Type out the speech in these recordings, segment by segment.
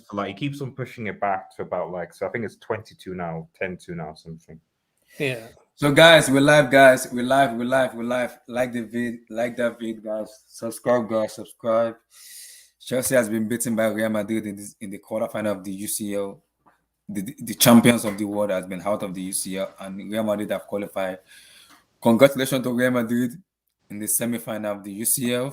So like he keeps on pushing it back to about like, so I think it's 22 now, 10-2 now, something. Yeah. So guys, we're live, guys. We're live. Like the that vid, guys. Subscribe, guys. Subscribe. Chelsea has been beaten by Real Madrid in the quarterfinal of the UCL. The champions of the world has been out of the UCL, and Real Madrid have qualified. Congratulations to Real Madrid in the semi-final of the UCL.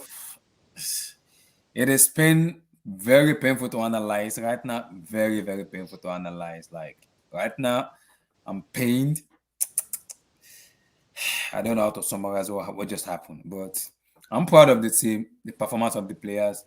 It has been very painful to analyze right now. Very, very painful to analyze. Like right now, I'm pained. I don't know how to summarize what just happened, but I'm proud of the team, the performance of the players.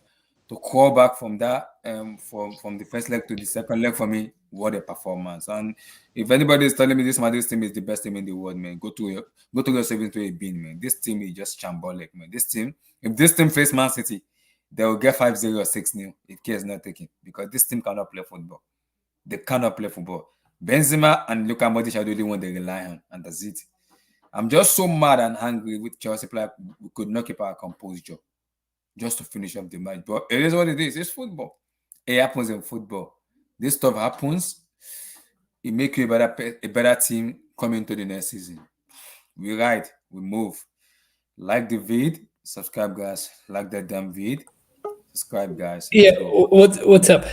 To crawl back from that, from the first leg to the second leg, for me, what a performance! And if anybody is telling me this Madrid team is the best team in the world, man, go to yourself into a bin, man. This team is just shambolic, man. This team, if this team face Man City, they will get 5-0 or 6-0 if care is not taken, because this team cannot play football. They cannot play football. Benzema and Luka Modric are the only one they rely on, and that's it. I'm just so mad and angry with Chelsea player. We could not keep our composure just to finish up the match. But it is what it is. It's football. It happens in football. This stuff happens. It makes you a better team coming to the next season. We ride. We move. Like the vid. Subscribe, guys. Like that damn vid. Subscribe, guys. Yeah. What's up?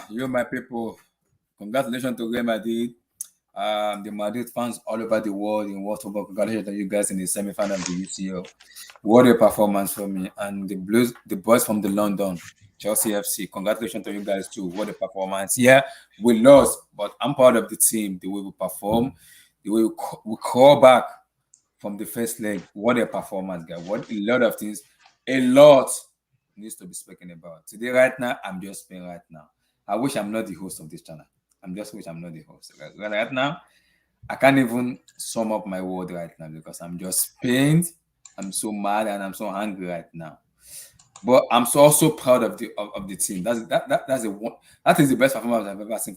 You my people, congratulations to Real Madrid. The Madrid fans all over the world in world football. Congratulations to you guys in the semi-final of the UCL. What a performance for me. And the boys from the London, Chelsea FC. Congratulations to you guys too. What a performance. Yeah, we lost, but I'm proud of the team, the way we perform, the way we crawl back from the first leg. What a performance, guys. What a lot of things. A lot needs to be spoken about. Today, right now, I'm just playing right now. I wish I'm not the host of this channel. Wish I'm not the host. Right now, I can't even sum up my word right now because I'm just pained. I'm so mad and I'm so angry right now. But I'm also proud of the team. That is the best performance I've ever seen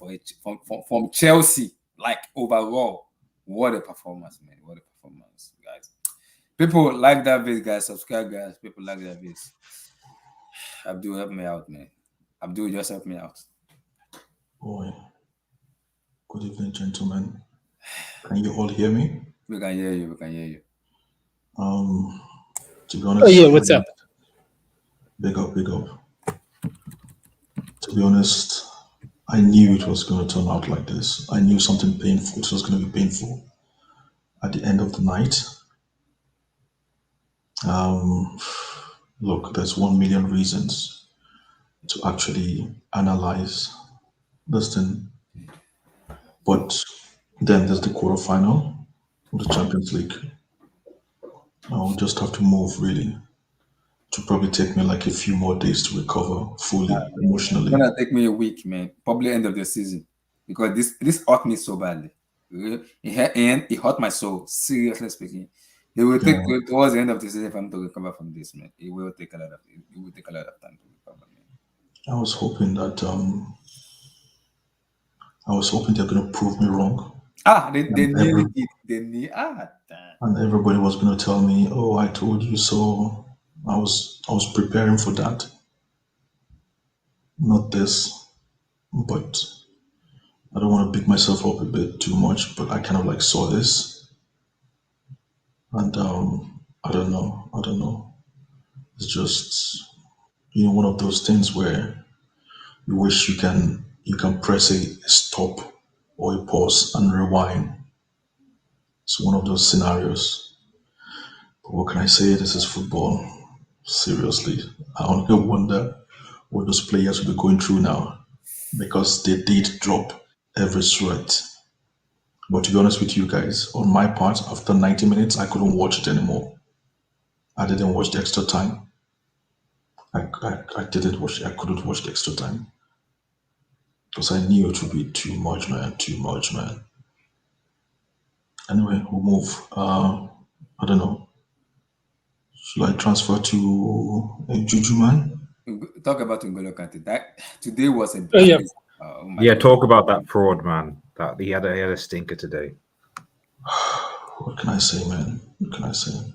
from Chelsea. Like overall, what a performance, man! What a performance, guys. People like that video, guys. Subscribe, guys. People like that video. Abdul, help me out, man. Abdul, just help me out. Boy. Good evening, gentlemen. Can you all hear me? We can hear you. To be honest. Oh yeah, what's up? Big up. To be honest, I knew it was going to turn out like this. I knew something painful. It was going to be painful at the end of the night. Look, there's 1 million reasons to actually analyze this thing. But then there's the quarterfinal of the Champions League. I'll just have to move, really. To probably take me like a few more days to recover fully emotionally. It's gonna take me a week, man. Probably end of the season, because this hurt me so badly. It hurt my soul. Seriously speaking, it will take towards the end of the season for me to recover from this, man. It will take a lot of time to recover, man. I was hoping that they're gonna prove me wrong. They nearly did. Damn. And everybody was gonna tell me, "Oh, I told you so." I was preparing for that. Not this, but I don't want to big myself up a bit too much, but I kind of like saw this. And I don't know. I don't know. It's just one of those things where you wish you can press a stop or a pause and rewind. It's one of those scenarios. But what can I say? This is football. Seriously, I only wonder what those players will be going through now because they did drop every sweat. But to be honest with you guys, on my part, after 90 minutes, I couldn't watch it anymore. I didn't watch the extra time. I didn't watch. I couldn't watch the extra time because I knew it would be too much, man. Too much, man. Anyway, we'll move. I don't know. Should I transfer to Juju, man? Talk about N'Golo Kante. That today was a Oh, yeah. oh my Yeah, God. talk about that fraud, man. That he had a stinker today. What can I say, man? What can I say?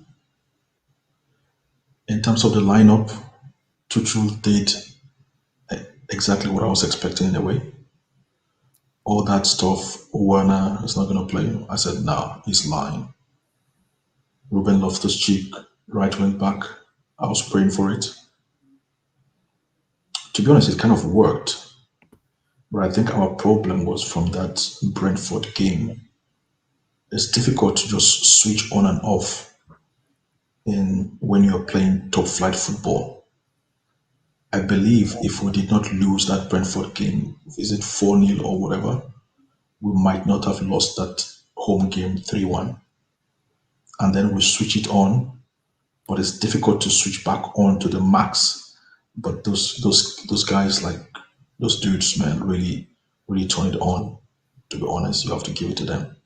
In terms of the lineup, Tuchel did exactly what I was expecting in a way. All that stuff, Werner is not going to play. I said, nah, he's lying. Ruben Loftus-Cheek, right wing back. I was praying for it. To be honest, it kind of worked. But I think our problem was from that Brentford game. It's difficult to just switch on and off in when you're playing top flight football. I believe if we did not lose that Brentford game, is it 4-0 or whatever, we might not have lost that home game 3-1. And then we switch it on, but it's difficult to switch back on to the max. But those guys, like those dudes, man, really turn it on. To be honest, you have to give it to them.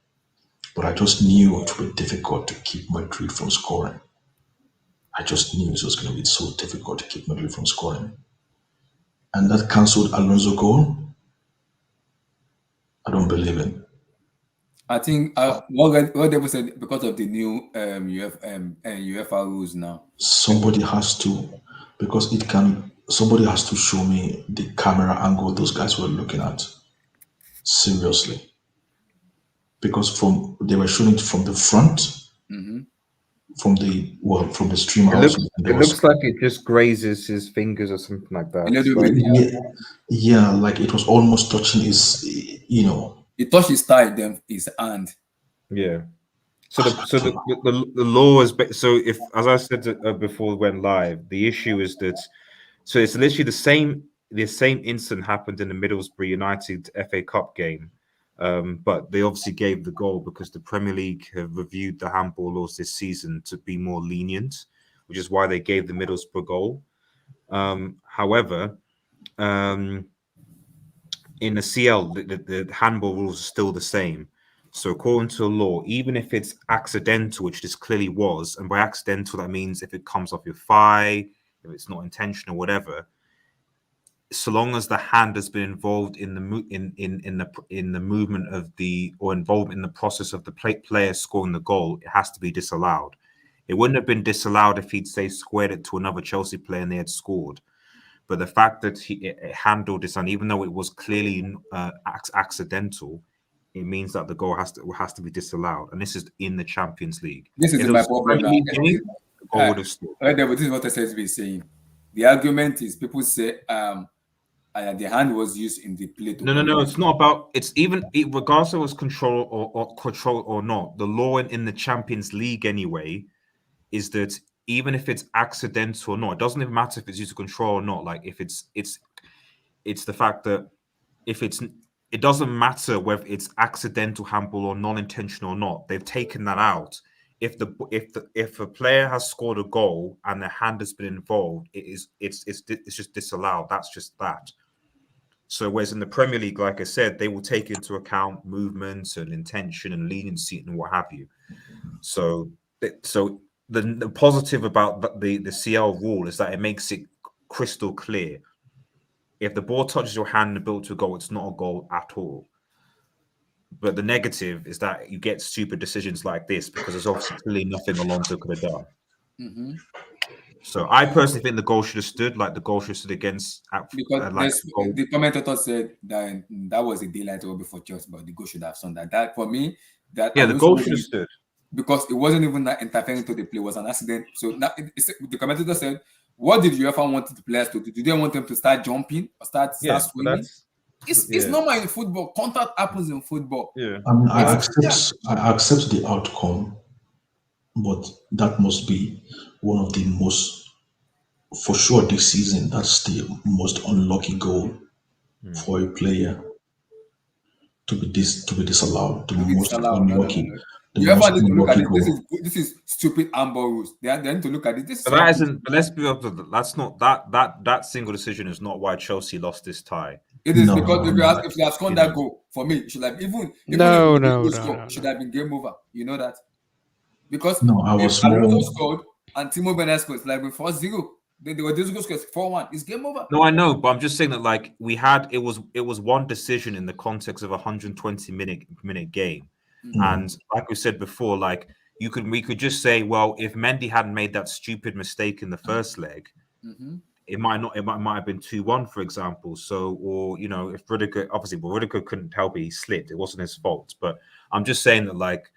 But I just knew it would be difficult to keep Madrid from scoring. I just knew it was going to be so difficult to keep Madrid from scoring. And that cancelled Alonso goal. I don't believe it. I think what they said because of the new UEFA rules now. Somebody has to, because somebody has to show me the camera angle those guys were looking at. Seriously. Because they were showing it from the front, from the stream house. It looks like it just grazes his fingers or something like that. A little Like, bit, yeah, like it was almost touching his, He touched his thigh, then his hand. yeah. So the law is so if, as I said before we went live, the issue is that so it's literally the same incident happened in the Middlesbrough United FA Cup game, but they obviously gave the goal because the Premier League have reviewed the handball laws this season to be more lenient, which is why they gave the Middlesbrough goal. However, in the CL, the handball rules are still the same. So according to the law, even if it's accidental, which this clearly was, and by accidental that means if it comes off your thigh, if it's not intentional, whatever, so long as the hand has been involved in the movement of or involved in the process of the player scoring the goal, it has to be disallowed. It wouldn't have been disallowed if he'd say squared it to another Chelsea player and they had scored. But the fact that it handled this, and even though it was clearly accidental, it means that the goal has to be disallowed, and this is in the Champions League. This is my problem now. The goal would have scored. This is what I said to be saying. The argument is people say the hand was used in the play. No. It's not about. It's even regardless of it was control or not. The law in the Champions League anyway is that even if it's accidental or not, it doesn't even matter if it's used to control or not. Like if it's the fact that it doesn't matter whether it's accidental handball or non-intentional or not. They've taken that out. If a player has scored a goal and their hand has been involved, it's just disallowed. That's just that. So whereas in the Premier League, like I said, they will take into account movements and intention and leniency and what have you. So the positive about the CL rule is that it makes it crystal clear. If the ball touches your hand and built to a goal, it's not a goal at all. But the negative is that you get stupid decisions like this because there's obviously clearly nothing Alonso could have done. So I personally think the goal should have stood, like the goal should have stood against. Because the commentator said that was a daylight over before Chelsea, but the goal should have stood. That for me, the goal should have stood. because it wasn't even that interfering to the play, it was an accident. So now the commentator said, what did UEFA want the players to do? Did they want them to start jumping or start but swimming? It's normal in football. Contact happens in football. Yeah. I mean, I accept the outcome, but that must be one of the most, for sure this season, that's the most unlucky goal for a player to be disallowed. The most unlucky. You ever need to look at it? This is stupid handball rules. They need to look at it. But that isn't. But let's be honest. That's not that single decision is not why Chelsea lost this tie. It is because if you have scored that goal, for me, it should have even No. should have been game over. You know that because if Alonso scored and Timo Werner scored, it's like with 4-0. They were this goal scores 4-1. It's game over. No, I know, but I'm just saying that like it was one decision in the context of a 120-minute game. And like we said before, like we could just say, well, if Mendy hadn't made that stupid mistake in the first leg, it might have been 2-1, for example. So, or if Rudiger couldn't help it, he slipped. It wasn't his fault. But I'm just saying that like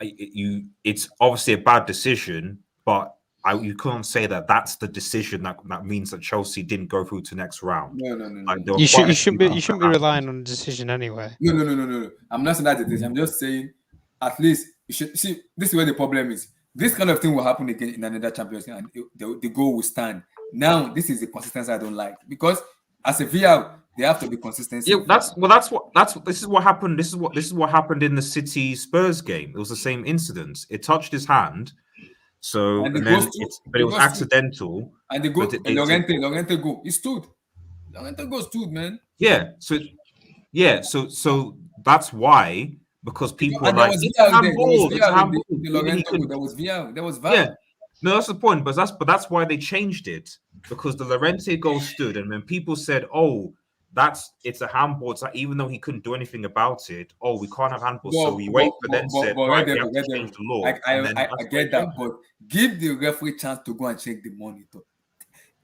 it's obviously a bad decision, but you can't say that that's the decision that means that Chelsea didn't go through to next round. No. Like, You shouldn't be relying on the decision anyway. No. I'm not saying that it is. I'm just saying at least you should see. This is where the problem is. This kind of thing will happen again in another Champions League, and the goal will stand. Now, this is the consistency I don't like because as a VR, they have to be consistent. Yeah, this is what happened. This is what happened in the City Spurs game. It was the same incident. It touched his hand. So but it was accidental. And the goal, Llorente go. He stood. Llorente go stood, man. Yeah. So that's why, because people are like, there was VAR. Yeah. No, that's the point. But that's why they changed it, because the Llorente goal stood, and then people said, "Oh, it's a handball." It's like, even though he couldn't do anything about it, we can't have handball. So we wait for them to change the law. I get that, but give the referee chance to go and check the monitor.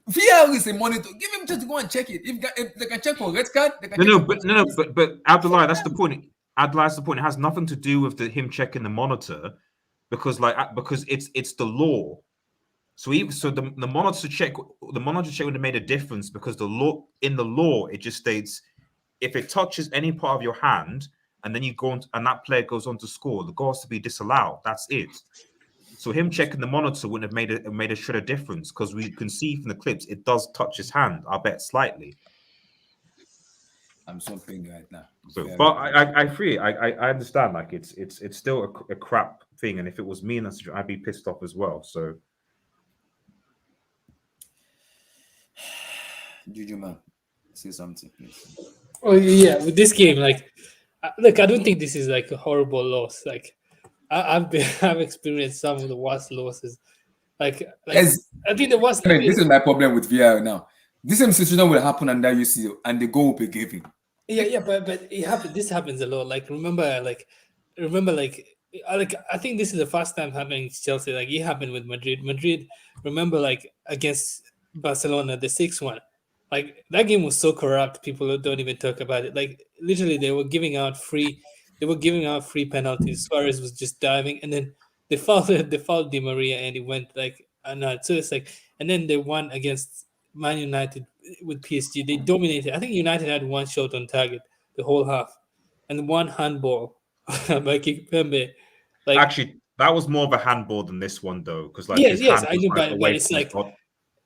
VAR is a monitor. Give him chance to go and check it. If they can check for red card, they can but Abdullah, that's the point. Abdullah, that's the point. It has nothing to do with him checking the monitor, because it's the law. So the monitor check would have made a difference, because the law it just states if it touches any part of your hand and then you go on and that player goes on to score, the goal has to be disallowed. That's it. So him checking the monitor wouldn't have made a shred of difference, because we can see from the clips it does touch his hand. I bet slightly. I'm so big right now. But I agree. I understand. Like it's still a crap thing, and if it was me in that situation, I'd be pissed off as well. So. Juju man, say something, please. Oh yeah, with this game, like, look, I don't think this is like a horrible loss. Like, I've experienced some of the worst losses. Like I think the worst. This is my problem with VR now. This same situation will happen under UCL, and the goal will be given. Yeah, but it happens. This happens a lot. Like, remember, I think this is the first time happening to Chelsea. Like, it happened with Madrid. Remember, like, against Barcelona, the 6-1. Like, that game was so corrupt. People don't even talk about it. Like, literally, they were giving out free penalties. Suarez was just diving, and then they fouled Di Maria, and he went like, so it's like, and then they won against Man United with PSG. They dominated. I think United had one shot on target the whole half, and one handball by Kimpembe. Like, actually, that was more of a handball than this one, though, because like yes, I knew, but it's like,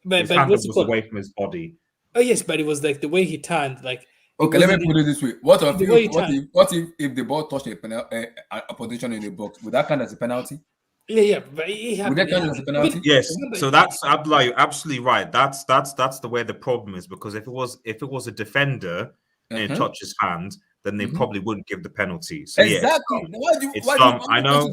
his hand was away from his body. Oh yes, but it was like the way he turned. Like, okay, let me put it this way: what if the ball touched a position in the box? Would that count as a penalty? Yeah, but it happened. Would that count as a penalty? Yes. So that's Abdullah, you're absolutely right. That's the way the problem is, because if it was a defender and it touched his hand, then they probably wouldn't give the penalty. So exactly. It's dumb. I know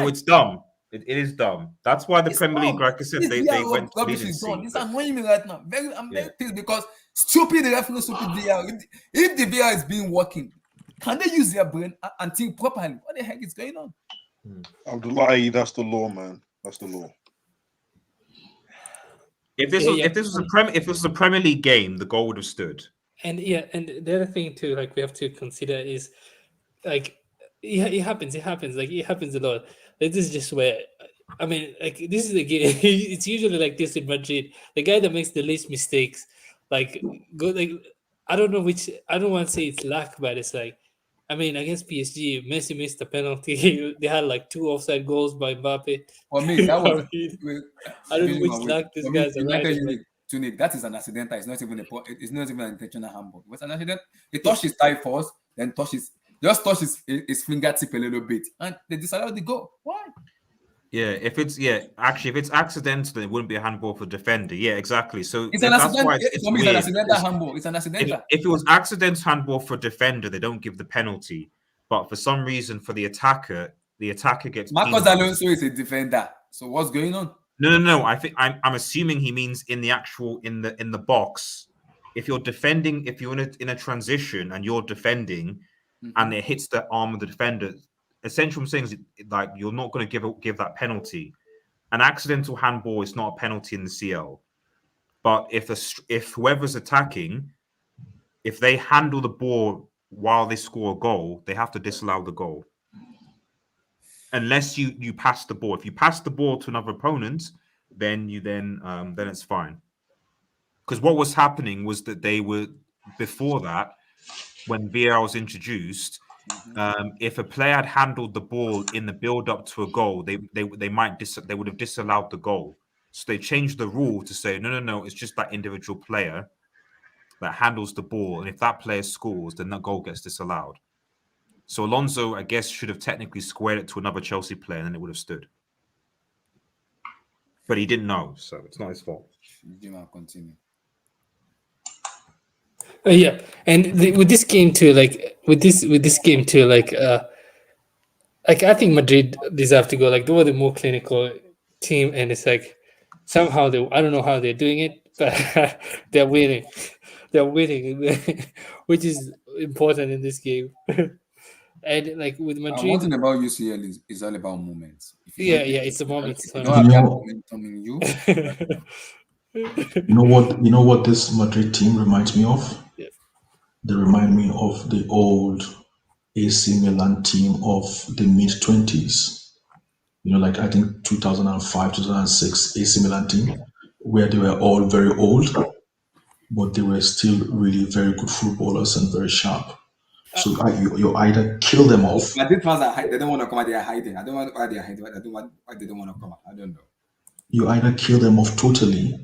it's dumb. It is dumb. That's why the Premier League, like I said, they went to leniency. It's annoying me right now. I'm very pissed because stupid referee, stupid VR. If the VR is being working, can they use their brain and think properly? What the heck is going on? Abdullahi, that's the law, man. That's the law. If this was a Premier League game, the goal would have stood. And the other thing too, like, we have to consider is, like, it happens. It happens. Like it happens a lot. Like, this is just where. I mean, like this is the game. It's usually like this in Madrid. The guy that makes the least mistakes, like go like I don't know which. I don't want to say it's luck, but it's like, I mean, against PSG, Messi missed the penalty. They had like 2 offside goals by Mbappe. For me, that was. I don't know which luck this guy's riding. Like, Tunic, that is an accidental. It's not even it's not even an intentional handball. It was an accident. He touched his thigh first, then touched his fingertip a little bit, and they disallowed the goal. Why? Yeah, if it's accidental, then it wouldn't be a handball for defender. Yeah, exactly. So it's an accident. For me, it's an accidental handball. It's an accidental. If it was accidental handball for defender, they don't give the penalty. But for some reason, for the attacker gets. Marcos Alonso is a defender. So what's going on? No. I think I'm assuming he means in the actual in the box. If you're defending, if you're in a transition and you're defending, and it hits the arm of the defender, essentially what I'm saying is like you're not going to give that penalty. An accidental handball is not a penalty in the CL. But if whoever's attacking, if they handle the ball while they score a goal, they have to disallow the goal. Unless you pass the ball. If you pass the ball to another opponent, then it's fine. Because what was happening was that they were before that, when VAR was introduced, if a player had handled the ball in the build-up to a goal, they would have disallowed the goal. So they changed the rule to say no, it's just that individual player that handles the ball, and if that player scores, then that goal gets disallowed. So Alonso, I guess, should have technically squared it to another Chelsea player, and then it would have stood. But he didn't know, so it's not his fault. Continue. Yeah, and with this game too, like I think Madrid deserve to go. Like they were the more clinical team, and it's like somehow I don't know how they're doing it, but they're winning. They're winning, which is important in this game. And like with Madrid, one thing about UCL is all about moments. It's a moment. You don't have that momentum in you. You know what this Madrid team reminds me of? Yeah. They remind me of the old AC Milan team of the mid-20s. You know, like I think 2005, 2006 AC Milan team, where they were all very old, but they were still really very good footballers and very sharp. So you either kill them off. Madrid fans they don't want to come out. They are hiding. I don't want why they are hiding. I don't want why they don't want to come out. I don't know. You either kill them off totally,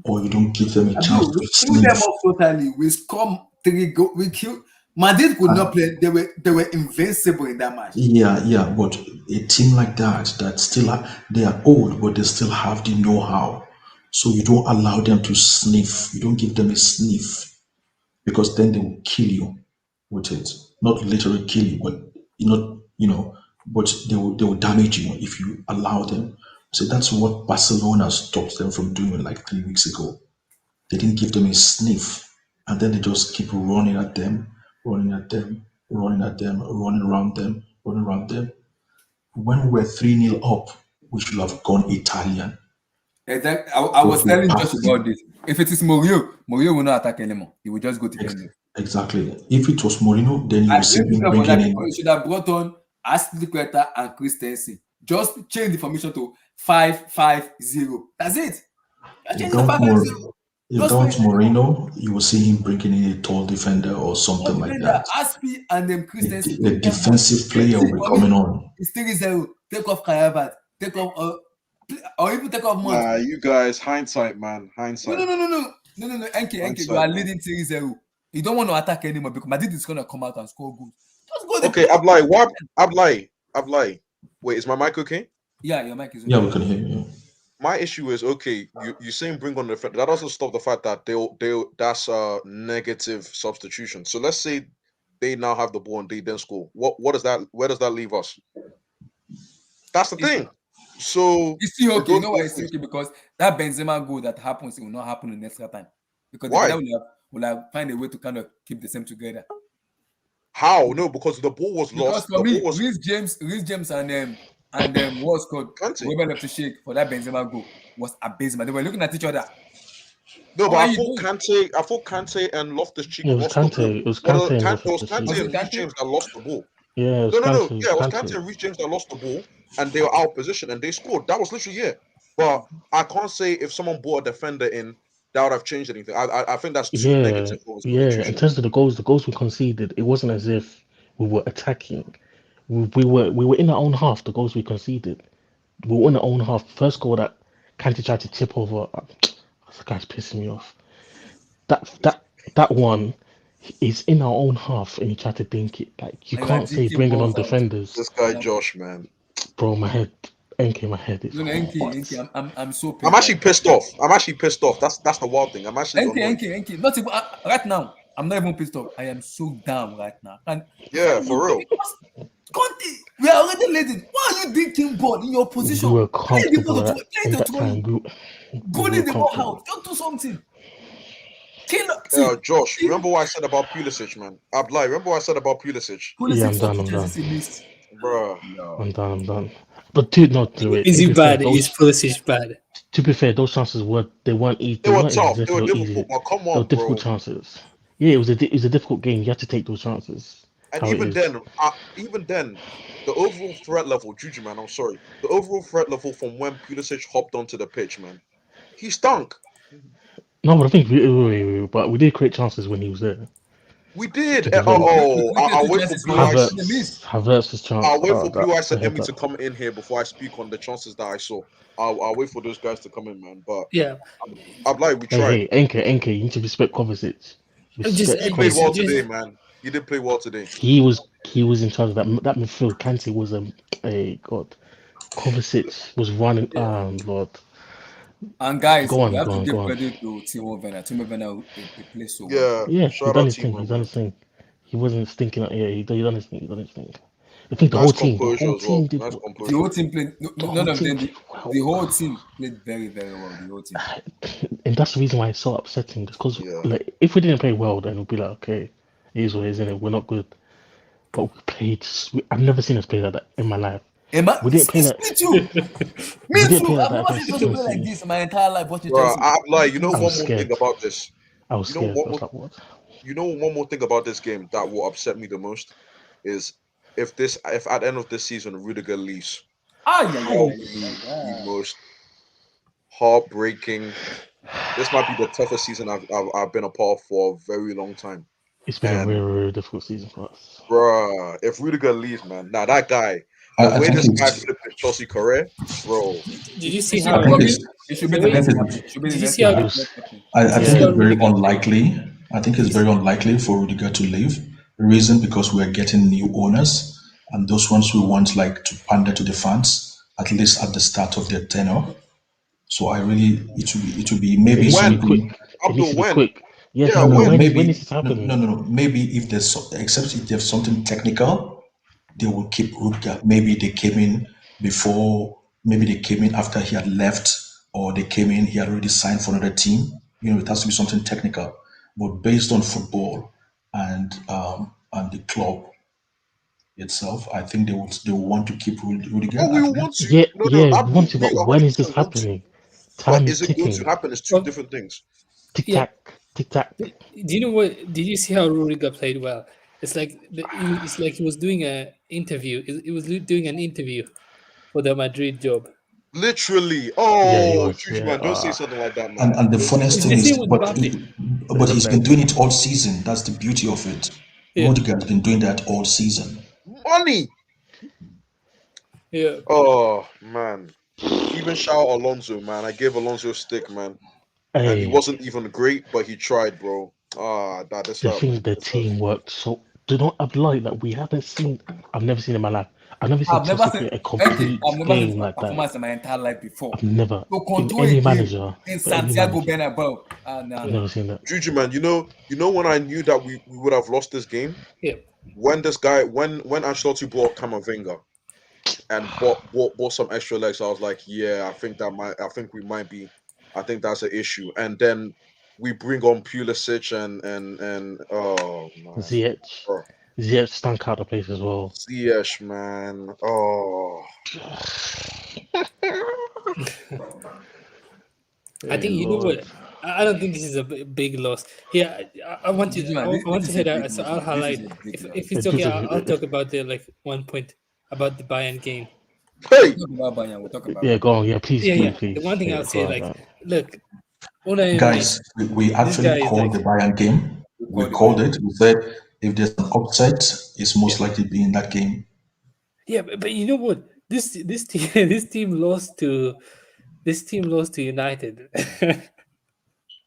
or you don't give them a chance to kill them off totally. We score 3 goals. We kill. Madrid could not play. They were invincible in that match. Yeah. But a team like that still they are old, but they still have the know-how. So you don't allow them to sniff. You don't give them a sniff, because then they will kill you with it. Not literally kill you, but but they will damage you if you allow them. So that's what Barcelona stopped them from doing like 3 weeks ago. They didn't give them a sniff, and then they just keep running at them, running around them. When we were 3-0 up, we should have gone Italian. Exactly. I was telling Josh about this. If it is Mourinho will not attack anymore. He will just go to defend. Exactly. If it was Mourinho, then you would see him bringing in. You should have brought on Aspilicueta and Christensen. Just change the formation to 5-5-0. That's it. If that was Mourinho, you will see him bringing in a tall defender or something like that. Aspi and then Christensen. The defensive player will be coming on. It's 3-0. Take off Kayabat. Take off or even take off Mount. You guys, hindsight, man. Hindsight. No. NK, you are leading 3-0. You don't want to attack anymore because Madrid is going to come out and score goals. Just go there. Okay, Ablai. Wait, is my mic okay? Yeah, your mic is okay. Yeah, we can hear you. My issue is, okay, you saying bring on the defender. That doesn't stop the fact that that's a negative substitution. So let's say they now have the ball and they then score. Where does that leave us? That's the thing. So it's still okay. You know why it's still okay? Because that Benzema goal that happens, it will not happen in extra time. Because why? Will have find a way to kind of keep the same together. How? No, because the ball was lost. For me, Reece James and what's called Weber left to shake for that Benzema goal was abysmal. They were looking at each other. No, but I thought Kante and Loftus-Cheek. It was Kante. It was Kante and James that lost the ball. Yeah, it was No, no, no. Kante. Yeah, it was Kante and Reece James that lost the ball, and they were out of position, and they scored. That was literally it. But I can't say if someone brought a defender in, that would have changed anything. I think that's too Yeah, negative for yeah. In substitution. terms of the goals we conceded, it wasn't as if we were attacking. We were in our own half. The goals we conceded, we were in our own half. First goal that Kante tried to tip over. That guy's pissing me off. That one is in our own half, and he tried to dink it. Like you And you're can't say dinking bringing on balls out. defenders, This guy Josh, man. bro. My head, NK, my head is No, Enki, hot. I'm so pissed. I'm actually pissed off. I'm actually pissed off. That's the wild thing. I'm actually annoyed. Enki. Not even right now. I'm not even pissed off. I am so down right now. And Yeah, for real. Conte, we are already late. Why are you dinking ball in your position? We were Play the ball comfortable to in the that 20. time. We Bully were the ball comfortable. out. Don't do something. Kill. Yeah, Josh, remember what I said about Pulisic, man? Abdullah, remember what I said about Pulisic? Yeah, I'm done. Bruh. I'm done. But dude, not to it. Is To he be fair, bad? Is Pulisic bad? to be fair, those chances weren't easy. They were weren't tough. They exactly were easy. difficult, but come They were on, difficult bro. chances. Yeah, it was a difficult game. You had to take those chances. And How it even is. then, the overall threat level, Juju, man, I'm sorry. The overall threat level from when Pulisic hopped onto the pitch, man, he stunk. No, but I think but we did create chances when he was there. We did. To be fair. I'll wait for Blue Eyes. Havertz's chance. I'll wait for that- Blue Eyes I and heard Emmy to that. come in here before I speak on the chances that I saw. I'll wait for those guys to come in, man. But Yeah, I'm like, we tried. Hey, NK, you need to respect Kovacic. I'm just- Respect He played well just- today, man. He did play well today. He was in charge of that midfield. Kante was a god. Kovacic was running. Lord. And guys, Go on, we have go to on, give go on. credit to Timo Werner. Timo Werner he plays so well. Yeah. Yeah, he Shout done out his to thing. you, He done man. his thing. He wasn't stinking. Yeah, he done his thing. I think the Nice whole team composure as well. did Nice well. The composure. whole team played. None of them. did The whole team played very, very well. The whole team. And that's the reason why it's so upsetting. Because Yeah. like, if we didn't play well, then we'd be like, okay, it is what it is, isn't it? We're not good. But we played. I've never seen us play like that in my life. Emma, We didn't play that. Me too. We Me didn't too. play like I've that never seen against someone play like Chelsea. this in my entire life. Watching Bro, Chelsea. I'm like, you know, I one more was scared. thing about this. I was You know scared. what I was was- like, what? You know, one more thing about this game that will upset me the most is if at the end of this season Rudiger leaves. That will be the most heartbreaking. This might be the toughest season I've been a part of for a very long time. It's been a And- very, very difficult season for us. Bruh, if Rudiger leaves, man, now that guy, the I way think this guy it's- flipped his Chelsea career, bro. Did you see It how? should, think it's- it should be the the way- next. Did It should be the you next. see how- Yeah. I Yeah. think it's very Rudiger- unlikely. I think it's very unlikely for Rudiger to leave. The reason because we are getting new owners, and those ones we want like to pander to the fans at least at the start of their tenure. So I really it will be maybe It needs to be something. quick. It needs to be when? quick. Yes, Yeah, I know. when? When is this happening? No. Maybe if there's except if there's something technical, they will keep Rudiger. Maybe they came in before. Maybe they came in after he had left, or they came in he had already signed for another team. You know, it has to be something technical. But based on football and the club itself, I think they will want to keep Rudiger. Oh, we at will least. want to. Yeah, No, we want to, but when is this happening? Time But is is it going ticking. to happen? It's two different things. Tick Yeah. tack, tick tack. Do you know what? Did you see how Rudiger played well? It's like it's like he was doing an interview. He was doing an interview for the Madrid job. Literally. Yeah, he Oh, was, Juju, yeah. man, don't say something like that, man. And the Don't say funniest something It's thing the is, same with but he's been doing it all season. That's the beauty of it. Yeah. Rudiger has been doing that all season. money. Yeah. Oh man. Even shout out Alonso, man. I gave Alonso a stick, man. And he Hey, wasn't even great, but he tried, bro. That's the how thing, the team worked so. Do not apply that we haven't seen. I've never seen in my life. I've never seen I've never Chelsea seen play a complete I've never seen game like that. performance in my entire life before. I've never. To In control any a game manager. in for any Santiago manager, Bernabeu. I've never seen that. Juju, man. You know when I knew that we would have lost this game? Yeah. When Ancelotti brought Camavinga and bought some extra legs, I was like, yeah, I think we might be. I think that's an issue. And then we bring on Pulisic and oh man, Ziyech. Bro. Ziyech stunk out the place as well. Ziyech, man. Oh, I think you know what? I don't think this is a big loss. Here, I want to. I This want to is a head big out. So loss, I'll man. This is highlight. a big If loss. it's It okay, doesn't. I'll talk about the like one point about the Bayern game. Hey, We'll talk about Bayern. We'll talk about Yeah, Bayern. go on. Yeah, please Yeah, do, yeah. The please. one thing Yeah, I'll go say, on, like, man. look, Unai Emery, Guys, we this actually guy is called like, the Bayern game. We We call the called Bayern. it. We said if there's an upset, it's most yeah, likely be in that game. yeah. But you know what? This team this team lost to United.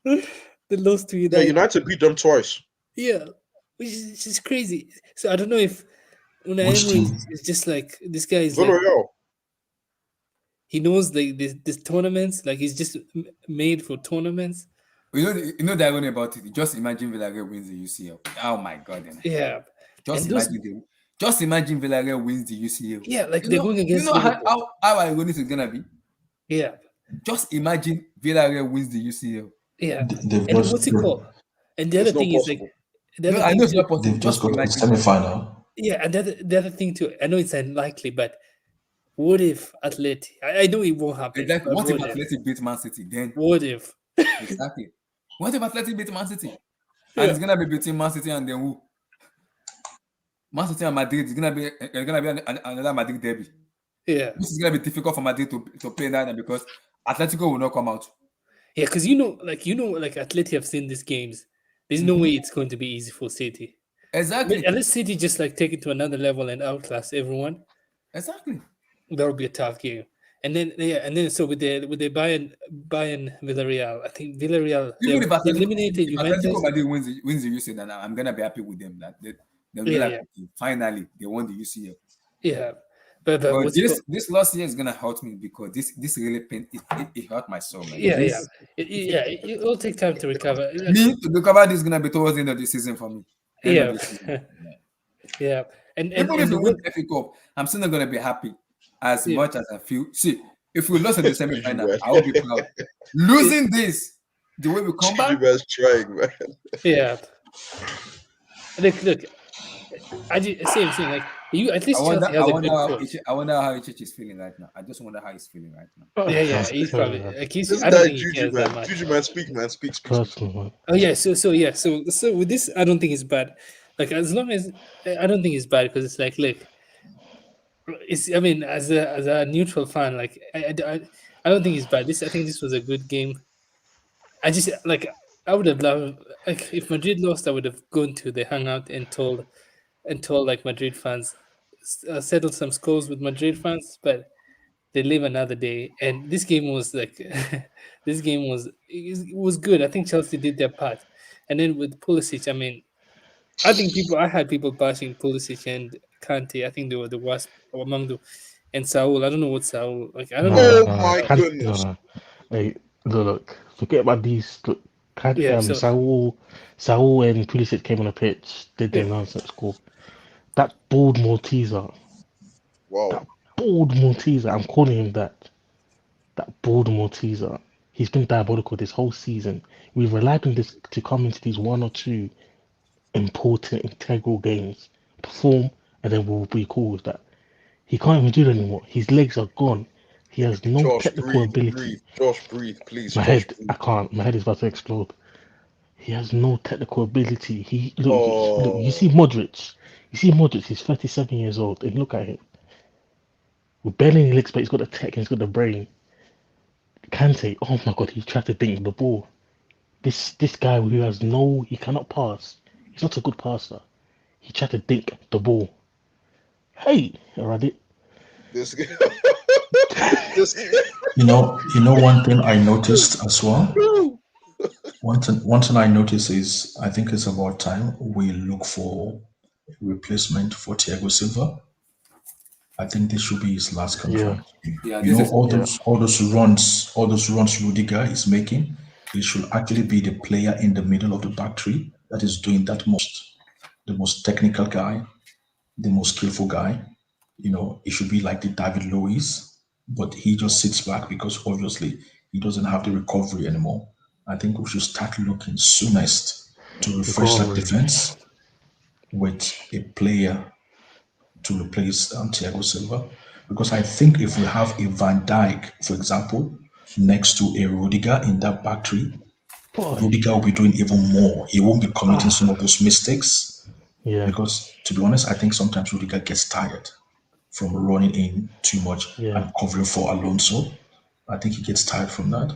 They lost to yeah, United. United beat them twice. Yeah, which is just crazy. So I don't know if Unai Which Emery team? is just like this guy is like Villareal. he knows like this tournaments, like he's just made for tournaments. You know the irony about it. Just imagine Villarreal wins the UCL. Oh my god! Then. Yeah, Just and those imagine just imagine Villarreal wins the UCL. yeah, like they're going You against know Liverpool. how ironic it's gonna be. Yeah, Just imagine Villarreal wins the UCL. yeah. They've And just what's it called? And the other It's not thing is like possible. the No, other I thing know it's too. not possible. they've just Just got to the imagine. semi-final. Yeah, and the other thing too. I know it's unlikely, but what if Atleti? I know it won't happen. Exactly. But What if what if? Athletic beat Man City? Then What if? exactly. What if Athletic beat Man City? And Yeah, it's gonna be between Man City and then who? Man City and Madrid. It's gonna be another Madrid derby. yeah, This is gonna be difficult for Madrid to play that because Atletico will not come out. yeah. Because like Atleti have seen these games. There's no way it's going to be easy for City. Exactly. Unless City just like take it to another level and outclass everyone, Exactly. that would be a tough game. And then so with the Bayern Villarreal, I think Villarreal Even they eliminated if Atletico Juventus. Madrid wins the UCL, then I'm gonna be happy with them. That they'll be Yeah, like, yeah, okay, finally they won the UCL. yeah. But But what's it called? this last year is gonna hurt me because this really pain it hurt my soul, man. Yeah, yeah, This it will take time to recover. Like, me to recover this is gonna be towards the end of the season for me. End of yeah, the season. Yeah. yeah, Even if and we the win what? FA Cup, I'm still not gonna be happy as Yeah, much as I feel. See, if we lost in the Juju, semi-final, man. I will be proud. Losing this, the way we come back, Juju man's trying, man. yeah. Look. Same. Like you, at least Chelsea has a good coach. I wonder how Ichich is feeling right now. I just wonder how he's feeling right now. Yeah. He's probably like he's. This I don't guy think he Juju, cares that man. much. Juju man, speak, man. Speak. Personal, man. Oh yeah, so with this, I don't think it's bad. Like as long as I don't think it's bad because it's like, look, it's. I mean, as a neutral fan, like I don't think it's bad. I think this was a good game. I just like I would have loved like if Madrid lost, I would have gone to the hangout and told like Madrid fans settle some scores with Madrid fans, but they live another day. And this game was like this game was it was good. I think Chelsea did their part, and then with Pulisic, I mean, I had people bashing Pulisic and Kante. I think they were the worst among the and Saul. I don't know what Saul like. I don't know. Oh Nah, my can't, goodness. nah. Hey, look, forget about these. Look, can't, Yeah, so Saul and Pulisic came on the pitch, did their yeah, nonsense score. That bald Malteser, Wow. bald Malteser, I'm calling him that. That bald Malteser. He's been diabolical this whole season. We've relied on this to come into these one or two important, integral games, perform, and then we'll be cool with that. He can't even do it anymore. His legs are gone. He has no Josh, technical breathe. ability. Josh, breathe, please. My Josh, head, breathe. I can't. My head is about to explode. He has no technical ability. Look. Oh, You see Modric. He's 37 years old, and look at him. With barely any legs, but he's got the tech and he's got the brain. Kante, oh my god, he tried to dink the ball. This guy he cannot pass. He's not a good passer. He tried to dink the ball. Hey, alright. this guy. this One thing I noticed as well. One thing I noticed is I think it's about time we look for a replacement for Thiago Silva. I think this should be his last Yeah, contract. Yeah, You this know, is all those runs Rudiger is making, he should actually be the player in the middle of the back three that is doing that most, the most technical guy, the most skillful guy. It should be like the David Luiz, but he just sits back because obviously he doesn't have the recovery anymore. I think we should start looking soonest to refresh that recovery. defense with a player to replace Thiago Silva. Because I think if we have a Van Dijk, for example, next to a Rudiger in that back three, Boy. Rudiger will be doing even more. He won't be committing some of those mistakes Yeah. because, to be honest, I think sometimes Rudiger gets tired from running in too much Yeah. and covering for Alonso. I think he gets tired from that.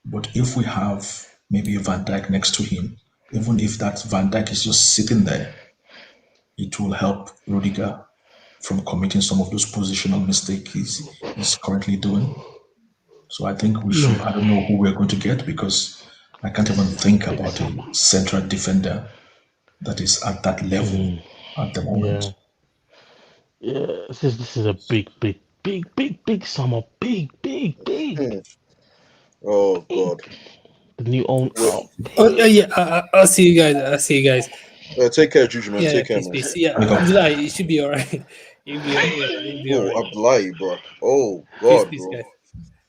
But if we have maybe a Van Dijk next to him, even if that Van Dijk is just sitting there, it will help Rudiger from committing some of those positional mistakes he's currently doing. So I think we should. I don't know who we're going to get because I can't even think about a central defender that is at that level at the moment. Yeah. This is a big summer. Big. Hmm. Oh God. The new own. Wait, Oh yeah, I'll see you guys. I'll see you guys. take care, Juju, man. Yeah, Take care, peace, man. peace. Yeah, Big up. Abdullah, you should be alright. You'll be Oh, alright. Abdullahi, bro. Oh Peace, God, peace, bro. guys.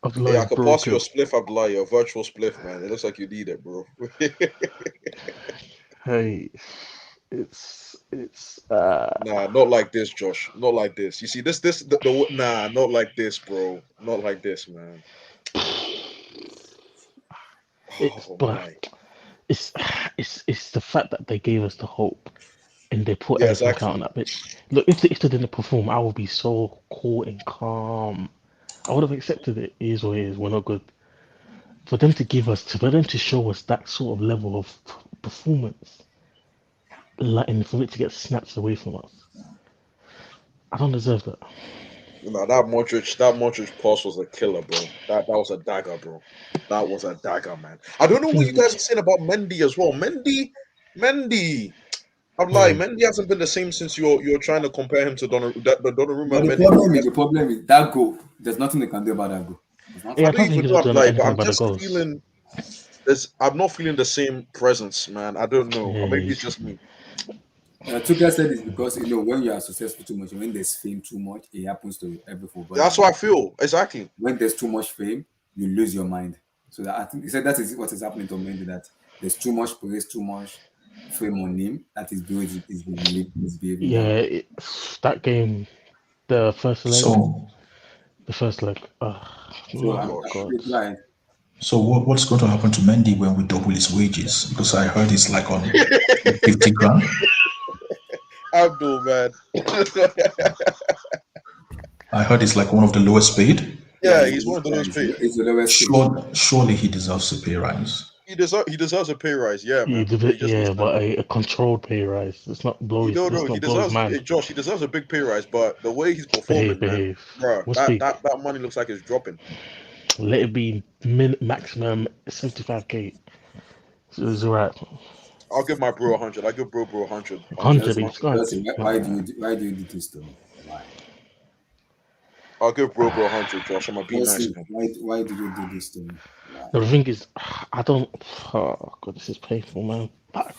Abdullah Hey, I is could pass you a broken. spliff, Abdullahi, a virtual spliff, man. It looks like you need it, bro. Hey, it's Nah, not like this, Josh. Not like this. You see, nah, not like this, bro. Not like this, man. it's Oh but my. it's the fact that they gave us the hope and they put Yeah, everything out exactly. on that bit. Look, if they didn't perform, I would be so cool and calm. I would have accepted it. It is what it is. We're not good. For them to show us that sort of level of performance, like, and for it to get snatched away from us, I don't deserve that. No, that Modric pass was a killer, bro. That was a dagger, bro. That was a dagger, man. I don't know what you guys are saying about Mendy as well. Mendy. I'm lying. Mendy hasn't been the same since you're trying to compare him to Donnarumma But and the Mendy. problem is that goal. There's nothing they can do about that goal. There's Yeah, I I nothing. don't don't think even he know could I'm have done lying, but anything I'm about the just goals. feeling I'm not feeling the same presence, man. I don't know. Or maybe it's just me. Tuka said it's because when you are successful too much, when there's fame too much, it happens to every footballer. That's what I feel. Exactly. When there's too much fame, you lose your mind. So that I think he said that is what is happening to Mendy. That there's too much praise, too much fame on him. That is behaving Yeah, that way. that game, the first leg, So, So no, Gosh. God. it's like what's going to happen to Mendy when we double his wages? Because I heard it's like on 50 grand. Abdul, man. I heard it's like one of the lowest paid. Yeah, he's one of the lowest paid. it's the lowest thing. Surely he deserves a pay rise. He deserves a pay rise. Yeah, He man. did He it, just needs yeah, to. but a controlled pay rise. Let's not blow You his, don't let's know. He not blow his deserves. man. Josh. He deserves a big pay rise, but the way he's performing, man, Behave. bro, We'll that speak. that money looks like it's dropping. Let it be maximum 75k. So it's alright. I'll give my bro 100. I give bro 100. 100 Chelsea, is gone. why do you do this to me? Why? I'll give bro 100. Josh, I'm gonna be nice, Chelsea, man. why did you do this to me? Why? The thing is, I don't. Oh God, this is painful, man. But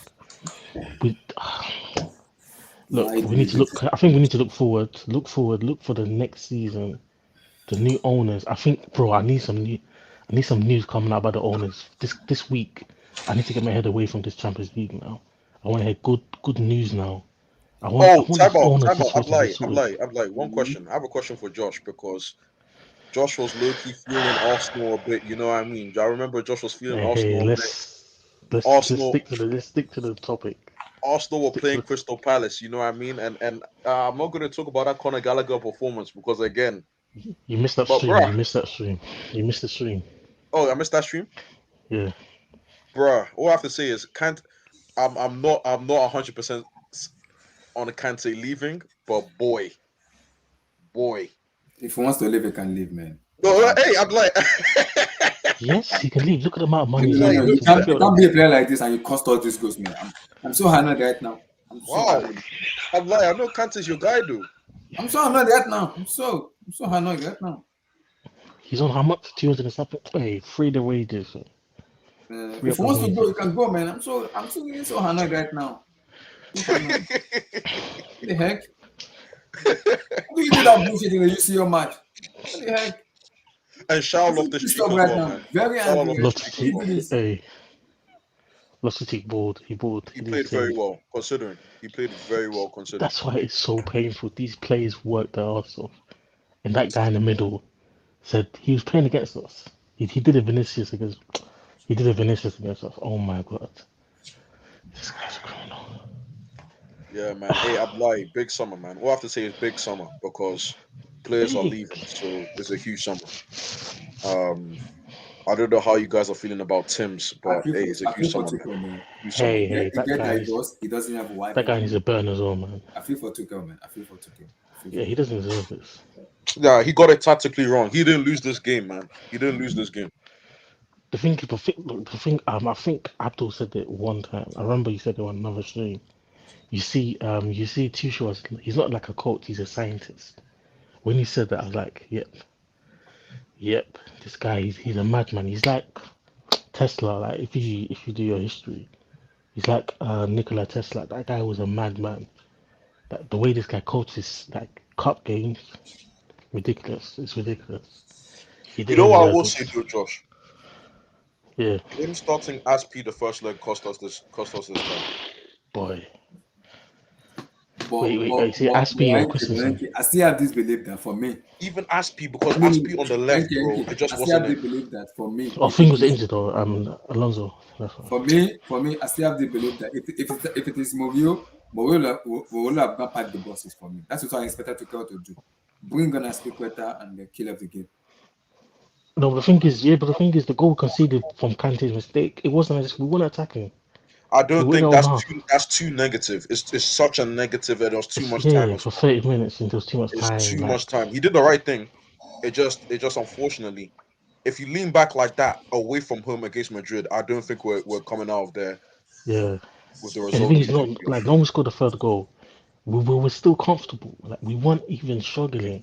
we look. Why We did need you to do look. this? I think we need to look forward. Look forward. Look for the next season. The new owners. I think, bro. I need some news coming out about the owners this week. I need to get my head away from this Champions League now. I want to hear good news now. I want Oh, this owner time out. situation to be sorted. I'm like. One question. I have a question for Josh because Josh was low-key feeling Arsenal a bit. You know what I mean? I remember Josh was feeling Hey, Arsenal a bit. let's Arsenal, stick to the topic. Arsenal were Stick to playing the, Crystal Palace. You know what I mean? And I'm not going to talk about that Conor Gallagher performance because again, you missed that but stream. bruh, You missed that stream. You missed the stream. oh, I missed that stream, Yeah. bruh. All I have to say is can't. I'm not 100% on Kante leaving, but boy. If he wants to leave, he can leave, man. No, hey, I'm like, Yes, he can leave. Look at the amount of money he's No, earning. you To be can't, you fair, can't be a player like this and you cost all these goals, man. I'm so annoyed right now. I'm so wow. annoyed. I'm like, I know Kante's your guy, dude. I'm so annoyed right now. I'm so annoyed right now. he's on how much? 200 and something. Hey, free the wages. Free If up he the wants to go, he wages. can go, man. I'm so annoyed right now. So annoyed. What the heck? How do you do that bullshit in the UCL match? What the heck? And shout I'm off the pissed streak off as right well, now. man. Very Shout angry off the right streak now. as You well. do this. Hey, Loftus balled. He balled. He He played didn't very save. well, considering. He played very well, considering. That's why it's so painful. These players worked their arse off. And that guy in the middle said he was playing against us. He did a Vinicius against. He did a Vinicius against us. Oh my god, this guy's a criminal. Yeah, man. Hey, Abdullahi, big summer, man. All I have to say is big summer because players are Big. leaving, so it's a huge summer. I don't know how you guys are feeling about Tim's, but hey, it's a huge summer, man. Huge summer. Hey, that guy. He doesn't have a wife. That guy needs a burn as well, man. I feel for Tuchel, man. I feel for Tuchel. Yeah, he doesn't deserve this. Yeah, he got it tactically wrong. He didn't lose this game, man. He didn't lose this game. The thing, I think Abdul said it one time. I remember you said it on another stream. You see Tuchel as he's not like a coach, he's a scientist. When he said that, I was like, yep, this guy, he's a madman. He's like Tesla. Like if you do your history, he's like Nikola Tesla. That guy was a madman. That the way this guy coaches like cup games, ridiculous. It's ridiculous. You know what I will say, though, Josh? Yeah, Him starting as P the first leg cost us this time. boy. Wait. See, Aspie or Christensen? I still have this belief that for me, Even Aspie, because Aspie on the left, bro, it just I still have wasn't the it. belief that for me. Oh, Fing was injured or Alonso. For me, I still have the belief that if it is Mourinho will have not packed the bosses for me. That's what I expected Tuchel to do. Bring on Aspilicueta and the kill of the game. No, the thing is, the goal conceded from Kante's mistake. It wasn't as we weren't attacking. I don't We think went on that's too negative. It's such a negative that there was too much Yeah, time. for 30 minutes, and there was too much It's time. too like- much time. He did the right thing. It just unfortunately, if you lean back like that away from home against Madrid, I don't think we're coming out of there Yeah, with the and the result. thing is, not like no one scored the third goal. We were still comfortable. Like we weren't even struggling.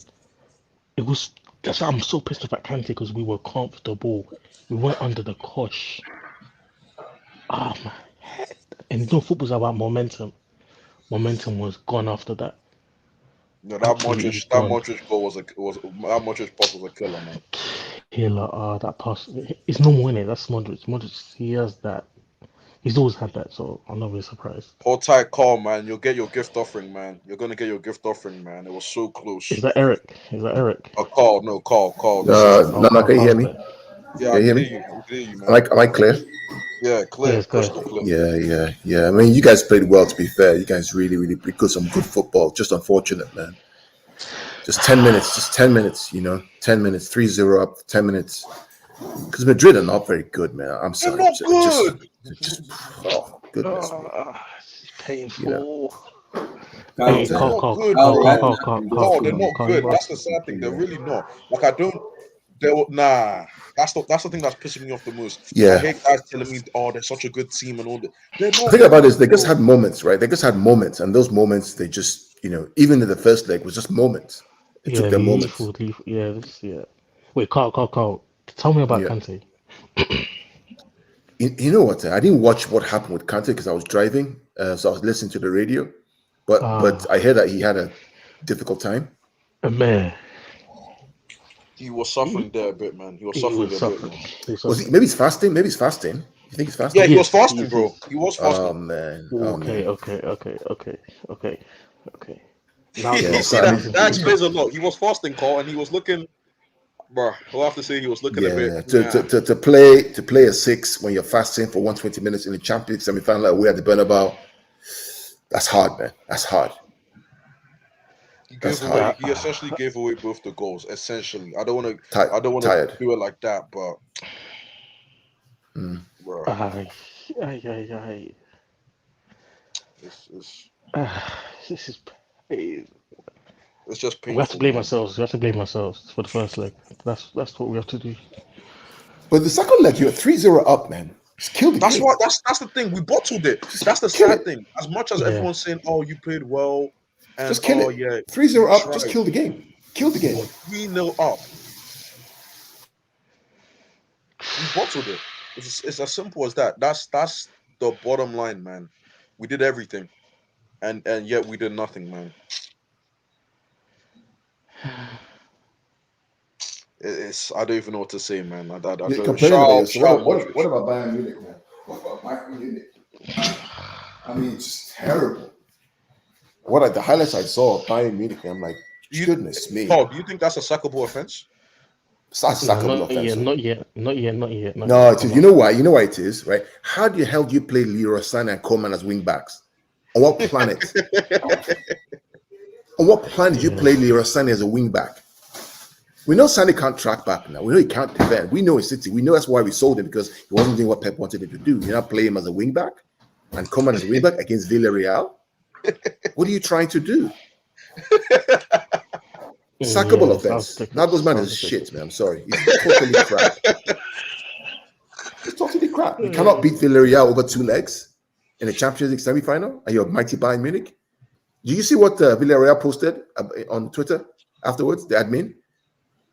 It was that's why I'm so pissed off at Kante because we were comfortable. We weren't under the cosh. Ah man, and you know football's about momentum. Momentum was gone after that. No, that Absolutely Modric gone. goal was that Modric pass was a killer, man. Killer, that pass. It's normal, innit? That's Modric. Modric, he has that. He's always had that, so I'm not really surprised. Hold tight, Carl, man. You'll get your gift offering, man. You're gonna get your gift offering, man. It was so close. Is that Eric? Carl. No, Carl. Can you hear me? Yeah, Can you hear I me? can hear you, man. Am I clear? Yeah, clear. Yes, Crystal clear. Yeah. I mean, you guys played well, to be fair. You guys really played some good football. Just unfortunate, man. Just 10 minutes, you know. 10 minutes, 3-0 up, 10 minutes. Because Madrid are not very good, man. I'm sorry. They're not good. Oh, goodness. It's painful. You know. Hey, They're Carl, not good, Carl, No, they're not good. That's the sad thing. They're really not. Like nah. That's the thing that's pissing me off the most. Yeah. I hate guys telling me, "Oh, they're such a good team and all that." They're not. The thing about it is they just had moments, right? They just had moments, and those moments, they just, you know, even in the first leg was just moments. It took them moments. Yeah. Wait, Carl. Tell me about Yeah. Kante. You know what? I didn't watch what happened with Kante because I was driving, so I was listening to the radio. But I heard that he had a difficult time. Man, He was suffering there a bit, man. He was he suffering was a bit, suffering. man. He was Was he? suffering. Maybe he's fasting. You think he's fasting? Yeah, he was Yes, fasting, he bro. is. He was Oh fasting. man. Okay. Now, Yeah, You see so, I that? mean- That explains a lot. He was fasting, Carl, and he was looking. Bro, we'll have to say he was looking a Yeah, bit. to play a 6 when you're fasting for 120 minutes in the Champions semi-final away at the Bernabeu, that's hard, man. That's hard. That's hard. He essentially gave away both the goals. Essentially, I don't want to Tired. do it like that, but bro, Ay. This is. it's just painful. We have to blame man. ourselves. We have to blame ourselves for the first leg. That's what we have to do. But the second leg, you're 3-0 up, man. Just kill the That's game. what. That's the thing. We bottled it. That's the kill sad it. thing. As much as Yeah. everyone's saying, "Oh, you played well," and Just kill it. yeah, 3-0 up, tried. just kill the game. Kill the game. 3-0 up. We bottled it. It's as simple as that. That's the bottom line, man. We did everything, and yet we did nothing, man. It's I don't even know what to say, man. I don't. What about Bayern Munich, man? What about Bayern Munich? I mean, it's terrible. The highlights I saw of Bayern Munich, I'm like, goodness me. Paul, do you think that's a sackable offense? That's a sackable Not offense. yet, not yet, not yet, not yet. Not No, yet. it is. Come You know why? You know why it is, right? How the hell do you play Leroy Sané and Coleman as wing backs? On what planet? On what planet do you play Leroy Sané as a wing back? We know Sané can't track back now. We know he can't defend. We know it's City. We know that's why we sold him, because he wasn't doing what Pep wanted him to do. You're not playing him as a wing back and Coleman as a wing back against Villareal. What are you trying to do? Sackable offense. Nagelsmann is shit, man. I'm sorry. He's totally crap. He's totally crap. You cannot beat Villareal over 2 legs in the Champions League semi-final, and you're mighty Bayern Munich. Do you see what Villareal posted on Twitter afterwards? The admin.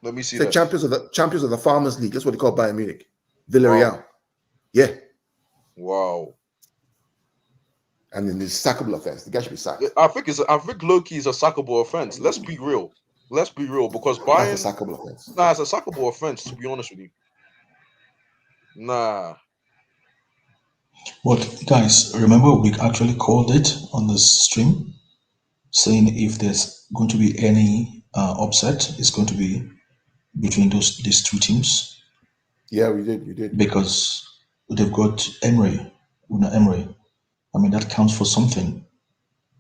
Let me see the that. champions of the Farmers League. That's what they call Bayern Munich. Villareal. Wow. Yeah. Wow. And then there's sackable offense. The guy should be sacked. I think low-key is a sackable offense. Let's be real. Because Bayern. That's a sackable offense. Nah, it's a sackable offense, to be honest with you. Nah. But guys, remember we actually called it on the stream, saying if there's going to be any upset, it's going to be between these 2 teams. Yeah, we did. You did. Because they've got Emery. I mean, that counts for something,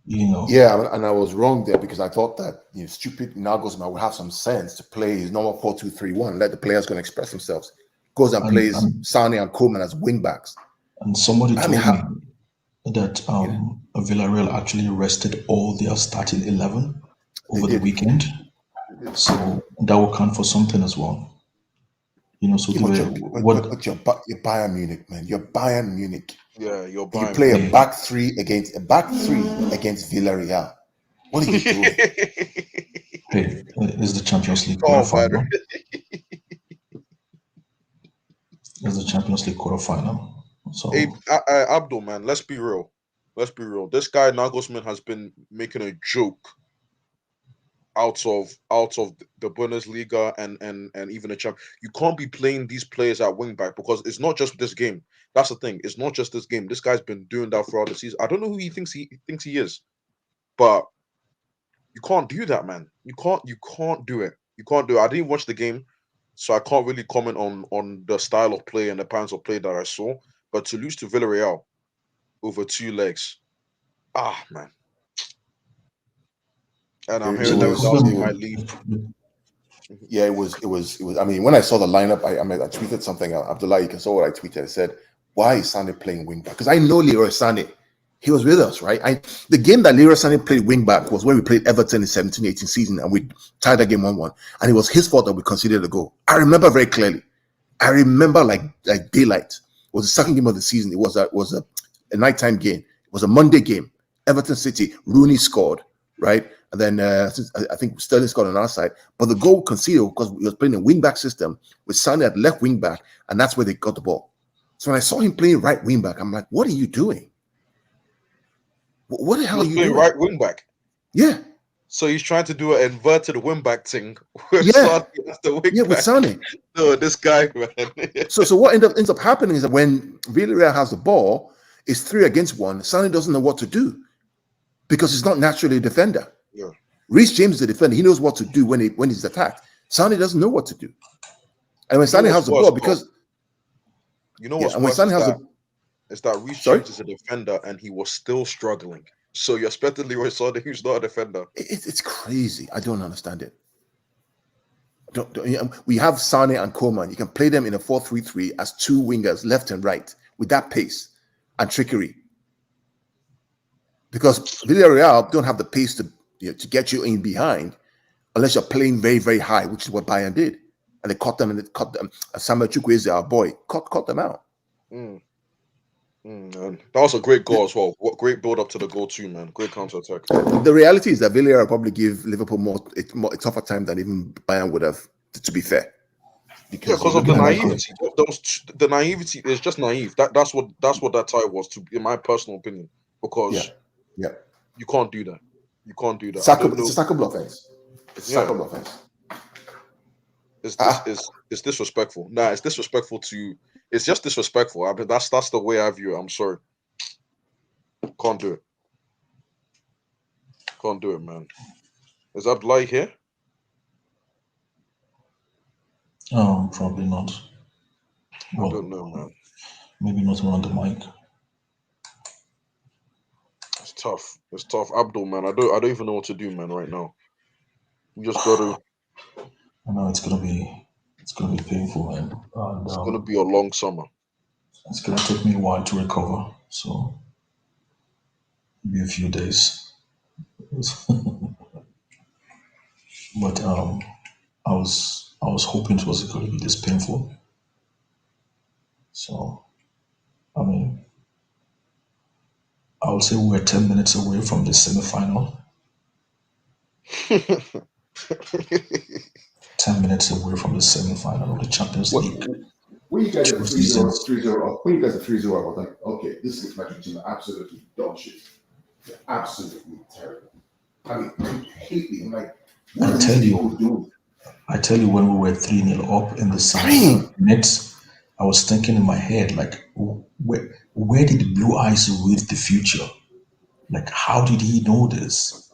you know. Yeah, and I was wrong there, because I thought that stupid Nagelsmann would have some sense to play his normal 4-2-3-1, let the players go and express themselves. Goes and plays Sané and Coleman as wing backs. And somebody told me that Villareal actually rested all their starting 11 over the weekend, so that will count for something as well. You know, so but you're Bayern Munich, man. You're Bayern Munich. Yeah, you're Bayern. You play a back three against Villareal. What are you doing? Hey, it's the Champions League quarterfinal. It's the Champions League quarterfinal. So, hey, Abdul, man, let's be real. This guy Nagelsmann has been making a joke out of the Bundesliga and even the champ. You can't be playing these players at wing back, because it's not just this game. That's the thing. It's not just this game. This guy's been doing that throughout the season. I don't know who he thinks he is, but you can't do that, man. You can't do it. You can't do it. I didn't watch the game, so I can't really comment on the style of play and the patterns of play that I saw. But to lose to Villareal over 2 legs, man. And I'm hearing that he might leave. Yeah, it was. I mean, when I saw the lineup, I tweeted something. Abdullah, you can saw what I tweeted. I said, "Why is Sané playing wing back?" Because I know Leroy Sané. He was with us, right? The game that Leroy Sané played wing back was when we played Everton in 17-18 season, and we tied that game 1-1. And it was his fault that we conceded a goal. I remember very clearly. I remember like daylight. It was the second game of the season. It was a nighttime game. It was a Monday game. Everton City. Rooney scored, right? And then I think Sterling scored on our side. But the goal conceded because we was playing a wing-back system with Sané at left wing-back, and that's where they got the ball. So when I saw him playing right wing-back, I'm like, what are you doing? What the hell are you doing? Right wing-back? Yeah. So he's trying to do an inverted wing-back thing. With Sané as the wing-back. Yeah, with Sané. No, this guy, man. So what ends up happening is that when Villareal has the ball, it's 3 against 1. Sané doesn't know what to do because he's not naturally a defender. Yeah. Reece James is a defender. He knows what to do when he's attacked. Sané doesn't know what to do. And when Sané has the ball, because you know what's worse is that Reece James is a defender and he was still struggling. So you expected Leroy Sané, who's not a defender. It's crazy. I don't understand it. We have Sané and Coleman. You can play them in a 4-3-3 as 2 wingers, left and right, with that pace and trickery. Because Villareal don't have the pace to get you in behind unless you're playing very, very high, which is what Bayern did. And they caught them, Samuel Chukwueze, our boy, caught them out. That was a great goal as well. What great build up to the goal too, man. Great counter attack. The reality is that Villareal probably give Liverpool a tougher time than even Bayern would have. To be fair, because of the naivety. The naivety is just naive. That's what that tie was, in my personal opinion. Because you can't do that. You can't do that. It's a sackable offense. It's a sackable offense. It's disrespectful. Nah, it's disrespectful to. It's just disrespectful. I mean, that's the way I view it. I'm sorry. Can't do it. Can't do it, man. Is Abdullah here? Probably not. I Well, don't know, man. maybe not around the mic. It's tough. It's tough. Abdul, man. I don't even know what to do, man, right now. We just gotta I know it's gonna be painful, and it's gonna be a long summer. it's gonna take me a while to recover. So maybe a few days. But I was hoping it wasn't gonna be this painful. So I mean, I would say we're 10 minutes away from the semi-final. 10 minutes away from the semi-final of the Champions League. When you guys are Two 3-0, seasons. 3-0 up, when you guys are 3-0 up, I was like, okay, this looks like a team absolutely dog shit. They're absolutely terrible. I mean, completely. I'm like, what I are tell these you, people doing? I tell you, when we were 3-0 up in the 7 minutes, I was thinking in my head, like, where did Blue Eyes read the future? Like, how did he know this?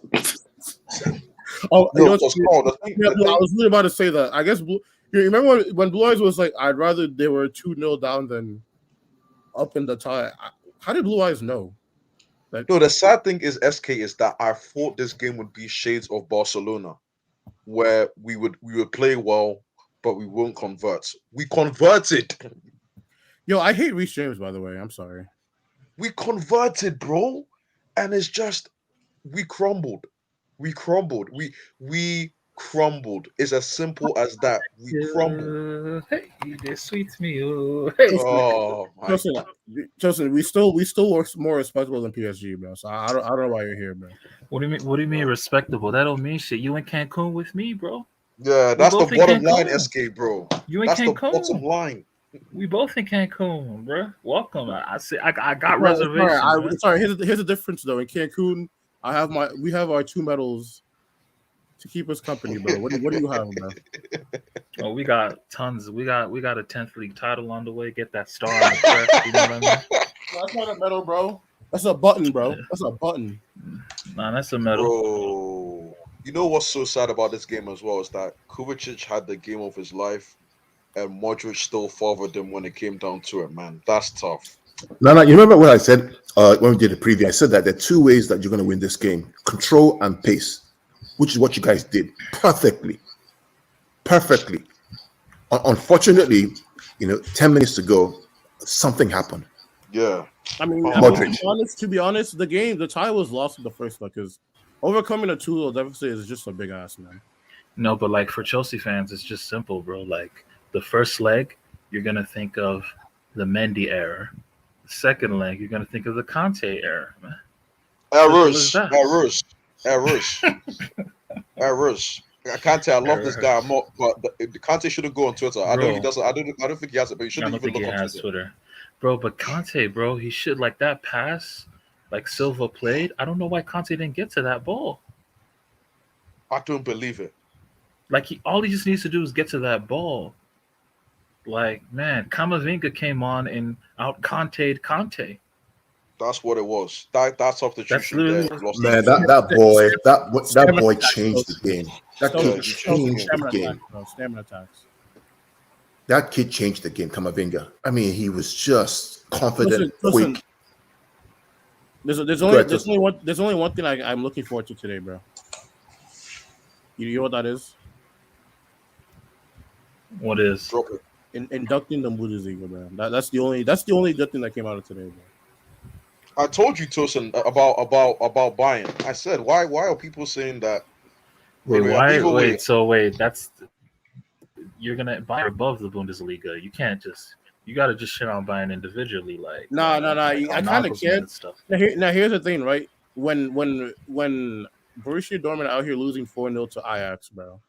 Oh, you No, know, because Carl, the thing, yeah, I was really about to say that. I guess you remember when Blue Eyes was like, I'd rather they were 2-0 down than up in the tie. How did Blue Eyes know? Like, no, the sad thing is, SK, is that I thought this game would be shades of Barcelona, where we would play well, but we won't convert. We converted. yo, I hate Reece James, by the way. I'm sorry. We converted, bro. And it's just we crumbled. We crumbled. We crumbled. It's as simple as that. We crumbled. Hey, they sweet me. Oh, hey. Oh my God. Justin, we still were more respectable than PSG, bro. So I don't know why you're here, bro. What do you mean? What do you mean respectable? That don't mean shit. You in Cancun with me, bro. Yeah, that's the both in bottom line, Cancun. SK, bro. You in That's the Cancun. bottom line. We both in Cancun, bro. Welcome. I got Right, reservations. man. Sorry. Here's the difference though. In Cancun, we have our 2 medals to keep us company, bro. What do you have, bro? Oh, we got tons. We got a 10th league title on the way. Get that star on the crest. You know what I mean? That's not a medal, bro. That's a button, bro. That's a button. Nah, that's a medal. Bro, you know what's so sad about this game as well is that Kovacic had the game of his life, and Modric still favored him when it came down to it, man. That's tough. No, you remember what I said when we did the preview? I said that there are 2 ways that you're going to win this game: control and pace, which is what you guys did perfectly. Unfortunately, 10 minutes to go, something happened. Yeah. I mean, Modric. to be honest, the tie was lost in the first leg because overcoming a 2-0 deficit is just a big ass, man. No, but like for Chelsea fans, it's just simple, bro. Like the first leg, you're gonna think of the Mendy era. The second leg, you're gonna think of the Conte era, man. Errors. that. I can't tell. I love this guy. I'm not, but the Conte shouldn't go on Twitter. I know Bro. he doesn't. I don't think he has it, but he I shouldn't don't even think he look on has Twitter. Twitter. Bro, but Conte, bro, he should like that pass, like Silva played. I don't know why Conte didn't get to that ball. I don't believe it. Like all he just needs to do is get to that ball. Like, man, Camavinga came on and out Conte'd Conte. That's what it was. That substitution literally there lost Man, the that boy changed the game. That kid changed the game. Stamina attacks. That kid changed the game, Camavinga. I mean, he was just confident, Listen, quick. There's Go ahead, only one thing I'm looking forward to today, bro. You know what that is? What is? Drop it. Inducting the Bundesliga, bro. That's the only good thing that came out of today, bro. I told you, Tosin, about Bayern. I said, why are people saying that? That's you're gonna buy above the Bundesliga. You can't you gotta just shit on Bayern individually, like No. I kind of can't. Now here's the thing, right? When Borussia Dortmund out here losing 4-0 to Ajax, bro.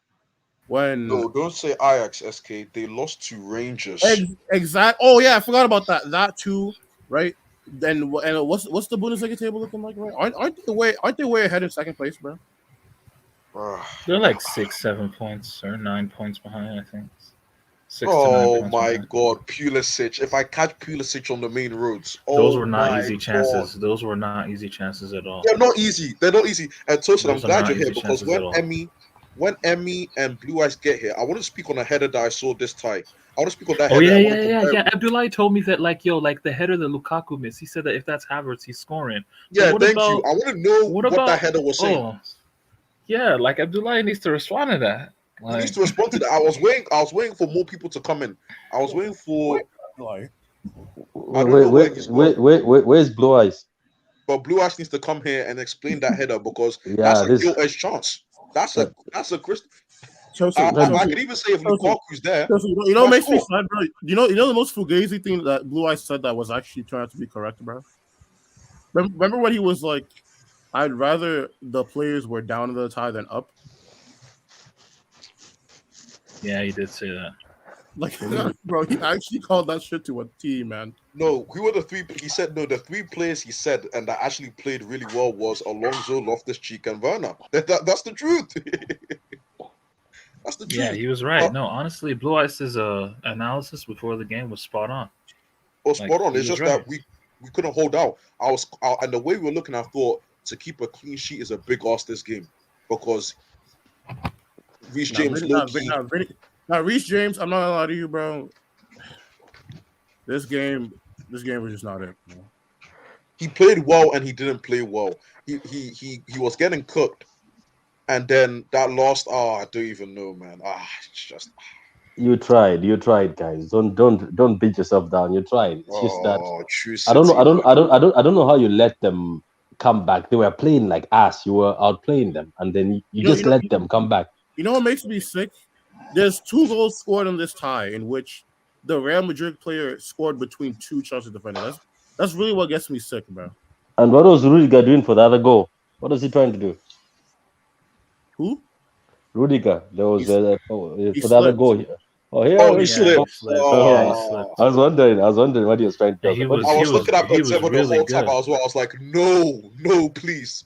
No, don't say Ajax, SK. They lost to Rangers. Exactly. Oh yeah, I forgot about that. That too, right? Then what's the Bundesliga table looking like? Right? Aren't they way ahead in second place, bro? They're like 6-7 points or 9 points behind, I think. 6 to 9 Oh points my behind. God, Pulisic! If I catch Pulisic on the main roads, Those were not my easy God. chances. Those were not easy chances at all. They're not easy. And Tosin, I'm Those are glad not you're here easy because chances at all. when Emmy and Blue Eyes get here, I want to speak on a header that I saw this tie. I want to speak on that Oh header. yeah, I yeah, want to yeah, compare yeah. it. Abdullahi told me that like the header that Lukaku missed. He said that if that's Havertz, he's scoring. But Yeah, what thank you. about I want to know what what that about header was saying. oh yeah, like Abdullahi needs to respond to that. He needs Like to respond to that. I was waiting for more people to come in. I was waiting for. Like, I don't know where he's gone, Where's Blue Eyes? but Blue Ash needs to come here and explain that header because that's Yeah, a this. gilt-edged chance. That's a Chris. Chelsea, I could even say if Chelsea, Lukaku's there, you know what might makes me score. sad, bro? You know the most fugazi thing that Blue Eyes said that was actually turned out to be correct, bro? Remember when he was like, I'd rather the players were down in the tie than up? yeah, he did say that. Like, bro, he actually called that shit to a T, man. No, who were the three? He said no. The three players he said and that actually played really well was Alonso, Loftus-Cheek, and Werner. That's the truth. That's the truth. Yeah, he was right. No, honestly, Blue Ice's analysis before the game was spot on. Oh, spot on. he It's was just right. that we couldn't hold out. And the way we were looking, I thought to keep a clean sheet is a big ask this game because Reece James Now, Reece James, I'm not gonna lie to you, bro. This game was just not it, bro. He played well and he didn't play well. He was getting cooked, and then that last I don't even know, man. It's just You tried, guys. Don't beat yourself down. You tried. It's just that true. I don't know. City, I don't know how you let them come back. They were playing like ass. You were outplaying them, and then you just let them come back. You know what makes me sick? There's 2 goals scored in this tie in which the Real Madrid player scored between 2 Chelsea defenders. That's really what gets me sick, bro. And what was Rudiger doing for the other goal? What was he trying to do? Who? Rudiger. There was for the other goal. Oh, yeah. Oh, he slipped. I was wondering what he was trying to do. He I was looking at the table the whole time as well. I was like, no, please.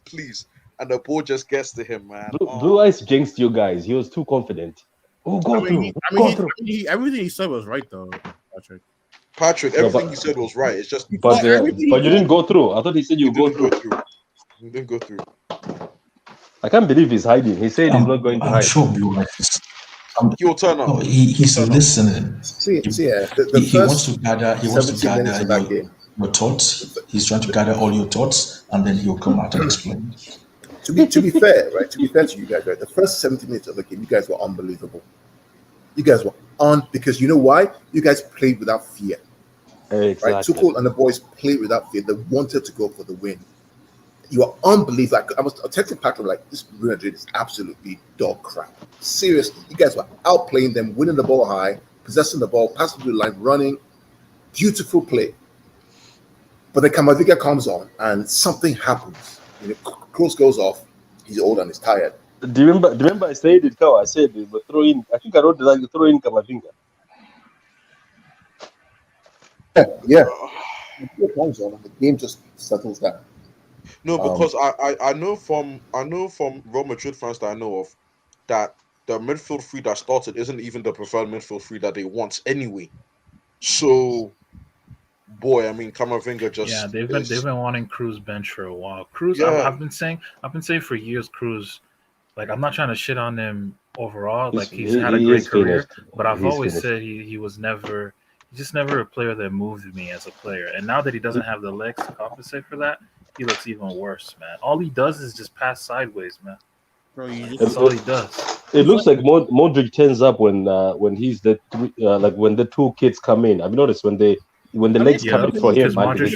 And the ball just gets to him, man. Blue Eyes jinxed you guys. He was too confident. Oh, go through. Everything he said was right, though, Patrick, everything he said was right. It's just, but you didn't go through. I thought he said you go through. You didn't go through. I can't believe he's hiding. He said he's not going to hide. I'm sure Blue Eyes. He'll turn up. No, he's listening. He wants to gather. He wants to gather your thoughts. He's trying to gather all your thoughts, and then he'll come out and explain. To be fair, right? To be fair to you guys, right? The first 70 minutes of the game, you guys were unbelievable. You guys were on because you know why? You guys played without fear. Exactly. Right? Tuchel and the boys played without fear. They wanted to go for the win. You are unbelievable. Like, I was texting Patrick like, this Real Madrid is absolutely dog crap. Seriously, you guys were outplaying them, winning the ball high, possessing the ball, passing through the line, running. Beautiful play. But then Camavinga comes on and something happens. Kroos goes off. He's old and he's tired. Do you remember I said it? I said it, but throw in. I think I wrote that you throw in Camavinga. Yeah. The comes on and the game just settles down. No, because I know from Real Madrid fans that I know of that the midfield three that started isn't even the preferred midfield three that they want anyway. So, boy, I mean, Camavinga just they've been wanting Cruz bench for a while. Cruz, I've been saying for years, Cruz. Like, I'm not trying to shit on him overall. Like, he's had a great career, but I've always said he was never. He's just never a player that moved me as a player. And now that he doesn't have the legs to compensate for that, he looks even worse, man. All he does is just pass sideways, man. Bro, that's all he does. It looks like Modric turns up when he's like when the 2 kids come in. I've noticed when the legs come in for him, Modric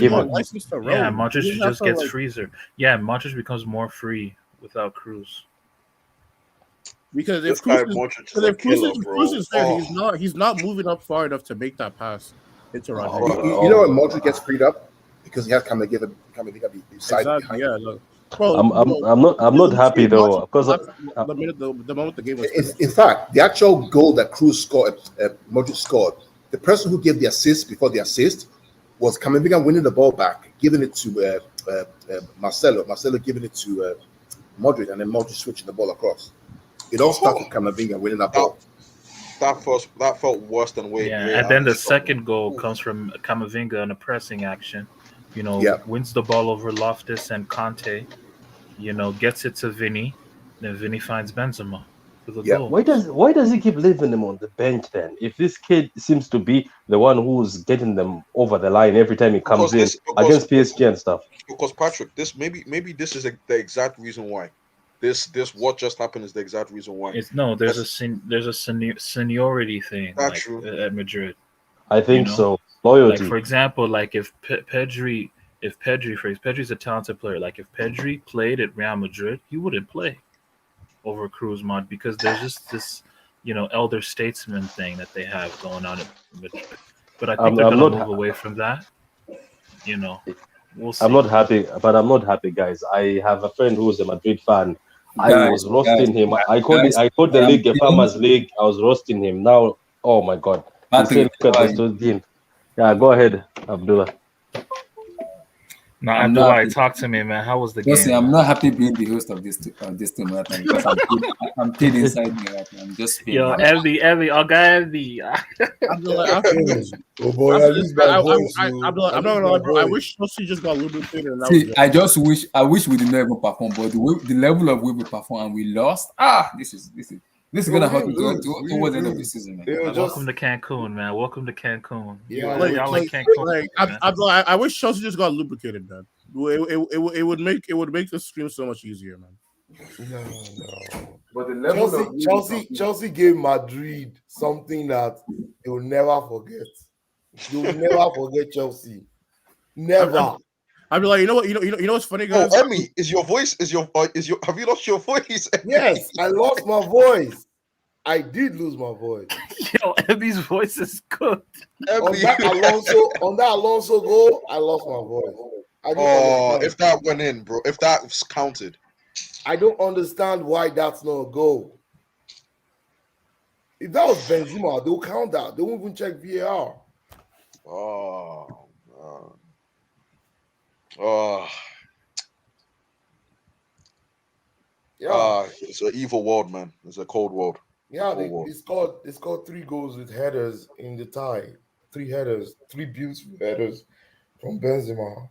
just gets freezer. Yeah, Modric becomes more free without Cruz. Because if Cruz is there, he's not moving up far enough to make that pass into Rodrigo. You know when Modric gets freed up because he has Camavinga beside behind. Yeah, look. Bro, I'm not happy though because the moment the game was in fact, the actual goal that Cruz scored, Modric scored, the person who gave the assist before the assist was Camavinga winning the ball back, giving it to Marcelo. Marcelo giving it to Modric, and then Modric switching the ball across. It all started with Camavinga winning that ball. That felt worse than way. Yeah, and then the second goal comes from Camavinga in a pressing action. Wins the ball over Loftus and Conte. Gets it to Vinny. Then Vinny finds Benzema. for the Yeah. goal. Why does he keep leaving him on the bench then? If this kid seems to be the one who's getting them over the line every time he comes in against PSG and stuff. Because Patrick, maybe this is the exact reason why. This what just happened is the exact reason why. There's a seniority thing That's true. at Madrid. I think so. Loyalty. Like for example, like if Pedri's a talented player. Like if Pedri played at Real Madrid, he wouldn't play over Cruz Mod because there's just this, elder statesman thing that they have going on at Madrid. But I think they're going to move away from that. We'll see. I'm not happy, guys. I have a friend who's a Madrid fan. I was roasting him. I called the league a farmers league. I was roasting him. Now, oh my God. Yeah, go ahead, Abdullah. No, Abdullah, talk to me, man. How was the game? I'm not happy being the host of this team right now because I'm paid inside me right now. I'm just paid. Yo, Evie, Evie. Abdullah, oh boy, I lose my voice. I'm not gonna lie, bro. I wish Chelsea just got lubricated. I wish we didn't even perform, but the level of way we perform and we lost. This is gonna hurt towards the end of the season, man. Welcome to Cancun, man. Welcome to Cancun. Yeah, y'all like Cancun. I wish Chelsea just got lubricated, man. It would make the stream so much easier, man. No. But the level Chelsea gave Madrid something that they will never forget. You will never forget Chelsea. Never. I'd be like, you know what's funny, guys? Oh, Emmy, have you lost your voice? Yes, I lost my voice. I did lose my voice. Yo, Emmy's voice is good. On that Alonso goal, I lost my voice. If that went in, bro, if that was counted. I don't understand why that's not a goal. If that was Benzema, they'll count that. They won't even check VAR. It's an evil world, man. It's a cold world. Yeah, they scored 3 goals with headers in the tie. 3 headers, 3 beautiful headers from Benzema.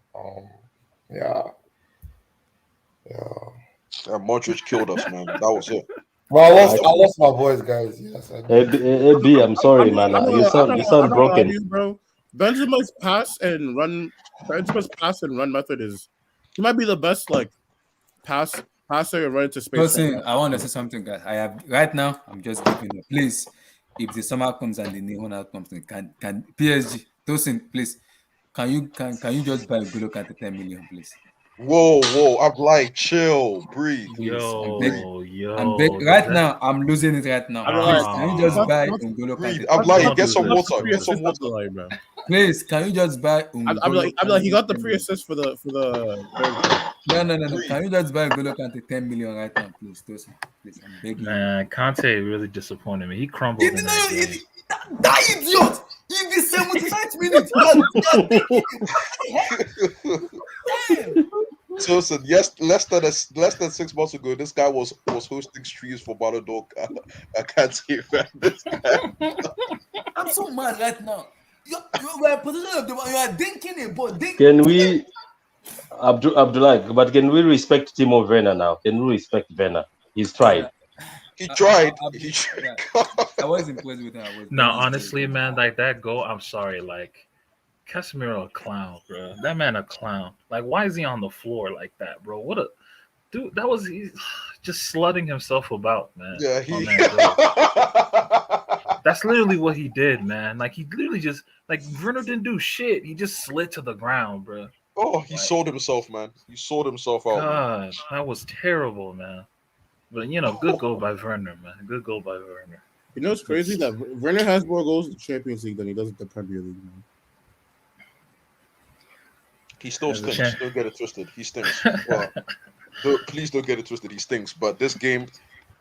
Modric killed us, man. That was it. Well, I lost my voice, guys. Yes, I did. AB, I'm sorry, man. You sound broken. You, bro. Benzema's pass and run method he might be the best passer and run to space. Listen, I want to say something, guys. I'm just giving it. Please, if the summer comes and the new owner comes, can PSG, Tosin, please, can you just buy Golo Kante 10 million, please? Whoa, I'm like, chill, breathe. Yo. Right now, I'm losing it right now. Can you just buy Golo Kante? I'm like, get some water. Please, can you just buy? I'm like, he got the pre-assist for the. No. Can you just buy Golo Kante 10 million right now, please, Tosin? Please, I'm begging. Man, Kante really disappointed me. He crumbled in that game. That idiot! In the 79th minute. Listen, yes, less than 6 months ago, this guy was hosting streams for Ballon d'Or. I can't see this guy. I'm so mad right now. You are position of the you are thinking about. Can we, Abdullah? But can we respect Timo Werner now? Can we respect Werner? He's tried. He tried. I was impressed with him. No, honestly, man, like that goal. I'm sorry, like Casemiro a clown, bro. That man a clown. Like, why is he on the floor like that, bro? What a dude. That was he's just slutting himself about, man. Yeah, that's literally what he did, man. Like he literally just Werner didn't do shit. He just slid to the ground, bro. Oh, he sold himself, man. He sold himself out. God, that was terrible, man. But good goal by Werner, man. Good goal by Werner. You know what's crazy? That Werner has more goals in the Champions League than he does in the Premier League, man. He still stinks. Don't get it twisted. He stinks. Please don't get it twisted. He stinks. But this game,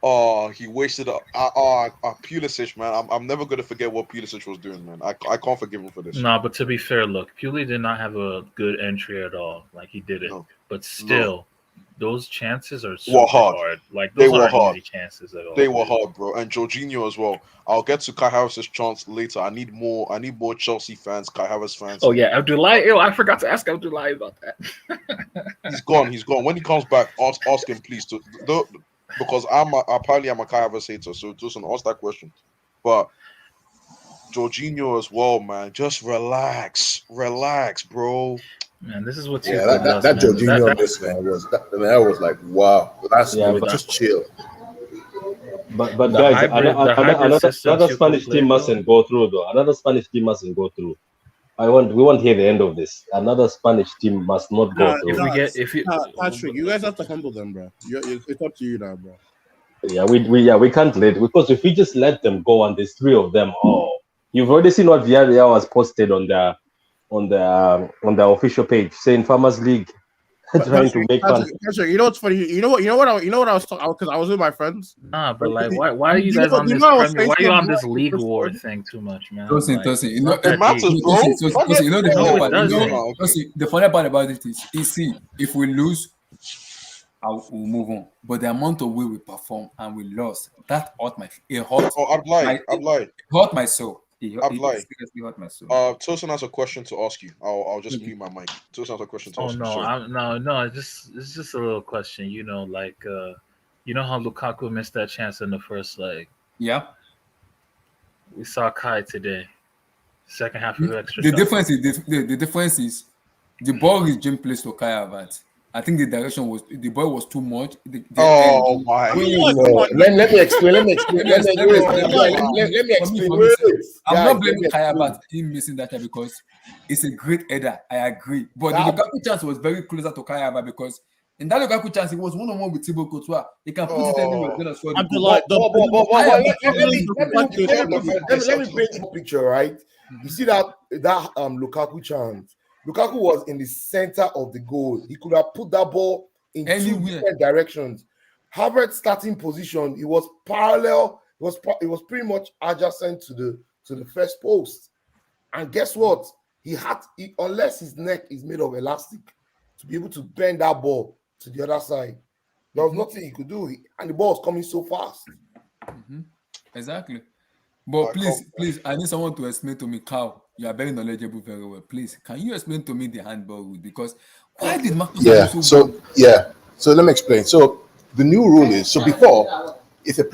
he wasted Pulisic, man. I'm never gonna forget what Pulisic was doing, man. I can't forgive him for this. Nah, but to be fair, look, Pulisic did not have a good entry at all. Like he did it, but still. Those chances are super hard. Like those aren't easy chances at all. They were hard, bro. And Jorginho as well. I'll get to Kai Havertz's chance later. I need more Chelsea fans, Kai Havertz fans. Oh yeah, Abdullah. I forgot to ask Abdullah about that. He's gone. When he comes back, ask him please to because apparently I'm a Kai Havertz hater, so just ask that question. But Jorginho as well, man. Just relax, bro. Man, this is what that Jorginho on this man I was like, wow, just chill. But guys, another Spanish team mustn't go through though. Another Spanish team mustn't go through. We won't hear the end of this. Another Spanish team must not go through. Patrick, you guys have to humble them, bro. It's up to you now, bro. Yeah, we can't let, because if we just let them go and there's 3 of them, you've already seen what Villareal has posted on the official page saying Farmers League trying to make fun. Patrick, you know what's funny? You know what I was talking, because I was with my friends. Nah, but like, why are you guys on this? Why are you on this league war thing too much, man? Tosin, it matters, bro. The funny part about it is, if we lose, we'll move on. But the amount of way we perform and we lost, that hurt my. I'd hurt my soul. Seriously hurt my soul. Tosin has a question to ask you. I'll just mute my mic. Tosin has a question to ask you. No. It's just a little question. You know, like you know how Lukaku missed that chance in the first leg. Yeah. We saw Kai today. Second half of extra. The difference is the ball is Jim placed to Kai Havertz. I think the direction was the ball was too much. My! Let me explain. I'm not blaming Kai Havertz him missing that time, because it's a great header. I agree, but the Lukaku chance was very closer to Kai Havertz, because in that Lukaku chance, it was 1-on-1 with Thibaut Courtois. He can put it anywhere. Let me paint the picture, right? You see that Lukaku chance. Lukaku was in the center of the goal. He could have put that ball in two different directions. Havertz's starting position, it was parallel. It was pretty much adjacent to the first post. And guess what? Unless his neck is made of elastic, to be able to bend that ball to the other side, there was nothing he could do. And the ball was coming so fast. Exactly. But please, I need someone to explain to me, Carl. You are very knowledgeable, very well. Please, can you explain to me the handball rule? Because why did Marcus? So let me explain. So the new rule is, so before, if a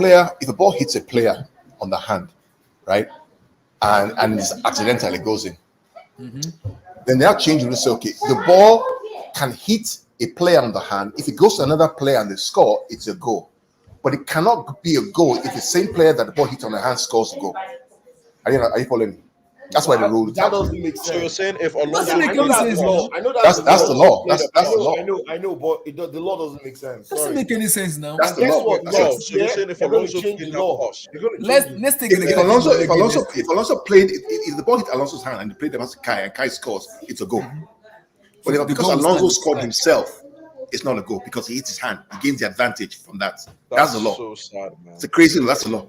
ball hits a player on the hand, right, and it's accidentally goes in, then they have changed the rule to say, okay, the ball can hit a player on the hand. If it goes to another player and they score, it's a goal. But it cannot be a goal if the same player that the ball hit on the hand scores a goal. Are you following me? That's why the rule. That doesn't make sense. So you're saying if Alonso, I know that's the law. That's the law. I know, but the law doesn't make sense. Doesn't make any sense now. That's the law. So you're saying if Alonso change the law, let's take it. If Alonso played, if the ball hit Alonso's hand and he played against Kai and Kai scores, it's a goal. But because Alonso scored himself, it's not a goal because he hits his hand. He gains the advantage from that. That's the law. So sad, man. It's a crazy law. That's the law.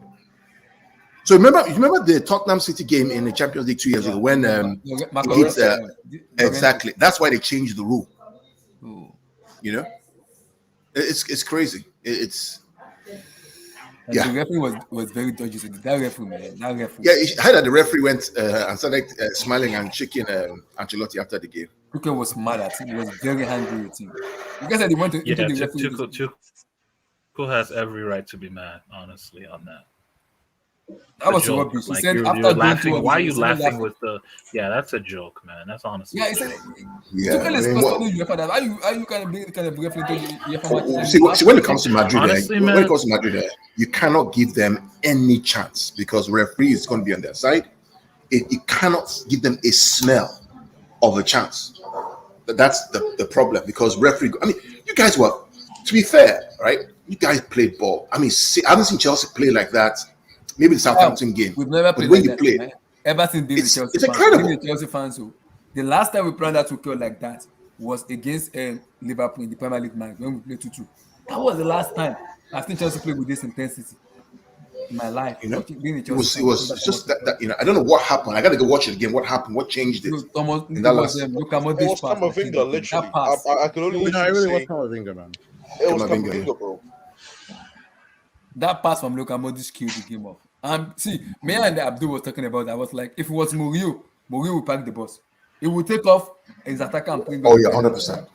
So remember the Tottenham City game in the Champions League 2 years ago when exactly. That's why they changed the rule. You know, it's crazy. The referee was very dodgy. That referee, man. I heard that the referee went and started smiling and shaking Ancelotti after the game. Tuchel was mad at him. He was very angry with him. You guys said he wanted to the referee. Tuchel has every right to be mad, honestly, on that. That was rubbish. He said you're laughing. Why are you laughing with the? Yeah, that's a joke, man. That's honestly. Yeah, he said. Tuchel is supposed to UEFA. Are you kind of referee to UEFA? See, when it comes to Madrid, when it comes to Madrid, you cannot give them any chance because referee is going to be on their side. You cannot give them a smell of a chance. That's the problem because referee. I mean, you guys were, to be fair, right? You guys played ball. I mean, I haven't seen Chelsea play like that. Maybe the Southampton game. We've never played like that. Everton did the Chelsea it's incredible. The Chelsea fans. The last time we played that Tuchel like that was against Liverpool in the Premier League match when we played 2-2. That was the last time I've seen Chelsea play with this intensity in my life. You know, it was just that. You know, I don't know what happened. I got to go watch it again. What happened? What changed it? In that last. It was Camavinga, literally. I can only literally say. Camavinga, man. It was Camavinga, bro. That pass from Luka Modric killed the game off. See, me and Abdul was talking about that. I was like, if it was Mourinho will pack the bus. He will take off his attacker and bring back. Oh yeah, 100%.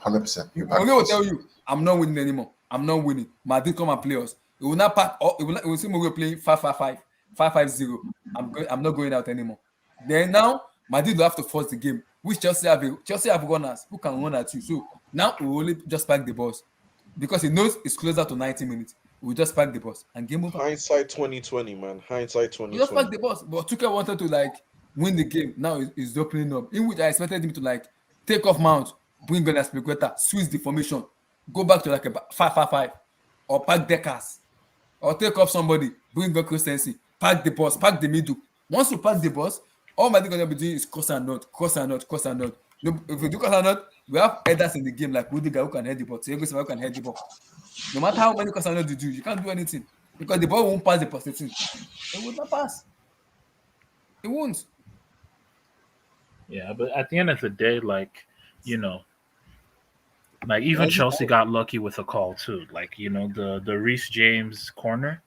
Mourinho will tell you, I'm not winning anymore. I'm not winning. Madrid come and play us. He will not pack. He will see Mourinho playing 5-5-5, 5-5-0. I'm not going out anymore. Then now Madrid will have to force the game, which Chelsea have runners who can run at you. So now we will only just pack the balls because he knows it's closer to 90 minutes. We just pack the balls and game over. Hindsight 2020, man. Hindsight 2020. We just pack the balls, but Tuchel wanted to win the game. Now he's opening up, in which I expected him to take off Mount, bring on Aspilicueta, switch the formation, go back to a 5-5-5, or pack Deckers, or take off somebody, bring on Christensen, pack the balls, pack the middle. Once you pack the balls, all Madrid gonna be doing is cross and not. No, if we do cross and not, we have headers in the game like Rudiger who can head the ball, Thiago Silva who can head the ball. No matter how many cross and not you do, you can't do anything because the ball won't pass the possession. It will not pass. It won't. Yeah, but at the end of the day, even Chelsea got lucky with a call too. The Reece James corner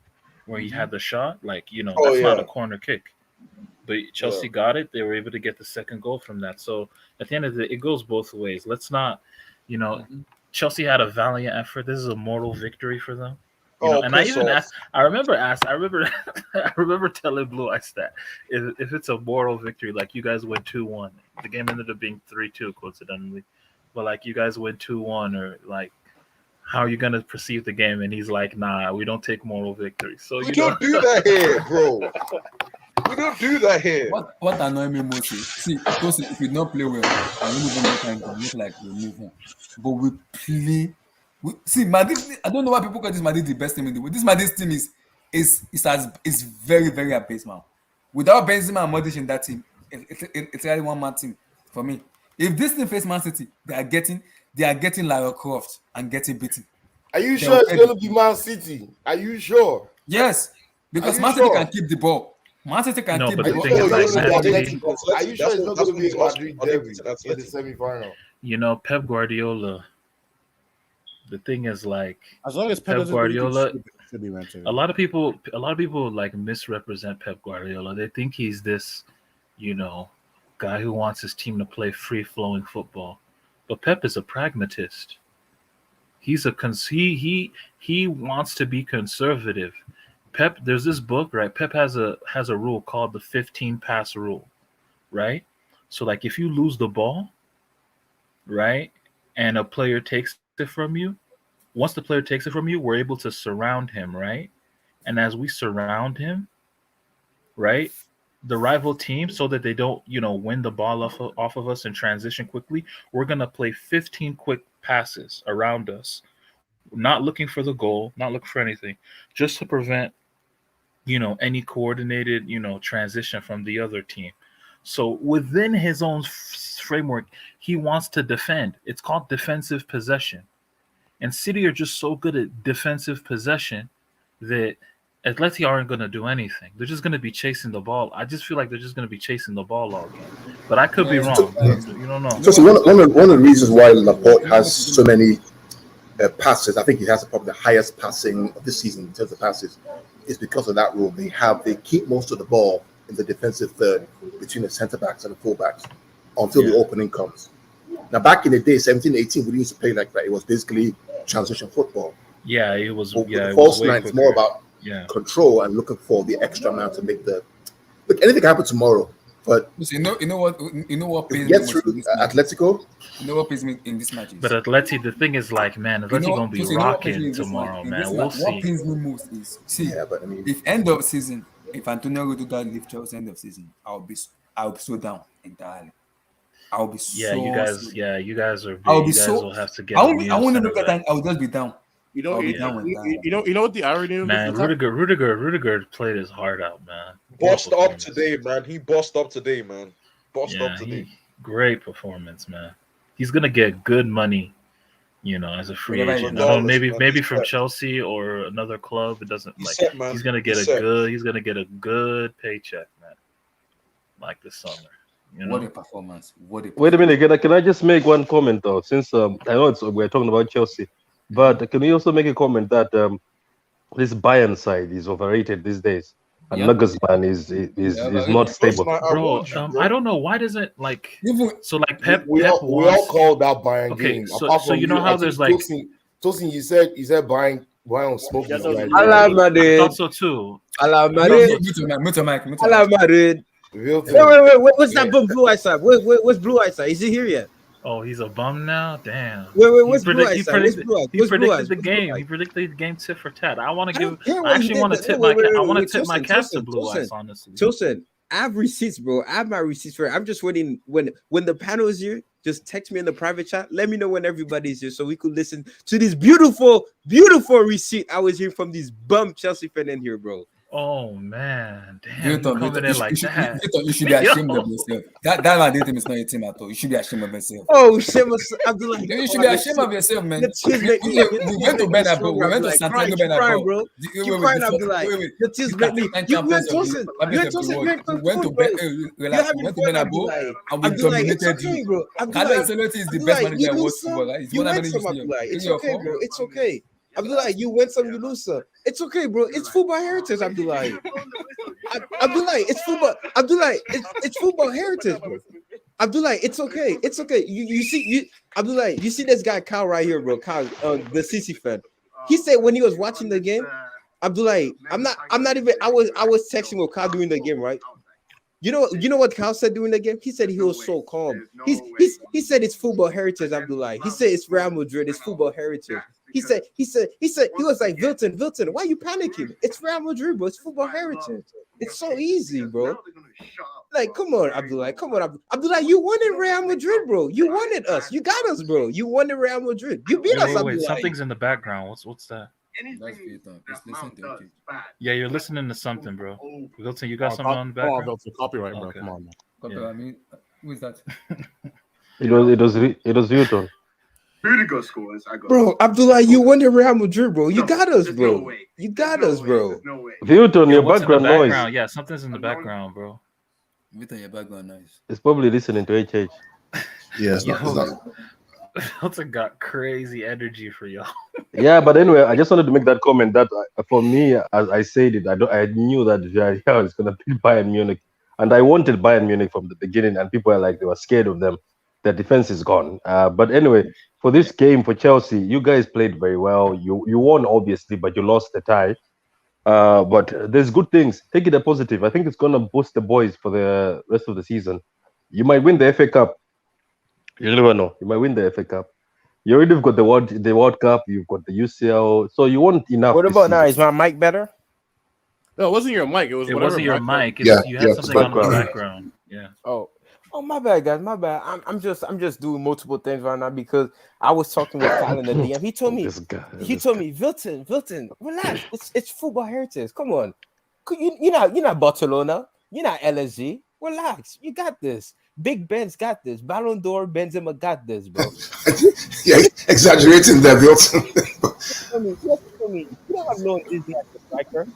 where he had the shot, that's not a corner kick. But Chelsea got it. They were able to get the second goal from that. So at the end of the day, it goes both ways. Let's not, Chelsea had a valiant effort. This is a moral victory for them. And I even asked. I remember telling Blue Eyes that if it's a moral victory, you guys win 2-1, the game ended up being 3-2 coincidentally, but you guys win 2-1, or how are you gonna perceive the game? And he's like, nah, we don't take moral victories. So we don't do that here, bro. We don't do that here. What annoys me most is, see, because if we don't play well, and we move on time, it look like we move on. But we play. See, Madrid. I don't know why people call this Madrid the best team in the world. This Madrid team is very, very abysmal. Without Benzema and Modric in that team, it's really one man team for me. If this team face Man City, they are getting Lara Croft and getting beaten. Are you sure it's going to be Man City? Are you sure? Yes, because Man City can keep the ball. Man City can keep the ball. Are you sure it's not going to be Madrid derby in the semi-final? Pep Guardiola. The thing is, as long as Pep Guardiola, should be mentioned. a lot of people misrepresent Pep Guardiola. They think he's this, guy who wants his team to play free-flowing football. But Pep is a pragmatist. He's he wants to be conservative. Pep, there's this book, right? Pep has a rule called the 15-pass rule, right? So if you lose the ball, right, and a player takes it from you, once the player takes it from you, we're able to surround him, right? And as we surround him, right, the rival team, so that they don't, win the ball off of us and transition quickly, we're gonna play 15 quick passes around us, not looking for the goal, not looking for anything, just to prevent, any coordinated, transition from the other team. So within his own framework, he wants to defend. It's called defensive possession. And City are just so good at defensive possession that Atleti aren't going to do anything. They're just going to be chasing the ball. I just feel like they're just going to be chasing the ball all game. But I could be wrong. You don't know. So one of the reasons why Laporte has so many passes, I think he has probably the highest passing of this season in terms of passes, is because of that rule. They keep most of the ball in the defensive third between the centre backs and the full backs until the opening comes. Now, back in the day, 17-18, we used to play like that. It was basically transition football. Yeah, it was. With the false nine, it's more about control and looking for the extra man to make the. Look, anything can happen tomorrow, but you know what pains me get through Atletico. You know what pains me in this match? But Atleti, the thing is, Atleti gonna be rocking tomorrow, man. We'll see. What pains me most is if end of season, if Antonio Rudiger leaves Chelsea end of season, I'll be so down entirely. I'll be so you guys are. I'll be you guys will have to get. I won't look at that. I'll just be down. You know what the irony is? Man, Rudiger played his heart out, man. Bossed up today, man. He bossed up today, man. Great performance, man. He's gonna get good money, as a free agent. Maybe from Chelsea or another club. It doesn't he's gonna get a good paycheck, man. This summer. What a performance! Wait a minute, can I just make one comment though? Since I know we're talking about Chelsea, but can we also make a comment that this Bayern side is overrated these days, and Nagelsmann is not stable. Bro, I don't know why doesn't Pep. We all call that Bayern game. So you know how there's Tosin, he said Bayern Why don't smoke this guy? Ala Madrid. I thought so too. Ala Madrid. Ala Madrid. Wait, what's that Blue Eyes side? What's Blue Eyes side? Is he here yet? Oh, he's a bum now. Damn. Wait, what's Blue Eyes side? He predicted the game. He predicted the game tit for tat. I want to give. I actually want to tip my. I want to tip my cap to Blue Eyes. Honestly, Tilson, I have receipts, bro. I have my receipts for it. I'm just waiting when the panel is here. Just text me in the private chat. Let me know when everybody's here so we could listen to this beautiful, beautiful receipt I was hearing from these bum Chelsea fan in here, bro. Oh man, damn! You should be ashamed of yourself. That man didn't is not a team at all. You should be ashamed of yourself. Oh shit, Abdullah. You should be ashamed of yourself, man. We went to bed, bro. We went to Santiago Bernabeu, bro. You crying, Abdullah? The tears make me. You went to bed. We went to Bernabeu and we dominated you. Bro. Carlo Ancelotti is the best manager in world football. It's okay, bro. It's okay. Abdullah, you win some, you lose some. It's okay, bro. It's football heritage, Abdullah. Abdullah, it's football. Abdullah, it's football heritage, bro. Abdullah, it's okay. It's okay. You see, Abdullah, you see this guy Kyle right here, bro. Kyle, the CC fan. He said when he was watching the game, Abdullah, I'm not even. I was texting with Kyle during the game, right? You know what Kyle said during the game? He said he was so calm. He said it's football heritage, Abdullah. He said it's Real Madrid, it's football heritage. He said he was like, Wilton, why are you panicking? It's Real Madrid, bro. It's football heritage. It's so easy, bro. Like, come on, Abdullah. Come on, Abdullah. You wanted Real Madrid, bro. You wanted us. You got us, bro. You wanted Real Madrid. You beat us, Abdullah. Wait, something's in the background. What's that? Yeah, you're listening to something, bro. Wilton, you got something on the background? Oh, it's copyright, bro. Okay. Come on, man. Copyright, I mean, who is that? It was Wilton. Rudiger scores. Bro, Abdullah, you won the Real Madrid, bro. You got us, bro. You got us, bro. Wilton, your background noise. Yeah, something's in the background, bro. Wilton, your background noise. It's probably listening to HH. Yeah, it's not. Wilton got crazy energy for y'all. Yeah, but anyway, I just wanted to make that comment that for me, as I said it, I knew that Villareal is going to beat Bayern Munich, and I wanted Bayern Munich from the beginning, and people are like they were scared of them. Their defense is gone. But anyway, for this game for Chelsea, you guys played very well. You won obviously, but you lost the tie. But there's good things. Take it a positive. I think it's going to boost the boys for the rest of the season. You might win the FA Cup. You never know. You might win the FA Cup. You already got the World Cup. You've got the UCL. So you want enough. What about now? Is my mic better? No, it wasn't your mic. It wasn't your mic. You had something on the background. Yeah. Oh, my bad, guys. My bad. I'm just doing multiple things right now because I was talking with Kyle in the DM. He told me, Wilton, relax. It's football heritage. Come on. You're not Barcelona. You're not LSG. Relax. You got this. Big Ben's got this. Ballon d'Or, Benzema got this, bro. Yeah, exaggerating there, Wilton. You don't have no Disney as a striker.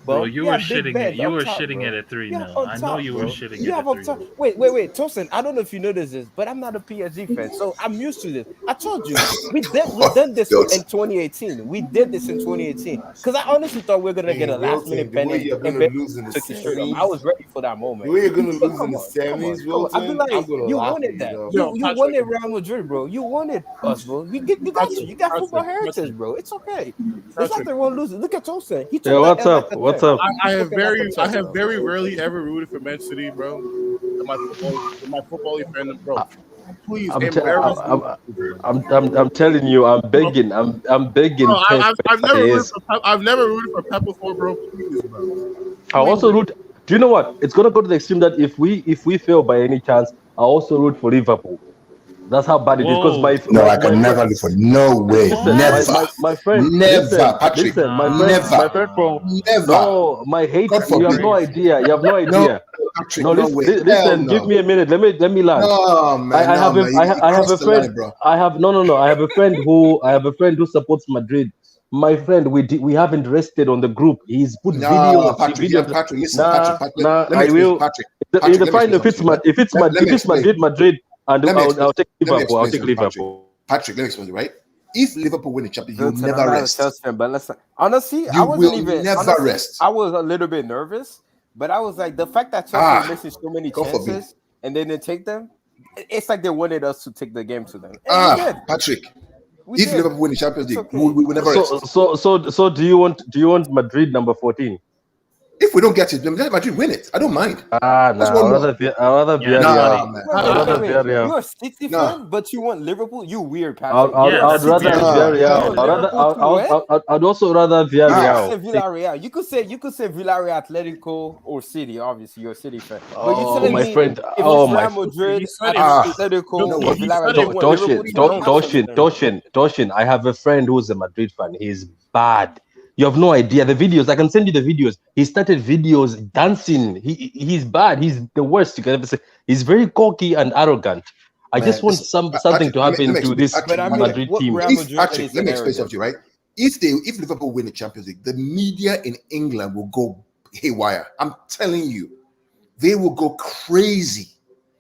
Bro, you were shitting it at 3-0. I know you were shitting it at 3-0. Wait, Tosin, I don't know if you noticed this, but I'm not a PSG fan, so I'm used to this. I told you, we done this in 2018. We did this in 2018 because I honestly thought we were gonna get a last minute penny and took his shirt off. I was ready for that moment. We're gonna lose in the semis, Wilton. You wanted that. You wanted Real Madrid, bro. You wanted us, bro. You got you. You got football heritage, bro. It's okay. There's nothing wrong losing. Look at Tosin. What's up? What's up? I have very rarely ever rooted for Man City, bro. In my football fan, bro. Please, I'm telling you, I'm begging. Bro, I've never rooted for Pep before, bro. Please, bro. I also root. Do you know what? It's gonna go to the extreme that if we fail by any chance, I also root for Liverpool. That's how bad it is. Because I can never live for no way. Never. My friend. Never, Patrick. Listen, my friend from no, my hate. You have no idea. You have no idea. No, listen. Give me a minute. Let me land. No, man. I have a friend. I have a friend who supports Madrid. My friend, we haven't rested on the group. He's put videos. Patrick, listen, Patrick. I will. In the final, if it's Madrid. And I'll take Liverpool. Patrick, let me explain it, right? If Liverpool win the champion, you'll never rest. But listen, honestly, I never rest. I was a little bit nervous, but I was like, the fact that Chelsea missing so many chances and they didn't take them, it's like they wanted us to take the game to them. Patrick, If Liverpool win the Champions League, we will never. So do you want Madrid number 14? If we don't get it, then let Madrid win it. I don't mind. No, I'd rather Villarreal. You're a City fan, but you want Liverpool? You weird, Patrick. I'd rather Villarreal. I'd also rather Villarreal. Villarreal. You could say Villarreal, Atletico, or City. Obviously, you're a City fan. But Oh, you're telling my me friend. if it's Real Madrid, Atletico, or Villarreal, Toshin. I have a friend who's a Madrid fan. He's bad. You have no idea. The videos, I can send you the videos. He started videos dancing. He's bad. He's the worst you can ever say. He's very cocky and arrogant. I just want something to happen to this Madrid team. Let me explain something to you, right? If Liverpool win the Champions League, the media in England will go haywire. I'm telling you, they will go crazy.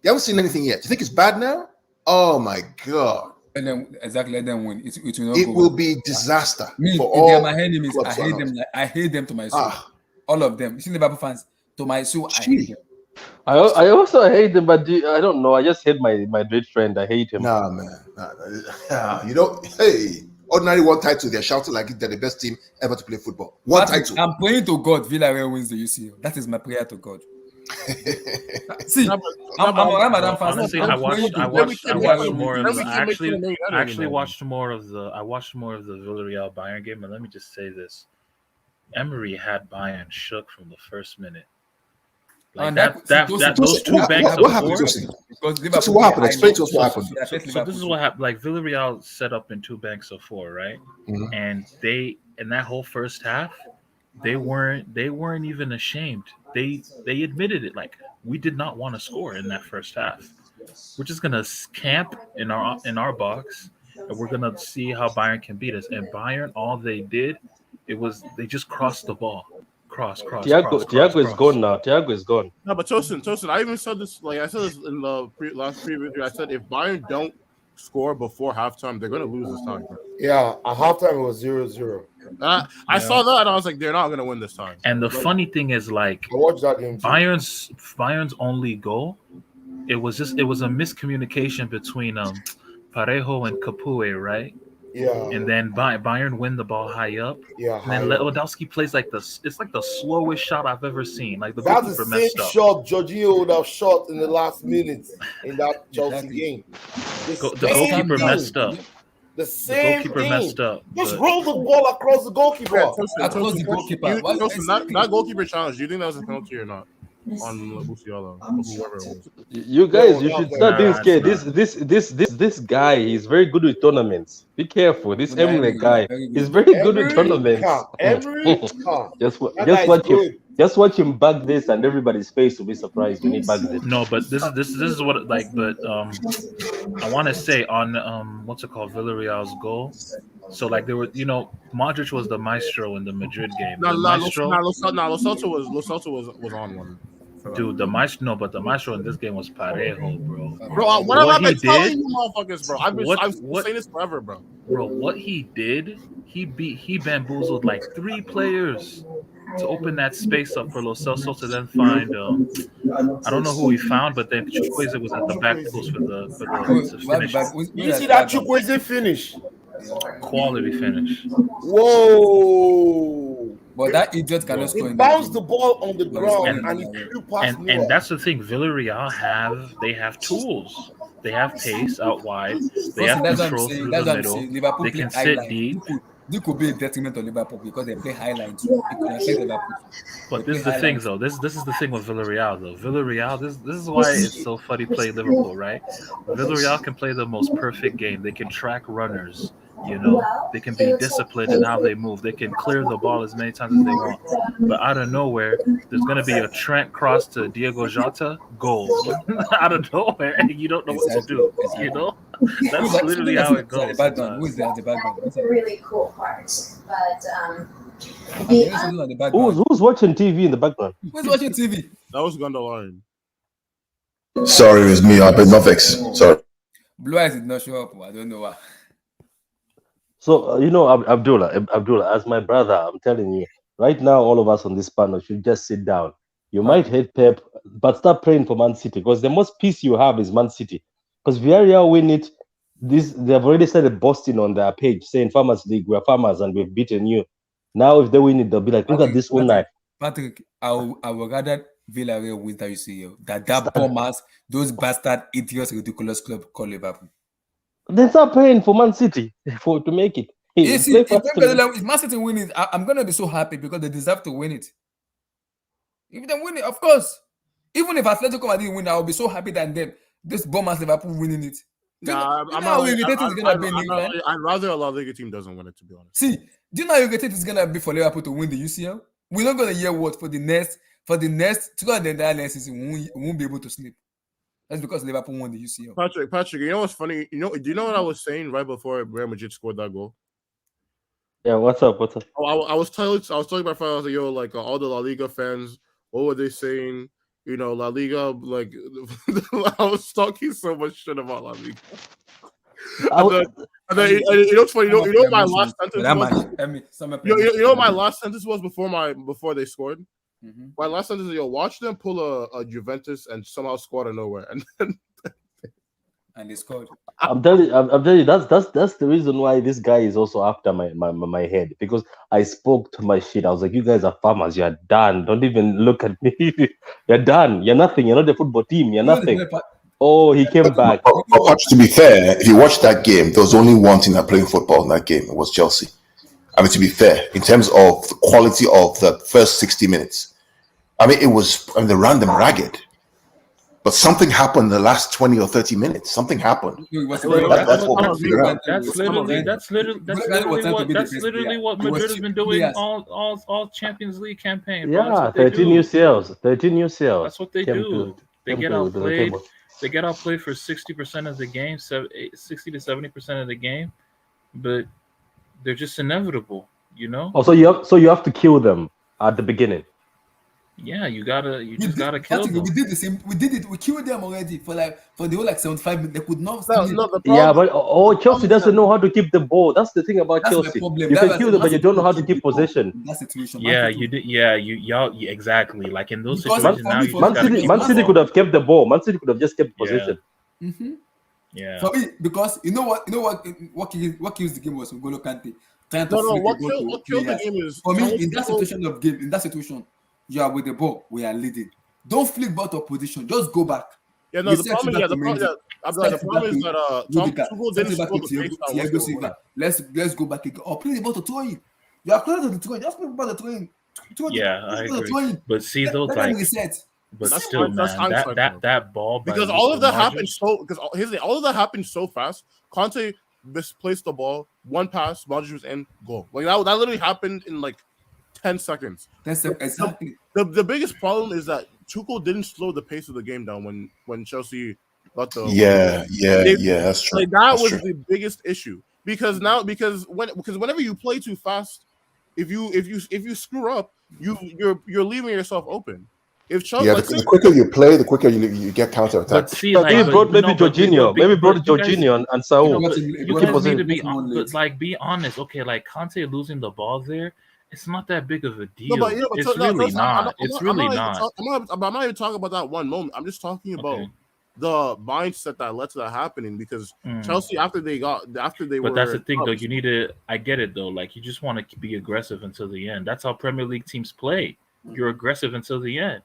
They haven't seen anything yet. Do you think it's bad now? Oh my God. And then let them win. It will be disaster. For all. They are my enemies. I hate them. I hate them to my soul. All of them. You see Liverpool fans to my soul. I hate them. I also hate them, but I don't know. I just hate my Madrid friend. I hate him. Nah, man. You know, hey, ordinary one title. They're shouting like they're the best team ever to play football. One title. I'm praying to God. Villareal wins the UCL. That is my prayer to God. See, I'm a Ramadan fan. Honestly, I watched more of the. I actually watched more of the. I watched more of the Villareal Bayern game, and let me just say this: Emery had Bayern shook from the first minute. Like those two banks of four. What happened? Explain to us what happened. So this is what happened. Like Villareal set up in 2 banks of 4, right? Mm-hmm. And they in that whole first half, they weren't even ashamed. They admitted it. Like, we did not want to score in that first half. We're just gonna camp in our box, and we're gonna see how Bayern can beat us. And Bayern, all they did, they just crossed the ball. Cross. Thiago is gone now. Thiago is gone. No, but Tosin, I even said this. Like I said this in the last preview. I said if Bayern don't score before halftime, they're gonna lose this time. Yeah, at halftime it was 0-0. I saw that and I was like, they're not gonna win this time. And the funny thing is, like, I watched that game too. Bayern's only goal, it was a miscommunication between Parejo and Capoue, right? Yeah. And then Bayern win the ball high up. Yeah. And then Lewandowski plays it's like the slowest shot I've ever seen. Like, the that's goalkeeper the same messed up. shot Jorginho would have shot in the last minute in that Chelsea game. The goalkeeper messed up. The same goalkeeper thing. messed up. Just roll the ball across the goalkeeper. Across the goalkeeper. That goalkeeper challenge. Do you think that was a penalty or not? On Musiala, whoever it was. You guys, you should start being scared. This guy is very good with tournaments. Be careful. This Emre guy is very good with tournaments. Just watch him bag this, and everybody's face will be surprised when he bags it. No, but this is what, like, but I want to say on what's it called, Villarreal's goal. So, like, there were, Modric was the maestro in the Madrid game. Lo Celso was on one. Dude, the maestro in this game was Parejo, bro. Bro, what have I been telling you, motherfuckers, bro? I've been saying this forever, bro. Bro, what he did, he bamboozled like 3 players to open that space up for Lo Celso to then find. I don't know who he found, but then Chukwueze was at the back post for the finish. You see that Chukwueze finish? Quality finish. Whoa! But that idiot cannot score. He bounced the ball on the ground and he flew past me. And that's the thing. Villarreal have tools. They have pace out wide. They have control through the middle. They can sit deep. This could be a detriment to Liverpool because they play highlights. But this is the thing, though. This is the thing with Villarreal, though. Villarreal, this is why it's so funny playing Liverpool, right? Villarreal can play the most perfect game. They can track runners. They can be disciplined in how they move. They can clear the ball as many times as they want. But out of nowhere, there's going to be a Trent cross to Diego Jota, goal. Out of nowhere, and you don't know what to do. That's literally how it goes. Who's there at the background? That's a really cool part. But who's watching TV in the background? Who's watching TV? That was Gundogan. Sorry, it was me. I bet Vex. Sorry. Blue Eyes did not show up. I don't know why. So, Abdullah, as my brother, I'm telling you, right now, all of us on this panel should just sit down. You might hate Pep, but start praying for Man City, because the most peace you have is Man City. Because Villarreal win it, they have already started boasting on their page saying Farmers League, we're farmers and we've beaten you. Now if they win it, they'll be like, look at this one night. Patrick, I would rather Villareal win that UCL. That bombers, those bastard idiots, ridiculous club called Liverpool. Then start paying for Man City to make it. If Man City win it, I'm gonna be so happy because they deserve to win it. If they win it, of course. Even if Atletico Madrid win, I'll be so happy than them. This bombers Liverpool winning it. I'd rather a La Liga team doesn't win it, to be honest. See, do you know how irritating it's gonna be for Liverpool to win the UCL? We're not gonna hear what for the next throughout the entire season. We won't be able to sleep. That's because Liverpool won the UCL. Patrick, you know what's funny? Do you know what I was saying right before Real Madrid scored that goal? Yeah, what's up? Oh, I was talking to my friend. I was like, yo, like all the La Liga fans, what were they saying? You know, La Liga, like I was talking so much shit about La Liga. And then you know what's funny? You know what my last sentence was? You know what my last sentence was before they scored? Mm-hmm. My last sentence is, yo, watch them pull a Juventus and somehow score out of nowhere. And they scored. I'm telling you, that's the reason why this guy is also after my head, because I spoke to my shit. I was like, you guys are farmers, you're done. Don't even look at me. You're done. You're nothing. You're not the football team. You're nothing. Oh, he came back. But to be fair, if you watch that game, there was only one team that played football in that game. It was Chelsea. I mean, to be fair, in terms of the quality of the first 60 minutes, I mean, they ran them ragged. But something happened in the last 20 or 30 minutes. Something happened. That's literally what Madrid has been doing all Champions League campaign. Yeah, 13 UCLs. 13 UCLs. That's what they do. They get outplayed. They get outplayed for 60% of the game, 60 to 70% of the game, but they're just inevitable, you know. Oh, so you have to kill them at the beginning. Yeah, you just gotta kill them. We did the same. We did it. We killed them already for the whole 75 minutes. They could not. Yeah, but Chelsea doesn't know how to keep the ball. That's the thing about Chelsea. You can kill them, but you don't know how to keep possession. That situation. Yeah, you did. Yeah, y'all exactly. Like in those situations now, Man City could have kept the ball. Man City could have just kept possession. Yeah. Mm-hmm. Yeah. For me, because you know what kills the game was N'Golo Kante trying to. What killed the game is for me in that situation. You are with the ball. We are leading. Don't flick back to position. Just go back. Yeah, no. The problem is that Tuchel didn't score the pace. Let's go back again. Or play the ball to throw in. You are close to the throwing. Just play the ball to thhrowing. Yeah, I agree. But see those like. But that's still, man, that ball. Because all of that happened all of that happened so fast. Conte misplaced the ball. One pass, Modric was in, goal. Like that literally happened in like 10 seconds. That's exactly. The biggest problem is that Tuchel didn't slow the pace of the game down when Chelsea got the that's true. Like that was the biggest issue because whenever you play too fast, if you screw up, you're leaving yourself open. If Chelsea, the quicker you play, the quicker you get counter attack. Maybe brought Jorginho and Saul. You guys need to be honest. Okay, like Conte losing the ball there. It's not that big of a deal. It's really not. I'm not even talking about that one moment. I'm just talking about the mindset that led to that happening because Chelsea after they were. But that's the thing, though. You need to. I get it, though. Like you just want to be aggressive until the end. That's how Premier League teams play. You're aggressive until the end.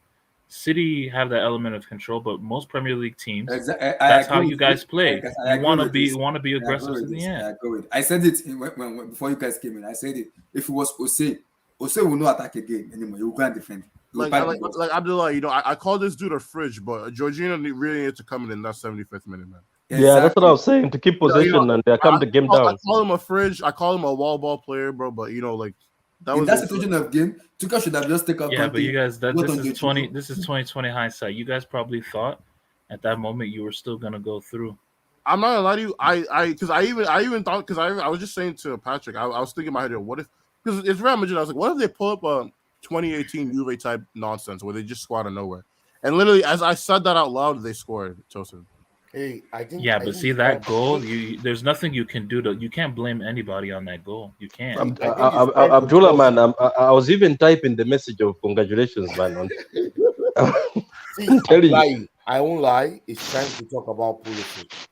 City have that element of control, but most Premier League teams, that's how you guys play. You want to be aggressive to the end. I said it when before you guys came in. I said it. If it was Ose will not attack again anymore. He will go and defend. Like Abdullah, you know, I call this dude a fridge, but Jorginho really needed to come in that 75th minute, man. Yeah, that's what I was saying, to keep possession and come the game down. I call him a fridge. I call him a wall ball player, bro. But you know, like in that situation of game, Tuchel should have just taken. Yeah, but you guys, this is 2020 hindsight. You guys probably thought at that moment you were still gonna go through. I'm not gonna lie to you. I even thought because I was just saying to Patrick, I was thinking in my head, what if because it's Real Madrid. I was like, what if they pull up a 2018 Juve type nonsense where they just squat out of nowhere? And literally, as I said that out loud, they scored. Joseph. Hey, I think. Yeah, but see that goal. There's nothing you can do to. You can't blame anybody on that goal. You can't. Abdullah, man, I was even typing the message of congratulations, man. See, I won't lie. It's time to talk about politics.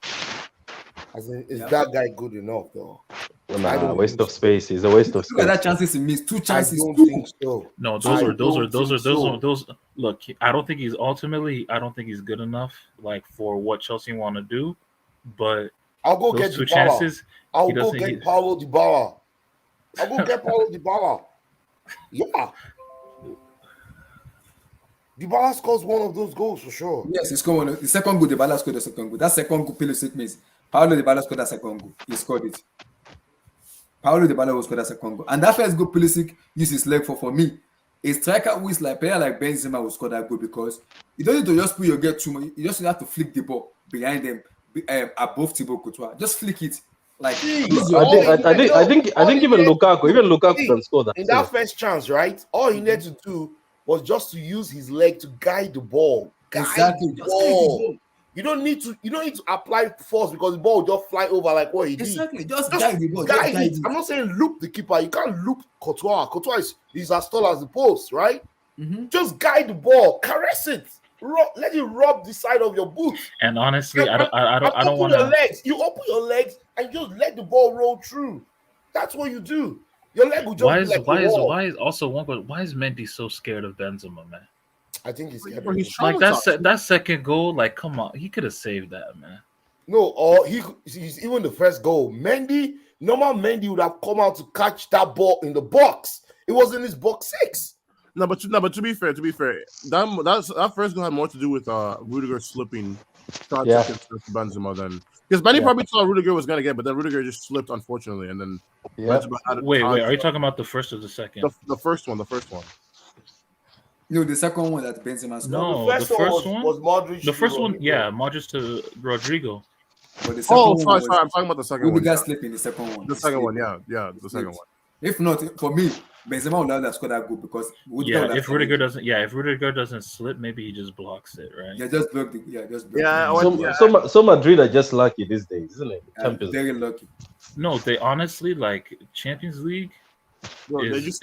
As in, is that guy good enough though? Nah, waste of space. He's a waste of space. Look at that chances he missed. 2 chances. I don't think so. No, I those. Look, I don't think he's ultimately. I don't think he's good enough, like for what Chelsea want to do. But I'll go those get 2 Dybala. chances. I'll go get Paulo Dybala. I'll go get Paulo Dybala. Yeah. Dybala scores one of those goals for sure. Yes, he scored one. The second goal, Dybala scored the second goal. That second goal, Pulisic missed. Paulo Dybala scored that second goal. He scored it. Paulo Dybala will score that second goal. And that first goal, Pulisic used his leg for me. A striker who is like player like Benzema will score that goal because you don't need to just put your get too much. You just have to flick the ball behind them, above Thibaut Courtois. Just flick it. Like I think even Lukaku can score that. In that first chance, right? All he needed to do was just to use his leg to guide the ball. Exactly. The ball. You don't need to apply force because the ball will just fly over like what he did. Exactly. Just guide the ball. Guide it. I'm not saying loop the keeper. You can't loop Courtois. Courtois is as tall as the post, right? Mm-hmm. Just guide the ball, caress it, let it rub the side of your boot. And honestly, I don't want to. You open your legs and just let the ball roll through. That's what you do. Your leg will just why is Mendy so scared of Benzema, man? I think he's scared. Like that second goal, like come on, he could have saved that, man. No, or he's even the first goal. Normal Mendy would have come out to catch that ball in the box. It was in his box 6. No, but to be fair, that first goal had more to do with Rudiger slipping Benzema than because Benny probably thought Rudiger was gonna get, but then Rudiger just slipped unfortunately, and then wait, are you talking about the first or the second? The first one. No, the second one that Benzema scored. No, the first one was Modric. The first one, Modric to Rodrigo. But the second sorry, I'm talking about the second one. Rudiger slipping the second one. The second one, the second one. If not, for me, Benzema would have scored that goal because if Rudiger doesn't slip, maybe he just blocks it, right? Yeah, just block it. So Madrid are just lucky these days, isn't it? Champions very lucky. No, they honestly like Champions League. Is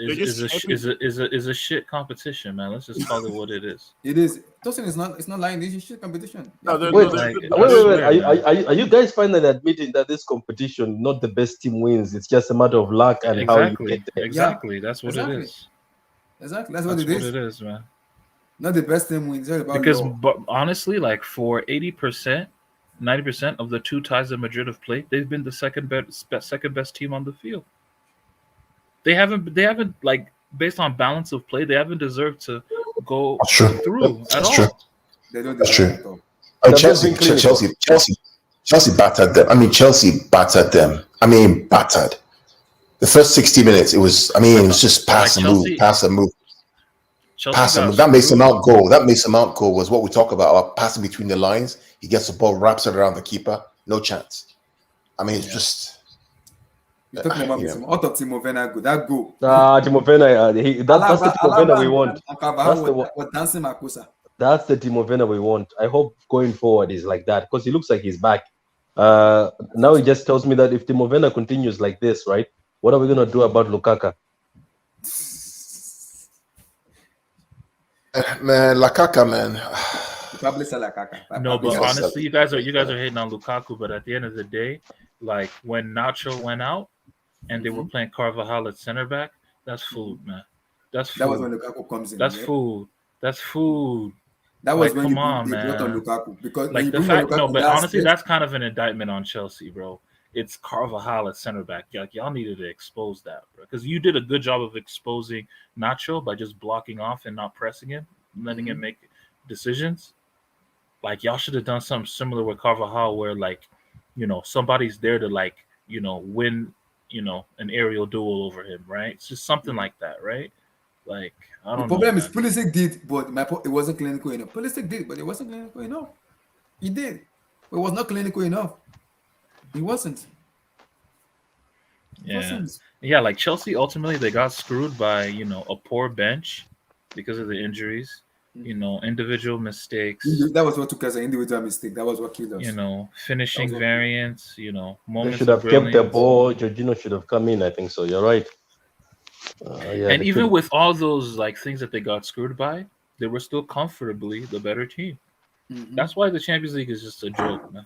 a shit competition, man. Let's just call it what it is. It is. Tosin is not lying. It's a shit competition. Wait. Are you guys finally admitting that this competition, not the best team wins? It's just a matter of luck and how you get there. Exactly. That's what it is. Exactly. That's what it is, man. Not the best team wins. Because honestly, like for 80%, 90% of the 2 ties that Madrid have played, they've been the second best team on the field. They haven't like based on balance of play, they haven't deserved to go through at all. That's true. Chelsea battered them. Battered. The first 60 minutes, it was just pass and move. That Mason Mount goal was what we talk about passing between the lines. He gets the ball, wraps it around the keeper, no chance. It's just. You're talking about out of Timo Werner good. That goal. Timo Werner. That's the Timo Werner we want. That's the Timo Werner we want. I hope going forward is like that because he looks like he's back. Now he just tells me that if Timo Werner continues like this, right? What are we gonna do about Lukaku? Man, Lukaku, man. Probably sell Lukaku. No, but honestly, you guys are hating on Lukaku. But at the end of the day, like when Nacho went out and they were playing Carvajal at center back, that's food, man. That's food. That was when Lukaku comes in. That's food. That's food. That was like, when man. brought on Lukaku because like the fact. No, but honestly, that's kind of an indictment on Chelsea, bro. It's Carvajal at center back. Like y'all needed to expose that, bro, because you did a good job of exposing Nacho by just blocking off and not pressing him, letting him make decisions. Like y'all should have done something similar with Carvajal, where like, somebody's there to like, win, an aerial duel over him, right? It's just something like that, right? Like I don't know. The problem is Pulisic did, but it wasn't clinical enough. Pulisic did, but it wasn't clinical enough. He did, but it was not clinical enough. He wasn't. Yeah, like Chelsea ultimately they got screwed by, a poor bench because of the injuries, individual mistakes. That was what took us an individual mistake. That was what killed us. Finishing variants, moments. They should have kept the ball. Jorginho should have come in, I think so. You're right. And even with all those like things that they got screwed by, they were still comfortably the better team. That's why the Champions League is just a joke, man.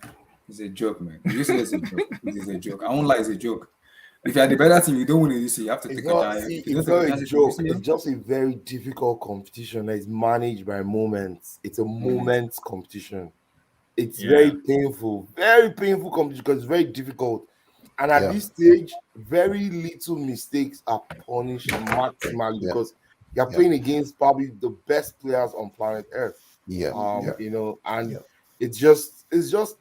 It's a joke, man. You say it's a joke. It is a joke. I won't lie, it's a joke. If you're the better team, you don't win it this year. You have to take a chance. It's not a joke. It's just a very difficult competition that is managed by moments. It's a moments competition. It's very painful competition because it's very difficult. And at this stage, very little mistakes are punished maximally because you're playing against probably the best players on planet Earth. You know, and it's just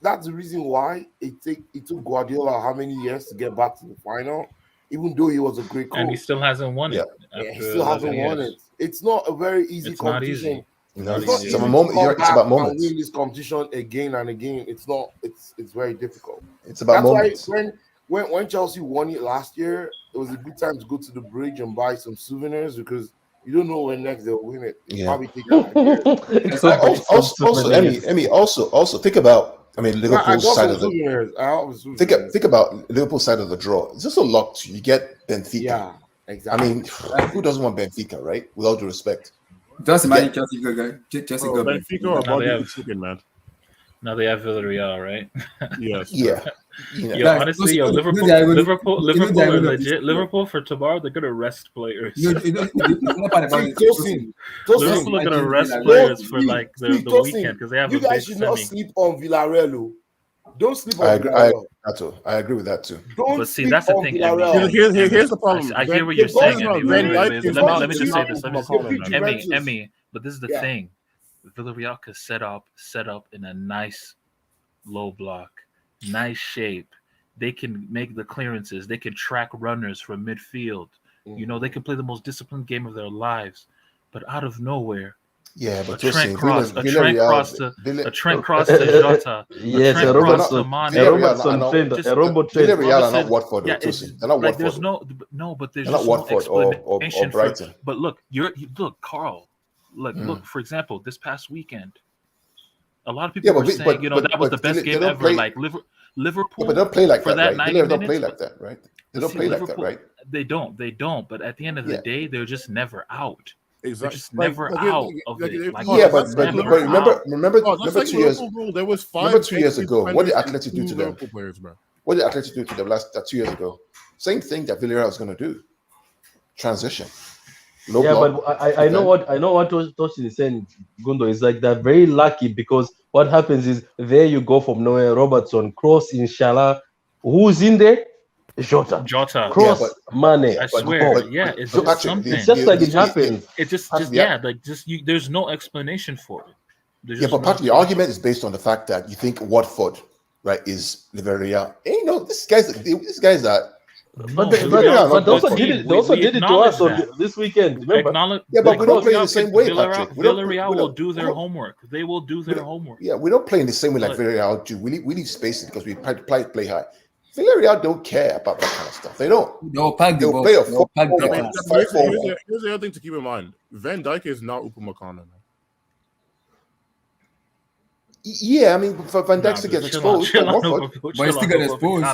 that's the reason why it took Guardiola how many years to get back to the final, even though he was a great coach. And he still hasn't won it. He still hasn't won it. It's not a very easy competition. It's about moments. Win this competition again and again. It's very difficult. It's about moments. Why when Chelsea won it last year, it was a good time to go to the bridge and buy some souvenirs because you don't know when next they'll win it. Probably take Emmy, also think about. I mean, Liverpool's side of the. Think about Liverpool's side of the draw. It's just so locked. You get Benfica. Yeah, exactly. I mean, who doesn't want Benfica, right? With all due respect. Just imagine Chelsea go Benfica or Bobby chicken, man. Now they have Villareal, right? Yes. Honestly, Liverpool are legit. Liverpool for tomorrow, they're gonna rest players. Liverpool are gonna rest players for like the weekend because they have. You guys should not sleep on Villarreal. Don't sleep on Villarreal. I agree with that too. But see, that's the thing. Here's the problem. I hear what you're saying, Emmy. Let me just say this. Emmy, but this is the thing. Villareal could set up in a nice low block, nice shape. They can make the clearances. They can track runners from midfield. You know, they can play the most disciplined game of their lives. But out of nowhere, a Trent cross to Jota. Yes, a robot trainer. Villarreal are not Watford. They're not Watford. There's no Watford or Brighton. But look, Carl. Look, for example, this past weekend, a lot of people were saying, that was the best game ever. Like Liverpool, but they don't play like for that, that right? They 90 don't minutes. play like that, right? They don't play like that, right? They don't. But at the end of the day, they're just never out. Exactly. They're just never out of it. Remember 2 years. There was 5. Remember 2 years ago. What did Atleti do to them? What did Atleti do to them 2 years ago? Same thing that Villareal is going to do. Transition. But I know what Toshin is saying, Gundo, is like they're very lucky because what happens is there you go from nowhere, Robertson, cross, inshallah. Who's in there? Jota. Cross, Mane. I swear. It's just something. It's just like it happens. There's no explanation for it. But part of the argument is based on the fact that you think Watford, right, is Villareal. These guys are. But they also did it to us this weekend. Remember? But we don't play in the same way, Patrick. Villarreal will do their homework. They will do their homework. Yeah, we don't play in the same way like Villarreal do. We need space because we play high. Villarreal don't care about that kind of stuff. They don't. They'll pack the ball. Here's the other thing to keep in mind. Van Dijk is not Upamecano. Yeah, I mean, for Van Dijk to get exposed by Watford. But he still got exposed.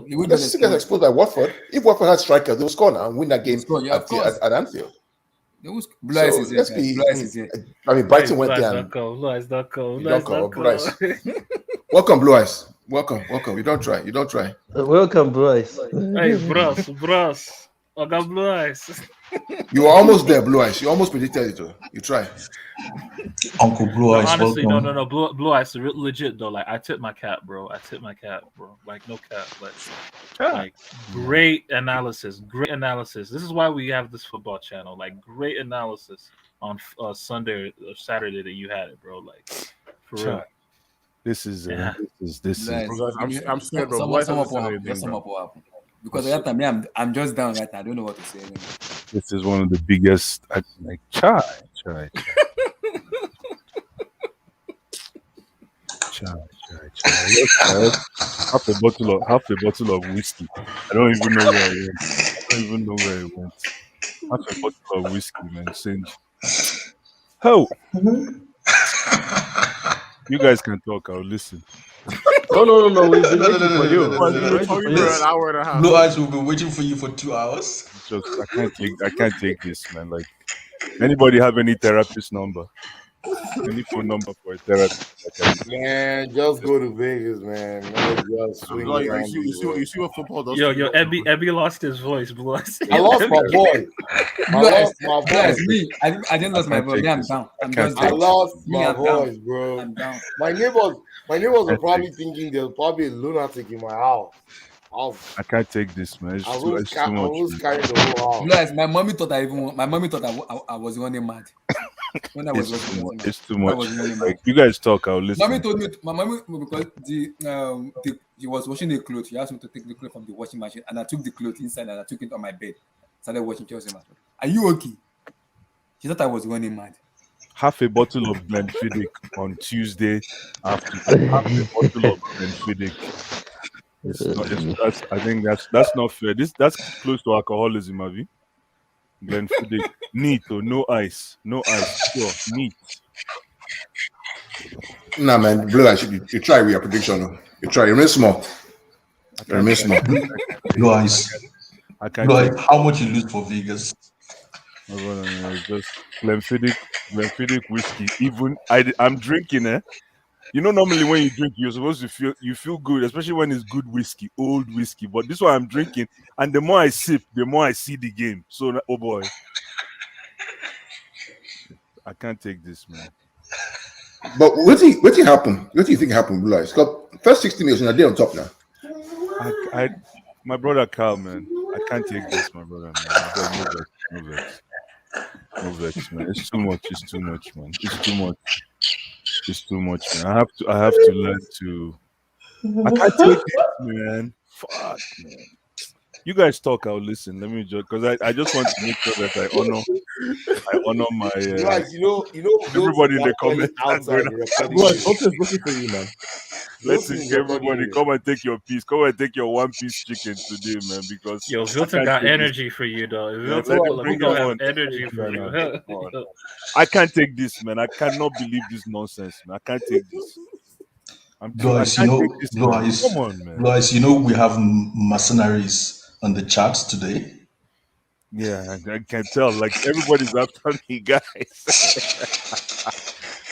He still get exposed by Watford. If Watford had strikers, they'll score now and win that game at Anfield. I mean, Brighton went there. Blue Eyes. Welcome, Blue Eyes. Welcome. You don't try. Welcome, Blue Eyes. Hey, bros. I got Blue Eyes. You were almost there, Blue Eyes. You almost predicted it, though. You tried. Uncle Blue Eyes. Honestly, no. Blue Eyes, legit though. Like I tip my cap, bro. Like no cap. Like great analysis. This is why we have this football channel. Like great analysis on Sunday or Saturday that you had it, bro. Like for real. This is. I'm scared, bro. Because at that time, I'm just down right now. I don't know what to say anymore. This is one of the biggest. Chai. Half a bottle of whiskey. I don't even know where it went. Half a bottle of whiskey, man. Singe. How? You guys can talk. I'll listen. No. We've been waiting for you. We've been talking for an hour and a half. Blue Eyes will be waiting for you for 2 hours. I can't take this, man. Like, anybody have any therapist number? Any phone number for a therapist? Man, just go to Vegas, man. Let's just swing Like, around you see what football does. Yo, to you? Ebby lost his voice, Blue. I lost my voice. I lost my Guys, voice. me, I didn't lose my voice. Me, I'm down. I'm just I down. lost Me, my I'm voice, down. bro. I'm down. My neighbors are probably thinking there's probably a lunatic in my house. I can't take this, man. It's too much. Carrying the whole house. Guys, my mommy thought I was running mad. When I was It's too much. Like, you guys talk, I'll listen. Mommy told me, my mommy, because he was washing the clothes. She asked me to take the clothes from the washing machine, and I took the clothes inside and I took it on my bed. Started watching Chelsea match. Are you okay? She thought I was running mad. Half a bottle of Glenfiddich on Tuesday afternoon. Half a bottle of Glenfiddich. I think that's not fair. That's close to alcoholism, have you? Glenfiddich, neat or no ice, sure, neat. Nah, man, Blue Eyes, you try with your prediction. You try. Remain small. Remain small. Blue Eyes. Blue Eyes, how much you lose for Vegas? It's just Glenfiddich whiskey. Even I'm drinking, You know, normally when you drink, you're supposed to feel good, especially when it's good whiskey, old whiskey. But this one I'm drinking, and the more I sip, the more I see the game. So, oh boy, I can't take this, man. But what do you happen? What do you think happened, Blue Eyes? First 60 minutes, and they're on top now. My brother Carl, man, I can't take this, my brother, man. No vex, man. It's too much, man. It's too much, man. I have to learn to. I can't take it, man. Fuck, man. You guys talk, I'll listen. Let me just, because I just want to make sure that I honor my. Guys, you know, everybody in the comments. Open's looking for you, man. Let's everybody come and take your piece. Come and take your one-piece chicken today, man. Because Wilton got energy for you, though. Wilton have energy for you. I can't take this, man. I cannot believe this nonsense, man. I can't take this. Guys, come on, man. Guys, we have mercenaries on the chat today. Yeah, I can tell. Like, everybody's after me, guys.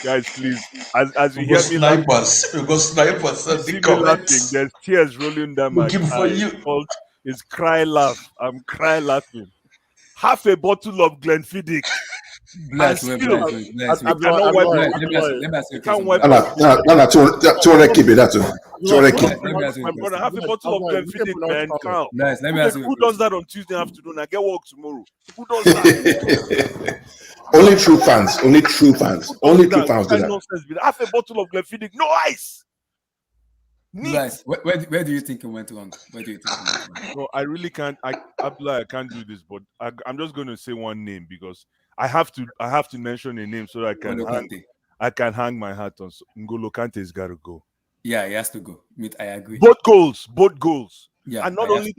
Guys, please, as you hear me snipers, we got snipers at the comments. There's tears rolling down my eyes. It's cry laugh. I'm cry laughing. Half a bottle of Glenfiddich. Bless. I cannot wipe it. Can't wipe it. 200 keep it. That's 200 keep. My brother, half a bottle of Glenfiddich, man. Calm. Let me ask you. Who does that on Tuesday afternoon? I get work tomorrow. Who does that? Only true fans. Only true fans do that. Half a bottle of Glenfiddich, no ice. Guys, where do you think it went wrong? No, I really can't. I can't do this, but I'm just going to say one name because I have to mention a name so that I can hang my hat on. So N'Golo Kante's got to go. Yeah, he has to go. I agree. Both goals. Yeah, and not only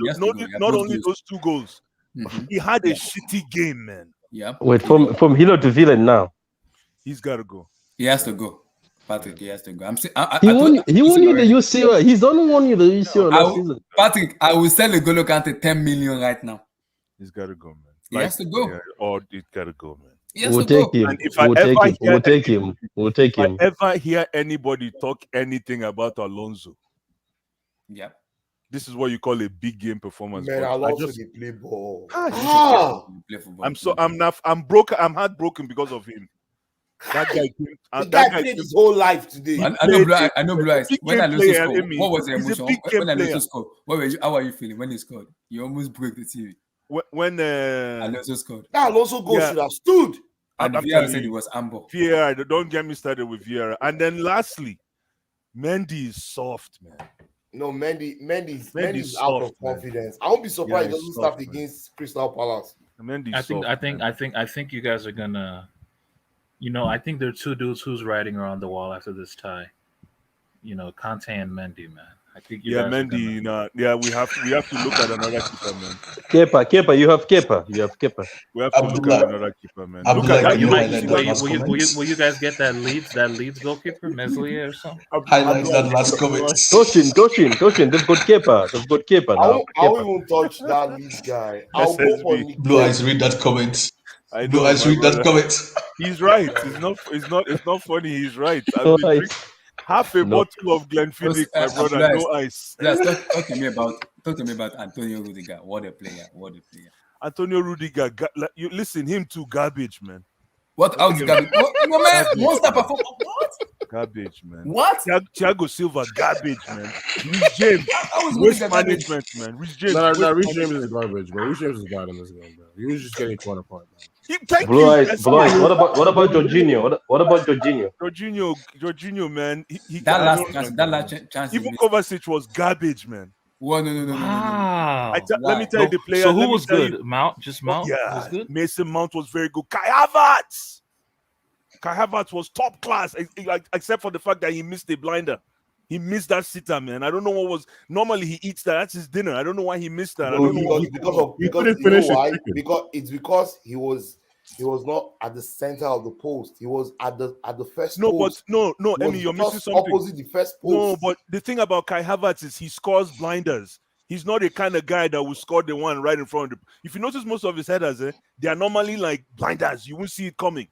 those 2 goals. Mm-hmm. He had a shitty game, man. Yeah. Wait, from Hilo to Villain now. He's got to go. He has to go. Patrick, he has to go. He won you the UCL. He's the only one you the UCL last season. Patrick, I will sell N'Golo Kante 10 million right now. He's got to go, man. He has to go. Yeah, or it got to go, man. We'll take him. We'll take him. If I ever hear anybody talk anything about Alonso, yeah, this is what you call a big game performance. Man, Alonso did play ball. I'm broken. I'm heartbroken because of him. That guy came. The guy played his whole life today. I know, Blue Eyes. When Alonso scored, what was the emotion? When Alonso scored, how are you feeling when he scored? You almost broke the TV. When Alonso scored, that Alonso goal should have stood. And Vieira said it was amber. Vieira, don't get me started with Vieira. And then lastly, Mendy is soft, man. No, Mendy's out of confidence. I won't be surprised he doesn't start against Crystal Palace. I think you guys are gonna. I think there are 2 dudes who's riding around the wall after this tie. Kante and Mendy, man. I think Mendy. We have to look at another keeper, man. Kepa, you have Kepa. We have to look at another keeper, man. Will you guys get that Leeds goalkeeper, Meslier or something? Highlight that last comment. Toshin. They've got Kepa now. I won't even touch that Leeds guy. I'll go for Nick. Blue Eyes, read that comment. I Bro, know, I my read that brother. comment. He's right. It's not funny. He's right. I've been drinking half a bottle of Glenfiddich, my brother. No ice. Talk to me about Antonio Rudiger. What a player! What a player! Antonio Rudiger. You listen, him too. Garbage, man. What? How is garbage? No man, monster performance. What? Garbage, man. What? Thiago Silva, garbage, man. Rhys James, How is waste Rudiger garbage? management, man. Rhys James, No, waste Reece James is management. garbage, bro. Reece James is bad in this game, bro. He was just getting torn apart, man. Blue eyes. What about Jorginho? What about Jorginho? Jorginho, man. That last chance. Even Kovacic was garbage, man. Well, no. Wow. Let me tell you the player. So who was good? Mount? Just Mount? Yeah, was good? Mason Mount was very good. Kai Havertz was top class, except for the fact that he missed a blinder. He missed that sitter, man. I don't know what was. Normally he eats that. That's his dinner. I don't know why he missed that. I don't know because he was not at the center of the post. He was at the first post. No, Emmy, you're missing something. Opposite the first post. No, but the thing about Kai Havertz is he scores blinders. He's not the kind of guy that will score the one right in front of him. If you notice, most of his headers, they are normally like blinders. You won't see it coming.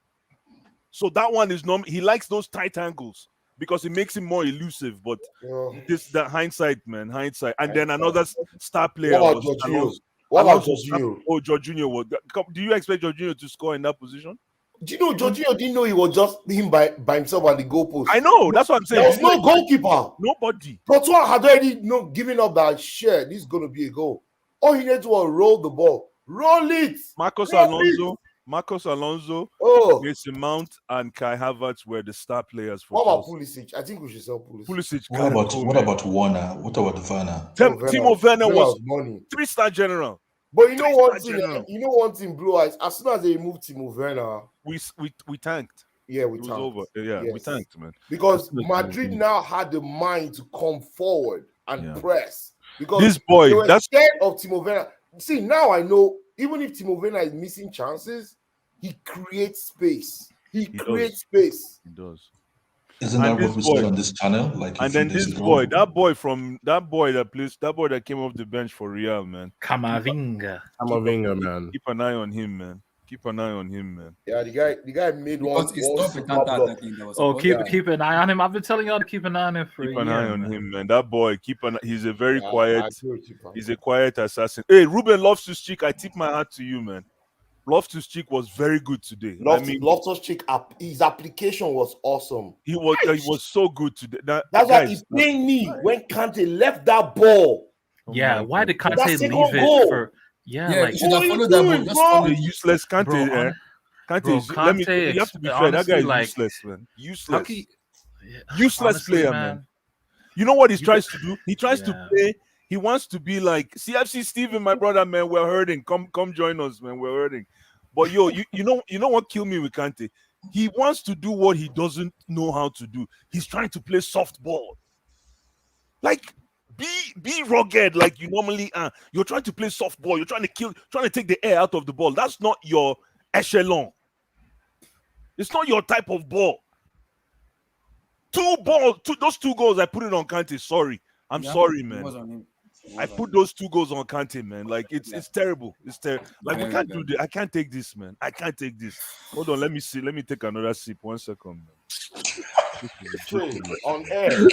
So that one is he likes those tight angles because it makes him more elusive. But the hindsight, man, hindsight. And then another star player. What about Jorginho? What about Jorginho? Oh, Jorginho. Do you expect Jorginho to score in that position? Do you know Jorginho didn't know he was just him by himself on the goalpost? I know. That's what I'm saying. There was no goalkeeper. Nobody. Courtois had already given up that shit. This is going to be a goal. All he needed to was roll the ball. Roll it. Marcos Alonso, Mason Mount, and Kai Havertz were the star players for. What about Pulisic? I think we should sell Pulisic. What about Werner? What about Werner? Timo Werner was money. 3-star general. But you know one thing, Blue Eyes. As soon as they removed Timo Werner, we tanked. Yeah, we tanked. It was over. Yeah, yes. We tanked, man. Because Madrid now had the mind to come forward and press. Because this boy, they were scared of Timo Werner. See, now I know. Even if Timo Werner is missing chances, he creates space. He creates space. He does. Isn't that what we said on this channel? And then this boy, that boy that came off the bench for Real, man. Camavinga, man. Keep an eye on him, man. Yeah, the guy made one. Keep an eye on him. I've been telling y'all to keep an eye on him for keep an eye on him, man. That boy, he's a very quiet. He's a quiet assassin. Hey, Ruben Loftus-Cheek, I tip my hat to you, man. Loftus-Cheek was very good today. Loftus-Cheek, his application was awesome. He was so good today. That's why he pained me when Kante left that ball. Yeah, why did Kante leave it for? Yeah, like, you should have followed that ball. Just follow the useless Kante. Kante, you have to be fair. That guy is useless, man. Useless honestly, player, man. You know what he tries to do? He tries to play. He wants to be like CFC Steven, my brother, man. We're hurting. Come join us, man. We're hurting. But you know what killed me with Kante? He wants to do what he doesn't know how to do. He's trying to play softball. Like, be rugged like you normally are. You're trying to play softball. You're trying to take the air out of the ball. That's not your echelon. It's not your type of ball. Those two goals, I put it on Kante. Sorry. I'm sorry, man. I put those 2 goals on Kante, man. Like, it's terrible. It's terrible. Like, we can't do this. I can't take this, man. I can't take this. Hold on, let me see. Let me take another sip. 1 second, man. On air.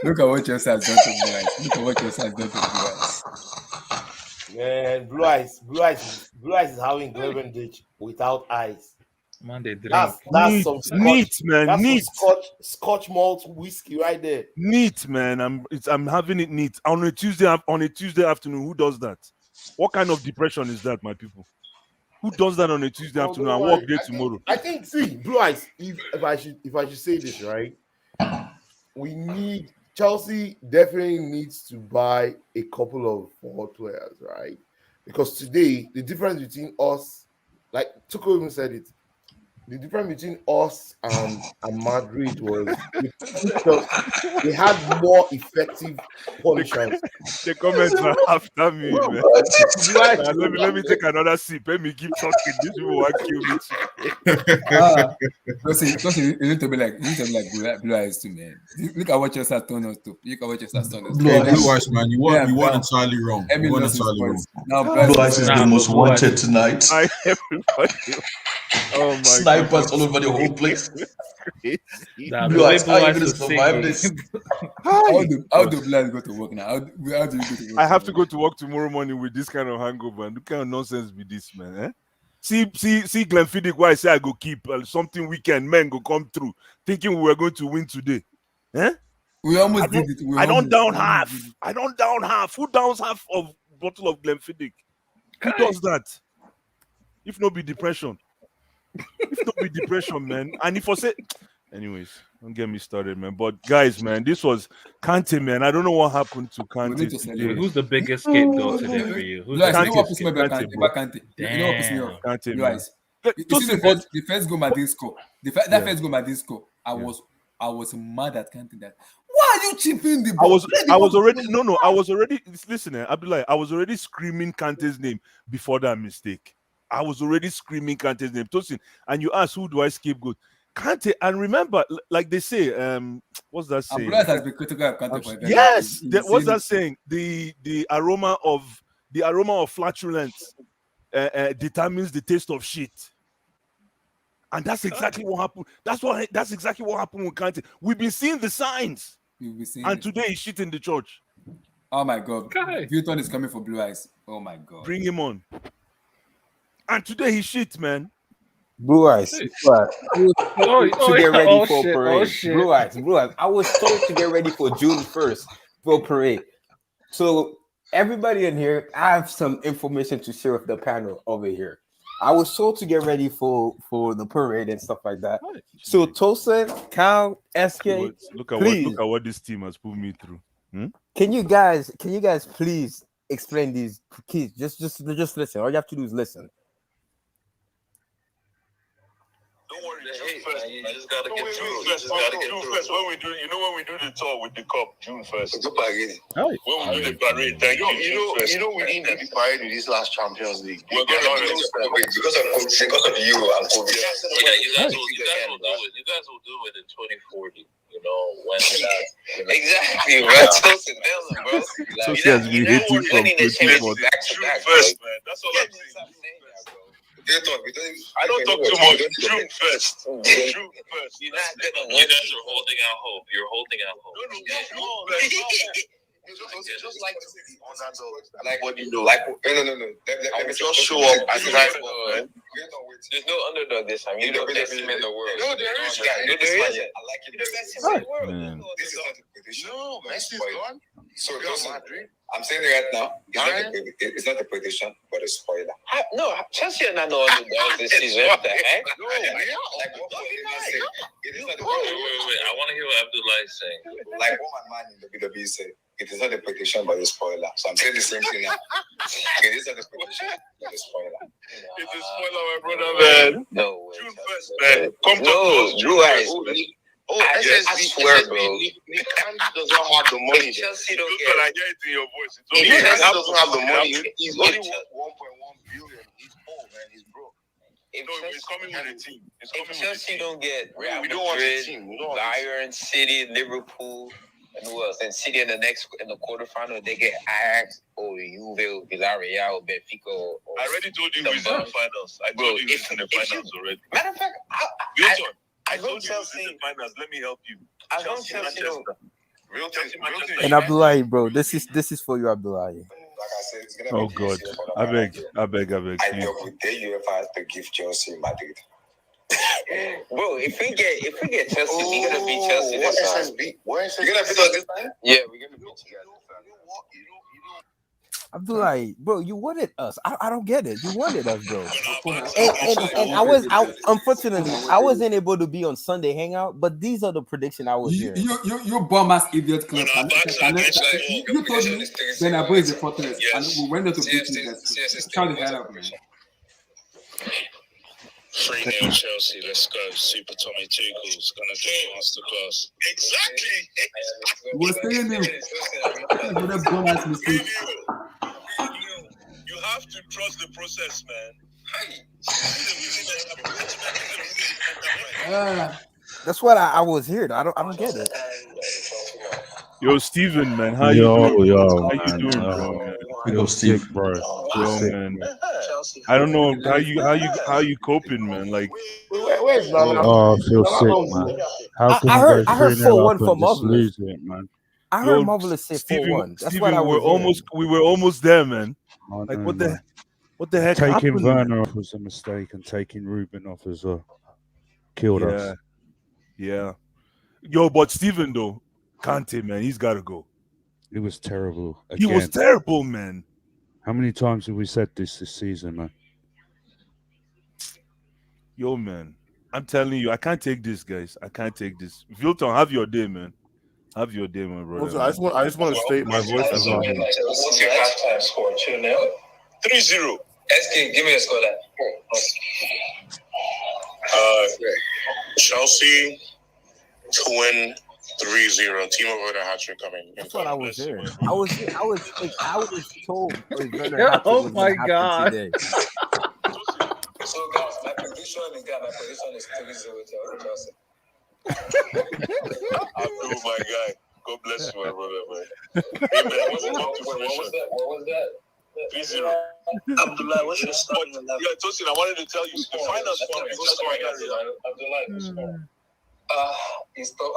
Look at what Chelsea has done to Blue Eyes. Look at what Chelsea has done to Blue Eyes. Man, Blue Eyes is having Glevendich without eyes. Man, they drink. That's some scotch, neat, man. That's neat. Scotch malt whiskey right there. Neat, man. I'm having it neat on a Tuesday afternoon. Who does that? What kind of depression is that, my people? Who does that on a Tuesday afternoon and work day tomorrow? I think, see, Blue Eyes. If I should say this right, Chelsea definitely needs to buy a couple of forward players, right? Because today the difference between us, like Tuchel even said it, The difference between us and Madrid was they had more effective punishers. The comments are after me, man. Let me take another sip. Let me keep talking. These people want to kill me. Because you need to be like Blue Eyes too, man. Look at what Chelsea has turned us to. Look at what Chelsea has turned us to. Blue Eyes, man. You won entirely wrong. You won entirely wrong. Now Blue Eyes is the most wanted tonight. Oh my Snipers all over the whole place. Blue Eyes, how are you gonna survive this? How do Blue Eyes go to work now? How do you go to work? I have to go to work tomorrow morning with this kind of hangover. And what kind of nonsense be this, man? Eh? See, Glenfiddich, why I say I go keep something weekend, men go come through, thinking we were going to win today. Eh? We almost did it. I don't down half. I don't down half. Who downs half of bottle of Glenfiddich? Who does that? If not be depression. Man. And if I say, anyways, don't get me started, man. But guys, man, this was Kante, man. I don't know what happened to Kante today. Who's the biggest scapegoat today for you? Who's Kante? the You know what pisses me about Kante? You know what pisses me off? Kante, You man. guys. You see the first goal Madrid score. That first goal Madrid score. I was mad at Kante. That why are you chipping the ball? I was already listen, Abdullah. I was already screaming Kante's name before that mistake. I was already screaming Kante's name. Tosin, and you ask who do I scapegoat? Kante. And remember, like they say, what's that saying? Has been critical of Kante for yes, what's that saying? The aroma of flatulence determines the taste of shit. And that's exactly what happened. That's exactly what happened with Kante. We've been seeing the signs. And today he's shit in the church. Oh my god. Vuitton is coming for Blue Eyes. Oh my god. Bring him on. And today he shit, man. Blue Eyes. To get ready for parade. Blue Eyes. I was told to get ready for June 1st for parade. So everybody in here, I have some information to share with the panel over here. I was told to get ready for the parade and stuff like that. So Tosin, Cal, SK, look at what this team has put me through. Can you guys please explain these keys? Just listen. All you have to do is listen. Don't worry, June 1st. You just gotta get through. June 1st. When we do the tour with the cup, June 1st. When we do the parade, thank you. You know, we didn't have the parade with this last Champions League. We're gonna because of you and COVID. Yeah, you guys will do it. You guys will do it in 2040. You know when that. Exactly, bro. Bro. Tosin has been hating from 2040. June 1st, man. That's all I'm saying. I don't talk too much. June 1st. June 1st. You guys are holding out hope. You're holding out hope. No. Just like what you know. No. Let me just show up as a there's no underdog this time. You're the best team in the world. No, there is. I like it. The best team in the world. This is not a prediction. No, Messi's gone. So I'm saying it right now. It's not a prediction, but a spoiler. No, Chelsea are not the underdogs this season. What the heck? No, wait. I want to hear what Abdullah is saying. Like what my man in the WWE said. It is not a prediction, but a spoiler. So I'm saying the same thing now. It is not a prediction, but a spoiler. It's a spoiler, my brother, man. No way. June 1st, man. Come to us, Blue Eyes. I swear, bro. Nick doesn't have the money. Chelsea don't get it. I hear it in your voice. Chelsea doesn't have the money. He's only 1.1 billion. He's old, man. He's broke. It's coming with a team. If Chelsea don't get Real Madrid, Bayern, City, Liverpool, and who else? And City in the quarterfinal, they get Ajax or Juve, Villareal, Benfica. I already told you who's in the finals. I told you who's in the finals already. Matter of fact, I told you who's in the finals. Let me help you. I don't Chelsea. Real Chelsea, Manchester. And Abdullahi, bro, this is for you, Abdullahi. Like I said, it's gonna Oh God, I beg. I know with the UEFA has to give Chelsea Madrid. Bro, if we get Chelsea, we're gonna beat Chelsea this time. You're gonna beat us this time? Yeah, we're gonna beat you guys this time. Abdullahi, bro, you wanted us. I don't get it. You wanted us, bro. And unfortunately, I wasn't able to be on Sunday hangout, but these are the prediction I was hearing. You bum ass idiot club. You told me then I is the fortress, and we went to beat you guys. Try to get up, man. 3-0 Chelsea, let's go. Super Tommy Tuchel's gonna do masterclass. Exactly. We're saying it. You have to trust the process, man. That's what I was here. I don't get it. Yo, Steven, man, how you doing? How you doing, bro? Man? Yo, Steve, bro. Yo, man. I don't know how you coping, man. Like, where's Nana? Oh, I feel sick, man. How can I we heard go 3-0 up for and just Marvelous. lose it, man? I heard Marvelous say 4-1. That's what I was we were almost there, man. Like, what the heck Taking happened? Werner off was a mistake, and taking Ruben off as well killed us. Yeah. Yo, but Steven though, Kante, man, he's got to go. It was terrible. He was terrible, man. How many times have we said this season, man? Yo, man, I'm telling you, I can't take this, guys. I can't take this. Vilton, have your day, man. Have your day, my brother. Also, I just want to state my voice is on here. What's your halftime score? 2-0? 3-0. SK, give me a score that. Chelsea to win 3-0. Team of the hat-trick coming. That's what I was hearing. I was told. Oh my God. Today. So guys, my prediction is 3-0 Chelsea. Oh my God. God bless you, my brother, man. Hey, man, what was that? 3-0. Abdullah, what's your score? Yeah, Tosin, I wanted to tell you the final score. Abdullah, I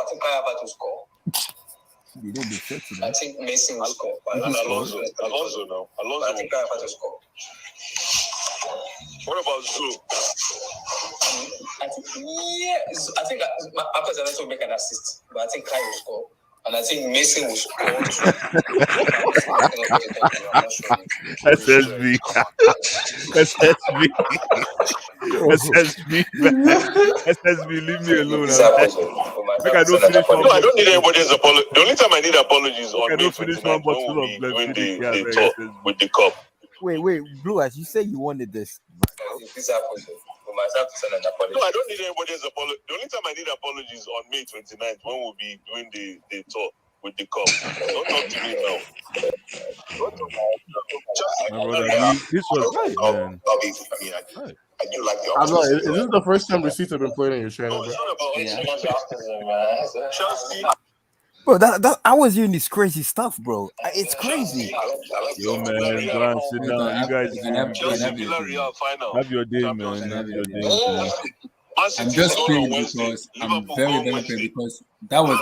think I have to score. You didn't be fit today. I think Mason will score. Alonso now. I think I have to score. What about Zulu? I think after Zanetti will make an assist, but I think Kai will score. And I think Mason will score too. SSB. SSB, leave me alone. I don't finish one. No, I don't need anybody's apology. The only time I need apologies is on May 29th when we'll be doing the talk with the cup. Wait, Blue Eyes, you say you wanted this. If this happens, we might have to send an apology. No, I don't need anybody's apology. The only time I need apologies on May 29th when we'll be doing the talk with the cup. Don't talk to me now. My brother, this was right, man. I do like the I'm not, is this the first time receipts have been played on your channel? Bro, Bro, that I was hearing this crazy stuff, bro. It's crazy. Yo, man, go and sit down. You guys Villareal final. Have your day, man. Have your day. I'm just praying because I'm very, very praying because that was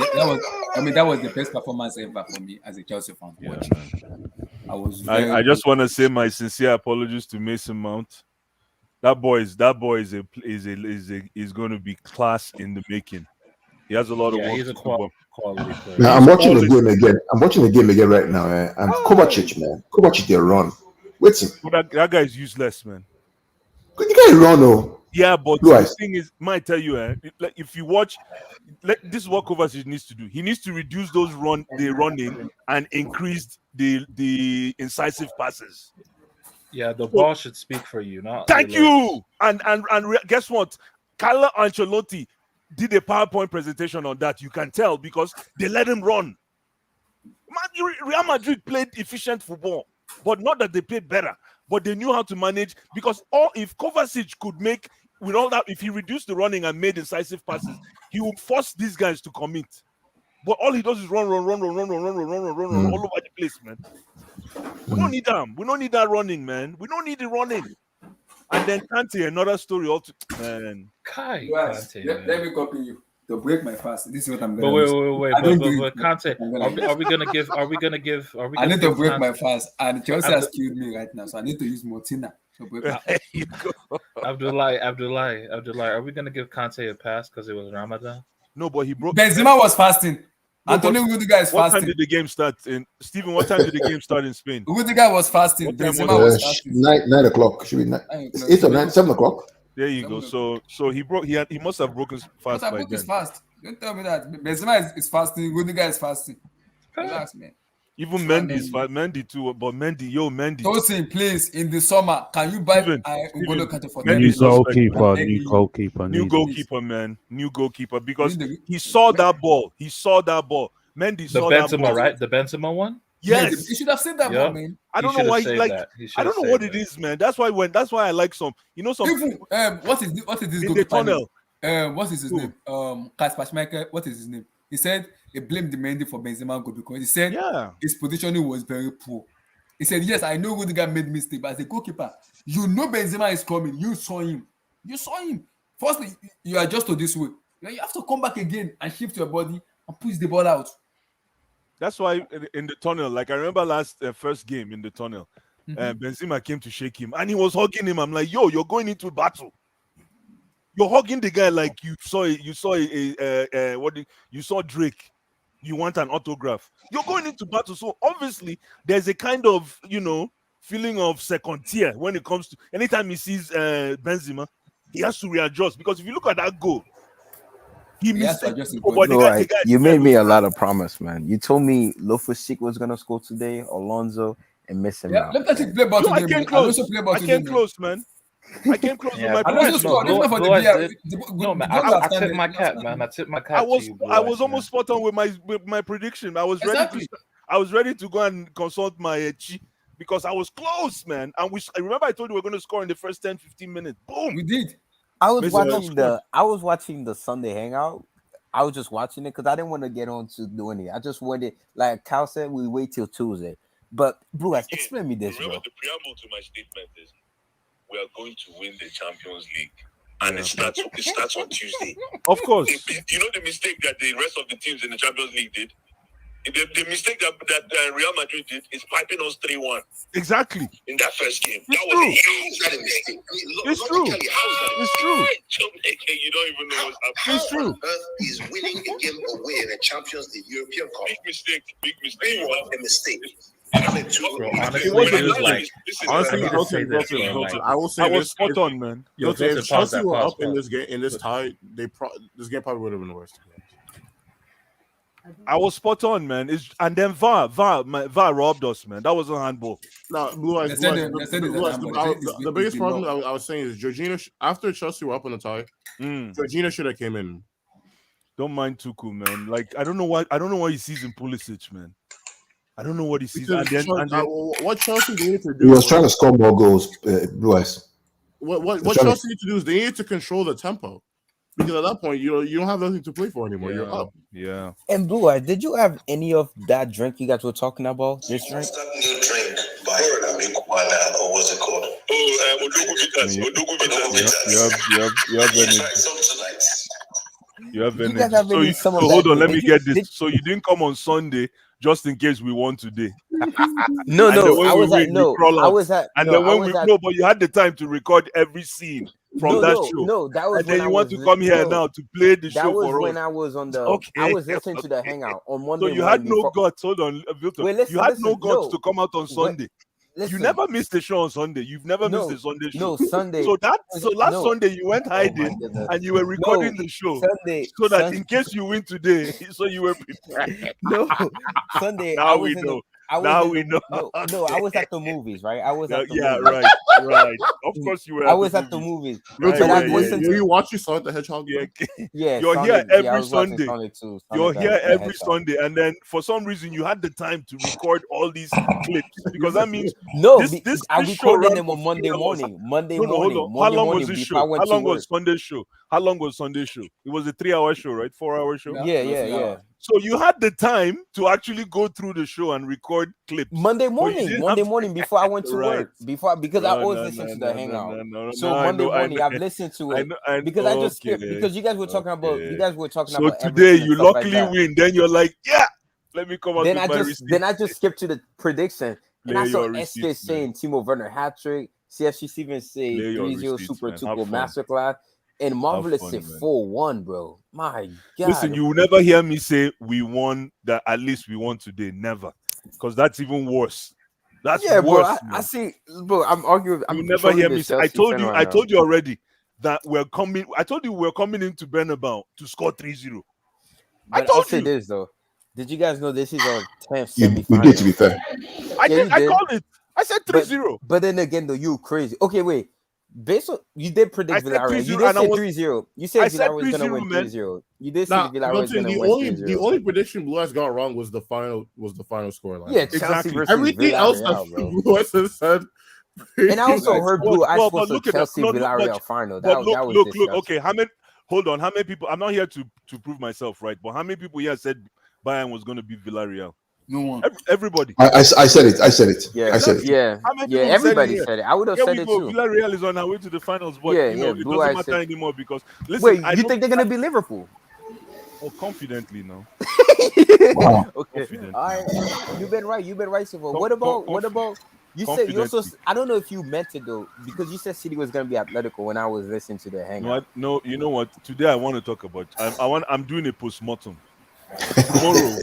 the best performance ever for me as a Chelsea fan. I just want to say my sincere apologies to Mason Mount. That boy is going to be class in the making. He has a lot of work. He's a quality player. Now, I'm watching the game again. I'm watching the game again right now, and Kovacic, man. Kovacic, they run. Waiting. That guy is useless, man. The guy run, oh. Yeah, but the thing is, might tell you, like if you watch, this is what Kovacic needs to do. He needs to reduce those running and increase the incisive passes. Yeah, the ball should speak for you, not. Thank you. And guess what? Carlo Ancelotti did a PowerPoint presentation on that. You can tell because they let him run. Real Madrid played efficient football, but not that they played better, but they knew how to manage. Because if Kovacic could make with all that, if he reduced the running and made decisive passes, he would force these guys to commit. But all he does is run all over the place, man. We don't need them. We don't need that running, man. We don't need the running. And then Kante, another story altogether, man. Kante, let me copy you. To break my fast. This is what I'm going to do. Wait. But Kante, are we gonna give? I need to break my fast, and Chelsea has killed me right now, so I need to use Motina to break my fast. Abdullah, are we gonna give Kante a pass because it was Ramadan? No, but he broke. Benzema was fasting. Antonio Rudiger is fasting. What time did the game start? Stephen, what time did the game start in Spain? Rudiger was fasting. Benzema was fasting. 9 o'clock. Should be 8 or 9, 7 o'clock. There you go. So he must have broken his fast by then. Fast. Don't tell me that. Benzema is fasting. Rudiger is fasting. Relax, man. Even Mendy's fine. Mendy too, but Mendy. Tosin, please, in the summer, can you buy Steven, N'Golo Kante for New 10 million? goalkeeper. New goalkeeper, man. New goalkeeper because he saw that ball. He saw that ball. Mendy The saw that Benzema, ball. right? The Benzema one. Yes, you should have seen that Yup. ball, man. I don't He know should why. have saved Like, that. He should I don't have know what saved it is, man. That's why I like some. You know, some Even what is this in the goalkeeper name? tunnel. What is his name? Kasper Schmeichel. What is his name? He said he blamed the Mendy for Benzema goal because he said his positioning was very poor. He said, "Yes, I know the guy made mistake, but as a goalkeeper, you know Benzema is coming. You saw him. Firstly, you adjust to this way. You have to come back again and shift your body and push the ball out." That's why in the tunnel, like I remember last first game in the tunnel, Benzema came to shake him and he was hugging him. I'm like, yo, you're going into battle. You're hugging the guy like you saw Drake. You want an autograph. You're going into battle. So obviously there's a kind of, feeling of second tier when it comes to anytime he sees Benzema, he has to readjust because if you look at that goal, he missed it. You made me a lot of promise, man. You told me Loftus-Cheek was gonna score today, Alonso, and missing out. Let me play ball today. I came close, man. I came close with my prediction. No, man. I tipped my cap, man. I tipped my cap. I was almost spot on with my prediction. I was ready to go and consult my chi because I was close, man. And I remember I told you we were going to score in the first 10-15 minutes. Boom. We did. I was watching the Sunday hangout. I was just watching it because I didn't want to get on to doing it. I just wanted, like Cal said, we wait till Tuesday. But Blue Eyes, explain me this, bro. The preamble to my statement is we are going to win the Champions League. And it starts on Tuesday. Of course. You know the mistake that the rest of the teams in the Champions League did? The mistake that Real Madrid did is piping us 3-1. Exactly. In that first game. It's That true. was how is that a mistake? It's true. It's true. You don't even know what's happening. It's true. Is winning a game away in a Champions League European Cup. Big mistake. A mistake. Honestly, I will say I was spot on, man. If Chelsea were up in this game, this tie, this game probably would have been worse. I was spot on, man. And then VAR robbed us, man. That wasn't handball. No, Blue Eyes. The biggest problem I was saying is Jorginho. After Chelsea were up in the tie, Jorginho should have came in. Don't mind Tuchel, man. Like I don't know why he sees in Pulisic, man. I don't know what he sees. And then, what Chelsea needed to do? He was trying to score more goals, Blue Eyes. What Chelsea need to do is they need to control the tempo. Because at that point, you don't have nothing to play for anymore. You're up. Yeah. And Blue Eyes, did you have any of that drink you guys were talking about? This drink? That new drink by Abikwana, or what's it called? You have You guys have any some of so that hold on, let drink? me get this. So you didn't come on Sunday just in case we won today. No, And then when I we was win, at we no, crawl I out. was at And no, then I when was we at no, but you had the time to record every scene from that show. No, that was and then when you I want was to come here no, now to play the that show was for when us. I was on the Okay. I was listening to the hangout on Monday So you had morning no before- guts. Hold on, Victor. Wait, listen, you had no listen, guts no. to come out on Sunday. You Listen. never missed the show on Sunday. You've never missed the Sunday show. No, Sunday. So last no. Sunday you went hiding goodness. and you were recording No, the show. Sunday, So that Sunday. in case you win today, so you were prepared. No, Sunday. Now I was we in know. The, I was Now in we the, know. No, I was at the movies, right? I was at the Yeah, movies. right. Of course you were. I was at the movies. Right, But I right, listened You to watching Sonic the Hedgehog? yeah. You're Sonic, here I every was watching Sunday. Sonic too, You're Sonic here the every Hedgehog. Sunday, and then for some reason you had the time to record all these clips because that means No, this I show recorded ran them for on Monday 3 hours. morning. Monday No, hold morning. on. How Monday long morning was this before I show? went How to long work. was Sunday show? How long was Sunday show? It was a 3-hour show, right? 4-hour show. Yeah. So you had the time to actually go through the show and record clips. Monday But you morning, didn't Monday have- morning before I went to Right. work. Because I always listen to the hangout. So I Monday know, I morning know. I've listened to I it know, because I just skipped okay, because you guys were talking about So about today everything and you stuff like luckily that. win. Then you're like, yeah, let me come out Then with I my just receipt. then I just skipped to the prediction and Lay I saw your SK receipts, saying Timo Werner hat trick, CFC Stevens say Lay your 3-0 receipts, Super man. Tuchel Have fun. masterclass, and Marvelous fun, said man. 4-1, bro. My God. Listen, you will never hear me say we won that. At least we won today. Never, because that's even worse. That's yeah, bro. worse. I man. see, bro. I'm arguing. You I'm never trolling hear the me say. I Chelsea told fan you. right I now. told you already that we're coming. I told you we're coming into Bernabeu to score 3-0. I But I'll told say you. this though. Did you guys know this is our 10th You semifinal? did, to be fair. I called it. I said 3-0. But then again, though, you crazy. Okay, wait. Based on you did predict Villareal. You did say 3-0. You said Villareal was gonna win 3-0. You did say Villareal was gonna win 3-0. The only prediction Blue Eyes got wrong was the final scoreline. Yeah, Chelsea versus everything else that Blue Eyes has said. And I also heard Blue Eyes was a Chelsea Villareal final. That was look. Okay, how many? Hold on. How many people? I'm not here to prove myself right, but how many people here said Bayern was going to beat Villareal? No one. Everybody. I said it. Yeah, I said it. Yeah, everybody said it. I would have said it too. Villarreal is on our way to the finals, but it doesn't matter anymore because listen. Wait, you think they're going to be Liverpool? Oh, confidently, no. Wow. Okay. Confidently. All right. You've been right so far. What about? You said you also. I don't know if you meant it though, because you said City was going to be Atletico when I was listening to the hangout. No, you know what? Today I want to talk about. I'm doing a post-mortem. Tomorrow,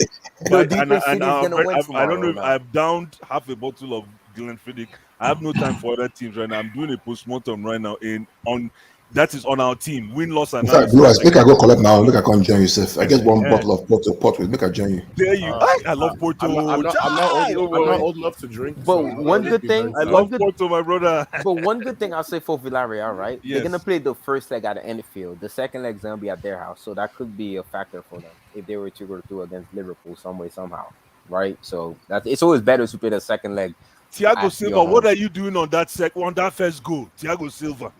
I don't know if I've downed half a bottle of Glenfiddich. I have no time for other teams right now. I'm doing a post-mortem right now that is on our team. Win-loss analysis. Blue Eyes, make I go collect now. Make I come join yourself. I get one bottle of Porto with. Make I join you. There you. I love Porto. I'm not old enough to drink. But one good thing, I love Porto, my brother. But one good thing I'll say for Villareal, right? Yes. They're gonna play the first leg at Anfield. The second leg's gonna be at their house, so that could be a factor for them if they were to go through against Liverpool some way somehow, right? So it's always better to play the second leg. Thiago Silva, what are you doing on that first goal? Thiago Silva.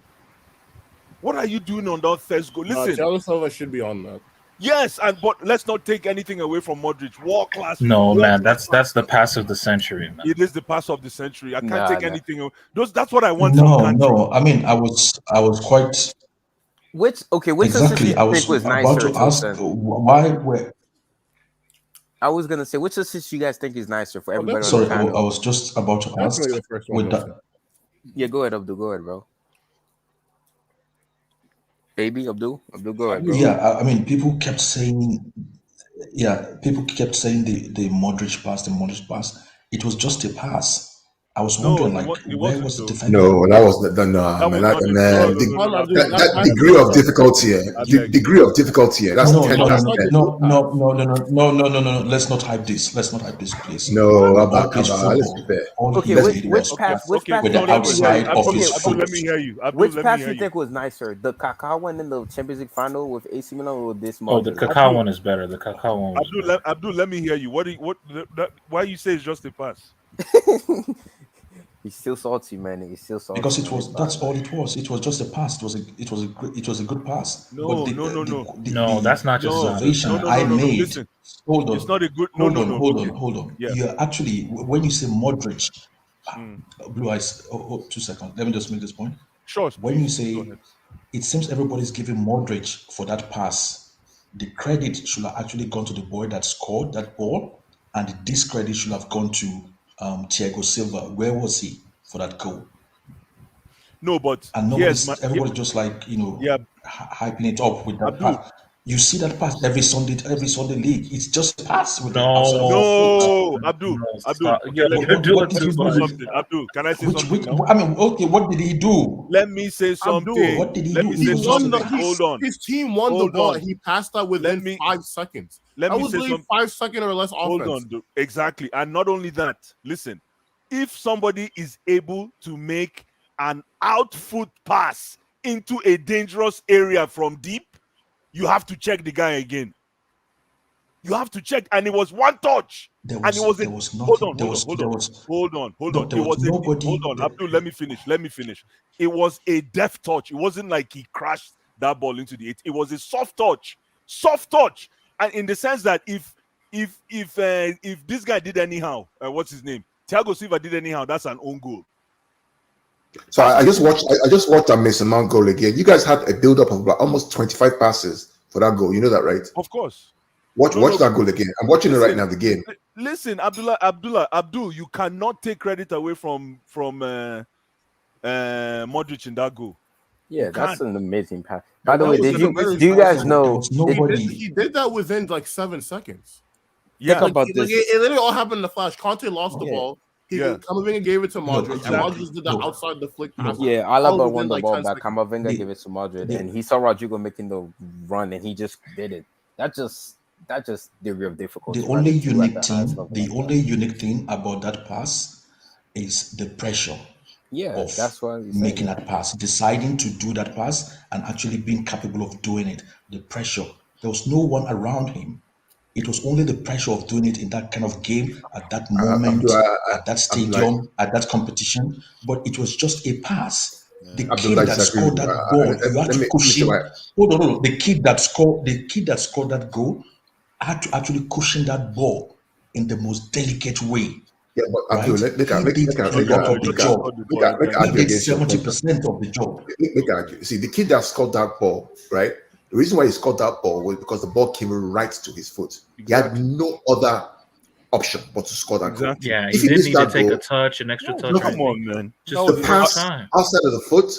What are you doing on that first goal? Listen, Thiago Silva should be on that. Yes, but let's not take anything away from Modric. World class. No, man, that's the pass of the century, man. It is the pass of the century. I can't take anything away. That's what I want. No. I mean, I was quite. Which exactly? I was about to ask why were. I was gonna say, which assist you guys think is nicer for everybody? Sorry, I was just about to ask. With that. Yeah, go ahead, Abdul. Go ahead, bro. Baby, Abdul, go ahead, bro. Yeah, I mean, people kept saying the Modric pass. It was just a pass. I was wondering, where was the defender? No, that was the degree of difficulty here. Degree of difficulty here. That's no. Let's not hype this, please. No, okay, which pass? With the outside of his foot. Let me hear you. Which pass you think was nicer? The Kaká one in the Champions League final with AC Milan or this? Oh, the Kaká one is better. The Kaká one. Abdul, let me hear you. Why you say it's just a pass? He's still salty, man. He's still salty. Because that's all it was. It was just a pass. It was a good pass. No, that's not just observation I made. Listen, hold on. It's not a good. Hold on. Yeah. You're actually, when you say Modric, Blue Eyes. 2 seconds. Let me just make this point. Sure. When you say, it seems everybody's giving Modric for that pass. The credit should have actually gone to the boy that scored that ball, and the discredit should have gone to Thiago Silva. Where was he for that goal? No, but everybody's just hyping it up with that pass. You see that pass every Sunday league. It's just a pass with Abdul. Abdul, can I say something? I mean, okay, what did he do? Let me say something. What did he do? Hold on. His team won the ball. He passed that within 5 seconds. Let me say something. 5 seconds or less offense. Hold on, exactly. And not only that, listen, if somebody is able to make an outfoot pass into a dangerous area from deep, you have to check the guy again. You have to check, and it was one touch. Hold on. Abdul, let me finish. It was a deft touch. It wasn't like he crashed that ball into the 8. It was a soft touch, and in the sense that if this guy did anyhow, what's his name? Thiago Silva did anyhow, that's an own goal. So I just watched that Mason Mount goal again. You guys had a build-up of about almost 25 passes for that goal. You know that, right? Of course. Watch that goal again. I'm watching it right now, the game. Listen, Abdul, you cannot take credit away from Modric in that goal. Yeah, that's an amazing pass. By the way, do you guys know he did that within 7 seconds? Yeah, it literally all happened in the flash. Conte lost the ball. Camavinga gave it to Madrid, and Madrid did the outside the flick pass. Yeah, Alaba won the ball back. Camavinga gave it to Madrid, and he saw Rodrigo making the run, and he just did it. That just That's just degree of difficulty. The only unique thing about that pass is the pressure. Yeah, that's why we're making that pass, deciding to do that pass, and actually being capable of doing it. The pressure. There was no one around him. It was only the pressure of doing it in that kind of game, at that moment, at that stadium, at that competition. But it was just a pass. The kid that scored that ball, you had to cushion. Hold on. The kid that scored that goal had to actually cushion that ball in the most delicate way. Yeah, but Abdul, He did a lot of the job. He did 70% of the job. See, the kid that scored that ball, right? The reason why he scored that ball was because the ball came right to his foot. He had no other option but to score that goal. Yeah, he didn't need to take a touch, an extra touch. No, come on, man. Just the pass outside of the foot,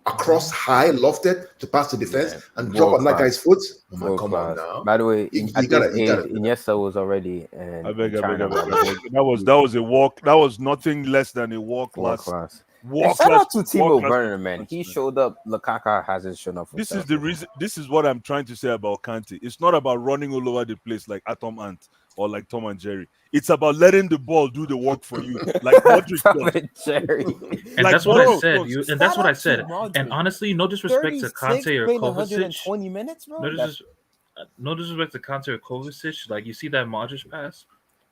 across high, lofted to pass the defense and drop on that guy's foot. Oh my, come on now. By the way, Iniesta was already. I beg. That was a walk. That was nothing less than a world class. Shout out to Timo Werner, man. He showed up. Lukaku hasn't shown up. This is the reason. This is what I'm trying to say about Kante. It's not about running all over the place like Atom Ant or like Tom and Jerry. It's about letting the ball do the work for you, like Modric Tom and Jerry. And like, that's what I said. And that's what I said. And honestly, no disrespect to Kante or Kovacic. 120 minutes, bro. No disrespect to Kante or Kovacic. Like you see that Modric pass,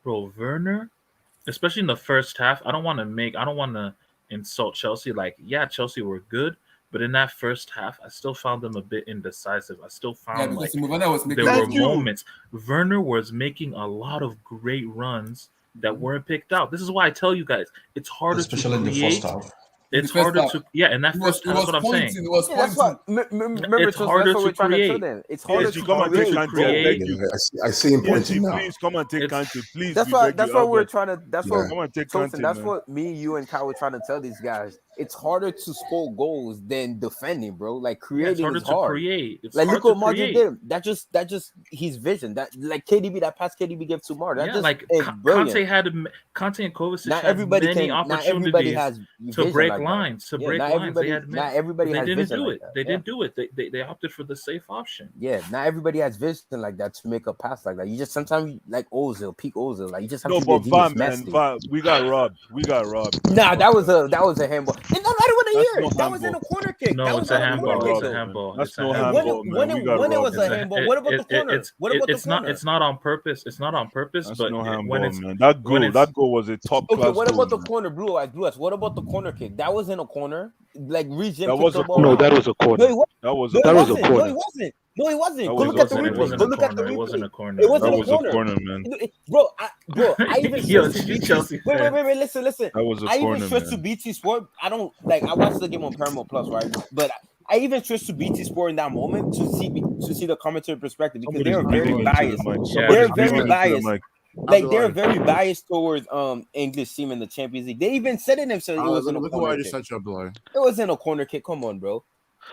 bro. Werner, especially in the first half. I don't want to insult Chelsea. Like, yeah, Chelsea were good, but in that first half, I still found them a bit indecisive. I still found there were moments. Werner was making a lot of great runs that weren't picked out. This is why I tell you guys, it's harder especially to create. In the first half. It's harder to in that first half. That's what I'm saying. That's what. Remember, it's harder to create. It's harder to create. I see him pointing now. Please come and take Kante. Please. That's what we're trying to. That's what. Come and take Kante. That's what me, you, and Kyle were trying to tell these guys. It's harder to score goals than defending, bro. Like creating is hard. Create. It's like look what Madrid did. That just his vision. That like KDB, that pass KDB gave to Mar. That just like brilliant. Kante and Kovacic not had everybody many opportunities to break like lines. To break lines, they had. Not everybody has vision. They didn't do it. They opted for the safe option. Yeah, not everybody has vision like that to make a pass like that. You just sometimes like Ozil, peak Ozil. Like you just have to be man, we got robbed. Nah, that was a handball. And nobody would have heard. That was in a corner kick. No, it's a handball. It's a handball. That's no handball. When it was a handball, what about the corner? It's not. It's not on purpose. It's not on purpose. That's but no handball, when it's man. That goal was a top class. Okay, what about the man. corner? Blue eyes. What about the corner kick? That was in a corner. Like region. No, that was a corner. That was a corner. No, it wasn't. Go look at the replay. Go look at the replay. It wasn't a corner. It wasn't a corner, man. Bro, I even Chelsea. Wait, listen. That was a I corner, even switched to BT Sport. I don't like. I watched the game on Paramount Plus, right? But I even switched to BT Sport in that moment to see the commentary perspective because they're very biased. They're very biased. Like they're very biased towards English team in the Champions League. They even said it themselves. It wasn't a corner kick. It wasn't a corner kick. Come on, bro.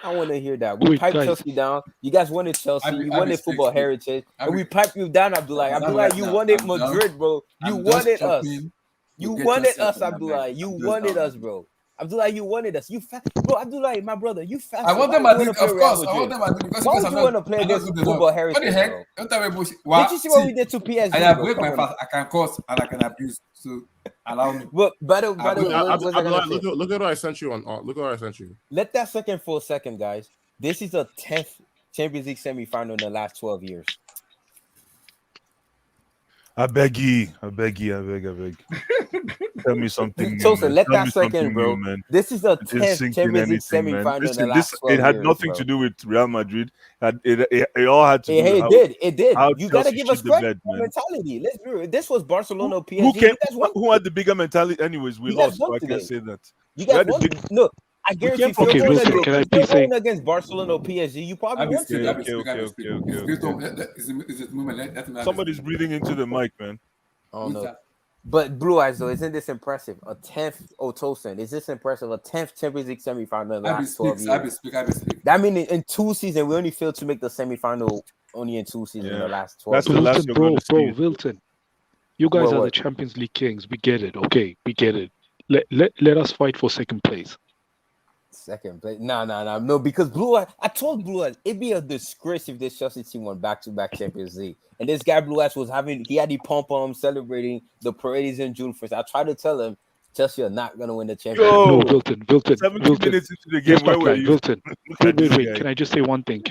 I want to hear that. We piped Chelsea down. You guys wanted Chelsea. You wanted football heritage. And we piped you down, Abdullah. Abdullah, you wanted Madrid, bro. You wanted us. You wanted us, Abdullah. You wanted us, bro. Abdullah, you wanted us. Bro, Abdullah, my brother, you fast. I want them Madrid, of course. I want them Madrid because why would you want to play against football heritage? What the heck? Don't tell me bullshit. Did you see what we did to PSG? I break my fast. I can curse and I can abuse. So allow me. But by the way, look at what I sent you on. Look at what I sent you. Let that second for a second, guys. This is the 10th Champions League semi-final in the last 12 years. I beg. Tell me something. Tosin, let that second, bro. This is the 10th Champions League semi-final in the last 12 years. It had nothing to do with Real Madrid. It all had to do with it did. You got to give us credit for mentality. Let's do it. This was Barcelona PSG. Who had the bigger mentality? Anyways, we lost, so I can't say that. You guys won. Look, I guarantee if you're going against Barcelona or PSG, you probably won to. Somebody's breathing into the mic, man. Oh no. But Blue Eyes, though, isn't this impressive? A 10th Otosan. Is this impressive? A 10th Champions League semi-final in the last 12 years. I speak. That means in 2 seasons, we only failed to make the semi-final only in 2 seasons in the last 12 years. The last bro, Wilton. You guys are the Champions League kings. We get it. Okay, we get it. Let us fight for second place. Second place. No, because Blue Eyes, I told Blue Eyes it'd be a disgrace if this Chelsea team won back-to-back Champions League. And this guy Blue Eyes he had the pom-pom celebrating the parades in June 1st. I tried to tell him Chelsea are not gonna win the Champions League. No, Wilton. 70 minutes into the game, where were you? Wilton. Wait. Can I just say one thing?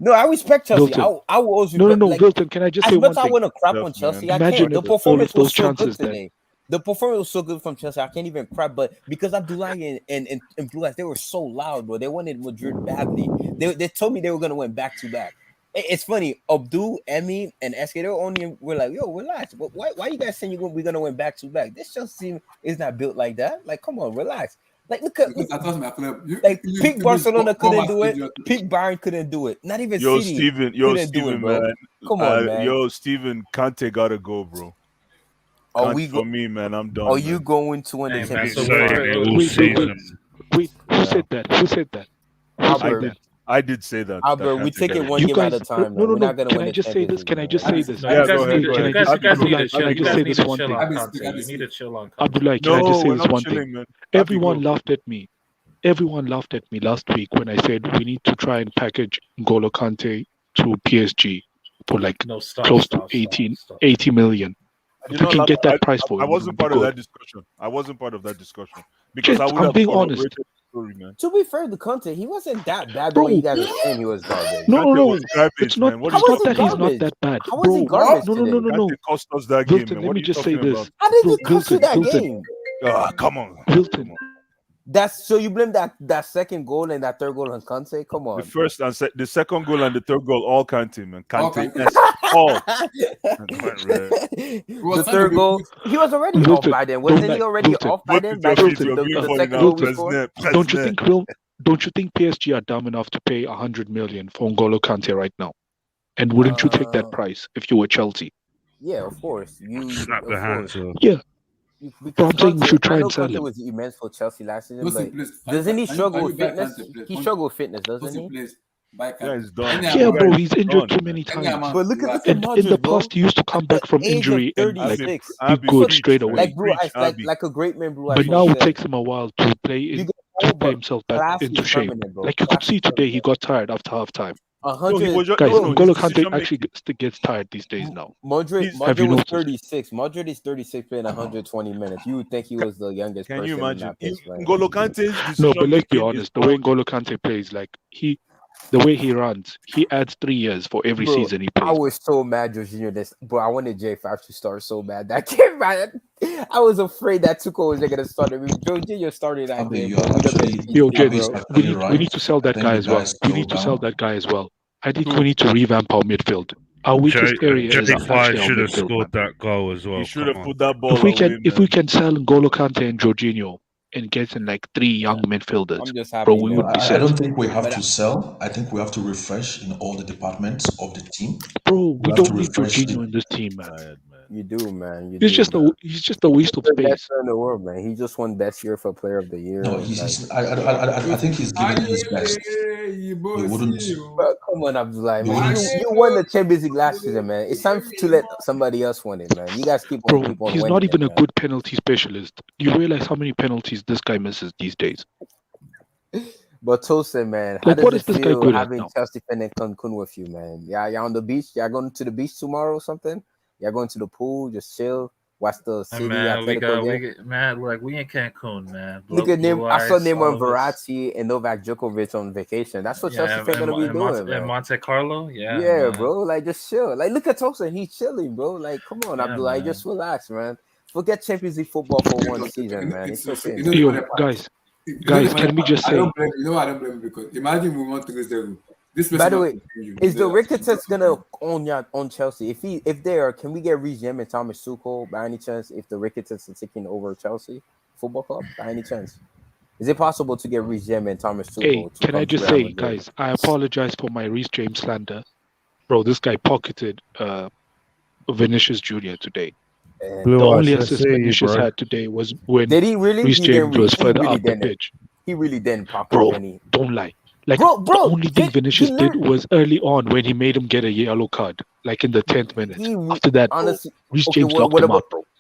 No, I respect Chelsea. Wilton. I will always No, Wilton. Can I just say one thing? As much I want to crap on Chelsea, I can't. The performance was so good today. The performance was so good from Chelsea. I can't even crap, but because Abdullahi and Blue Eyes, they were so loud, bro. They wanted Madrid badly. They told me they were gonna win back-to-back. It's funny. Abdul, Emmy, and SK, we're like, yo, relax. Why you guys saying we're gonna win back-to-back? This Chelsea team is not built like that. Like, come on, relax. Like, look at Peak Barcelona couldn't do it. Peak Bayern couldn't do it. Not even City Steven, man. Come on, man. Steven, Kante gotta go, bro. For me, man, I'm done. Are you going to win the Champions Wait, who said that? I did say that. Albert, we take it one game at a time. No. We're not gonna Can win I just say this? Can I just say this? Yeah, go ahead. You guys need to say this one thing. You need to chill on. Abdullahi, can I just say this one thing? Everyone laughed at me. Everyone laughed at me last week when I said we need to try and package N'Golo Kante to PSG for like close to 80 million. If we can get that price for I him, wasn't part of that discussion. Because I'm being honest. Story, man. To be fair to Kante, he wasn't that bad. Bro, you guys are saying he was garbage. No. Garbage, it's not. man. It's not that he's not that bad. How was he garbage? No. Cost us that Wilton, game, man. let me just say this. How did he cost you that game? Come on. Wilton. That's so you blame that second goal and that third goal on Kante? Come on. The first and the second goal and the third goal, all Kante, man. Kante, all. The third goal, he was already off by then. Wasn't he already off by then? The second goal before? Don't you think PSG are dumb enough to pay 100 million for N'Golo Kante right now? And wouldn't you take that price if you were Chelsea? Yeah, of course. You snap the hands off. Yeah. But I'm saying we should try and sell him. It was immense for Chelsea last season, but doesn't he struggle with fitness? He struggles with fitness, doesn't he? Yeah, bro, he's injured too many times. But look at in the past, he used to come back from injury and like be good straight away. Like Blue Eyes, like a great man, Blue Eyes. But now it takes him a while to play himself back into shape. Like you could see today, he got tired after halftime. 100 guys, N'Golo Kante actually gets tired these days now. Madrid was 36. Madrid is 36 playing 120 minutes. You would think he was the youngest person. Can you imagine? N'Golo Kante. No, but let's be honest. The way N'Golo Kante plays, like the way he runs, he adds 3 years for every season he plays. I was so mad, Jorginho. Bro, I wanted J5 to start so bad. That game, man. I was afraid that Tuchel was going to start it. Jorginho started that game. We need to sell that guy as well. We need to sell that guy as well. I think we need to revamp our midfield. Our weakest area is actually our should have midfield. scored that goal as well. He should have put that ball. If we can sell N'Golo Kante and Jorginho and get in like 3 young midfielders, bro, we would be set. I don't think we have to sell. I think we have to refresh in all the departments of the team. Bro, we don't need Jorginho in this team, man. You do, man. He's just a waste of He's the space. best player in the world, man. He just won best year for player of the year. No, I think he's giving his best. He wouldn't. Bro, come on, Abdullah, man. You won the Champions League last season, man. It's time to let somebody else win it, man. You guys keep on He's winning not even it, a good penalty specialist. You realize how many penalties this guy misses these days? But Tosin, man, Like, how what does is this it guy feel good at having now? Chelsea fan in Cancun with you, man? Yeah, you're on the beach. You're going to the beach tomorrow or something? You're going to the pool, just chill, watch the city. Man, we in Cancun, man. Look at name. I saw Neymar Verratti and Novak Djokovic on vacation. That's what Chelsea fans gonna be doing, man. In Monte Carlo, yeah, man. Bro. Like, just chill. Like, look at Tosin. He's chilling, bro. Like, come on, Abdullah. Just relax, man. Forget Champions League football for one season, man. It's okay. Yo, guys, can we just say? I don't blame you, because imagine we want to lose them. By the way, is the Ricketts gonna on Chelsea? If they are, can we get Reece James and Thomas Tuchel by any chance? If the Ricketts are taking over Chelsea Football Club by any chance, is it possible to get Reece James and Thomas Tuchel? Hey, can I just say, guys, I apologize for my Reece James slander, bro. This guy pocketed Vinicius Jr. today. The only assist Vinicius had today was when Reece James was further up the pitch. He really didn't pocket bro. any. Don't lie. Like, the only thing Vinicius did was early on when he made him get a yellow card, like in the 10th minute. After that, honestly, Reece James locked him up, bro.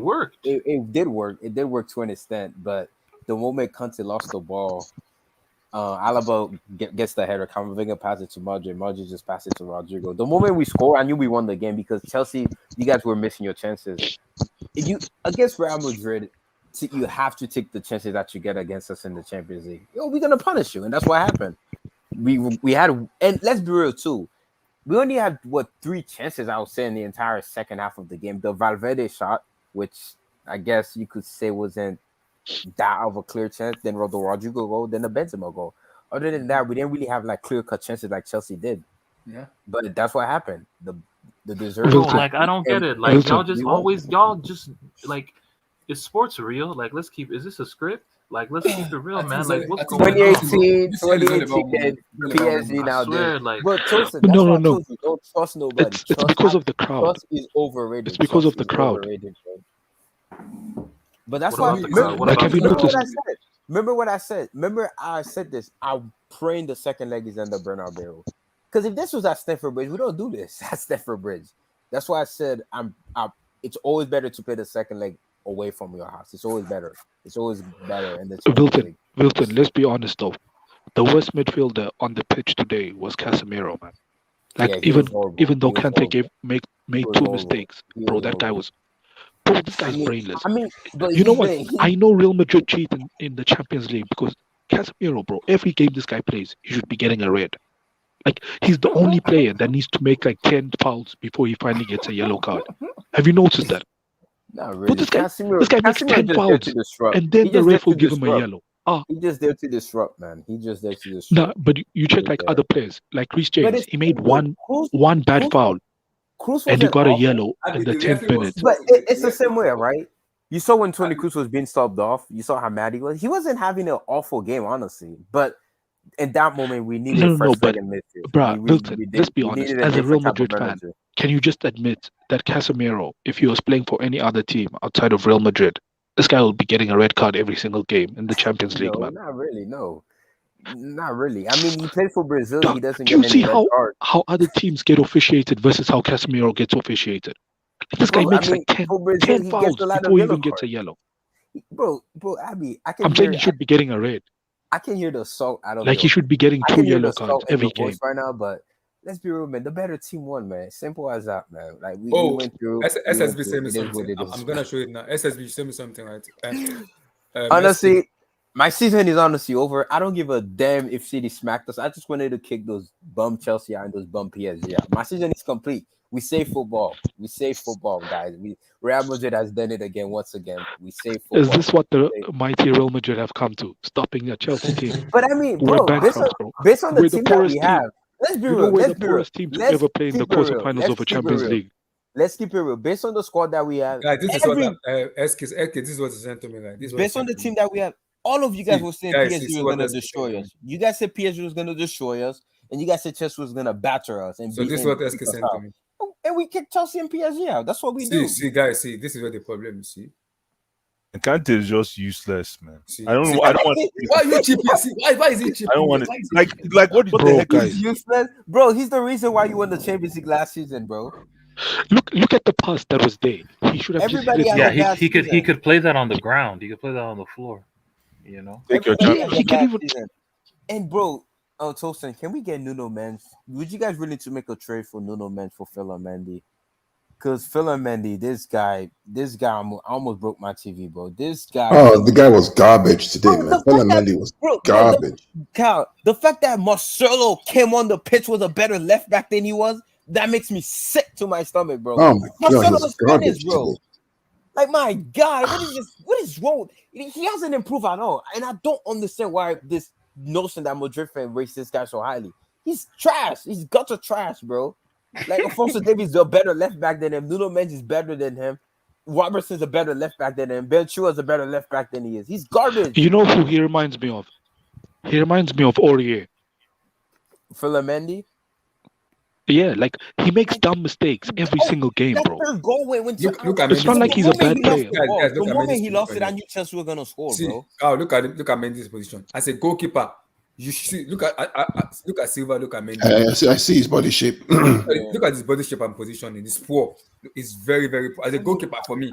worked. It did work. It did work to an extent, but the moment Conte lost the ball, Alaba gets the header. Camavinga passes it to Madrid. Madrid just passes it to Rodrigo. The moment we score, I knew we won the game because Chelsea, you guys were missing your chances. If you against Real Madrid, you have to take the chances that you get against us in the Champions League. We're gonna punish you, and that's what happened. We had, and let's be real too. We only had what 3 chances I would say in the entire second half of the game. The Valverde shot, which I guess you could say wasn't that of a clear chance. Then the Rodrigo goal, then the Benzema goal. Other than that, we didn't really have like clear cut chances like Chelsea did. Yeah, but that's what happened. The deserve. Bro, like I don't get it. Like y'all just like, is sports real? Like let's keep. Is this a script? Like let's keep it real, man. Like what's going on? 2018, PSG now did. Like, but Tosin, no. Don't trust nobody. It's because of the crowd. Trust is overrated. It's because of the crowd. But that's why. Remember what I said. Remember I said this. I'm praying the second leg is in the Bernabeu. Because if this was at Stamford Bridge, we don't do this at Stamford Bridge. That's why I said it's always better to play the second leg away from your house. It's always better. It's always better. Wilton, let's be honest though. The worst midfielder on the pitch today was Casemiro, man. Like even though Kante made 2 mistakes, bro, that guy was. Bro, this guy's brainless. But you know what? I know Real Madrid cheat in the Champions League because Casemiro, bro, every game this guy plays, he should be getting a red. Like, he's the only player that needs to make like 10 fouls before he finally gets a yellow card. Have you noticed that? Not really. But this guy makes 10 fouls, and then the ref will give him a yellow. He's just there to disrupt, man. He's just there to disrupt. Nah, but you check like other players, like Reece James. He made one bad foul, and he got a yellow in the 10th minute. But it's the same way, right? You saw when Toni Kroos was being subbed off. You saw how mad he was. He wasn't having an awful game, honestly. But in that moment, we needed second midfield. Bro, Wilton, let's be honest. As a Real Madrid fan, can you just admit that Casemiro, if he was playing for any other team outside of Real Madrid, this guy will be getting a red card every single game in the Champions League, man? Not really, no. Not really. I mean, he played for Brazil. He doesn't do you get see any red card. how other teams get officiated versus how Casemiro gets officiated? This guy makes like 10 fouls before he even gets a yellow. Bro, Abby, I'm saying he should be getting a red. I can hear the salt out of he should be getting 2 yellow cards every game right now. But let's be real, man. The better team won, man. Simple as that, man. Like we went through. SSB sent me something. I'm gonna show it now. SSB sent me something, right? Honestly, my season is honestly over. I don't give a damn if City smacked us. I just wanted to kick those bum Chelsea out and those bum PSG out. My season is complete. We save football. We save football, guys. Real Madrid has done it again, once again. We save football. Is this what the mighty Real Madrid have come to? Stopping a Chelsea team? But I mean, bro, based on the team that we have, let's be real. We're the poorest team to ever play in the quarterfinals of a Champions League. Let's keep it real. Based on the squad that we have, this is what this is what he sent to me. Like this. Based on the team that we have, all of you guys were saying PSG was gonna destroy us. You guys said PSG was gonna destroy us, and you guys said Chelsea was gonna batter us. And so this is what SK sent to me. And we kicked Chelsea and PSG out. That's what we do. See, guys, this is where the problem is. See, and Kante is just useless, man. See, I don't want. Why are you cheap? Why is he cheap? I don't want it. Like what the heck, guys? He's useless, bro. He's the reason why you won the Champions League last season, bro. Look at the pass that was there. He should have. He could play that on the ground. He could play that on the floor. You know. He can even. And bro. Oh, Tosin, can we get Nuno Mendes? Would you guys really to make a trade for Nuno Mendes for Mendy? Because Mendy, this guy, I almost broke my TV, bro. This guy. Oh, the guy was garbage today, man. Mendy was garbage. The fact that Marcelo came on the pitch was a better left back than he was, that makes me sick to my stomach, bro. Oh my Marcelo God, was finished, bro. Like, my God, what is wrong? He hasn't improved at all. And I don't understand why this notion that Madrid fan rates this guy so highly. He's trash. He's gutter trash, bro. Like, Alphonso Davies is a better left back than him. Nuno Mendes is better than him. Robertson's a better left back than him. Ben Chua is a better left back than he is. He's garbage. You know who he reminds me of? He reminds me of Aurier. Mendy? Yeah, like he makes dumb mistakes every single game, bro. Look at it's not like he's a bad player. The moment he lost it, I knew Chelsea were gonna score, bro. Oh, look at Mendy's position. As a goalkeeper, you see. Look at Silva. Look at Mendy. I see his body shape. Look at his body shape and positioning. It's poor. It's very, very poor. As a goalkeeper, for me,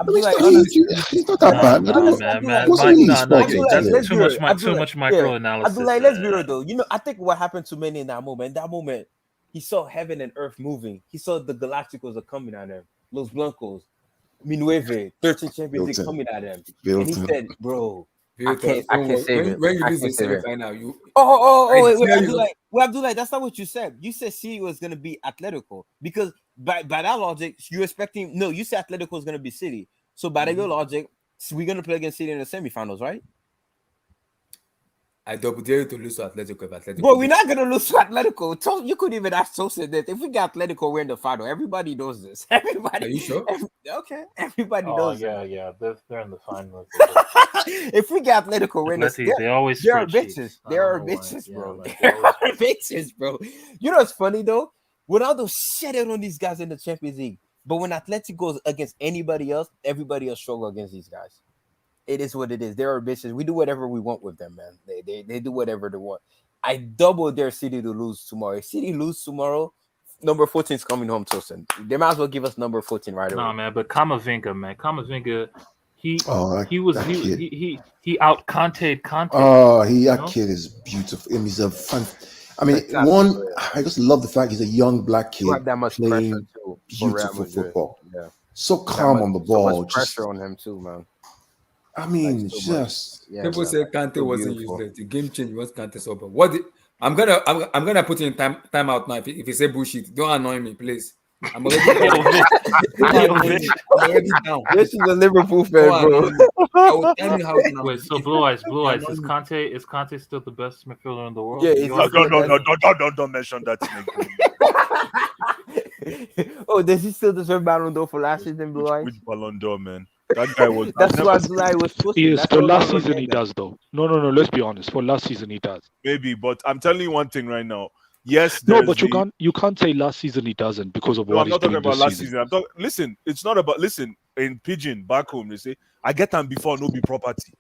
he's not that bad. That's too much micro analysis. Let's be real though. You know, I think what happened to Mendy in that moment. He saw heaven and earth moving. He saw the Galacticos are coming at him. Los Blancos, Minueve, 13 Champions League coming at him. And he said, bro, I can't save it. When you lose the semi-final, you. Wait, Abdullah, that's not what you said. You said City was gonna be Atletico because by that logic, you're expecting. No, you said Atletico is gonna be City. So by your logic, we're gonna play against City in the semifinals, right? I double dare you to lose to Atletico if Atletico. Bro, we're not gonna lose to Atletico. You couldn't even ask Tosin that. If we got Atletico, we're in the final. Everybody knows this. Everybody. Are you sure? Okay, everybody knows. Yeah. They're in the final. If we got Atletico, we're in the. They always. There are bitches. There are bitches, bro. There are bitches, bro. You know what's funny though? Ronaldo shitted on these guys in the Champions League, but when Atletico goes against anybody else, everybody else struggle against these guys. It is what it is. There are bitches. We do whatever we want with them, man. They do whatever they want. I double dare City to lose tomorrow. If City lose tomorrow, number 14 is coming home, Tosin. They might as well give us number 14 right away. Nah, man, but Kamavinga, he out Conte. That kid is beautiful. I mean, he's a fun. I mean, I just love the fact he's a young black kid playing beautiful football. Yeah. So calm on the ball. So much pressure on him too, man. I mean, people say Kante wasn't useless. The game changed once Kante sober. I'm gonna put in time out now. If you say bullshit, don't annoy me, please. I'm already down. This is a Liverpool fan, bro. I will tell you how. Wait, so Blue Eyes. Is Conte still the best midfielder in the world? Yeah, don't mention that thing. Oh, does he still deserve Ballon d'Or for last season, Blue Eyes? Which Ballon d'Or, man? That guy was. That's why Blue Eyes was supposed to. Yes, for last season he does though. No. Let's be honest. For last season he does. Maybe, but I'm telling you one thing right now. Yes, no, but you can't say last season he doesn't because of what I'm he's not talking doing about this last season. season. I'm talking. Listen, it's not about. Listen, in Pidgin back home they say I get them before no be property.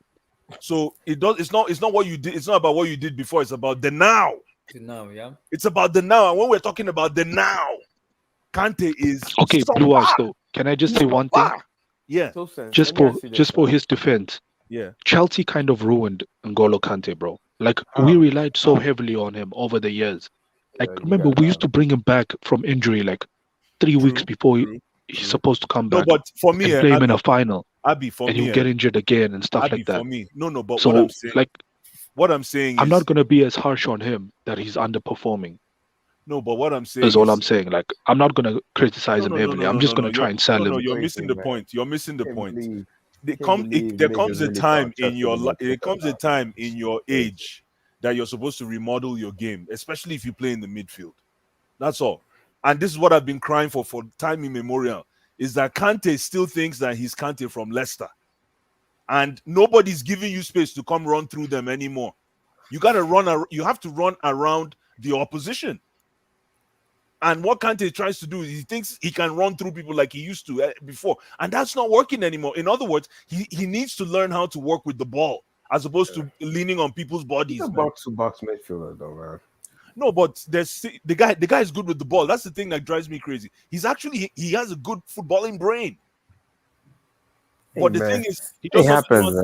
So it does. It's not what you did. It's not about what you did before. It's about the now. The now, yeah. It's about the now. And when we're talking about the now, Kante is okay. Blue Eyes though. Can I just say one thing? Yeah. Just for his defense. Yeah. Chelsea kind of ruined N'Golo Kante, bro. Like we relied so heavily on him over the years. Like remember, we used to bring him back from injury like 3 weeks before he's supposed to come back. No, but for me, and play him in a final. Abby, for and me, he'll get injured again and stuff Abby, like that. For me, no, but so what I'm saying, what I'm saying, I'm not gonna be as harsh on him that he's underperforming. No, but what I'm saying is all I'm saying. Like I'm not gonna criticize him heavily. I'm just gonna try and sell him. No, you're missing the point. You're missing the point. There comes a time in your life. There comes a time in your age that you're supposed to remodel your game, especially if you play in the midfield. That's all. And this is what I've been crying for time immemorial, is that Kante still thinks that he's Kante from Leicester. And nobody's giving you space to come run through them anymore. You have to run around the opposition. And what Kante tries to do is he thinks he can run through people like he used to before. And that's not working anymore. In other words, he needs to learn how to work with the ball as opposed to leaning on people's bodies. He's a box-to-box midfielder, though, man. No, but there's the guy is good with the ball. That's the thing that drives me crazy. He has a good footballing brain. But the thing is, it happens,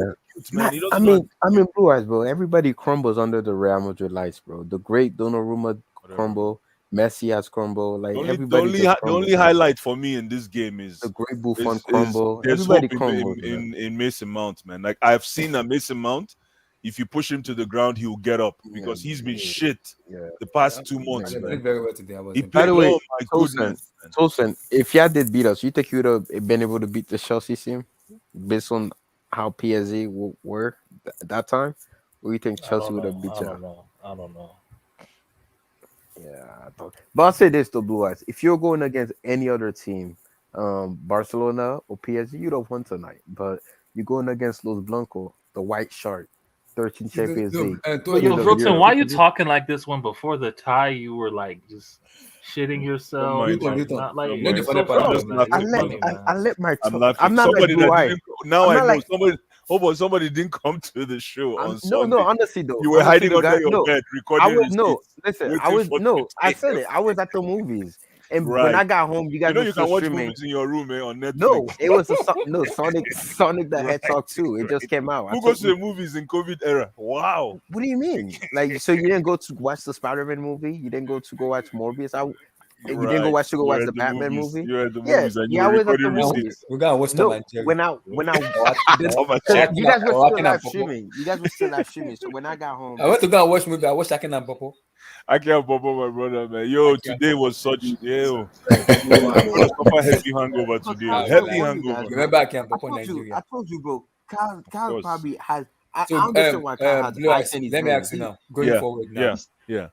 man. I mean, Blue Eyes, bro. Everybody crumbles under the Real Madrid lights, bro. The great Donnarumma crumble. Messi has crumble. Like the only highlight for me in this game is the great Buffon crumble. Everybody crumbles in Mason Mount, man. Like I've seen a Mason Mount. If you push him to the ground, he will get up because he's been shit the past 2 months. He played very well today. By the way, Tosin, if y'all did beat us, you think you would have been able to beat the Chelsea team based on how PSG were at that time? Or you think Chelsea would have beat y'all? I don't know. Yeah, but I'll say this though, Blue Eyes. If you're going against any other team, Barcelona or PSG, you'd have won tonight. But you're going against Los Blancos, the White Shark, 13 Champions League. Brooklyn, why are you talking like this one before the tie? You were like just shitting yourself. I let my I'm not like Blue Eyes. Now I know somebody didn't come to the show on Sunday. No, honestly though, you were hiding under your bed recording. I said it. I was at the movies, and when I got home, you guys you can watch movies in your room on Netflix. No, it was Sonic the Hedgehog 2. It just came out. Who goes to the movies in COVID era? Wow. What do you mean? Like, so you didn't go to watch the Spider-Man movie? You didn't go watch Morbius? You didn't go watch You're the at the Batman movies. movie? You're at the Yeah, movies and yeah, you're I was at the recording receipts. movies. We're gonna watch No, Tom and Jerry. when I Tom and so Jerry. you guys were still Rocking live and Popo. streaming. You guys were still live streaming. So when I got home, I went to go and watch movie. I watched Shakin and Popo. I can't pop up my brother, man. Yo, today was such I'm gonna suffer heavy hangover today. Heavy hangover. Remember, I can't Popo Nigeria. I told you, bro. Kyle probably has. I So, understand why Kyle has Blue eye Eyes, in his let me veins. ask you now. Going forward now. Yeah.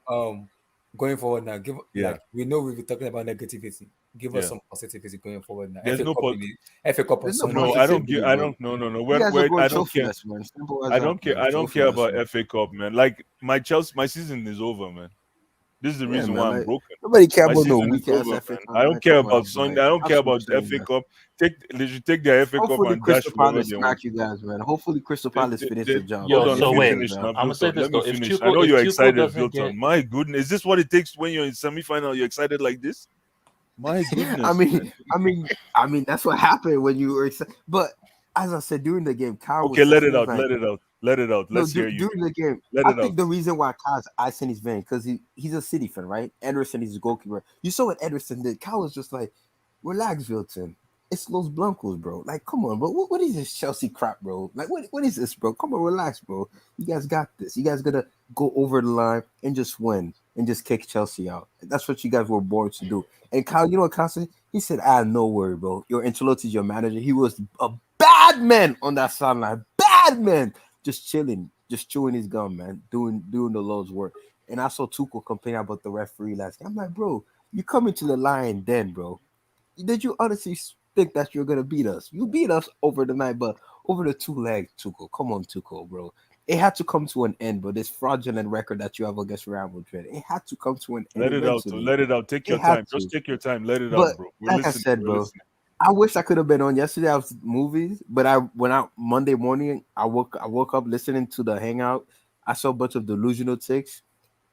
Going forward now. Yeah. Like we know we've been talking about negativity. Give us Yeah. some positivity going forward now. There's FA no Cup po- in the FA Cup on There's no Sunday. No, I don't care. I don't. No. You guys are Wait, going I don't care. trophyless, man. Simple as I that, don't care. man. I don't care Trophyless, about man. FA Cup, man. Like my season is over, man. This is the Yeah, reason man, why I'm like, broken. nobody care My about no season is weak ass over, FA man. Cup. I don't Man. care Come about on, Sunday. man. I don't care That's about what FA Cup. They should take their FA Cup Hopefully, and dash Crystal wherever Palace they want. smack you guys, man. Hopefully, Crystal Palace finish the job. Yo, Hold on, so let me wait, finish now. I'm gonna say Vilton. this Let though. me If finish. I Tuchel, know if you're Tuchel excited, doesn't Vilton. get, My goodness, is this what it takes when you're in semi-final? You're excited like this? My goodness. I mean, that's what happened when you were excited. But as I said during the game, Kyle Okay, was let it testing his out. vein. Let it out. Let it out. No, Let's hear you. during the game, Let I it think out. the reason why Kyle's ice in his vein because he's a City fan, right? Ederson is his goalkeeper. You saw what Ederson did. Kyle was just like, "Relax, Vilton. It's Los Blancos, bro. Like, come on, bro. What is this Chelsea crap, bro? Like, what is this, bro? Come on, relax, bro. You guys got this. You guys gotta go over the line and just win and just kick Chelsea out. That's what you guys were born to do." And Kyle, you know what Kyle said? He said, no worry, bro. Your Ancelotti's your manager. He was a bad man on that sideline. Bad man. Just chilling, just chewing his gum, man, doing the Lord's work. And I saw Tuchel complain about the referee last game. I'm like, bro, you come into the Lion Den, bro. Did you honestly think that you're gonna beat us? You beat us over the night, but over the 2 legs, Tuchel. Come on, Tuchel, bro. It had to come to an end, bro. This fraudulent record that you have against Real Madrid, it had to come to an end. Let it out. eventually. Let it out. Take your It had time. to. Just take your time. Let it But out, bro. We're like I listening. said, We're bro, listening. I wish I could have been on yesterday. I was movies, but I went out Monday morning. I woke up listening to the hangout. I saw a bunch of delusional takes,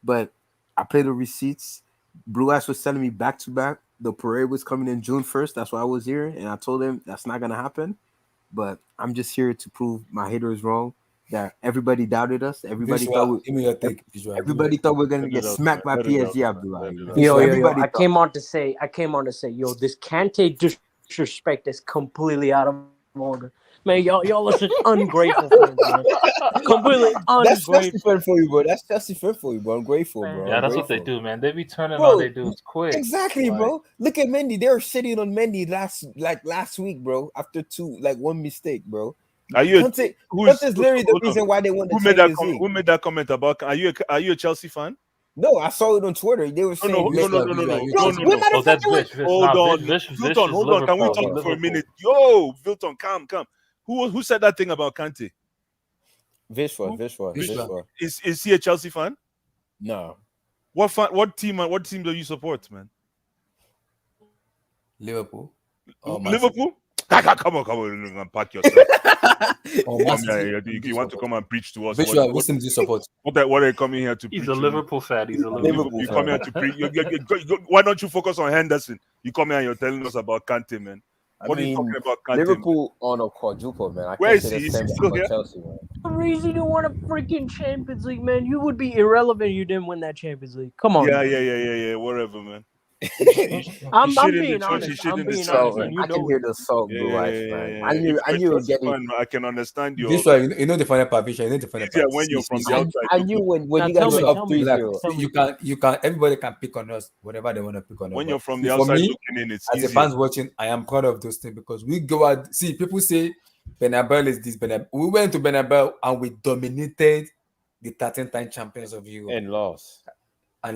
but I played the receipts. Blue Eyes was telling me back to back the parade was coming in June 1st. That's why I was here, and I told him that's not gonna happen. But I'm just here to prove my haters wrong. That everybody doubted us. Everybody thought give me your take, Visual. everybody thought we were gonna Let get it out, smacked by man. Let it out, PSG, man. Abdullah. Let it out. Yo, Everybody I thought. came on to say, yo, this Kante disrespect is completely out of order. Man, y'all are such ungrateful fans, man. Completely That's Chelsea ungrateful. fan for you, bro. That's Chelsea fan for you, bro. I'm grateful, bro. yeah, I'm that's what they grateful. do, man. They be turning Bro, all they do is quick. Exactly, Like, bro. Look at Mendy. They were sitting on Mendy last week, bro. After one mistake, bro. Are you? Conte is literally the Hold on. reason why they won the Who made that? Champions League. Who made that comment about? Are you a Chelsea fan? No, I saw it on Twitter. They were saying, No. Bro, No. what matter oh, of that's fact, they were- Vish. Hold Nah, on, Vish Vilton. is Hold on. Can we Liverpool. talk for a Liverpool. minute? Yo, Vilton, come. Who said that thing about Kante? Vishwa. Is he a Chelsea fan? No. What team do you support, man? Liverpool. Liverpool? Come on, pack yourself. You want to come and preach to us? Visual, what team do you support? What are you coming here to preach? He's a Liverpool fan. He's a Liverpool You fan. come here to preach. Why don't you focus on Henderson? You come here and you're telling us about Kante, man. What are you talking about, Kante? Liverpool on a quadruple, man. Where is he? Is he still here? Chelsea, man. The reason you won a freaking Champions League, man. You would be irrelevant if you didn't win that Champions League. Come on. Yeah. Whatever, man. I'm Shit in being the church, honest. shit I'm in the being church, honest. man. And you I can know hear it. the salt, Blue Eyes, man. I knew If it you're a was Chelsea getting. fan, I can understand your. Visual, you know the final part, Visual. You know the final Yeah, part. when you're from the See. outside. I knew when Now you guys tell were me, up tell me, 3-0. tell me. You can. Everybody can pick on us, whatever they want to pick on us. When but you're from see, the for outside me, looking in, it's as a easier. fans watching, I am proud of those things because we go out. See, people say Bernabeu is this. We went to Bernabeu and we dominated the 13-time champions of Europe And lost. I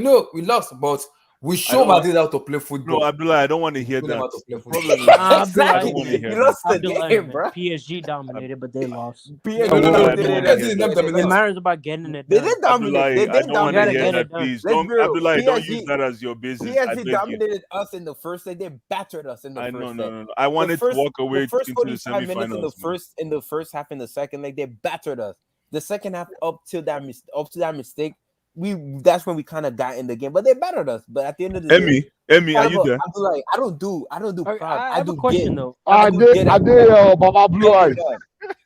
know we lost, but we show Madrid how to play football. No, Abdullah, I don't want to hear Show them that. how to play The football. problem is, I Abdullah, don't want to hear You that. lost the Abdullah, game, man. bro. PSG dominated, but they lost. PSG No, I don't dominated want it. to hear Them that. It dominate. matters about getting it They done. did dominate. Abdullah, They I did don't want to gotta dominate. hear get that, it done. please. Let's Don't, be real. Abdullah, don't use PSG that as your basis. I PSG beg you. dominated us in the first leg. They battered us in the I first leg. no. I wanted to walk away The first into the 45 minutes semifinals. in the first half, in the second leg, they battered us. The second half, up to that mistake, that's when we kind of got in the game. But they battered us. But at the end of the day, Emmy, are you there? I'm like, I don't do proud. I have do a question get. though. I did, Baba Blue Eyes.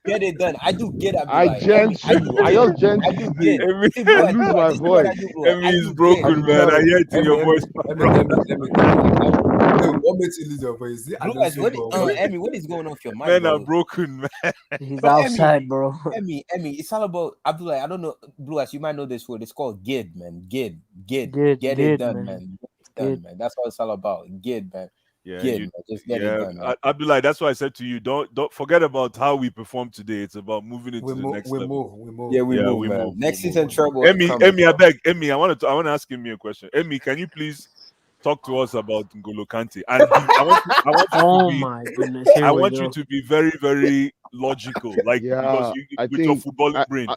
get it done. I do get. I just gently I lose my voice. Emmy is broken, man. I hear it in your voice. What makes you lose your voice? Emmy, what is going on with your mind? Men are broken, man. He's But outside, bro. Emmy, it's all about Abdullah. I don't know, Blue Eyes. You might know this word. It's called GID, man. GID. Get it done, man. Man. That's what it's all about. GID, man. Yeah, man. Just get it done, man. Abdullah, that's why I said to you, don't forget about how we perform today. It's about moving it to the next level. We move. Yeah, we move, man. Next season trouble. Emmy, I beg. Emmy, I want to ask him a question. Emmy, can you please talk to us about N'Golo Kante? And I want you to be very, very logical, like because with your footballing brain.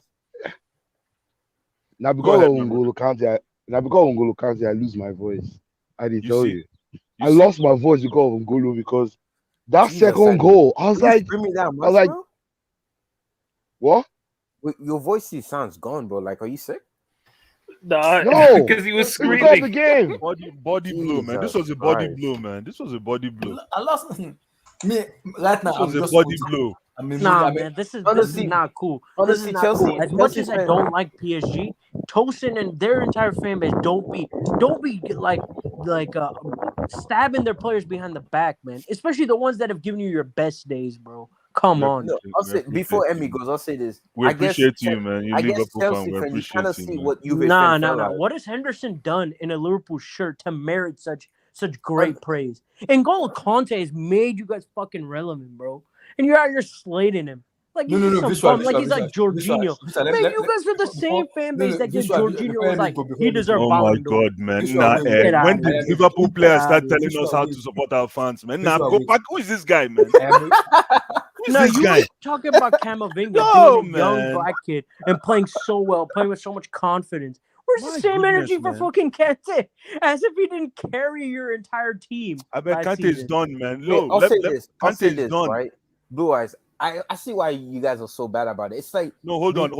Now because of N'Golo Kante, I lose my voice. I did tell you. I lost my voice because of N'Golo, because that second goal, I was like, what? Your voice sounds gone, bro. Like, are you sick? No, because he was screaming. Off the game. Body blow, man. This was a body blow, man. This was a body blow. I lost me right now. This was a body blow. Man, this is not cool. This is not Chelsea, cool. As much as I don't like PSG, Tosin and their entire fan base don't be like stabbing their players behind the back, man. Especially the ones that have given you your best days, bro. Come on. No, I'll say before Emmy goes, I'll say this. We appreciate you, man. I guess Chelsea fan, you kind of see what you've What has Henderson done in a Liverpool shirt to merit such great praise? And N'Golo Kante has made you guys fucking relevant, bro. And you're out here slating him. Like, he's he's like Jorginho. Man, you guys are the same fan base that gives Jorginho was like, he deserves Ballon d'Or. Oh my God, man. When did Liverpool players start telling us how to support our fans, man? Nah, go back. Who is this guy, man? No, you were talking about Camavinga being a young black kid and playing so well, playing with so much confidence. Where's the same energy for fucking Kante? As if he didn't carry your entire team. I bet Kante is done, man. I'll say this, right? Blue Eyes. I see why you guys are so bad about it. It's like hold on.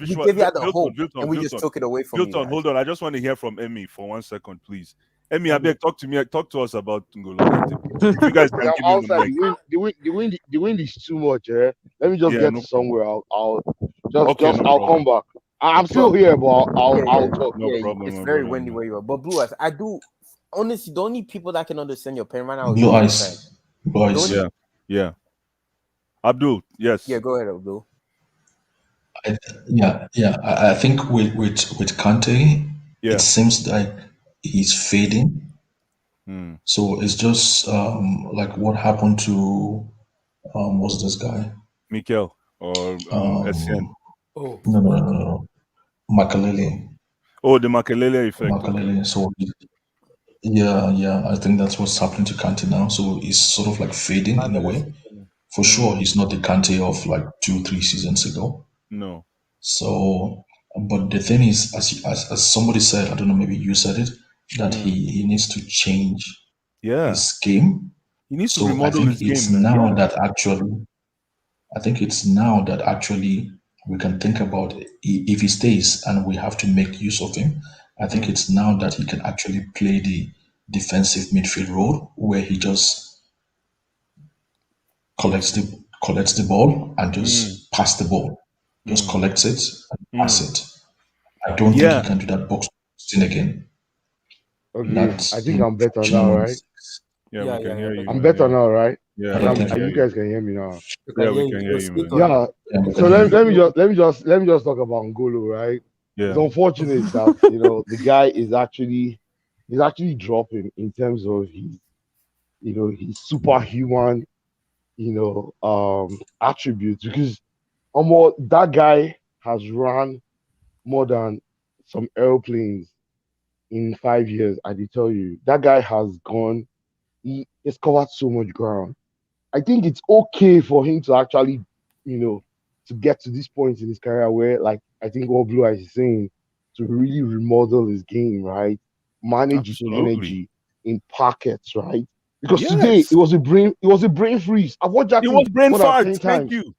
We gave you the hope, and we just took it away from you. Hold on. I just want to hear from Emmy for 1 second, please. Emmy, I beg, talk to us about N'Golo Kante. You guys can give me the wind is too much. Let me just get somewhere. I'll come back. I'm still here, but I'll talk. No problem. It's very windy where you are. But Blue Eyes, I do honestly, the only people that can understand your pain right now is Blue Eyes. Boys. Yeah. Abdul, yes. Yeah, go ahead, Abdul. I think with Kante, it seems like he's fading. So it's just like what happened to what's this guy? Mikel or Essien. No. Makelele. Oh, the Makelele effect. Makelele. So I think that's what's happening to Kante now. So he's sort of like fading in a way. For sure, he's not the Kante of like 2-3 seasons ago. No. So, but the thing is, as somebody said, I don't know, maybe you said it, that he needs to change his game. He needs to remodel his game. I think it's now that actually we can think about if he stays and we have to make use of him. I think it's now that he can actually play the defensive midfield role where he just collects the ball and just pass the ball. Just collects it and pass it. I don't think he can do that box thing again. Okay, I think I'm better now, right? Yeah, we can hear you. I'm better now, right? Yeah, you guys can hear me now. Yeah, we can hear you, man. Yeah. So let me just talk about N'Golo, right? Yeah. It's unfortunate that the guy is actually dropping in terms of his superhuman attributes, because that guy has run more than some airplanes in 5 years. I did tell you that guy has covered so much ground. I think it's okay for him to actually to get to this point in his career where, like, I think what Blue Eyes is saying, to really remodel his game, right? Manage his energy in pockets, right? Because today it was a brain freeze. I've watched that. It was brain fart. Thank you.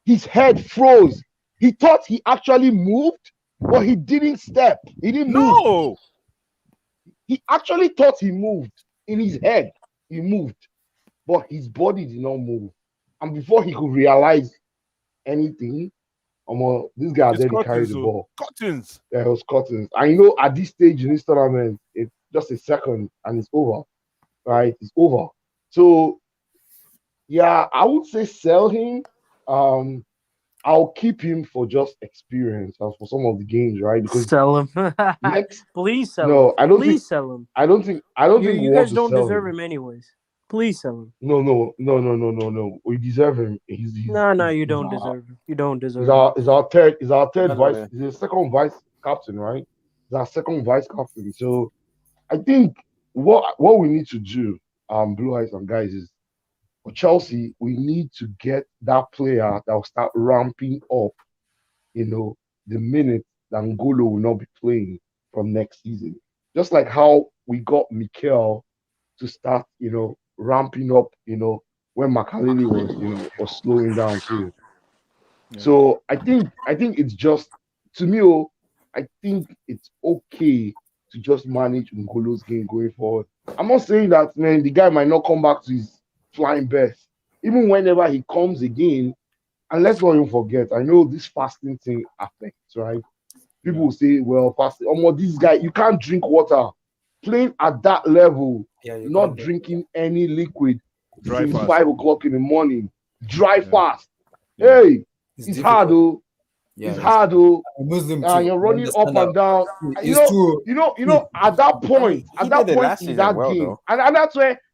His head froze. He thought he actually moved, but he didn't step. He didn't move. He actually thought he moved in his head. He moved, but his body did not move. and before he could realize anything, this guy It's already carried Cottons, the oh. ball. Cottons. Yeah, it was Cottons. I know at this stage in this tournament, it's just a second and it's over. Right? It's over. So yeah, I would say sell him. I'll keep him for just experience and for some of the games, right? Because sell him. next, Please sell no, him. I don't Please think sell him. I don't think we You want guys to don't sell deserve him. him anyways. Please sell him. No. We deserve him. No, you don't deserve him. You don't deserve him. He's our third vice. Hello. He's the second vice captain, right? He's our second vice captain. So I think what we need to do, Blue Eyes and guys, is for Chelsea, we need to get that player that will start ramping up, the minute that N'Golo will not be playing from next season. Just like how we got Mikel to start, ramping up, when Makaleli was slowing down too. Yeah. So I think it's just, to me, I think it's okay to just manage N'Golo's game going forward. I'm not saying that, man, the guy might not come back to his flying best. Even whenever he comes again, and let's not even forget, I know this fasting thing affects, right? People will say, well, fasting, this guy, you can't drink water. Playing at that level, not drinking any liquid since 5 o'clock in the morning, dry fast. Yeah. Hey, it's hard, though. Yeah, it's hard, though. Muslim And you're running up and down. At that point, in that game,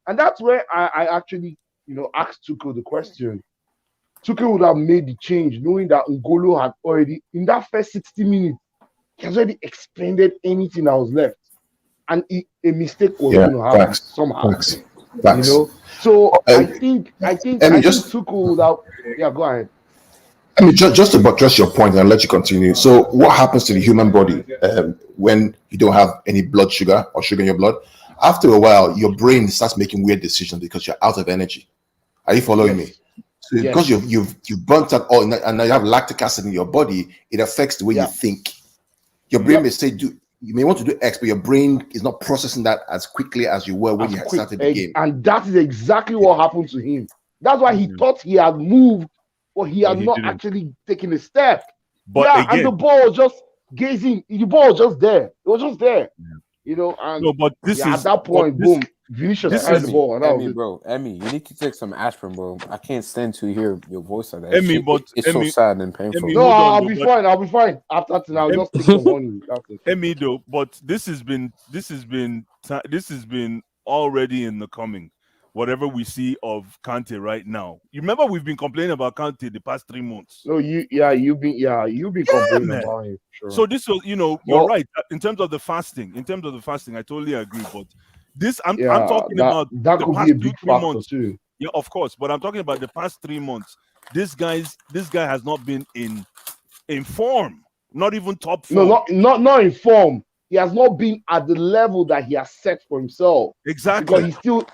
and that's where I actually, asked Tuchel the question. Tuchel would have made the change, knowing that N'Golo had already, in that first 60 minutes, he has already expended anything that was left. And a mistake was going to happen somehow. Facts. So I think Tuchel would have. Yeah, go ahead. I mean, just to buttress your point, and I'll let you continue. So, what happens to the human body when you don't have any blood sugar or sugar in your blood? After a while, your brain starts making weird decisions because you're out of energy. Are you following me? So, because you've burnt out all, and now you have lactic acid in your body, it affects the way you think. Your brain may say, you may want to do X, but your brain is not processing that as quickly as you were when you had started the game. And that is exactly what happened to him. That's why he thought he had moved, but he had not actually taken a step. But again, and the ball was just gazing. The ball was just there. It was just there. And no, but this is at that point, boom, Vinicius had the ball. Emmy, you need to take some aspirin, bro. I can't stand to hear your voice like that. Emmy, it's so sad and painful. No, I'll be fine. After tonight, I'll just take some money. Emmy, though, but this has been already in the coming. Whatever we see of Kante right now, you remember we've been complaining about Kante the past 3 months. No, you've been complaining about him. Sure. So this was, you're right in terms of the fasting. I totally agree. But this, I'm talking about that could be a big factor too. Yeah, of course. But I'm talking about the past 3 months. This guy has not been in form, not even top form. No, not in form. He has not been at the level that he has set for himself. Exactly. Because he's still,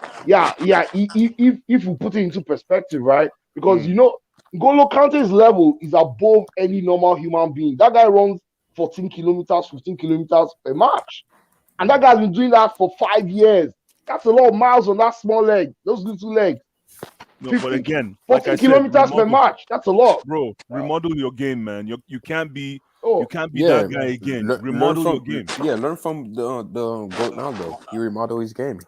if we put it into perspective, right? Because, N'Golo Kante's level is above any normal human being. That guy runs 14 kilometers, 15 kilometers per match. And that guy's been doing that for 5 years. That's a lot of miles on that small leg, those little legs. No, but again, 14 kilometers per match. That's a lot. Bro, remodel your game, man. You can't be... You can't be that guy again. Remodel your game. Yeah, learn from the GOAT now, though. You remodel his game.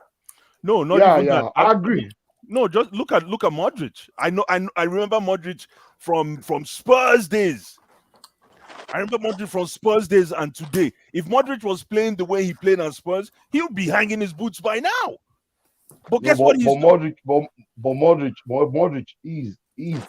No, not even that. I agree. No, just look at Modric. I remember Modric from Spurs days. I remember Modric from Spurs days and today. If Modric was playing the way he played on Spurs, he would be hanging his boots by now. But guess what? Modric is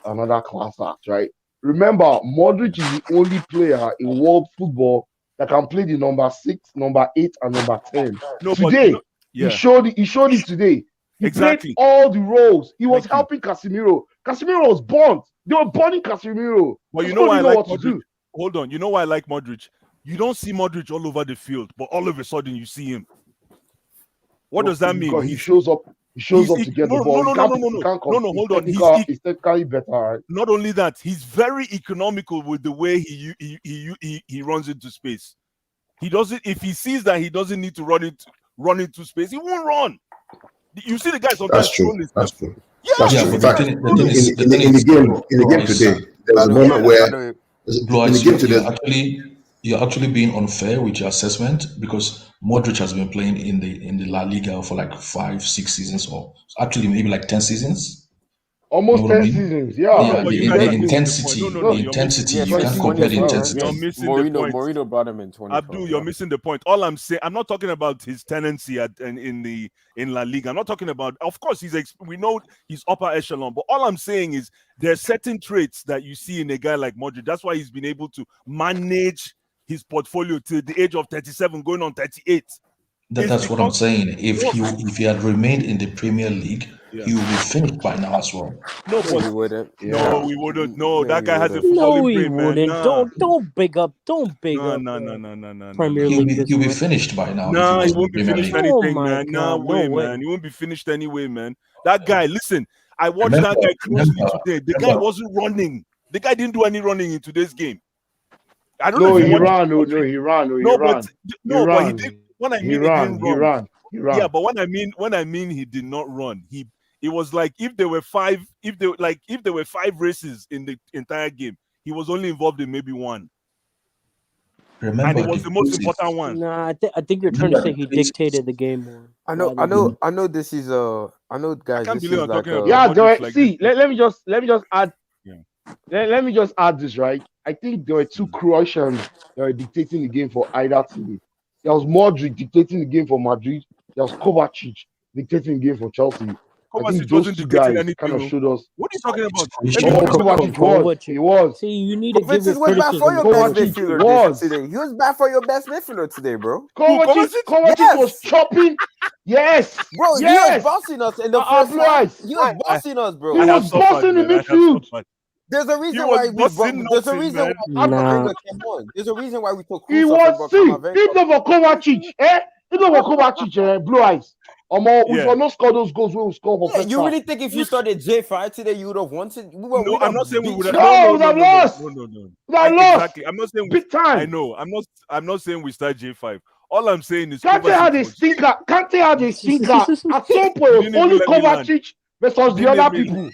another class act, right? Remember, Modric is the only player in world football that can play the number 6, number 8, and number 10. Today, he showed it today. He played all the roles. He was helping Casemiro. Casemiro was burnt. They were burning Casemiro. Well, you know why I like Modric? Hold on. You know why I like Modric? You don't see Modric all over the field, but all of a sudden you see him. What does that mean? Because he shows up. He shows up to get the ball. No, hold on. He's technically better. Right? Not only that, he's very economical with the way he runs into space. He doesn't. If he sees that he doesn't need to run into space, he won't run. You see the guy sometimes. That's true. That's Yeah, true. In but fact, in the game today, there was a moment where Blue in the Eyes, game today. you're actually being unfair with your assessment because Modric has been playing in the La Liga for like 5, 6 seasons, or actually maybe like 10 seasons. Almost You know what I 10 mean? seasons. Yeah. Yeah, but you the guys are missing the intensity, point. the intensity. You can't compare the intensity. You're missing the point. Mourinho brought him in 2012. Abdul, you're missing the point. All I'm saying, I'm not talking about his tendency in La Liga. I'm not talking about. Of course, we know he's upper echelon, but all I'm saying is there's certain traits that you see in a guy like Modric. That's why he's been able to manage his portfolio to the age of 37, going on 38. That's what I'm saying. If he had remained in the Premier League, he would be finished by now as well. No, but he wouldn't. No, we wouldn't. No, that guy has a No, footballing he brain, man. wouldn't. Nah. Don't big up. Don't big No, up. no. Premier He'll League. be finished by now. Nah, if he won't be Premier finished League. anything, Oh my man. Nah, God, way, no way. man. He won't be finished anyway, man. That guy, listen, I watched Remember- that guy closely remember- today. The guy remember- wasn't running. The guy didn't do any running in today's game. I don't know No, if he you watched ran. it. No, he ran. No, he No, ran. but he did. When I mean he didn't run. He ran. Yeah, but when I mean he did not run, it was like if there were five races in the entire game, he was only involved in maybe one. Remember, and it was the most important one. Nah, I think you're trying to say he dictated the game more. I know. This is I know, guys. This is like yeah. Let me just add. Let me just add this, right? I think there were two Croatians that were dictating the game for either team. There was Modric dictating the game for Madrid. There was Kovacic dictating the game for Chelsea. I think those two guys kind of showed us. What are you talking about? Kovacic was. He was. See, you need to give Kovacic it was bad for your best midfielder was. today. He was bad for your best midfielder today, bro. Kovacic was chopping. Yes, bro. Yes. He was bossing us in the first half. He was bossing us, bro. He was bossing the midfield. There's a reason why we brought. There's a reason why Kamavinga came on. There's a reason why we took. He was see. If not for Kovacic, if not for Kovacic, Blue Eyes. We will not score those goals. We will score for first You half. really think if you started J5 today, you would have wanted? No, I'm not saying we would have. No, we would have lost. No. We have lost. Exactly. I'm not saying big time. I know. I'm not saying we start J5. All I'm saying is Kante had a stinker. Kante had a stinker. At some point, only Kovacic versus the other people.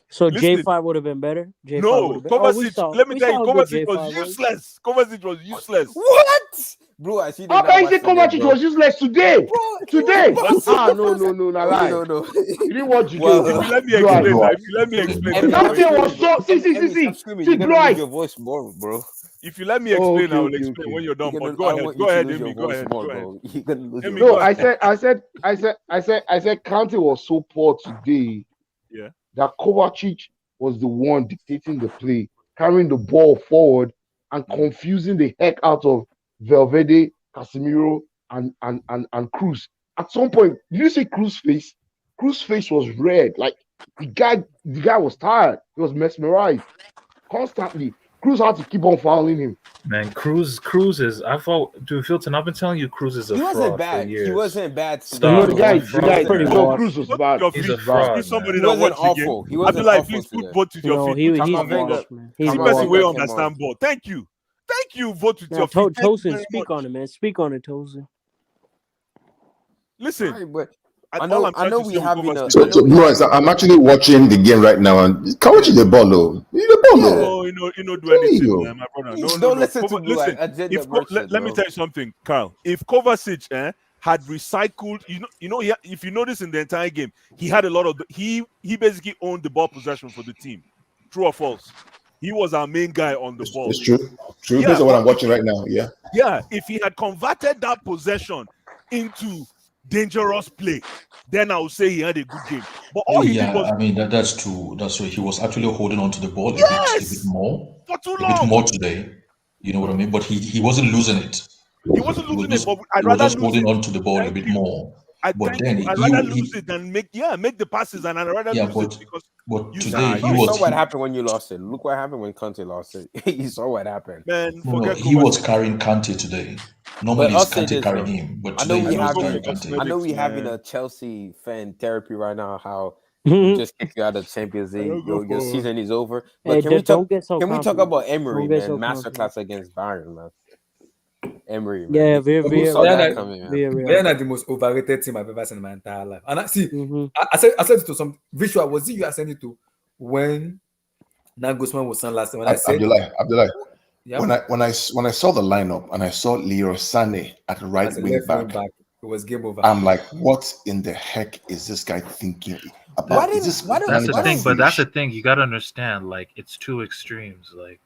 So J5 would have been better. J5 no, Kovacic. Let me tell you, Kovacic was useless. Kovacic was useless. What? Bro, I see. How can you say Kovacic was useless today? Today? No, lie. No. You didn't watch today. If you let me explain. Kante was so. See, Blue Eyes. Your voice more, bro. If you let me explain, I will explain when you're done. But go ahead, Amy. Go ahead. No, I said, Kante was so poor today. Yeah. That Kovacic was the one dictating the play, carrying the ball forward and confusing the heck out of Valverde, Casemiro, and Cruz. At some point, did you see Cruz's face? Cruz's face was red. Like the guy was tired. He was mesmerized constantly. Cruz had to keep on fouling him. Man, Cruz is. I thought, dude, Filton, I've been telling you, Cruz is a fraud. He wasn't bad. For years. He wasn't bad. No, the guy, Cruz was bad. He's a fraud. Somebody that watched awful. He wasn't awful. Please vote with your feet. He's the way understand ball. Thank you. Vote with your feet. Tosin, speak on it, man. Speak on it, Tosin. Listen. I know we having a. So I'm actually watching the game right now, and Kovacic the ball, though. No, you know, do anything, man, my brother. No, don't listen to me. Listen, let me tell you something, Carl. If Kovacic had recycled, if you notice in the entire game, he had a lot of. He basically owned the ball possession for the team. True or false? He was our main guy on the ball. It's true. Yeah, based on what I'm watching right now. Yeah. Yeah. If he had converted that possession into dangerous play, then I would say he had a good game. But all he did was. I mean, that's true. That's true. He was actually holding on to the ball a bit more. For too long. A bit more today. You know what I mean? But he wasn't losing it. He wasn't losing it, but I'd rather just holding on to the ball a bit more. I'd rather lose it than make the passes, and I'd rather lose it because. But today you saw what happened when you lost it. Look what happened when Kante lost it. You saw what happened. Man, he was carrying Kante today. Normally it's Kante carrying him, but today he was carrying Kante. I know we're having a Chelsea fan therapy right now. How we just kicked you out of Champions League. Your season is over. But can we talk about Emery, man? Masterclass against Bayern, man. Emery, man. Yeah, Who saw that coming, man? Bayern are the most overrated team I've ever seen in my entire life. And I see, I said it to some visual. Was it you I sent it to when Nagelsmann was on last time? When I said Abdullah. Yeah. When I saw the lineup and I saw Leroy Sané at right wing back, it was game over. I'm like, what in the heck is this guy thinking about? That's the thing, but that's the thing. You got to understand, like, it's two extremes. Like,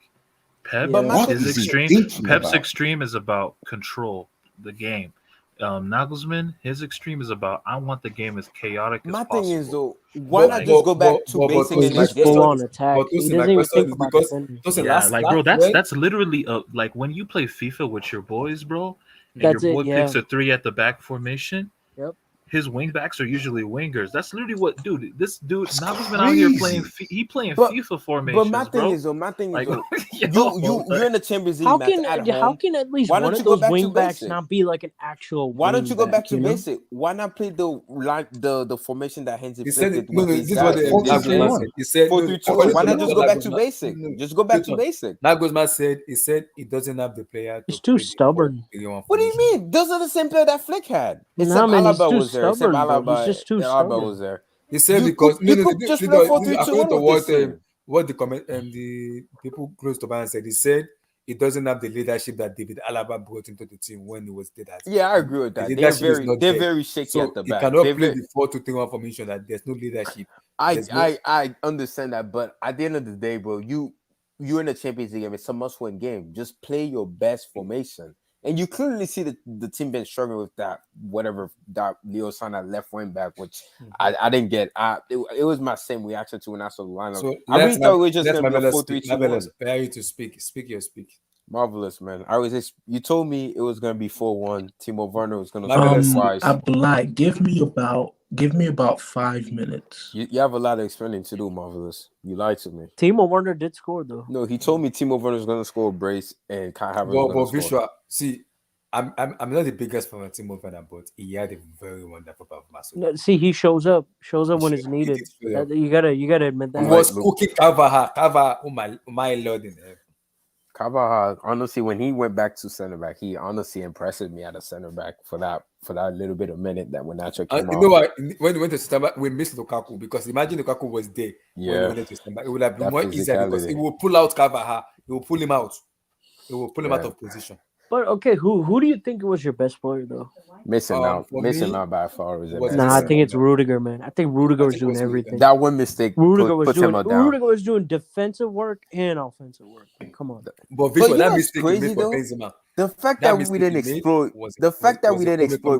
Pep's extreme is about control the game. Nagelsmann, his extreme is about I want the game as chaotic as possible. My thing is though, why not just go back to basic and just full on attack? He doesn't even think about bro, that's literally like when you play FIFA with your boys, bro, and your boy picks a 3 at the back formation. Yep. His wing backs are usually wingers. That's literally what, this dude Nagelsmann out here playing. He playing FIFA formations. But my thing is, you're in the Champions League. How can at least one of those wing backs not be like an actual? Why don't you go back to basic? Why not play the formation that Hansi He said he said why not just go back to basic? Just go back to basic. Nagelsmann said he doesn't have the player. He's too stubborn. What do you mean? Those are the same player that Flick had. Alaba was there. He's just too stubborn. Was there. He said because what the people close to Bayern said, he said he doesn't have the leadership that David Alaba brought into the team when he was there. Yeah, I agree with that. They're very shaky at the back. He cannot play the 4-2-3-1 formation that there's no leadership. I understand that, but at the end of the day, bro, you're in the Champions League game. It's a must-win game. Just play your best formation. And you clearly see the team been struggling with that Leo Sané left wing back, which I didn't get. It was my same reaction to when I saw the lineup. So I really thought we were just going to be a 4-3-2. Prepare you to speak. Speak your speak. Marvelous, man. You told me it was going to be 4-1. Timo Werner was going to score twice. Abdullah, give me about 5 minutes. You have a lot of explaining to do, Marvelous. You lied to me. Timo Werner did score though. No, he told me Timo Werner was going to score a brace and Kai Havertz was going to score. See, I'm not the biggest fan of Timo Werner, but he had a very wonderful performance. No, see, he shows up when it's needed. You gotta admit that. He was cooking Carvajal. Oh my Lord in heaven. Carvajal, honestly, when he went back to center back, he honestly impressed me at a center back for that little bit of minute that when Nacho came on. You know what? When he went to center back, we missed Lukaku because imagine Lukaku was there. Yeah. When he went to center back, it would have been more easier because he will pull out Carvajal. He will pull him out. He will pull him out of position. But okay, who do you think was your best player though? Mason Mount by far was I think it's Rudiger, man. I think Rudiger was doing everything. That one mistake Rudiger was doing defensive work and offensive work. Come on. But that mistake crazy though. Benzema. The fact that we didn't exploit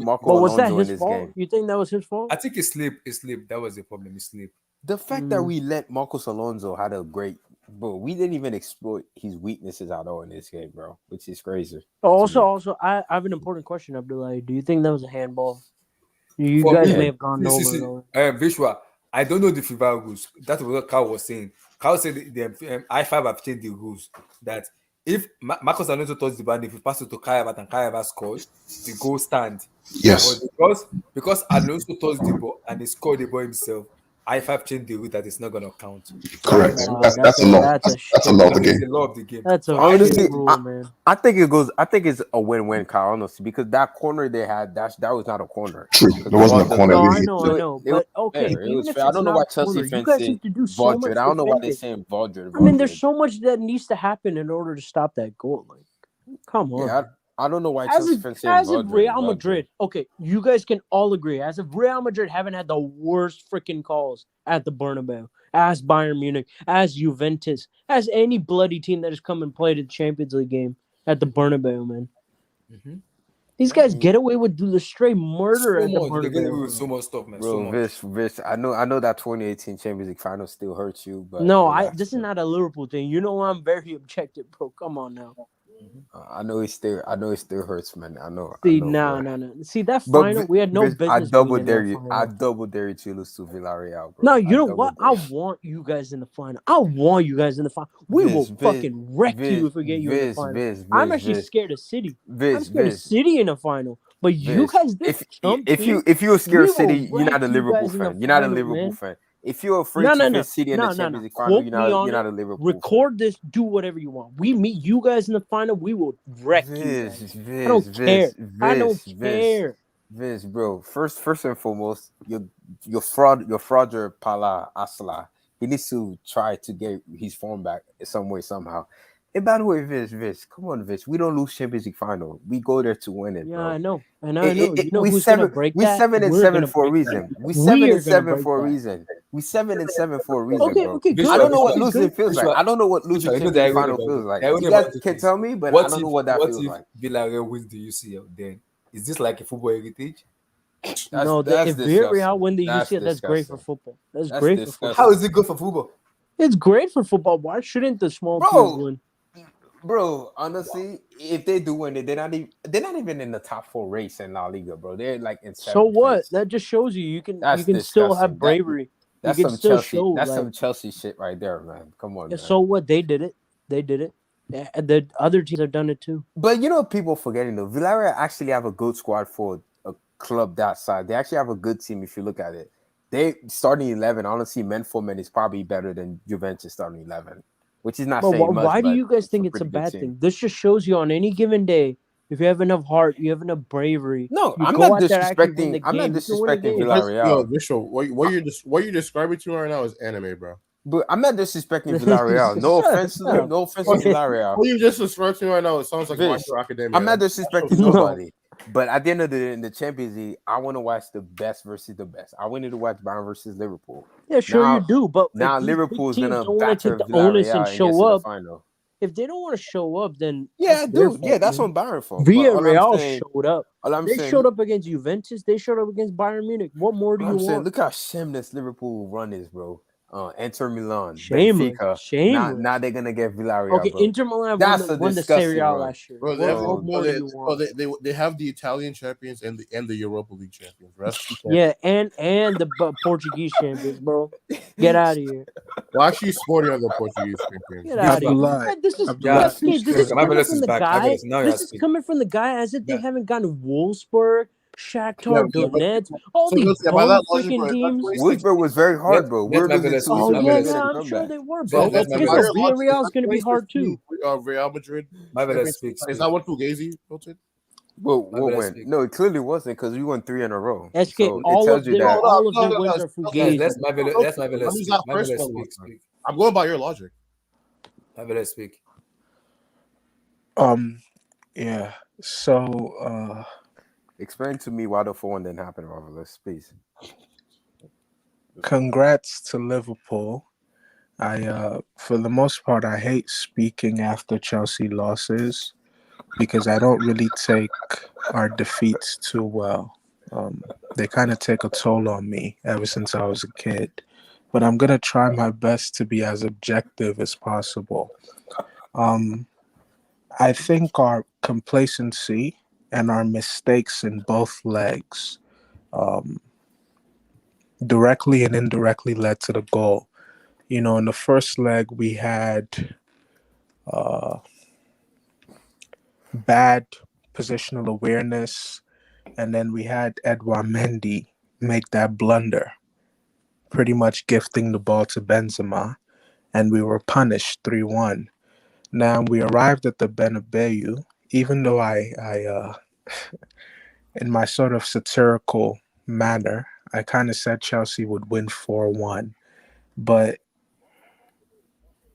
Marco Alonso in this game. You think that was his fault? I think he slipped. That was the problem. He slipped. The fact that we let Marcos Alonso had a great, bro, we didn't even exploit his weaknesses at all in this game, bro, which is crazy. Also, I have an important question, Abdullah. Do you think that was a handball? You guys may have gone over. Vishwa, I don't know the FIFA rules. That's what Carl was saying. Carl said the I5 have changed the rules that if Marcos Alonso touches the ball, if you pass it to Kai Havertz and Kai Havertz scores, the goal stand. Yes. But because Alonso touched the ball and he scored the ball himself, I5 changed the rule that it's not going to count. Correct. That's a law. That's a law of the game. It's the law of the game. That's a honestly, rule, man. I think it's a win-win, Kyle, honestly, because that corner they had, that was not a corner. True. There wasn't a corner. No, I know. But okay, it was fair. I don't know why Chelsea fans say Valdred. I don't know why they're saying Valdred. I mean, there's so much that needs to happen in order to stop that goal. Like, come on. Yeah, I don't know why Chelsea fans say as of Real Madrid, okay, you guys can all agree. As of Real Madrid, haven't had the worst freaking calls at the Bernabeu. As Bayern Munich, as Juventus, as any bloody team that has come and played a Champions League game at the Bernabeu, man. Mm-hmm. These guys get away with the straight murder at the Bernabeu. They get away with so much stuff, man. Bro, Vish, I know that 2018 Champions League final still hurts you, but this is not a Liverpool thing. You know I'm very objective, bro. Come on now. I know it still hurts, man. I know. No. See that final, we had no business. I double dare you to lose to Villareal, bro. No, you know what? I want you guys in the final. We will fucking wreck you if we get you in the final. I'm actually scared of City. I'm scared of City in the final. But you guys, if you were scared of City, you're not a Liverpool fan. You're not a Liverpool fan. If you're afraid to face City in the no. Champions League final, Quote me on you're not it. a Liverpool Record this. Do whatever you want. We meet you guys in the final. We will wreck you guys. I don't care. I don't care. Viz, bro. First and foremost, your frauder Pala Asla. He needs to try to get his form back in some way somehow. And by the way, Viz, come on, Viz. We don't lose Champions League final. We go there to win it, Yeah, bro. I know. You know we who's seven, gonna break we that? 7-7 for a reason. We 7-7 for a reason. We 7-7 for a reason, Okay, bro. okay, good. I don't know what Okay, losing good. feels like. I don't know what losing Champions League final feels like. You guys can tell me, but I don't know what that feels like. Villareal wins the UCL, then is this like a football heritage? If Villareal win the UCL, that's great for football. That's great for football. How is it good for football? It's great for football. Why shouldn't the small teams win? Bro, honestly, if they do win it, they're not even in the top 4 race in La Liga, bro. They're like in 7th. So what? That just shows you can still have bravery. That's some Chelsea. That's some Chelsea shit right there, man. Come on. Yeah, so what? They did it. Yeah, the other teams have done it too. But you know, people forgetting though, Villareal actually have a good squad for a club that size. They actually have a good team if you look at it. They starting 11, honestly, men for men is probably better than Juventus starting 11, which is not saying much. Why do you guys think it's a bad thing? This just shows you on any given day, if you have enough heart, you have enough bravery. No, I'm not disrespecting. I'm not disrespecting Villareal. Yo, Bishop, what you're describing to me right now is anime, bro. But I'm not disrespecting Villareal. No offense to Villareal. What you just described to me right now, it sounds like My Hero Academia. I'm not disrespecting nobody. But at the end of the day, in the Champions League, I want to watch the best versus the best. I wanted to watch Bayern versus Liverpool. Yeah, sure you do. But now Liverpool's gonna take the onus and show up. If they don't want to show up, then that's on Bayern for. Villarreal showed up. They showed up against Juventus. They showed up against Bayern Munich. What more do you want? Look how shameless Liverpool run is, bro. Inter Milan, shameless. Now they're gonna get Villareal. Okay, bro. Inter Milan won the Serie A last year. They have the Italian champions and the Europa League champions. Yeah, and the Portuguese champions, bro. Get out of here. Well, actually, Sporting are the Portuguese champions. Get out of here. This is coming from the guy. This is coming from the guy as if they haven't gotten Wolfsburg, Shakhtar Donetsk, all these freaking teams. Wolfsburg was very hard, bro. I'm sure they were, bro. Villarreal is going to be hard too. Real Madrid. Is that what Fugazi built it? Well, what went? No, it clearly wasn't because we won 3 in a row. SK, so all of their wins are Fugazi. That's my speak. I'm going by your logic. Let's speak. Yeah. So, explain to me why the 4-1 didn't happen, Marvelous, please. Congrats to Liverpool. For the most part, I hate speaking after Chelsea losses because I don't really take our defeats too well. They kind of take a toll on me ever since I was a kid. But I'm going to try my best to be as objective as possible. I think our complacency and our mistakes in both legs directly and indirectly led to the goal. You know, in the first leg, we had bad positional awareness, and then we had Edouard Mendy make that blunder, pretty much gifting the ball to Benzema, and we were punished 3-1. Now, we arrived at the Bernabeu, even though I in my sort of satirical manner, I kind of said Chelsea would win 4-1. But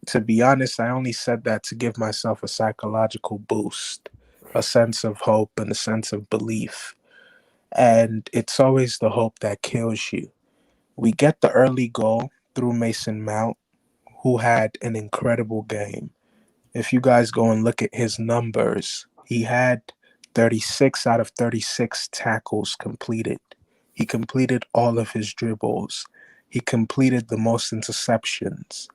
to be honest, I only said that to give myself a psychological boost, a sense of hope and a sense of belief. And it's always the hope that kills you. We get the early goal through Mason Mount, who had an incredible game. If you guys go and look at his numbers, he had 36 out of 36 tackles completed. He completed all of his dribbles. He completed the most interceptions.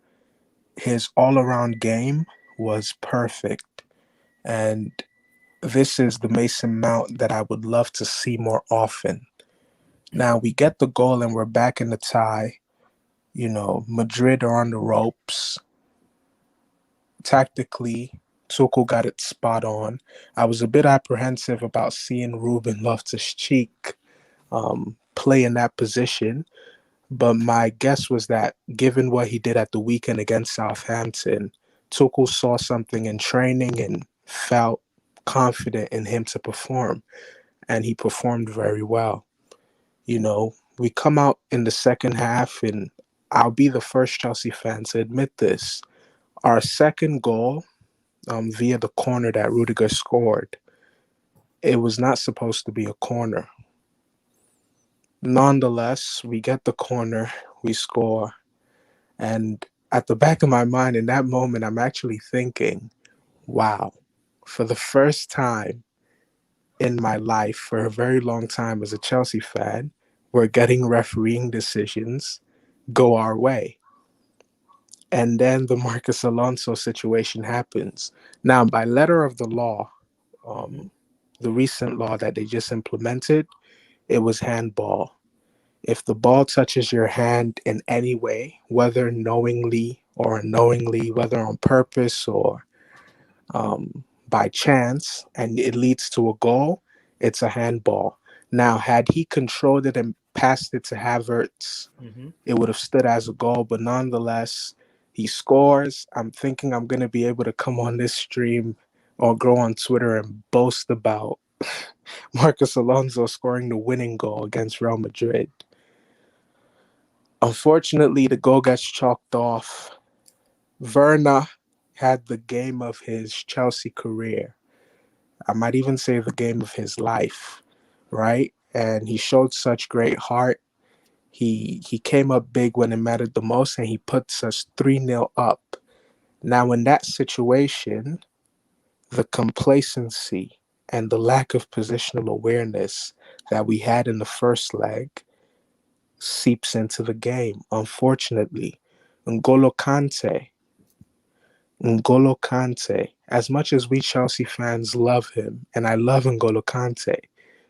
His all-around game was perfect. And this is the Mason Mount that I would love to see more often. Now, we get the goal and we're back in the tie. You know, Madrid are on the ropes. Tactically, Tuchel got it spot on. I was a bit apprehensive about seeing Ruben Loftus-Cheek play in that position. But my guess was that given what he did at the weekend against Southampton, Tuchel saw something in training and felt confident in him to perform. And he performed very well. You know, we come out in the second half, and I'll be the first Chelsea fan to admit this. Our second goal, via the corner that Rudiger scored, it was not supposed to be a corner. Nonetheless, we get the corner, we score, and at the back of my mind in that moment, I'm actually thinking, wow, for the first time in my life, for a very long time as a Chelsea fan, we're getting refereeing decisions go our way. And then the Marcus Alonso situation happens. Now, by letter of the law, the recent law that they just implemented, it was handball. If the ball touches your hand in any way, whether knowingly or unknowingly, whether on purpose or by chance, and it leads to a goal, it's a handball. Now, had he controlled it and passed it to Havertz, it would have stood as a goal. But nonetheless, he scores. I'm thinking I'm going to be able to come on this stream or go on Twitter and boast about Marcus Alonso scoring the winning goal against Real Madrid. Unfortunately, the goal gets chalked off. Werner had the game of his Chelsea career. I might even say the game of his life, right? And he showed such great heart. He came up big when it mattered the most, and he puts us 3-0 up. Now, in that situation, the complacency and the lack of positional awareness that we had in the first leg seeps into the game, unfortunately. N'Golo Kante, as much as we Chelsea fans love him, and I love N'Golo Kante,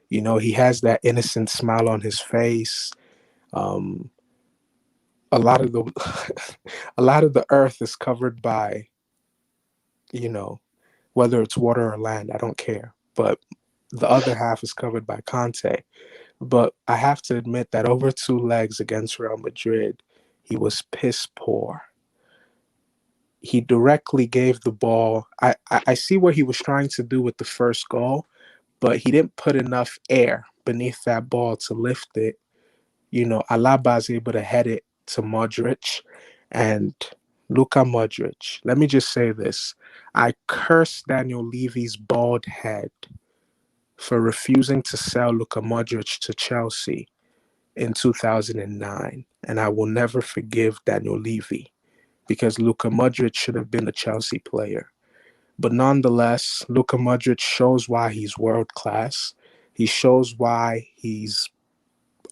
you know, he has that innocent smile on his face. A lot of the earth is covered by, you know, whether it's water or land, I don't care. But the other half is covered by Kante. But I have to admit that over 2 legs against Real Madrid, he was piss poor. He directly gave the ball. I see what he was trying to do with the first goal, but he didn't put enough air beneath that ball to lift it. You know, Alaba is able to head it to Modric, and Luka Modric. Let me just say this. I curse Daniel Levy's bald head for refusing to sell Luka Modric to Chelsea in 2009. And I will never forgive Daniel Levy, because Luka Modric should have been a Chelsea player. But nonetheless, Luka Modric shows why he's world class. He shows why he's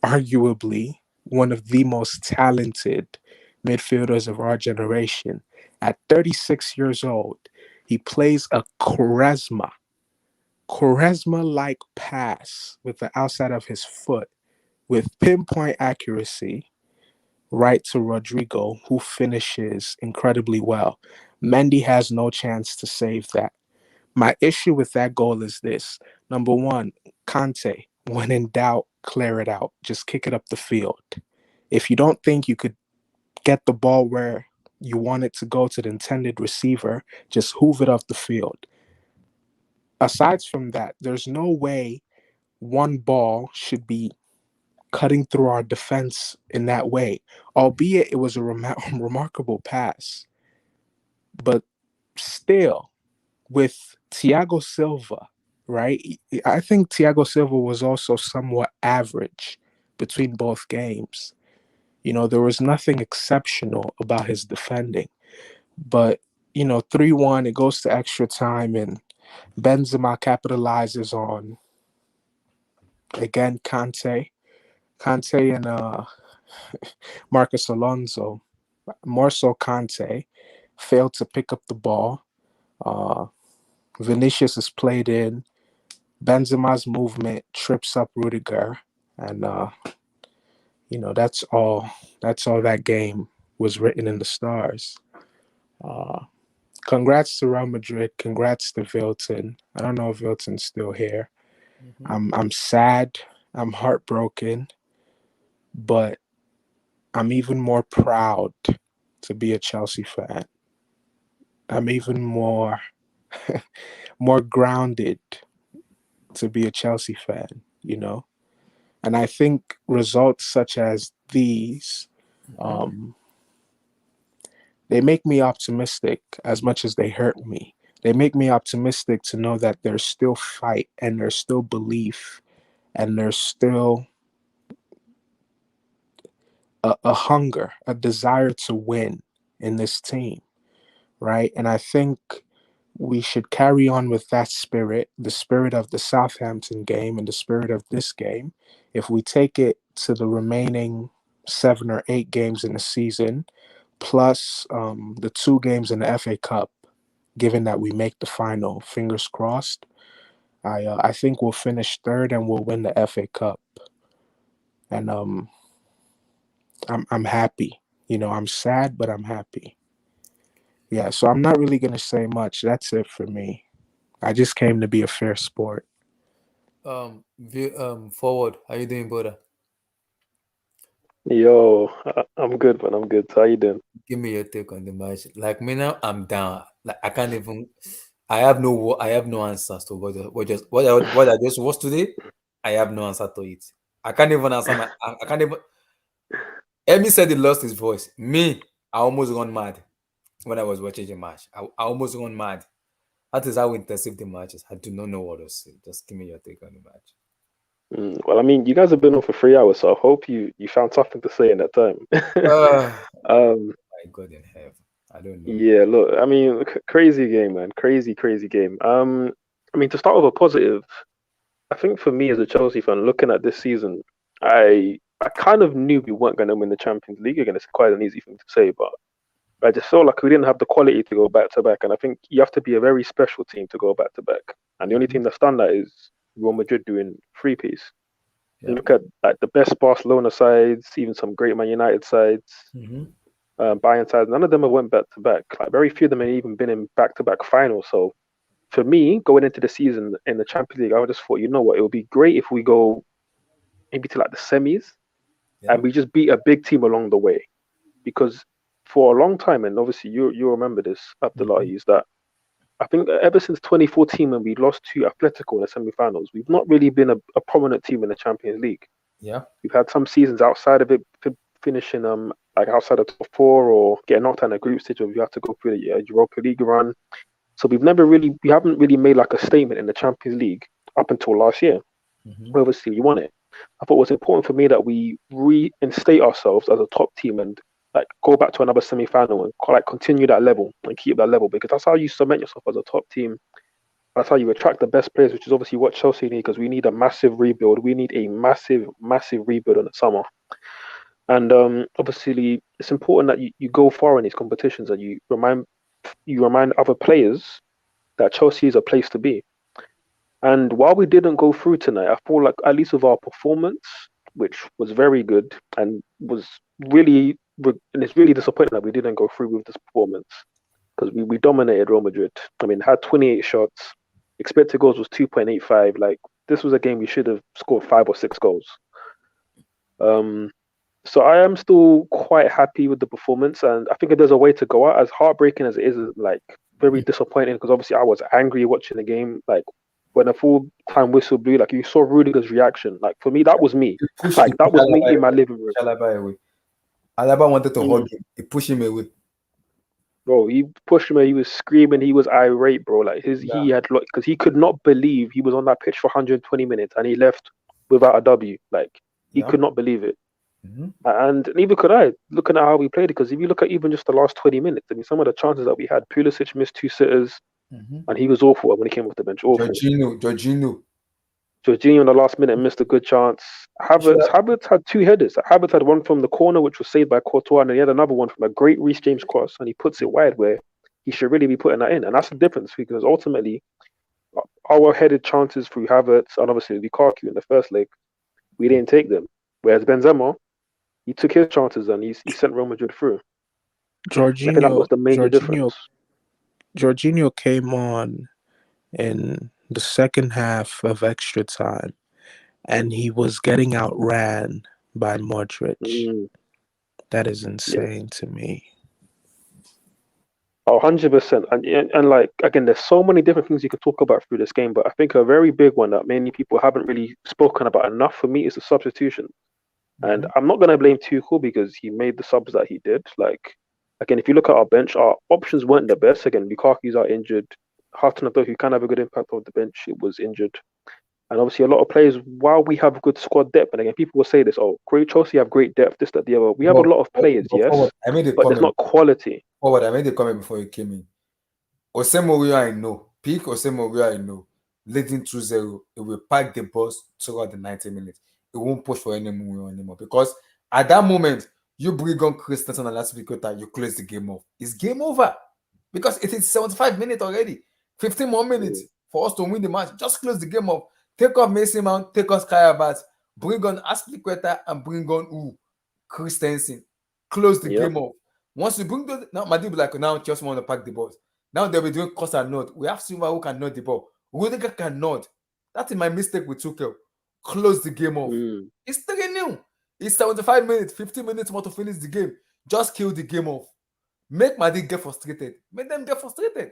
arguably one of the most talented midfielders of our generation. At 36 years old, he plays a Quaresma-like pass with the outside of his foot with pinpoint accuracy right to Rodrigo, who finishes incredibly well. Mendy has no chance to save that. My issue with that goal is this. Number one, Kante, when in doubt, clear it out. Just kick it up the field. If you don't think you could get the ball where you want it to go to the intended receiver, just hoof it off the field. Aside from that, there's no way one ball should be cutting through our defense in that way, albeit it was a remarkable pass. But still, with Thiago Silva, right? I think Thiago Silva was also somewhat average between both games. You know, there was nothing exceptional about his defending. But, you know, 3-1, it goes to extra time, and Benzema capitalizes on, again, Kante and Marcus Alonso, more so Kante, failed to pick up the ball. Vinicius is played in. Benzema's movement trips up Rudiger, and you know, that's all that game was written in the stars. Congrats to Real Madrid. Congrats to Vilton. I don't know if Vilton's still here. I'm sad. I'm heartbroken, but I'm even more proud to be a Chelsea fan. I'm even more more grounded to be a Chelsea fan, you know? And I think results such as these, they make me optimistic as much as they hurt me. They make me optimistic to know that there's still fight and there's still belief and there's still a hunger, a desire to win in this team, right? And I think we should carry on with that spirit, the spirit of the Southampton game and the spirit of this game. If we take it to the remaining 7 or 8 games in the season, plus the 2 games in the FA Cup, given that we make the final, fingers crossed, I think we'll finish 3rd and we'll win the FA Cup. And I'm happy. You know, I'm sad, but I'm happy. Yeah, so I'm not really gonna say much. That's it for me. I just came to be a fair sport. Forward, how you doing, brother? Yo, I'm good, man. I'm good. How you doing? Give me your take on the match. Like me now, I'm down. Like I can't even. I have no answers to what I just watched today. I have no answer to it. I can't even answer I can't even. Emi said he lost his voice. Me, I almost gone mad when I was watching the match. I almost gone mad. That is how intensive the match is. I do not know what to say. Just give me your take on the match. Well, I mean, you guys have been on for 3 hours, so I hope you found something to say in that time. My God in heaven. I don't know. Yeah, look, I mean, crazy game, man. Crazy game. I mean, to start with a positive, I think for me as a Chelsea fan, looking at this season, I kind of knew we weren't going to win the Champions League. Again, it's quite an easy thing to say, but I just felt like we didn't have the quality to go back to back. And I think you have to be a very special team to go back to back. And the only team that's done that is Real Madrid doing 3-piece. Yeah. You look at like the best Barcelona sides, even some great Man United sides, Bayern sides, none of them have went back to back. Like very few of them have even been in back to back finals. So for me, going into the season in the Champions League, I just thought, you know what, it would be great if we go maybe to like the semis and we just beat a big team along the way. Because for a long time, and obviously you remember this, Abdullah, is that I think ever since 2014 when we lost to Atletico in the semi-finals, we've not really been a prominent team in the Champions League. Yeah, we've had some seasons outside of it, finishing like outside of top 4 or getting knocked out in a group stage, or we have to go through the Europa League run. So we haven't really made like a statement in the Champions League up until last year. Obviously, we won it. I thought it was important for me that we reinstate ourselves as a top team and like go back to another semi-final and like continue that level and keep that level, because that's how you cement yourself as a top team. That's how you attract the best players, which is obviously what Chelsea need, because we need a massive rebuild. We need a massive rebuild in the summer. And obviously, it's important that you go far in these competitions and you remind other players that Chelsea is a place to be. And while we didn't go through tonight, I feel like at least with our performance, which was very good and was really, and it's really disappointing that we didn't go through with this performance, because we dominated Real Madrid. I mean, had 28 shots, expected goals was 2.85. Like, this was a game we should have scored 5 or 6 goals. So I am still quite happy with the performance, and I think if there's a way to go out, as heartbreaking as it is, like very disappointing, because obviously I was angry watching the game. Like when a full-time whistle blew, like you saw Rudiger's reaction. Like for me, that was me. Like that was me in my living room. Alaba wanted to hug him. He pushed him away. Bro, he pushed him away. He was screaming. He was irate, bro. Like he had, because he could not believe he was on that pitch for 120 minutes and he left without a W. Like he could not believe it. And neither could I, looking at how we played it, because if you look at even just the last 20 minutes, I mean, some of the chances that we had, Pulisic missed 2 sitters, and he was awful when he came off the bench. Awful. Jorginho in the last minute missed a good chance. Havertz had 2 headers. Havertz had one from the corner, which was saved by Courtois, and then he had another one from a great Reece James cross, and he puts it wide where he should really be putting that in. And that's the difference, because ultimately, our headed chances through Havertz and obviously Lukaku in the first leg, we didn't take them. Whereas Benzema, he took his chances and he sent Real Madrid through. Jorginho, I think that was the major difference. Jorginho came on in the second half of extra time, and he was getting outran by Modric. That is insane to me. Oh, 100%. And like, again, there's so many different things you could talk about through this game, but I think a very big one that many people haven't really spoken about enough for me is the substitution. And I'm not going to blame Tuchel because he made the subs that he did. Like, again, if you look at our bench, our options weren't the best. Again, Lukaku's out injured. Hutton, though, who can have a good impact on the bench, it was injured. And obviously, a lot of players, while we have good squad depth, and again, people will say this, oh, great Chelsea have great depth, this, that, the other. We have a lot of players, yes, but there's not quality. Forward, I made a comment before you came in. Osemorio, I know. Peak Osemorio, I know. Leading 2-0, it will pack the bus throughout the 90 minutes. It won't push for any more anymore. Because at that moment, you bring on Christensen and last week, you close the game off. It's game over. Because it is 75 minutes already. 15 more minutes for us to win the match. Just close the game off. Take off Mason Mount, take off Kai Havertz, bring on Aspilicueta and bring on Christensen. Close the game off. Once you bring those, now Madrid be like, now just want to pack the balls. Now they'll be doing cross and nod. We have Silva who can nod the ball. Rudiger can nod. That is my mistake with Tuchel. Close the game off. It's 3-0. It's 75 minutes, 15 minutes more to finish the game. Just kill the game off. Make Madrid get frustrated. Make them get frustrated.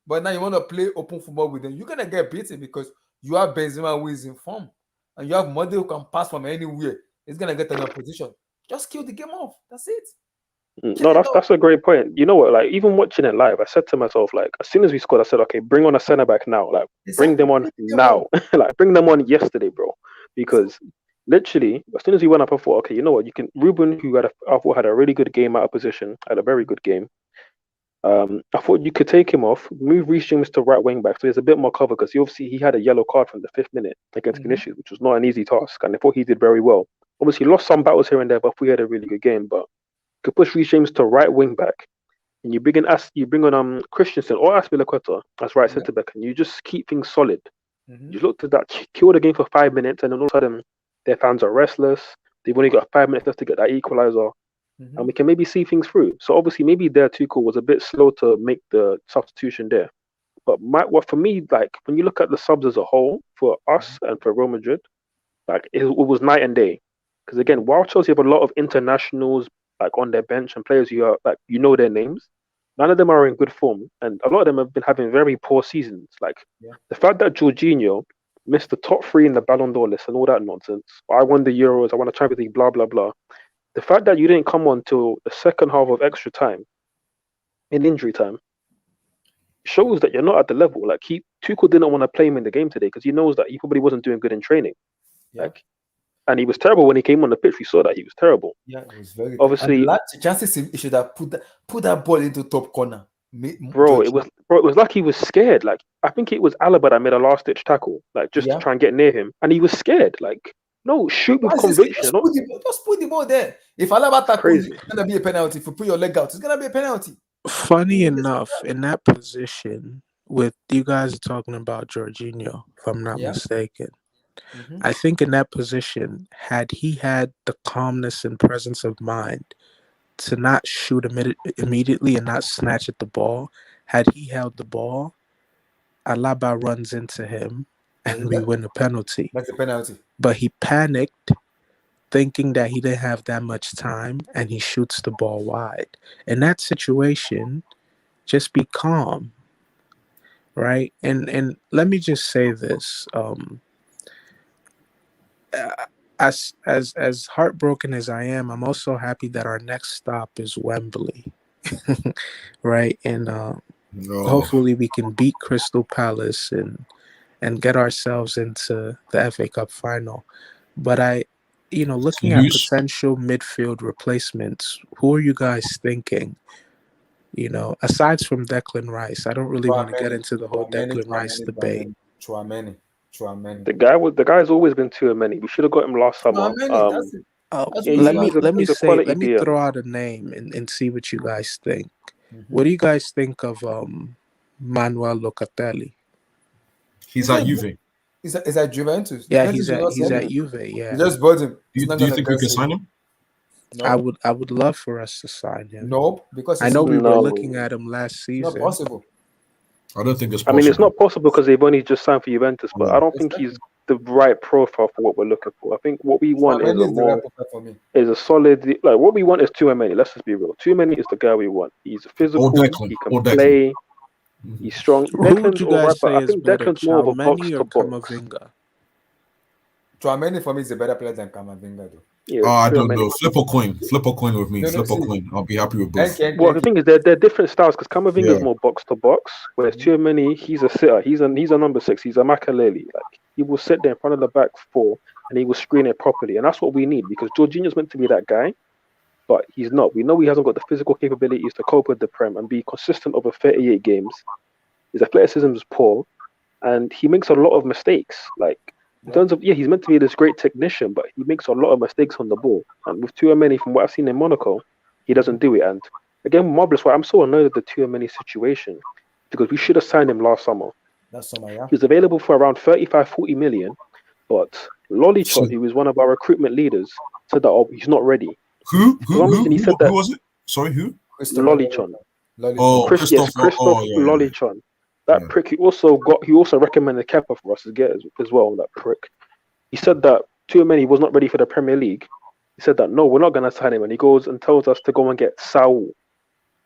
But now you want to play open football with them. You're going to get beaten because you have Benzema who is in form. And you have Modric who can pass from anywhere. He's going to get in a position. Just kill the game off. That's it. No, that's a great point. You know what? Like, even watching it live, I said to myself, like, as soon as we scored, I said, okay, bring on a centre back now. Like, bring them on now. Like, bring them on yesterday, bro. Because literally, as soon as he went up, I thought, okay, you know what? You can Ruben, who I thought had a really good game out of position, had a very good game. I thought you could take him off, move Reece James to right wing back, so there's a bit more cover because he had a yellow card from the 5th minute against Vinicius, which was not an easy task, and I thought he did very well. Obviously, lost some battles here and there, but we had a really good game. But you could push Reece James to right wing back, and you bring on Christensen or Aspilicueta as right centre back, and you just keep things solid. You looked at that, kill the game for 5 minutes, and then all of a sudden their fans are restless. They've only got 5 minutes left to get that equaliser. And we can maybe see things through. So obviously, maybe their Tuchel was a bit slow to make the substitution there. But what for me, like when you look at the subs as a whole for us and for Real Madrid, like it was night and day. Because again, while Chelsea have a lot of internationals like on their bench and players who are like their names, none of them are in good form, and a lot of them have been having very poor seasons. Like the fact that Jorginho missed the top 3 in the Ballon d'Or list and all that nonsense. I won the Euros, I won the Champions League, blah blah blah. The fact that you didn't come on till the second half of extra time, in injury time, shows that you're not at the level. Like Tuchel didn't want to play him in the game today because he knows that he probably wasn't doing good in training. Like, and he was terrible when he came on the pitch. We saw that he was terrible. Yeah, it was very. Obviously, chances he should have put that ball into top corner. Bro, it was like he was scared. Like I think it was Alaba that made a last ditch tackle, like just to try and get near him, and he was scared. Like. No, shoot with conviction. Just put the ball there. If Alaba tackles, it's gonna be a penalty. If you put your leg out, it's gonna be a penalty. Funny enough, in that position, with you guys talking about Jorginho, if I'm not mistaken, I think in that position, had he had the calmness and presence of mind to not shoot immediately and not snatch at the ball, had he held the ball, Alaba runs into him and we win a penalty. That's a penalty. But he panicked, thinking that he didn't have that much time, and he shoots the ball wide. In that situation, just be calm, right? And let me just say this: as heartbroken as I am, I'm also happy that our next stop is Wembley, right? And hopefully we can beat Crystal Palace and get ourselves into the FA Cup final. But looking at potential midfield replacements, who are you guys thinking? Aside from Declan Rice, I don't really want to get into the whole Declan Rice debate. Chouameni. The guy's always been too many. We should have got him last summer. Let me throw out a name and see what you guys think. What do you guys think of Manuel Locatelli? He's at Juve. He's at Juventus. Yeah, he's at Juve. Yeah, you just bought him. Do you think we can sign him? No. I would love for us to sign him. No, because I know we were looking at him last season. Not possible. I don't think it's possible. I mean, it's not possible because they've only just signed for Juventus, but I don't think he's the right profile for what we're looking for. I think what we want is Tchouaméni is the right profile for me. is a solid, like what we want is Tchouaméni. Let's just be real. Tchouaméni is the guy we want. He's physical. He can play. He's strong. Who would Declan's you alright, guys but say I is think better, Declan's more of a box Tchouaméni to or box. Camavinga? Tchouaméni for me is a better player than Camavinga, though. Yeah, I don't Tchouaméni. know. Flip a coin. Flip a coin with me. No, no, Flip a see. coin. I'll be happy with both. Well, the thing is, they're different styles because Camavinga is Yeah. more box to box, whereas Tchouaméni, he's a sitter. He's a number 6. He's a Makaleli. Like he will sit there in front of the back 4 and he will screen it properly, and that's what we need because Jorginho's meant to be that guy, but he's not. We know he hasn't got the physical capabilities to cope with the Prem and be consistent over 38 games. His athleticism is poor, and he makes a lot of mistakes. Like in terms of he's meant to be this great technician, but he makes a lot of mistakes on the ball. And with Tchouaméni, from what I've seen in Monaco, he doesn't do it. And again, Marvelous, why I'm so annoyed at the Tchouaméni situation because we should have signed him last summer. That's summer, yeah. He was available for around 35-40 million, but Lollichon, who was one of our recruitment leaders, said that he's not ready. Who said that was it? Sorry, who? Lollichon. Oh, Christoph Lollichon. That prick. He also recommended Kepa for us to get as well. That prick. He said that Tchouaméni was not ready for the Premier League. He said that no, we're not going to sign him, and he goes and tells us to go and get Saul.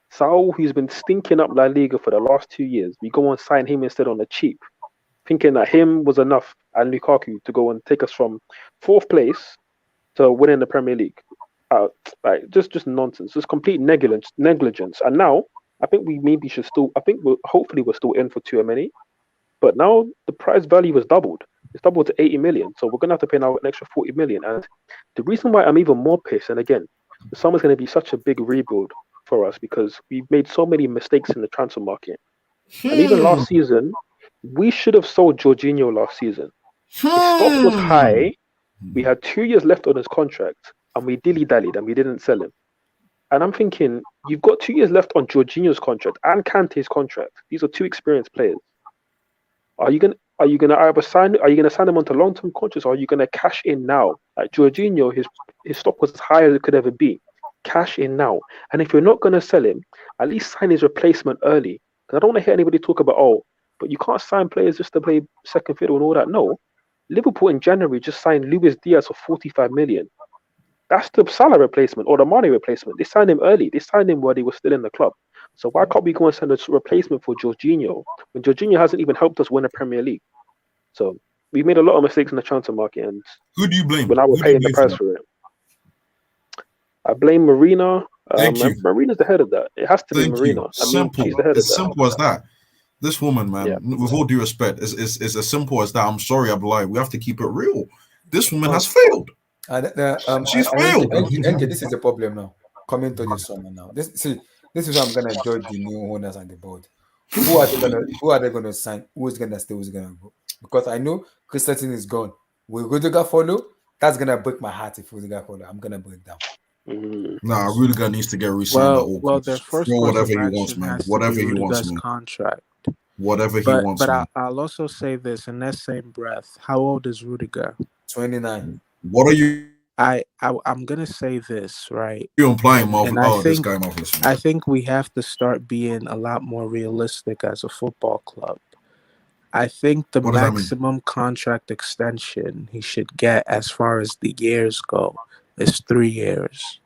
Saul, who's been stinking up La Liga for the last 2 years. We go and sign him instead on the cheap, thinking that him was enough and Lukaku to go and take us from 4th place to winning the Premier League. Like just nonsense, just complete negligence. And now I think we maybe should still. I think hopefully we're still in for Tchouaméni, but now the price value has doubled. It's doubled to 80 million, so we're gonna have to pay now an extra 40 million. And the reason why I'm even more pissed, and again, the summer's gonna be such a big rebuild for us because we've made so many mistakes in the transfer market. And even last season, we should have sold Jorginho last season. His stock was high. We had 2 years left on his contract, and we dilly-dallied and we didn't sell him. And I'm thinking, you've got 2 years left on Jorginho's contract and Kante's contract. These are 2 experienced players. Are you gonna either sign? Are you gonna sign them onto long-term contracts, or are you gonna cash in now? Like Jorginho, his stock was as high as it could ever be. Cash in now. And if you're not gonna sell him, at least sign his replacement early. Because I don't want to hear anybody talk about but you can't sign players just to play second fiddle and all that. No, Liverpool in January just signed Luis Diaz for 45 million. That's the Salah replacement or the Mane replacement. They signed him early. They signed him while he was still in the club. So why can't we go and send a replacement for Jorginho when Jorginho hasn't even helped us win a Premier League? So we've made a lot of mistakes in the transfer market, and who do you blame? When I was paying the price for it, I blame Marina. Marina's the head of that. It has to be Marina. Simple. She's the head of that. Simple as that. This woman, man, with all due respect, is as simple as that. I'm sorry, Abdullahi. We have to keep it real. This woman has failed. She's failed. This is the problem now. Coming to this summer now. This is how I'm gonna judge the new owners and the board. Who are they gonna sign? Who's gonna stay? Who's gonna go? Because I know Christensen is gone. Will Rudiger follow? That's gonna break my heart if Rudiger follow. I'm gonna break down. Nah, Rudiger needs to get re-signed. Well, their first whatever he course of wants, action man. has to Whatever be he wants, Rudiger's man. contract. Whatever he wants, But man. I'll also say this in that same breath. How old is Rudiger? 29. What are you? I'm gonna say this, right? You're implying And this guy Marvelous. I think we have to start being a lot more realistic as a football club. I think the maximum contract extension he should get as far as the years go is 3 years.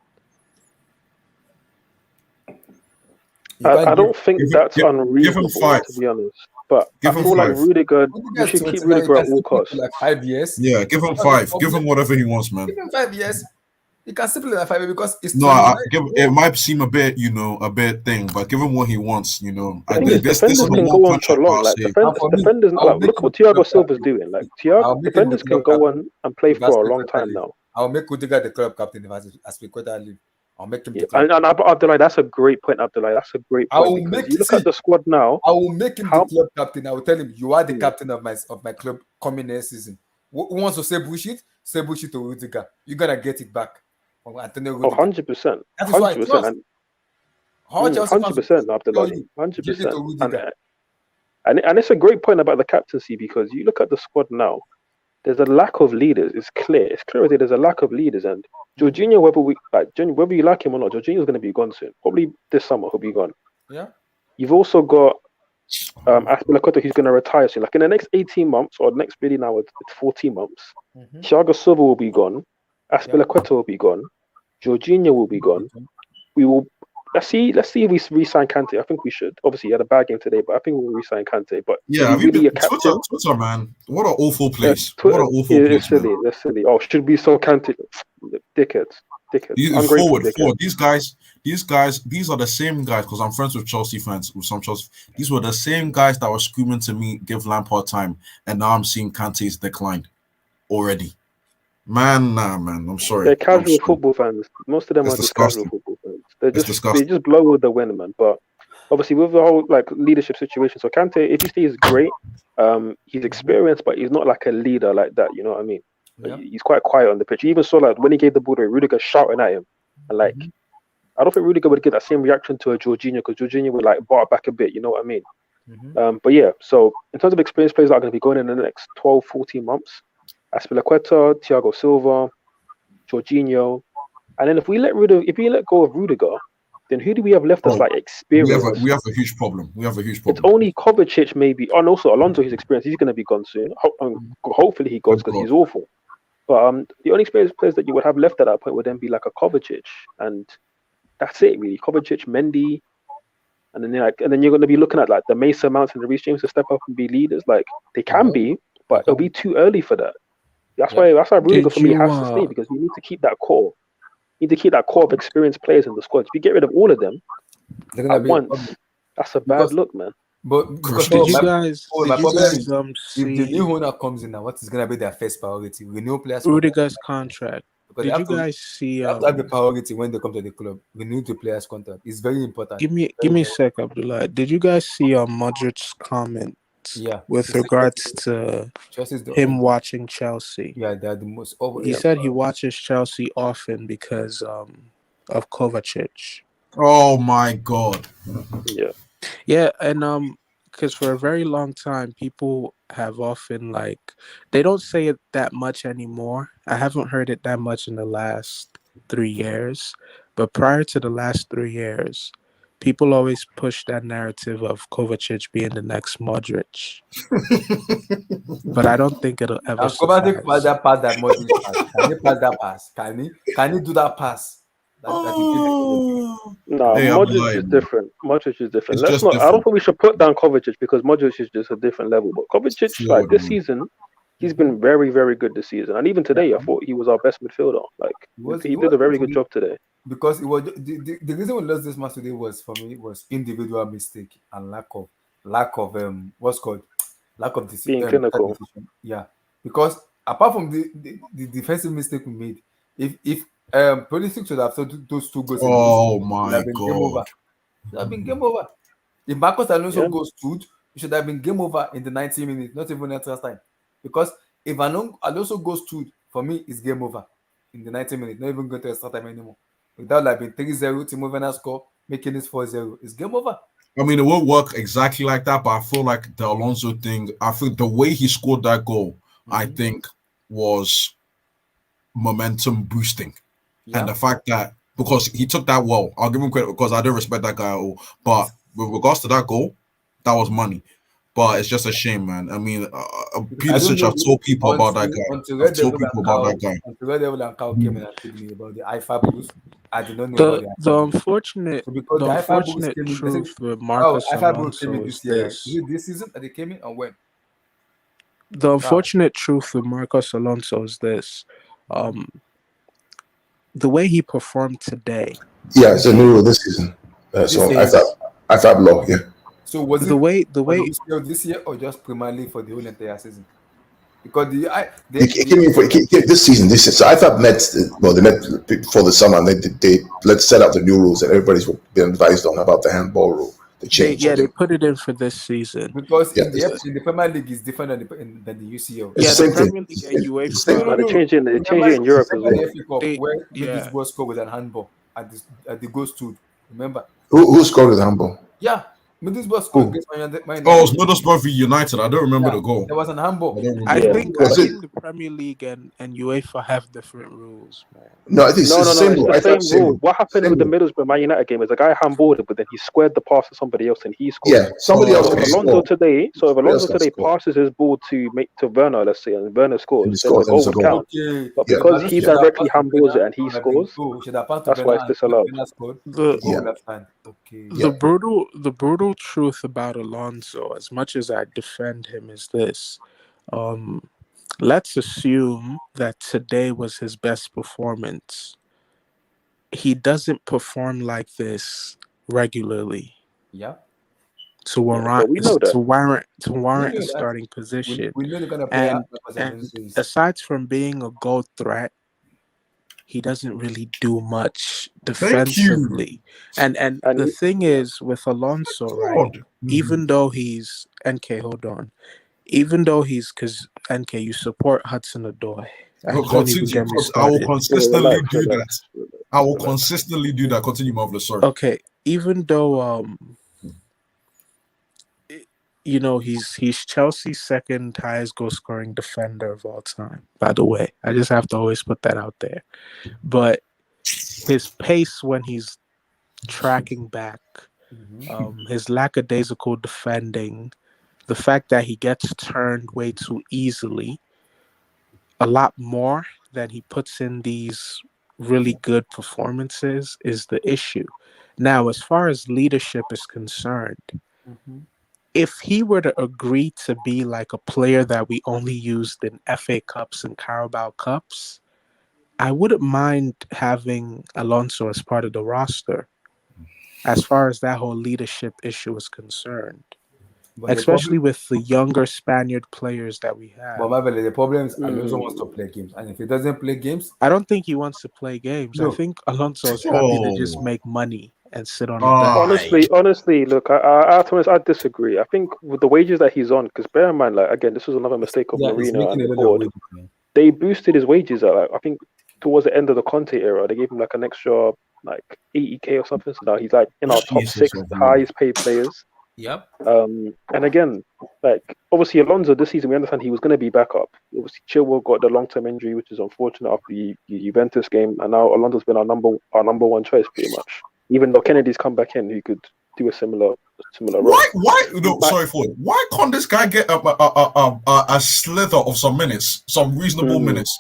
I don't think that's unreasonable, to be honest. But I feel like Rudiger, you should keep Rudiger at all costs. Like 5 years. Yeah, give him 5. Give him whatever he wants, man. Give him 5 years. You can simply like 5 years because it's it might seem a bit, a bit thing, but give him what he wants, I think defenders can go on for long. Like defenders, look what Thiago Silva's doing. Like defenders can go on and play for a long time now. I'll make Rudiger the club captain as we quite leave. I'll make him. And Abdullah, that's a great point, Abdullah. That's a great point. You look at the squad now. I will make him the club captain. I will tell him you are the captain of my club coming next season. Who wants to say bullshit? Say bullshit to Rudiger. You're gonna get it back. 100%. 100%. 100%, Abdullah. 100%. And it's a great point about the captaincy because you look at the squad now. There's a lack of leaders. It's clear. It's clear that there's a lack of leaders. And Jorginho, whether you like him or not, Jorginho's going to be gone soon. Probably this summer he'll be gone. Yeah. You've also got Aspilicueta, he's going to retire soon. Like in the next 18 months, or next really now it's 14 months, Thiago Silva will be gone. Aspilicueta will be gone. Jorginho will be gone. We will let's see if we re-sign Kante. I think we should. Obviously, he had a bad game today, but I think we'll re-sign Kante. But yeah, have you really been, Twitter, man, what an awful place. Twitter, what an awful place. It's silly. That's silly. Oh, should we sell Kante? Dickheads. Forward. These are the same guys, because I'm friends with Chelsea fans, with some Chelsea. These were the same guys that were screaming to me, give Lampard time, and now I'm seeing Kante's decline already. Man, I'm sorry. They're casual football fans. Most of them are just casual football fans. They just blow with the win, man. But obviously, with the whole like leadership situation, so Kante, if you see, he's great. He's experienced, but he's not like a leader like that. You know what I mean? Yeah. He's quite quiet on the pitch. You even saw like when he gave the ball to Rudiger shouting at him, and like I don't think Rudiger would get that same reaction to a Jorginho, because Jorginho would like bar back a bit. You know what I mean? But yeah, so in terms of experienced players that are going to be going in the next 12, 14 months. Aspilicueta, Thiago Silva, Jorginho, and then if we let go of Rudiger, then who do we have left as like experienced? We have a huge problem. It's only Kovacic maybe, and also Alonso. His experience, he's going to be gone soon. Hopefully he goes, because he's awful. But the only experienced players that you would have left at that point would then be like a Kovacic, and that's it really. Kovacic, Mendy, and then you're going to be looking at like the Mason Mounts and the Reece James to step up and be leaders. Like they can be, but it'll be too early for that. That's why Rudiger for me has to stay, because we need to keep that core. We need to keep that core of experienced players in the squad. If you get rid of all of them at once, that's a bad look, man. But did you guys if the new owner comes in now, what is going to be their first priority? We know players. Rudiger's contract. Because did you guys see? Have to have the priority when they come to the club. We need the players' contract. It's very important. Give me a sec, Abdullah. Did you guys see Modric's comment? Yeah, with regards to him watching Chelsea. Yeah, they're the most. He said he watches Chelsea often because of Kovacic. Oh my God. Yeah, and because for a very long time, people have often they don't say it that much anymore. I haven't heard it that much in the last 3 years, but prior to the last 3 years, people always push that narrative of Kovacic being the next Modric. But I don't think it'll ever Kovacic pass that pass that Modric pass. Can he pass that pass? Can he do that pass? No, Modric is different. Modric is different. I don't think we should put down Kovacic, because Modric is just a different level. But Kovacic, like this season, he's been very, very good this season. And even today, I thought he was our best midfielder. He did a very good job today. Because it was the reason we lost this match today was, for me, was individual mistake and lack of being clinical. Yeah, because apart from the defensive mistake we made, if Pulisic should have thrown those 2 goals, my God, it would have been game over. If Marcos Alonso goes stood, it should have been game over in the 90 minutes, not even extra time. Because if Alonso goes stood, for me, it's game over in the 90 minutes, not even going to extra time anymore. Without being 3-0, Timo Werner score, making it 4-0, it's game over. I mean, it won't work exactly like that, but I feel like the Alonso thing, I think the way he scored that goal, I think was momentum boosting. Yeah. And the fact that, because he took that well, I'll give him credit, because I don't respect that guy at all. But with regards to that goal, that was money. But it's just a shame, man. I mean, Pulisic, I've told people about that guy. Until Red Devil and Kyle came in and told me about the IFAB rules, I did not know about the unfortunate truth with Marcus Alonso is this. Is it this season that they came in, or when? The unfortunate truth with Marcus Alonso is this. The way he performed today. Yeah, it's a new rule this season. So IFAB law, yeah. So was the way this year, or just primarily for the whole entire season? Because it came in for this season. So IFAB they met before the summer, and they let's set out the new rules, and everybody's been advised on about the handball rule. They put it in for this season. Because in the Premier League is different than the UCL. The Premier League and UEFA. They changed it in Europe as well. Where this was scored with a handball at the goal stood. Remember? Who scored with a handball? Yeah. Middlesbrough scored against Man United. Oh, it was Middlesbrough v United. I don't remember the goal. There was an handball. I think Was it? the Premier League and UEFA have different rules, man. No, I think it's the same rule. It's the same rule. What happened with the Middlesbrough Man United game is a guy handballed, but then he squared the pass to somebody else and he scored. Yeah, somebody else So can if Alonso score. today, Somebody else can score. passes his ball to Werner, let's say, and Werner scores, And he then the scores, and goal it's a would goal. count. Okay. But Yeah. because he Yeah. directly handballs it and he scores, that's why it's disallowed. The brutal truth about Alonso, as much as I defend him, is this. Let's assume that today was his best performance. He doesn't perform like this regularly. Yeah. To warrant a starting position. We know they're gonna play and aside from being a goal threat, he doesn't really do much defensively. And the thing is with Alonso, right? Even though he's because NK, you support Hudson Odoi. I will consistently do that. I will consistently do that. Continue, Marvelous. Sorry. Okay, even though he's Chelsea's second highest goal scoring defender of all time. By the way, I just have to always put that out there. But his pace when he's tracking back, his lackadaisical defending, the fact that he gets turned way too easily, a lot more than he puts in these really good performances is the issue. Now, as far as leadership is concerned, if he were to agree to be like a player that we only used in FA Cups and Carabao Cups, I wouldn't mind having Alonso as part of the roster as far as that whole leadership issue is concerned. But especially with the younger Spaniard players that we have. But the problem is Alonso wants to play games. And if he doesn't play games... I don't think he wants to play games. No. I think Alonso is happy to just make money and sit on the bench. Honestly, look, I disagree. I think with the wages that he's on, because bear in mind, like, again, this was another mistake of Marino and the board. They boosted his wages at, like, I think towards the end of the Conte era, they gave him like an extra like 80k or something. So now he's like in our top 6 highest paid players. Yep. And again, like obviously Alonso this season, we understand he was going to be back up. Obviously, Chilwell got the long-term injury, which is unfortunate after the Juventus game, and now Alonso's been our number one choice pretty much. Even though Kennedy's come back in, who could do a similar role. Why? No, sorry for it. Why can't this guy get a slither of some minutes, some reasonable minutes?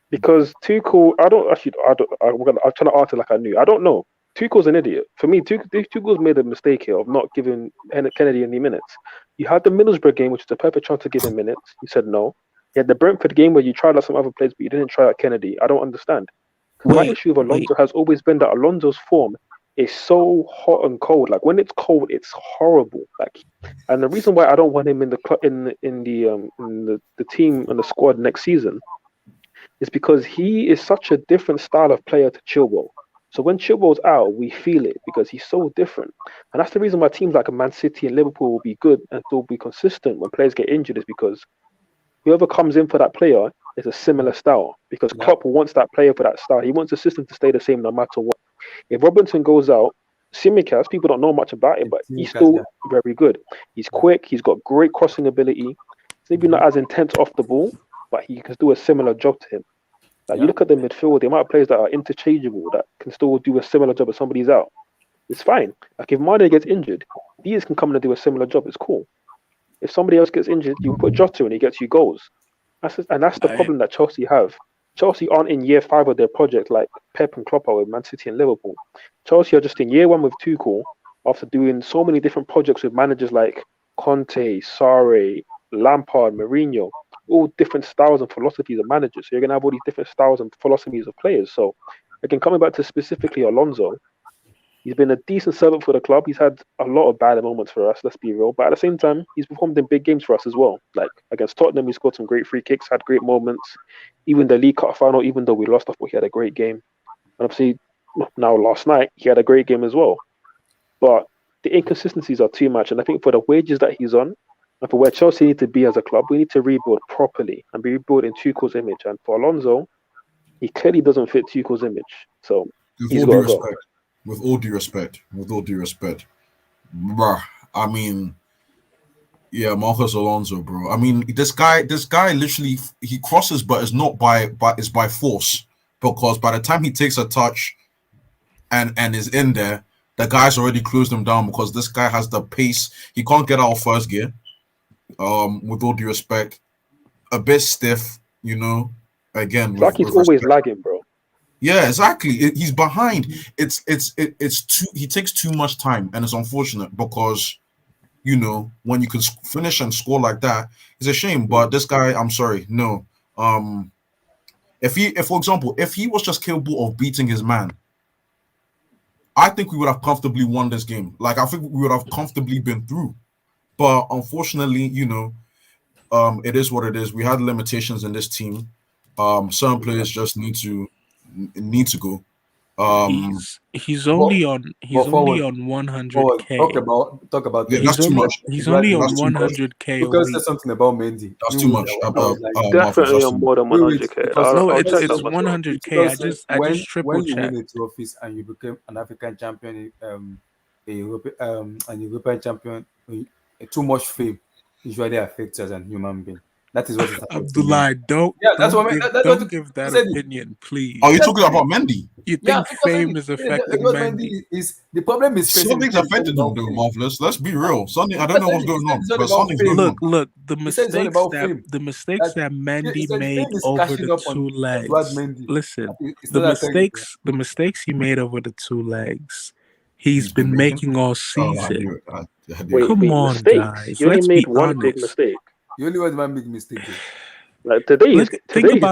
Because Tuchel, I'm trying to answer like I knew. I don't know. Tuchel's an idiot. For me, Tuchel's made a mistake here of not giving Kennedy any minutes. You had the Middlesbrough game, which is a perfect chance to give him minutes. You said no. You had the Brentford game where you tried out some other players, but you didn't try out Kennedy. I don't understand. My issue with Alonso has always been that Alonso's form is so hot and cold. Like when it's cold, it's horrible. Like, and the reason why I don't want him in the team and the squad next season is because he is such a different style of player to Chilwell. So when Chilwell's out, we feel it because he's so different. And that's the reason why teams like Man City and Liverpool will be good and still be consistent when players get injured, is because whoever comes in for that player is a similar style. Because Klopp wants that player for that style. He wants the system to stay the same no matter what. If Robinson goes out, Tsimikas, people don't know much about him, but he's still very good. He's quick. He's got great crossing ability. Maybe not as intense off the ball, but he can do a similar job to him. Like you look at the midfield, the amount of players that are interchangeable that can still do a similar job if somebody's out. It's fine. Like if Mane gets injured, Diaz can come in and do a similar job. It's cool. If somebody else gets injured, you put Jota and he gets you goals. That's the problem that Chelsea have. Chelsea aren't in year 5 of their project like Pep and Klopp are with Man City and Liverpool. Chelsea are just in year 1 with Tuchel after doing so many different projects with managers like Conte, Sarri, Lampard, Mourinho. All different styles and philosophies of managers. So you're going to have all these different styles and philosophies of players. So again, coming back to specifically Alonso, he's been a decent servant for the club. He's had a lot of bad moments for us, let's be real. But at the same time, he's performed in big games for us as well. Like against Tottenham, he scored some great free kicks, had great moments. Even the League Cup final, even though we lost, I thought he had a great game. And obviously, now last night, he had a great game as well. But the inconsistencies are too much. And I think for the wages that he's on, and for where Chelsea need to be as a club, we need to rebuild properly and be rebuilt in Tuchel's image. And for Alonso, he clearly doesn't fit Tuchel's image. So with all due respect, bruh, I mean, yeah, Marcos Alonso, bro. I mean, this guy literally he crosses, but it's not it's by force, because by the time he takes a touch and is in there, the guy's already closed him down because this guy has the pace. He can't get out of first gear. With all due respect, a bit stiff, you know. Again, it's like he's always lagging, bro. Yeah, exactly. He's behind. It's too. He takes too much time, and it's unfortunate because, you know, when you can finish and score like that, it's a shame. But this guy, I'm sorry, no. If for example, if he was just capable of beating his man, I think we would have comfortably won this game. Like, I think we would have comfortably been through. But unfortunately, you know, it is what it is. We had limitations in this team. Certain players just need to go. He's only on 100K. Talk about yeah, that's too much. He's only on 100K. Because there's something about Mendy. That's too much. Definitely on more than 100K. No, it's 100K. I just triple when you checked. win a trophies and you became an African champion, an European champion, too much fame usually affects us as a human being. That is what is happening. Abdullah, don't give that opinion, please. Are you talking about Mendy? You think fame is affecting Mendy? The problem is something's affected him, though, Marvelous. Let's be real. Something I don't know what's going on, but something's going on. Look, the mistakes that Mendy made over the two legs. Listen, the mistakes he made over the two legs, he's been making all season. Come on, guys. You only made one big mistake. You only made one big mistake. Like today's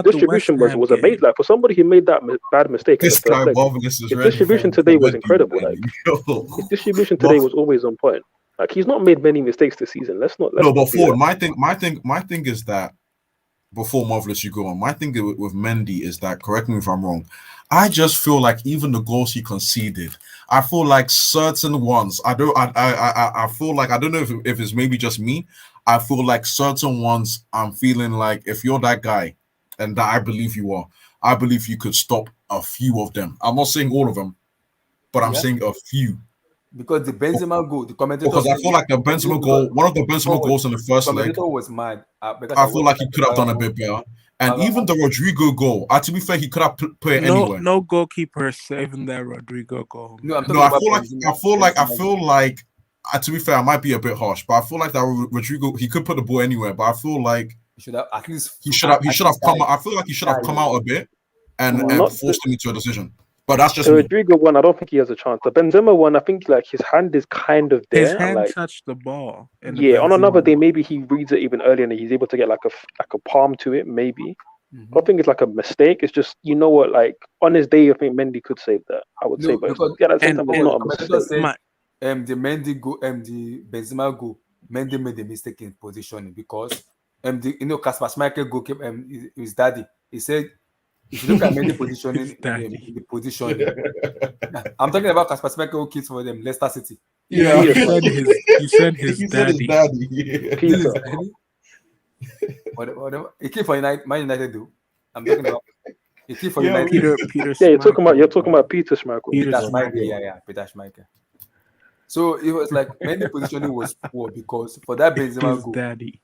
distribution was amazing. Like for somebody who made that bad mistake, his distribution today was incredible. Like his distribution today was always on point. Like he's not made many mistakes this season. Let's not. No, but Ford, my thing is that before Marvelous you go on, my thing with Mendy is that, correct me if I'm wrong, I just feel like even the goals he conceded, I feel like certain ones, I feel like, I don't know if it's maybe just me, I feel like certain ones I'm feeling like if you're that guy, and that I believe you are, I believe you could stop a few of them. I'm not saying all of them, but I'm saying a few. Because the Benzema goal, the commentator. Because I feel like the Benzema goal, one of the Benzema goals in the first leg, was mad. I feel like he could have done a bit better. And even the Rodrigo goal, to be fair, he could have put it anywhere. No goalkeeper saving that Rodrigo goal. I feel like to be fair, I might be a bit harsh, but I feel like that Rodrigo, he could put the ball anywhere, but I feel like he should have at least he should have come out. I feel like he should have come out a bit and forced him into a decision. But that's just the Rodrigo one. I don't think he has a chance. The Benzema one, I think like his hand is kind of there. His hand touched the ball. On another day, maybe he reads it even earlier and he's able to get like a palm to it. Maybe. I don't think it's like a mistake. It's just, you know what, like on his day, I think Mendy could save that. I would say, but it's not a mistake. The Mendy go, the Benzema go, Mendy made a mistake in positioning because Kasper Schmeichel go his daddy. He said, if you look at Mendy positioning, the position. I'm talking about Kasper Schmeichel kids for them, Leicester City. Yeah, he said his daddy. Peter. Whatever. He came for Man United, though. I'm talking about. He came for United. Peter. Yeah, you're talking about Peter Schmeichel. Peter Schmeichel. So it was like Mendy positioning was poor because for that Benzema goal,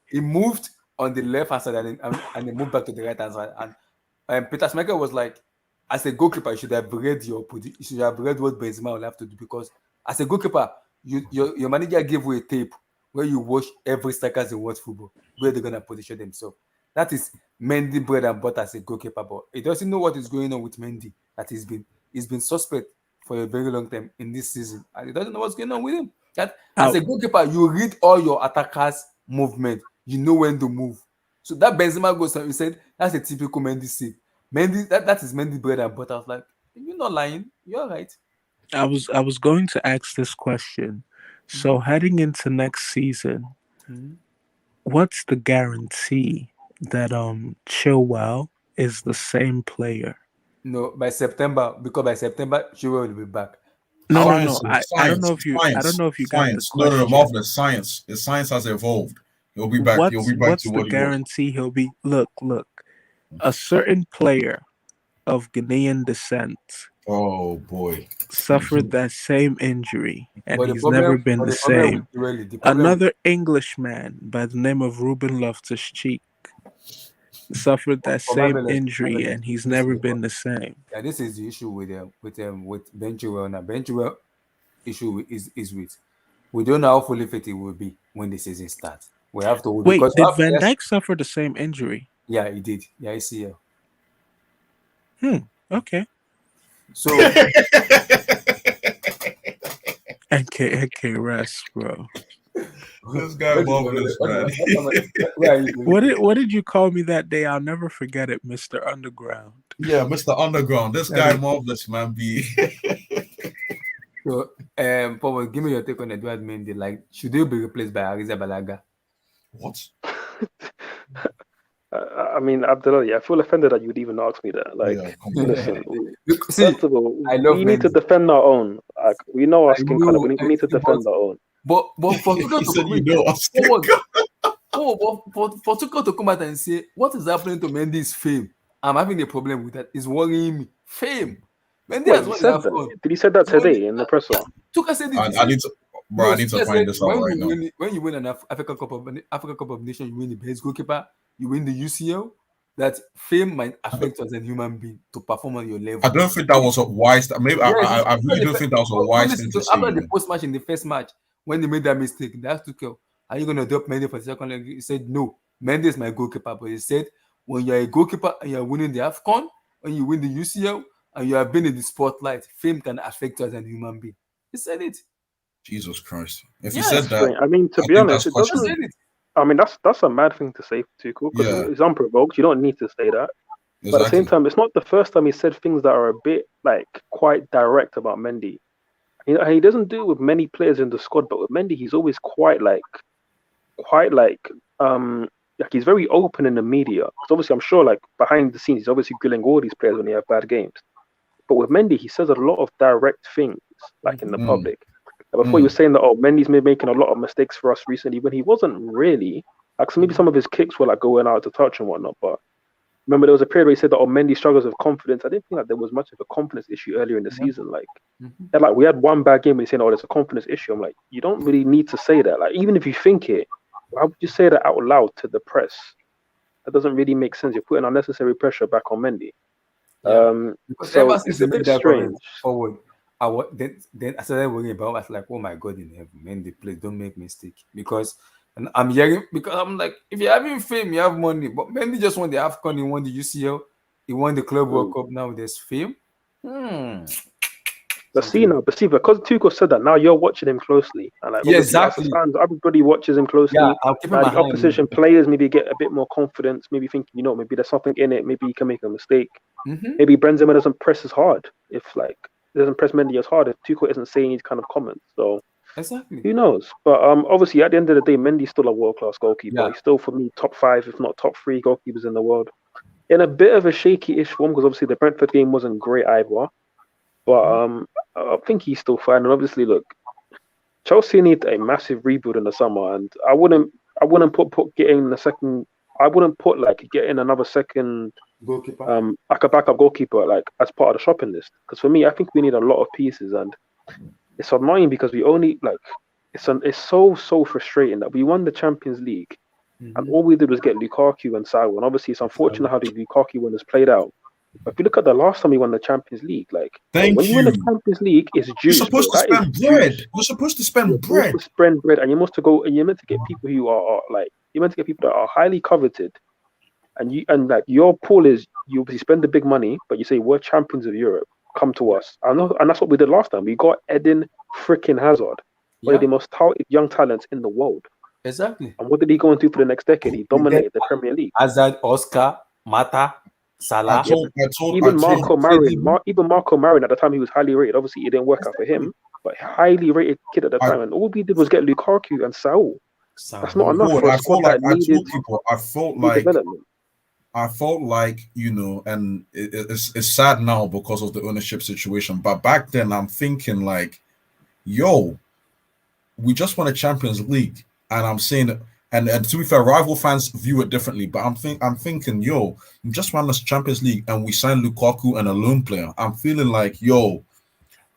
he moved on the left hand side and he moved back to the right hand side. And Peter Schmeichel was like, as a goalkeeper, you should have read what Benzema will have to do, because as a goalkeeper, your manager gave you a tape where you watch every strikers in world football, where they're gonna position themselves. That is Mendy bread and butter as a goalkeeper, but he doesn't know what is going on with Mendy. That he's been suspect for a very long time in this season, and he doesn't know what's going on with him. That as a goalkeeper, you read all your attackers' movement, you know when to move. So that Benzema goes, he said that's a typical Mendy save. Mendy, that is Mendy bread and butter. I was like, you're not lying, you're right. I was going to ask this question. So heading into next season, what's the guarantee that Chilwell is the same player? No, by September, because by September Chilwell will be back. No. I don't know if you got the question. No, Marvelous. Science. The science has evolved. He'll be back. He'll be back what's to the what guarantee he'll be? Look. A certain player of Ghanaian descent Oh boy. Suffered that same injury, and he's never been the same. Another Englishman by the name of Ruben Loftus-Cheek suffered that same injury, and he's never been the same. Yeah, this is the issue with Ben Chilwell. Now, Ben Chilwell issue is with we don't know how fully fit he will be when the season starts. We have to wait. Did Van Dijk suffer the same injury? Yeah, he did. Yeah, ACL. Okay. So NK rest, bro. This guy marvelous, man. What did you call me that day? I'll never forget it, Mr. Underground. Yeah, Mr. Underground. This guy marvelous, man. B. So, Paul, give me your take on Edouard Mendy. Like, should he be replaced by Ariza Balaga? What? I mean, Abdullah, I feel offended that you'd even ask me that. Like, listen, first of all, we need to defend our own. Like, we know our skin color. We need to defend our own. But for Tuchel to come out and say what is happening to Mendy's fame, I'm having a problem with that. It's worrying me. Fame. Mendy has won the AFCON. Did he say that today in the press? Tuchel said it. I need to find this out right now. When you win an Africa Cup of Nations, you win the best goalkeeper, you win the UCL. That fame might affect us as a human being to perform on your level. I don't think that was a wise. Maybe I really don't think that was a wise thing to say. After the post match in the first match, when they made that mistake, they asked Tuchel, "Are you going to drop Mendy for the second leg?" He said, "No, Mendy is my goalkeeper." But he said, "When you're a goalkeeper and you're winning the AFCON, when you win the UCL, and you have been in the spotlight, fame can affect us as a human being." He said it. Jesus Christ! If he said that, I mean, to be honest, it doesn't. I mean, that's a mad thing to say to Tuchel because it's unprovoked. You don't need to say that. Exactly. But at the same time, it's not the first time he said things that are a bit like quite direct about Mendy. He doesn't do it with many players in the squad, but with Mendy, he's always quite he's very open in the media. Because obviously, I'm sure like behind the scenes, he's obviously grilling all these players when they have bad games. But with Mendy, he says a lot of direct things like in the public. Before he was saying that, Mendy's been making a lot of mistakes for us recently, when he wasn't really. Like, so maybe some of his kicks were like going out to touch and whatnot. But remember, there was a period where he said that Mendy struggles with confidence. I didn't think that there was much of a confidence issue earlier in the season. Like, we had one bad game and he's saying, there's a confidence issue. I'm like, you don't really need to say that. Like, even if you think it, why would you say that out loud to the press? That doesn't really make sense. You're putting unnecessary pressure back on Mendy. So it's a bit strange. Forward. Then I started worrying about. I was like, "Oh my God, in heaven, Mendy, please don't make mistake." Because I'm hearing, because I'm like, if you're having fame, you have money. But Mendy just won the AFCON, he won the UCL, he won the Club World Cup. Now there's fame. But see, because Tuchel said that, now you're watching him closely, and like exactly, fans, everybody watches him closely. Yeah, I'll keep the opposition players maybe get a bit more confidence, maybe think, maybe there's something in it, maybe he can make a mistake. Maybe Benzema doesn't press as hard if doesn't press Mendy as hard if Tuchel isn't saying these kind of comments. So exactly, who knows? But obviously at the end of the day, Mendy's still a world-class goalkeeper. Yeah. He's still, for me, top 5, if not top 3 goalkeepers in the world. In a bit of a shaky-ish form, because obviously the Brentford game wasn't great either. But I think he's still fine. And obviously, look, Chelsea need a massive rebuild in the summer, and I wouldn't put getting the second. I wouldn't put getting another second goalkeeper, like a backup goalkeeper, as part of the shopping list. Because for me, I think we need a lot of pieces, and it's annoying because we only it's so frustrating that we won the Champions League, and all we did was get Lukaku and Salah. And obviously, it's unfortunate how the Lukaku one has played out. But if you look at the last time we won the Champions League, when you win the Champions League, it's juice. You're supposed to spend bread. We're supposed to spend bread. To spend bread, and you're meant to go, and you're meant to get people who are you're meant to get people that are highly coveted, and your pool is you obviously spend the big money, but you say we're champions of Europe, come to us. I know, and that's what we did last time. We got Eden freaking Hazard, one of the most talented young talents in the world. Exactly. And what did he go into for the next decade? He dominated the Premier League. Hazard, Oscar, Mata, Salah. Even Marco Marin at the time, he was highly rated. Obviously, it didn't work out for him, but highly rated kid at the time. And all we did was get Lukaku and Saul. That's not enough for a squad that needed development. I felt like, and it's sad now because of the ownership situation. But back then, I'm thinking we just won a Champions League, and I'm saying, And to be fair, rival fans view it differently. But I'm thinking, yo, you just won this Champions League and we signed Lukaku and a loan player. I'm feeling like, yo,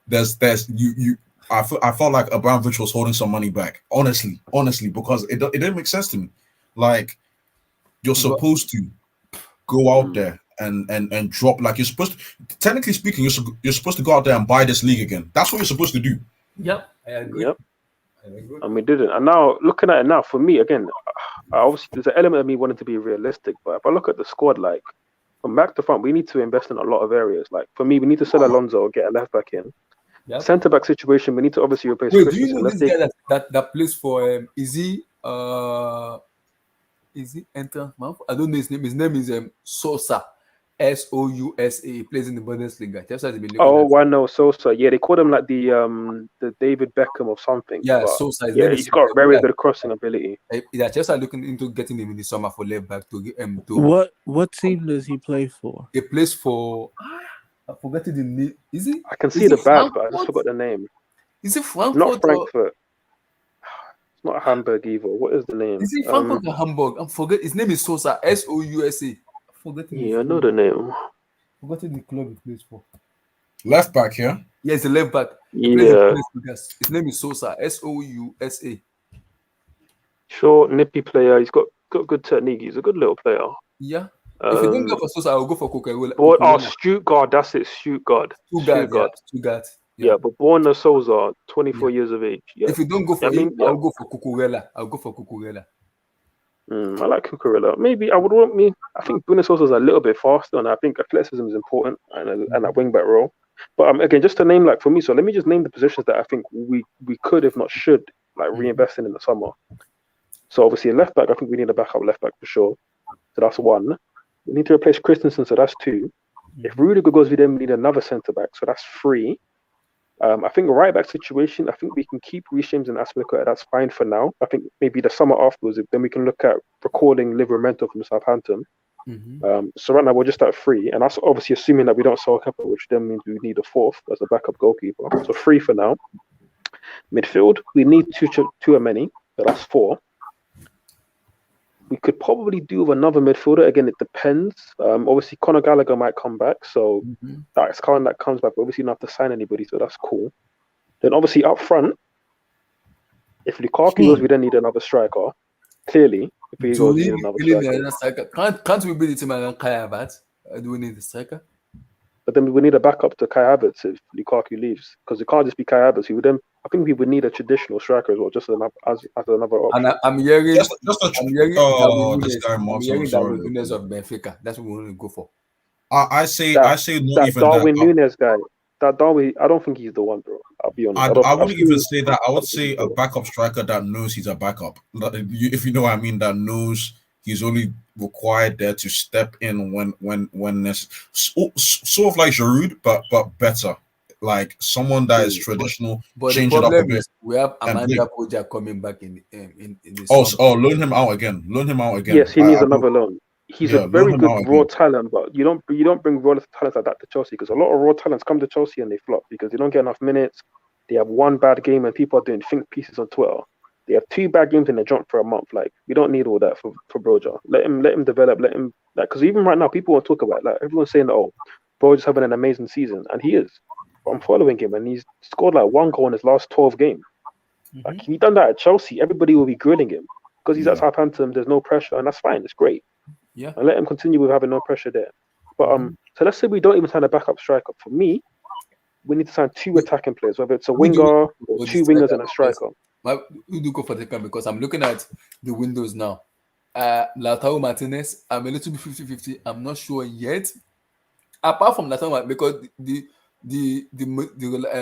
there's you. I felt like Abramovich was holding some money back. Honestly, because it didn't make sense to me. Like, you're supposed to go out there and drop, like, you're supposed to, technically speaking, you're supposed to go out there and buy this league again. That's what you're supposed to do. Yep, I agree. Yep. And we didn't. And now, looking at it now, for me, again, obviously there's an element of me wanting to be realistic, but if I look at the squad, like, from back to front, we need to invest in a lot of areas. Like, for me, we need to sell Alonso, get a left back in. Yep. Centre back situation, we need to obviously replace. Wait, do you know this guy that plays for is he enter? I don't know his name. His name is Sosa, Sousa. He plays in the Bundesliga. Oh, I know Sosa. Yeah, they call him like the David Beckham or something. Yeah, Sosa. Yeah, he's got very good crossing ability. Yeah, Chelsea are looking into getting him in the summer for left back to What team does he play for? He plays for. I forgot the name. Is he? I can see the back, but I just forgot the name. Is it Frankfurt? Not Frankfurt. It's not Hamburg either. What is the name? Is it Frankfurt or Hamburg? I forget. His name is Sosa. Sousa. Yeah, I know the name. Forgotten the club he plays for. Left back, yeah? Yeah, it's a left back. Yeah. His name is Sosa. Sousa. Short, nippy player. He's got good technique. He's a good little player. Yeah. If you don't go for Sosa, I'll go for Coca-Cola. Stuttgart. That's it. Stuttgart. Yeah, but born as Sousa, 24 years of age. Yeah. If you don't go for him, I'll go for Cucurella. I like Cucurella. Maybe I would want me. I think Bruno Sousa is a little bit faster, and I think athleticism is important and that wing back role. But again, just to name, like, for me, so let me just name the positions that I think we could, if not should, like, reinvest in the summer. So obviously, a left back, I think we need a backup left back for sure. So that's one. We need to replace Christensen, so that's two. If Rudiger goes, we then need another centre back, so that's three. I think the right back situation, I think we can keep Reece James and Aspilicueta. That's fine for now. I think maybe the summer afterwards, then we can look at recalling Livramento from Southampton. So right now we're just at three, and that's obviously assuming that we don't sell Kepa, which then means we need a fourth as a backup goalkeeper. So three for now. Midfield, we need Tchouaméni, so that's four. We could probably do with another midfielder. Again, it depends. Obviously, Conor Gallagher might come back, so that's Khan that comes back. But obviously, not have to sign anybody, so that's cool. Then obviously up front, if Lukaku goes, we then need another striker. Clearly, if he goes, we need another striker. Can't we beat the team and Kai Havertz? Do we need a striker? But then we need a backup to Kai Havertz if Lukaku leaves, because it can't just be Kai Havertz. He would then, I think we would need a traditional striker as well, just as another option. And I'm hearing this guy Darwin Nunes of Benfica. That's what we want to go for. I say not even Darwin that. Nunes guy. That Darwin, I don't think he's the one, bro. I'll be honest. I wouldn't even say that. I would say a backup striker that knows he's a backup. If you know what I mean, that knows he's only required there to step in when necessary. Sort of like Giroud, but better. Like someone that is traditional, but change the it up a problem bit. is we have Amanda Koja coming back in this. Loan him out again. Yes, he needs another loan. He's a very good raw talent, but you don't bring raw talents like that to Chelsea, because a lot of raw talents come to Chelsea and they flop because they don't get enough minutes. They have one bad game and people are doing think pieces on Twitter. They have two bad games and they jump for a month. Like, we don't need all that for Broja. Let him develop. Let him, like, because even right now people won't talk about it. Like, everyone's saying that, oh, Broja's having an amazing season, and he is. But I'm following him, and he's scored like one goal in his last 12 games. Like, if he done that at Chelsea, everybody will be grilling him because he's at Southampton. There's no pressure, and that's fine. It's great. Yeah, and let him continue with having no pressure there. But so let's say we don't even sign a backup striker. For me, we need to sign two attacking players, whether it's a winger or two wingers and a striker. We do go for the camp because I'm looking at the windows now. Lautaro Martinez, I'm a little bit 50-50. I'm not sure yet. Apart from Lautaro, because the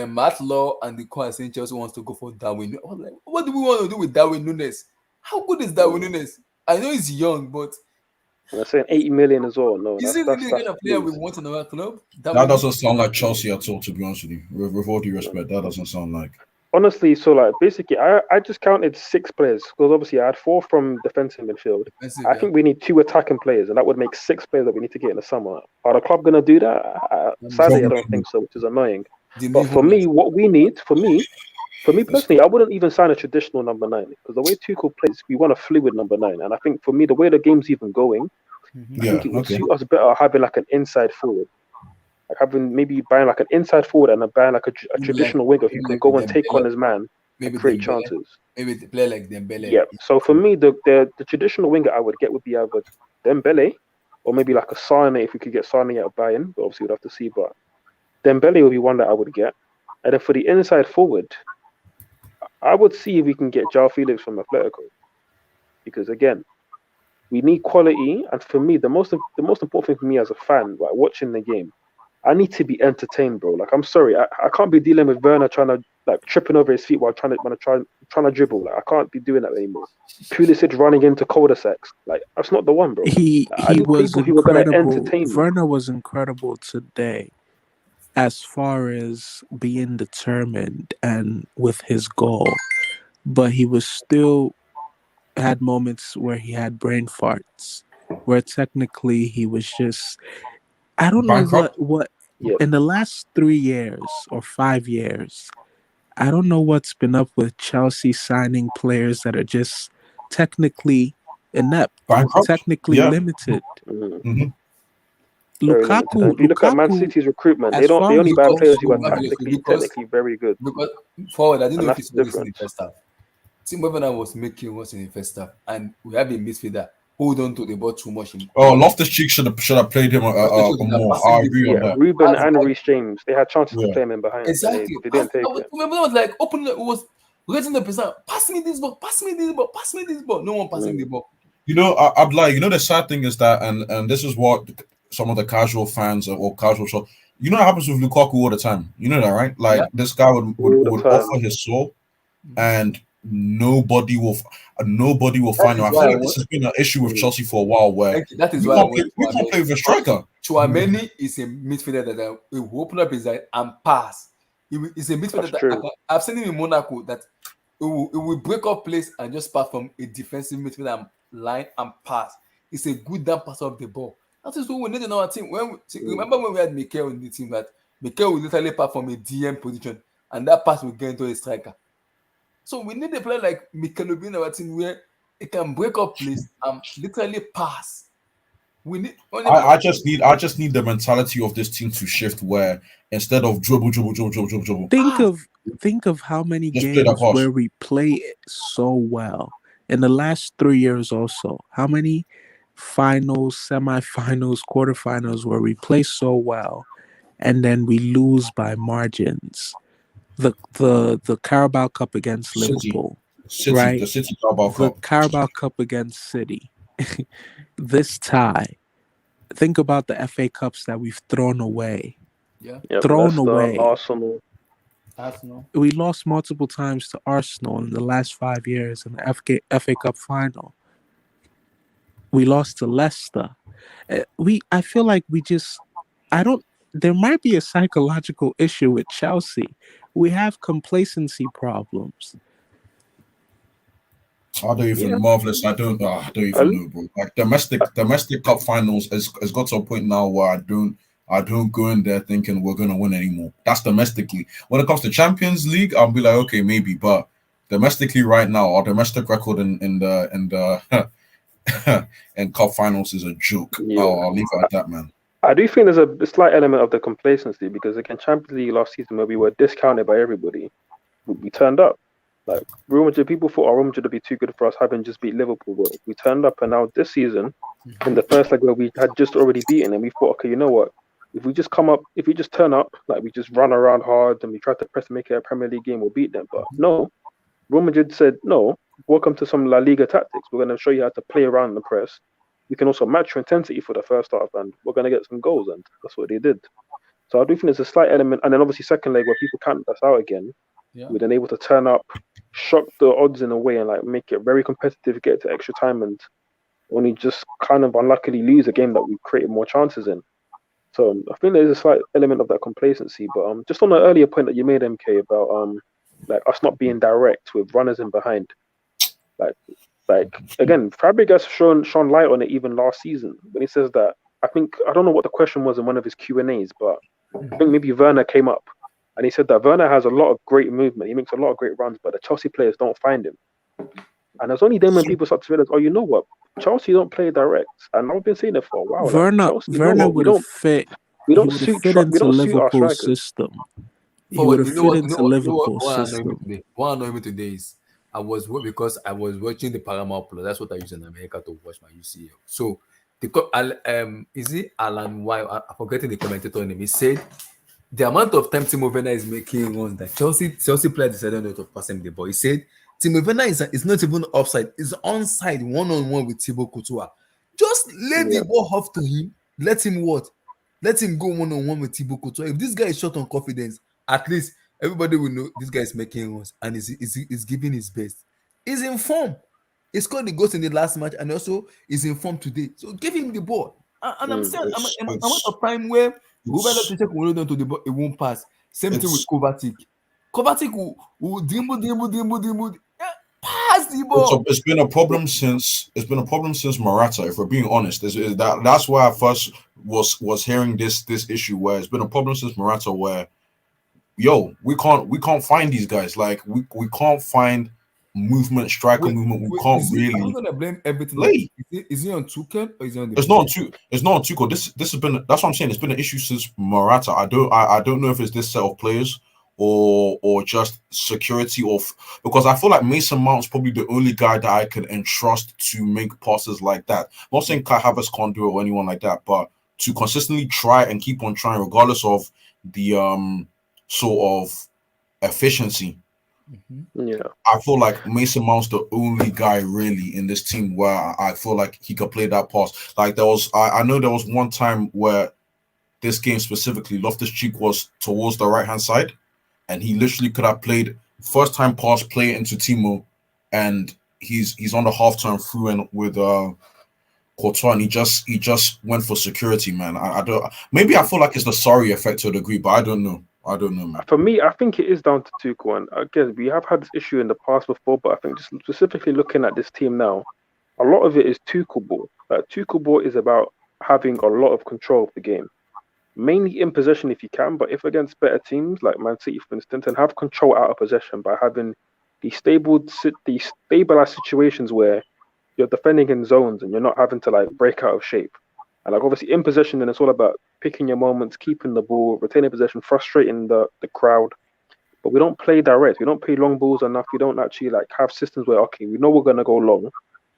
Matt Law and the core saying Chelsea wants to go for Darwin. Like, what do we want to do with Darwin Nunes? How good is Darwin Nunes? I know he's young, but they're saying 80 million as well. No, is he really the kind of player we want in our club? That doesn't sound like Chelsea at all, to be honest with you. With all due respect, that doesn't sound like. Honestly, so like basically, I just counted 6 players because obviously I had 4 from defensive midfield. I think we need 2 attacking players, and that would make 6 players that we need to get in the summer. Are the club gonna do that? Sadly, I don't think so, which is annoying. But for me, what we need, For me personally, I wouldn't even sign a traditional number 9 because the way Tuchel plays, we want a fluid number 9, and I think for me, the way the game's even going, I think it would suit us better having like an inside forward, like maybe buying like an inside forward and buying like a traditional winger who can go and take on his man and create chances. Maybe the player like Dembele. Yeah. So for me, the traditional winger I would get would be either Dembele or maybe like a Sane if we could get Sane out of Bayern, but obviously we'd have to see. But Dembele would be one that I would get, and then for the inside forward, I would see if we can get João Felix from Atletico, because again, we need quality. And for me, the most important thing for me as a fan, like watching the game, I need to be entertained, bro. Like I'm sorry, I can't be dealing with Werner trying to like tripping over his feet while trying to dribble. Like I can't be doing that anymore. Pulisic running into cul-de-sacs, like that's not the one, bro. He was incredible. Werner was incredible today, as far as being determined and with his goal, but he was still had moments where he had brain farts, where technically he was just, I don't know what in the last 3 years or 5 years, I don't know what's been up with Chelsea signing players that are just technically inept, technically limited. Mm-hmm. Lukaku. If you look at Man City's recruitment, they only buy players who are technically very good. Because forward, I didn't know if it's always in the first half. Timo Werner was making once in the first half, and we have a midfielder hold on to the ball too much. Loftus-Cheek should have played him more. I agree on that. Ruben and Reece James, they had chances to play him in behind. Exactly. They didn't take it. Remember, was like open. It was raising the person. Pass me this ball. Pass me this ball. Pass me this ball. No one passing the ball. I'd like. The sad thing is that, and this is what some of the casual fans or casual show. That happens with Lukaku all the time. You know that, right? Like this guy would offer his soul, and nobody will find him. I feel like this has been an issue with Chelsea for a while, where that is why we can't play with a striker. Tchouaméni is a midfielder that will open up his eye and pass. He's a midfielder that I've seen him in Monaco that it will break up plays and just pass from a defensive midfielder line and pass. It's a good damn passer of the ball. That is what we need in our team. Remember when we had Mikel in the team, that Mikel will literally pass from a DM position and that pass will get into a striker. So we need a player like Mikel in our team where it can break up plays and literally pass. We need. I just need the mentality of this team to shift, where instead of dribble. Think of how many games where we play it so well in the last 3 years. Also, how many finals, semifinals, quarterfinals where we play so well, and then we lose by margins. The Carabao Cup against Liverpool, right? The City Carabao Cup. The Carabao Cup against City. This tie. Think about the FA Cups that we've thrown away. Thrown away. Arsenal. We lost multiple times to Arsenal in the last 5 years in the FA Cup final. We lost to Leicester. I feel like there might be a psychological issue with Chelsea. We have complacency problems. I don't even marvelous. I don't even know, bro. Like domestic cup finals has got to a point now where I don't go in there thinking we're gonna win anymore. That's domestically. When it comes to Champions League, I'll be like, okay, maybe, but domestically right now, our domestic record in the and cup finals is a joke. I'll leave it at that, man. I do think there's a slight element of the complacency because again, Champions League last season where we were discounted by everybody, we turned up. Like Real Madrid, people thought our Real Madrid would be too good for us having just beat Liverpool, but we turned up, and now this season, in the first leg where we had just already beaten, and we thought, okay, you know what? If we just turn up, like we just run around hard and we try to press and make it a Premier League game, we'll beat them. But no, Real Madrid said, no, welcome to some La Liga tactics. We're going to show you how to play around the press. We can also match your intensity for the first half, and we're going to get some goals, and that's what they did. So I do think there's a slight element, and then obviously second leg where people counted us out again. We're then able to turn up, shock the odds in a way, and like make it very competitive, get to extra time, and only just kind of unluckily lose a game that we created more chances in. So I think there's a slight element of that complacency. But just on the earlier point that you made, MK, about like us not being direct with runners in behind, like again, Fabregas shone light on it even last season when he says that. I don't know what the question was in one of his Q&As, but I think maybe Werner came up And he said that Werner has a lot of great movement. He makes a lot of great runs, but the Chelsea players don't find him. And it's only then when people start to realize, oh, you know what? Chelsea don't play direct. And I've been saying it for a while. Werner would have fit. We He don't would have suit fit we into don't suit our Liverpool's strikers. system. He Forward, would have fit into Liverpool's what annoyed me system. today? What annoyed me today is because I was watching the Paramount Plus. That's what I use in America to watch my UCL. So is it Alan White? I'm forgetting the commentator name. He said the amount of time Timo Werner is making runs that Chelsea player decided not to pass him the ball. He said Timo Werner is not even offside. It's onside, one-on-one with Thibaut Courtois. Just let the ball off to him. Let him what? Let him go one-on-one with Thibaut Courtois. If this guy is short on confidence, at least everybody will know this guy is making runs and is giving his best. He's in form. He scored the goals in the last match and also is in form today. So give him the ball. And I'm saying I'm at a time where Ruben Loftus-Cheek will hold on to the ball, it won't pass. Same thing with Kovacic. Kovacic will dribble, pass the ball. It's been a problem since Morata. If we're being honest, that's why I first was hearing this issue where it's been a problem since Morata. Where we can't find these guys. Like we can't find movement, striker movement. We can't really. I'm gonna blame everything. Play. Is he on Tuchel or is he on the? It's not on Tuchel. This has been. That's what I'm saying. It's been an issue since Morata. I don't know if it's this set of players or just security because I feel like Mason Mount's probably the only guy that I can entrust to make passes like that. I'm not saying Kai Havertz can't do it or anyone like that, but to consistently try and keep on trying regardless of the sort of efficiency. Yeah, I feel like Mason Mount's the only guy really in this team where I feel like he could play that pass. Like I know there was one time where this game specifically, Loftus-Cheek was towards the right hand side, and he literally could have played first time pass, play it into Timo, and he's on the half turn through and with Courtois, and he just went for security, man. I don't. Maybe I feel like it's the sorry effect to a degree, but I don't know. Man. For me, I think it is down to Tuchel. And again, we have had this issue in the past before, but I think just specifically looking at this team now, a lot of it is Tuchel ball. Tuchel ball is about having a lot of control of the game, mainly in possession if you can, but if against better teams like Man City, for instance, and have control out of possession by having these stabilized situations where you're defending in zones and you're not having to like break out of shape. And like obviously in possession, then it's all about picking your moments, keeping the ball, retaining possession, frustrating the crowd. But we don't play direct. We don't play long balls enough. We don't actually like have systems where, okay, we know we're going to go long.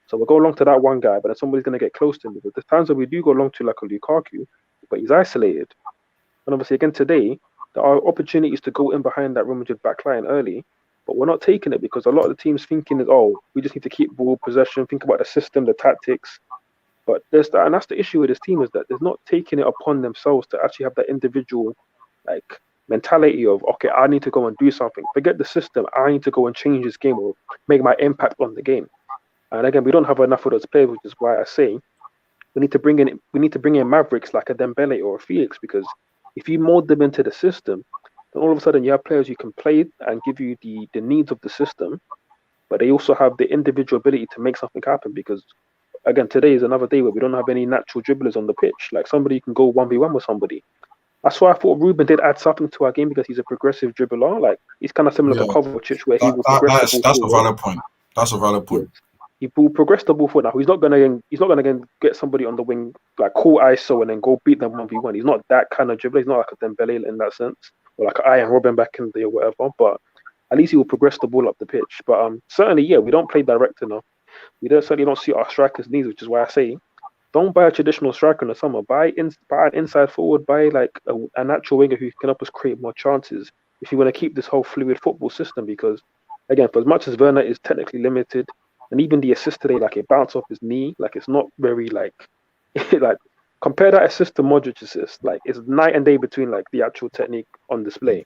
So we'll go long to that one guy, but then somebody's going to get close to him. But there's times where we do go long to like a Lukaku, but he's isolated. And obviously again today, there are opportunities to go in behind that Real Madrid back line early, but we're not taking it because a lot of the teams thinking is, oh, we just need to keep ball possession, think about the system, the tactics. But there's that, and that's the issue with this team is that they're not taking it upon themselves to actually have that individual like mentality of, okay, I need to go and do something. Forget the system. I need to go and change this game or make my impact on the game. And again, we don't have enough of those players, which is why I say we need to bring in Mavericks like a Dembele or a Felix, because if you mold them into the system, then all of a sudden you have players who can play and give you the needs of the system, but they also have the individual ability to make something happen. Because again, today is another day where we don't have any natural dribblers on the pitch. Like somebody who can go 1v1 with somebody. That's why I thought Ruben did add something to our game, because he's a progressive dribbler. Like he's kind of similar to Kovacic, where he will progress the ball forward. That's a valid point. He will progress the ball forward. Now he's not gonna get somebody on the wing like call ISO and then go beat them 1v1. He's not that kind of dribbler. He's not like a Dembele in that sense, or like I and Robin back in the day or whatever. But at least he will progress the ball up the pitch. But certainly, yeah, we don't play direct enough. We certainly don't see our strikers' needs, which is why I say, don't buy a traditional striker in the summer. Buy an inside forward. Buy like a natural winger who can help us create more chances. If you want to keep this whole fluid football system, because again, for as much as Werner is technically limited, and even the assist today, like it bounced off his knee, like it's not very like like compare that assist to Modric's assist, like it's night and day between like the actual technique on display.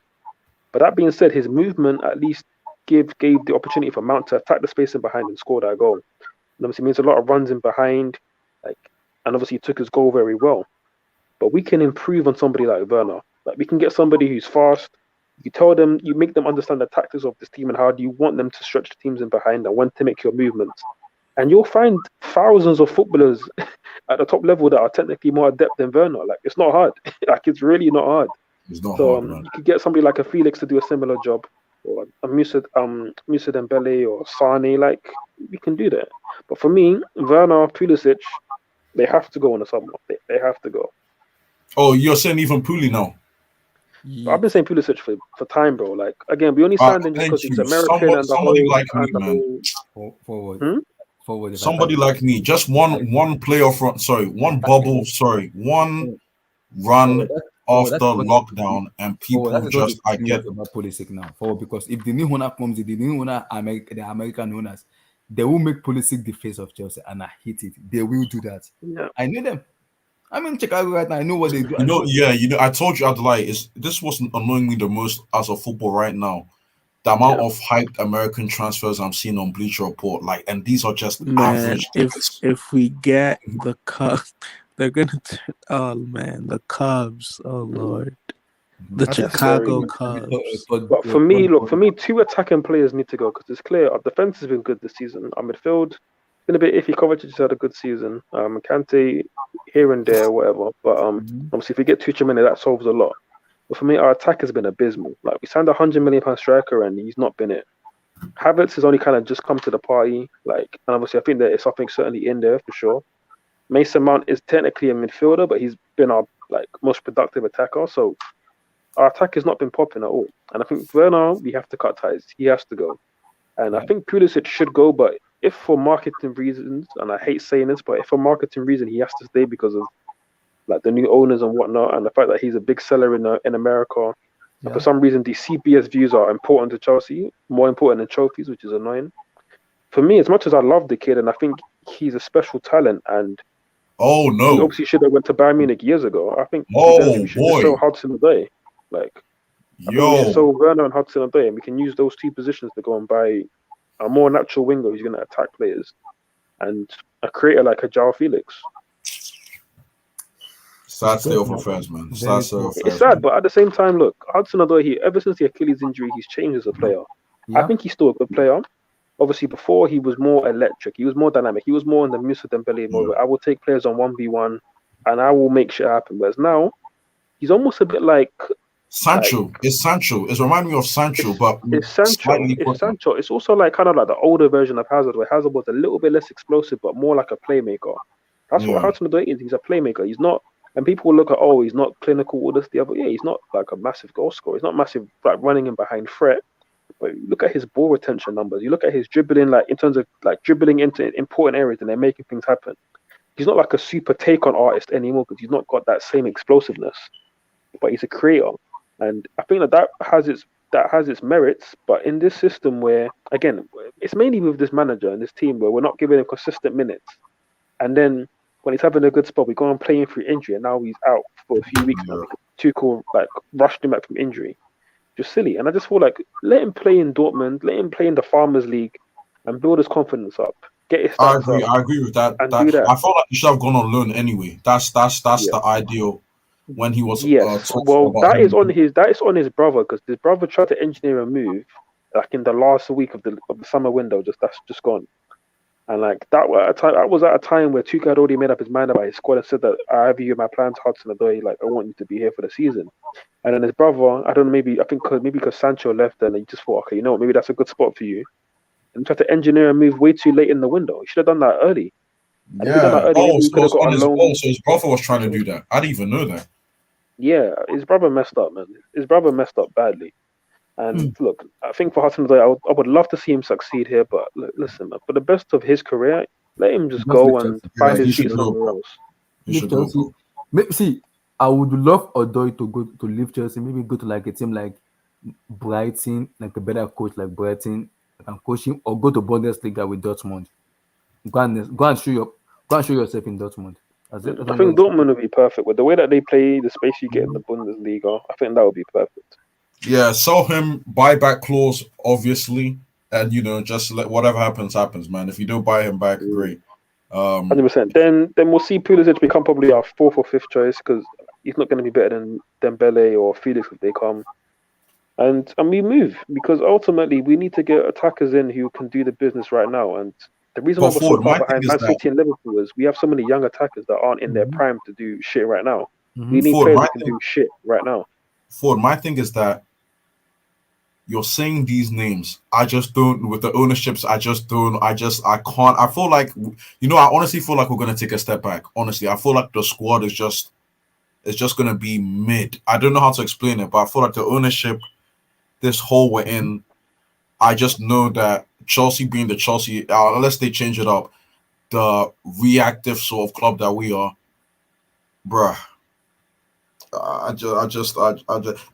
But that being said, his movement at least gave the opportunity for Mount to attack the space in behind and score that goal. And obviously, it means a lot of runs in behind, like, and obviously he took his goal very well. But we can improve on somebody like Werner. Like we can get somebody who's fast. You tell them, you make them understand the tactics of this team and how do you want them to stretch the teams in behind and when to make your movements. And you'll find thousands of footballers at the top level that are technically more adept than Werner. Like it's not hard. Like it's really not hard. It's not So hard, man. you could get somebody like a Felix to do a similar job, or a Musa Dembele or Sane. Like we can do that. But for me, Werner, Pulisic, they have to go in the summer. They have to go. Oh, you're saying even Puli now? I've been saying Pulisic for time, bro. Like again, we only signed him just because he's American and the somebody whole like me, and the man. whole. Forward. Somebody like me, just one playoff run. Sorry, one bubble. Sorry, one run after lockdown, and people just I get about Pulisic now. Forward, because if the new owner comes, the new owner, the American owners, they will make Pulisic the face of Chelsea, and I hate it. They will do that. Yeah. I know them. I'm in Chicago right now. I know what they do. I told you, Adlai, this was annoying me the most as a football right now. The amount of hyped American transfers I'm seeing on Bleacher Report, and these are just average tickets. If we get the Cubs, they're gonna. The Cubs. Oh Lord, the Chicago Cubs. But for me, two attacking players need to go because it's clear our defense has been good this season. Our midfield been a bit iffy. Kovacic has had a good season. Kante here and there, whatever. But obviously, if we get Tuchel, that solves a lot. But for me, our attack has been abysmal. Like we signed a £100 million striker, and he's not been it. Havertz has only kind of just come to the party. And obviously, I think there is something certainly in there for sure. Mason Mount is technically a midfielder, but he's been our most productive attacker. So our attack has not been popping at all. And I think Werner, we have to cut ties. He has to go. And I think Pulisic should go, but if for marketing reasons, and I hate saying this, but if for marketing reason he has to stay because of the new owners and whatnot, and the fact that he's a big seller in America, and for some reason these CBS views are important to Chelsea, more important than trophies, which is annoying. For me, as much as I love the kid, and I think he's a special talent, and he obviously should have went to Bayern Munich years ago. I think we should just sell Hudson-Odoi. We should sell Werner and Hudson-Odoi, and we can use those two positions to go and buy a more natural winger who's going to attack players, and a creator like a João Felix. Sad state of affairs, man. It's sad, but at the same time, look, Hudson-Odoi, ever since the Achilles injury, he's changed as a player. I think he's still a good player. Obviously, before he was more electric, he was more dynamic, he was more in the Musa Dembele mode. Where I will take players on 1v1 and I will make shit happen. Whereas now, he's almost a bit like Sancho. It's Sancho. It's reminding me of Sancho, but it's Sancho. It's also kind of like the older version of Hazard, where Hazard was a little bit less explosive, but more like a playmaker. That's what Hudson-Odoi is. He's a playmaker. He's not. And people will look at, he's not clinical, all this, the other. Yeah, he's not like a massive goal scorer. He's not massive, running in behind threat. But you look at his ball retention numbers. You look at his dribbling, in terms of dribbling into important areas and they're making things happen. He's not like a super take-on artist anymore because he's not got that same explosiveness. But he's a creator, and I think that has its merits. But in this system, where again, it's mainly with this manager and this team where we're not giving him consistent minutes, and then when he's having a good spot, we go and play him through injury, and now he's out for a few weeks now because Tuchel rushed him back from injury. Just silly. And I just feel let him play in Dortmund, let him play in the Farmers League, and build his confidence up. Get his stats up. I agree with that. I felt like he should have gone on loan anyway. That's the ideal. When he was that is on his brother, because his brother tried to engineer a move in the last week of the summer window. That's just gone. And that was at a time where Tuchel had already made up his mind about his squad and said that I have you in my plans, Hudson-Odoi. I want you to be here for the season. And then his brother, I don't know, maybe because Sancho left, and he just thought, okay, you know what, maybe that's a good spot for you. And tried to engineer a move way too late in the window. He should have done that early. And so his brother was trying to do that. I didn't even know that. Yeah, his brother messed up, man. His brother messed up badly. And look, I think for Hudson-Odoi, I would love to see him succeed here, but listen, man, for the best of his career, let him just go and find his feet somewhere else. See, I would love Odoi to leave Chelsea, maybe go to a team like Brighton, a better coach like Brighton, and coach him, or go to Bundesliga with Dortmund. Go and show yourself in Dortmund. I think Dortmund would be perfect with the way that they play, the space you get in the Bundesliga. I think that would be perfect. Yeah, sell him, buyback clause, obviously, and just let whatever happens, man. If you don't buy him back, great. 100%. Then we'll see Pulisic become probably our fourth or fifth choice because he's not going to be better than Dembele or Felix if they come. And we move because ultimately we need to get attackers in who can do the business right now. And the reason why we're so far behind Man City and Liverpool is we have so many young attackers that aren't in their prime to do shit right now. We need players that can do shit right now. Ford, my thing is that you're saying these names. I just don't, with the ownerships, I can't. I feel like, I honestly feel like we're going to take a step back. Honestly, I feel like the squad is just going to be mid. I don't know how to explain it, but I feel like the ownership, this hole we're in, I just know that Chelsea being the Chelsea, unless they change it up, the reactive sort of club that we are, bruh.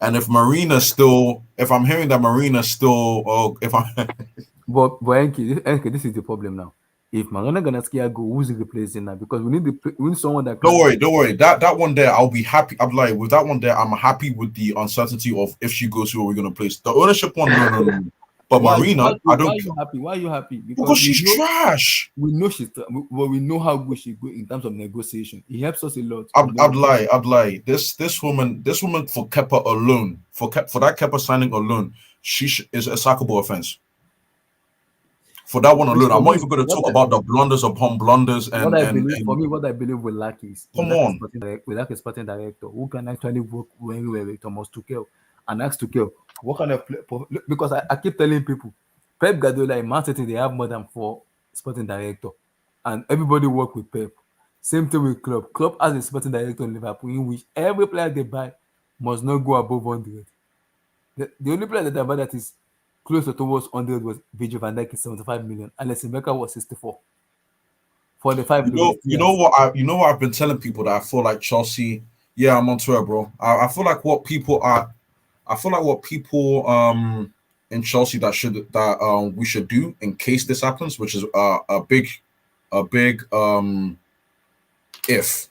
And if Marina's still, if I'm hearing that Marina's still, but Enke, this is the problem now. If Marina gonna scare go, who's replacing that? Because we need someone that. Don't worry. That one there, I'll be happy. I'm like, with that one there, I'm happy with the uncertainty of if she goes, who are we gonna place? The ownership one, no. But Marina, I don't. Why are you happy? Why are you happy? Because she's trash. We know she's, well, we know how good she good in terms of negotiation. It helps us a lot. I'd lie. This woman for Kepa alone, for that Kepa signing alone, is a sackable offense. For that one alone, I'm not even going to talk about the blunders upon blunders and. What I believe we lack is we lack a sporting director who can actually work very well with Thomas Tuchel and ask Tuchel what kind of play. Because I keep telling people, Pep Guardiola in Man City, they have more than 4 sporting director, and everybody work with Pep. Same thing with Klopp. Klopp has a sporting director in Liverpool in which every player they buy must not go above 100. The only player that I buy that is closer towards 100 was Virgil van Dijk, 75 million, and Leslie Becker was 64. 45. You know what I've been telling people, that I feel like Chelsea. Yeah, I'm on Twitter, bro. I feel like what people in Chelsea we should do in case this happens, which is a big if,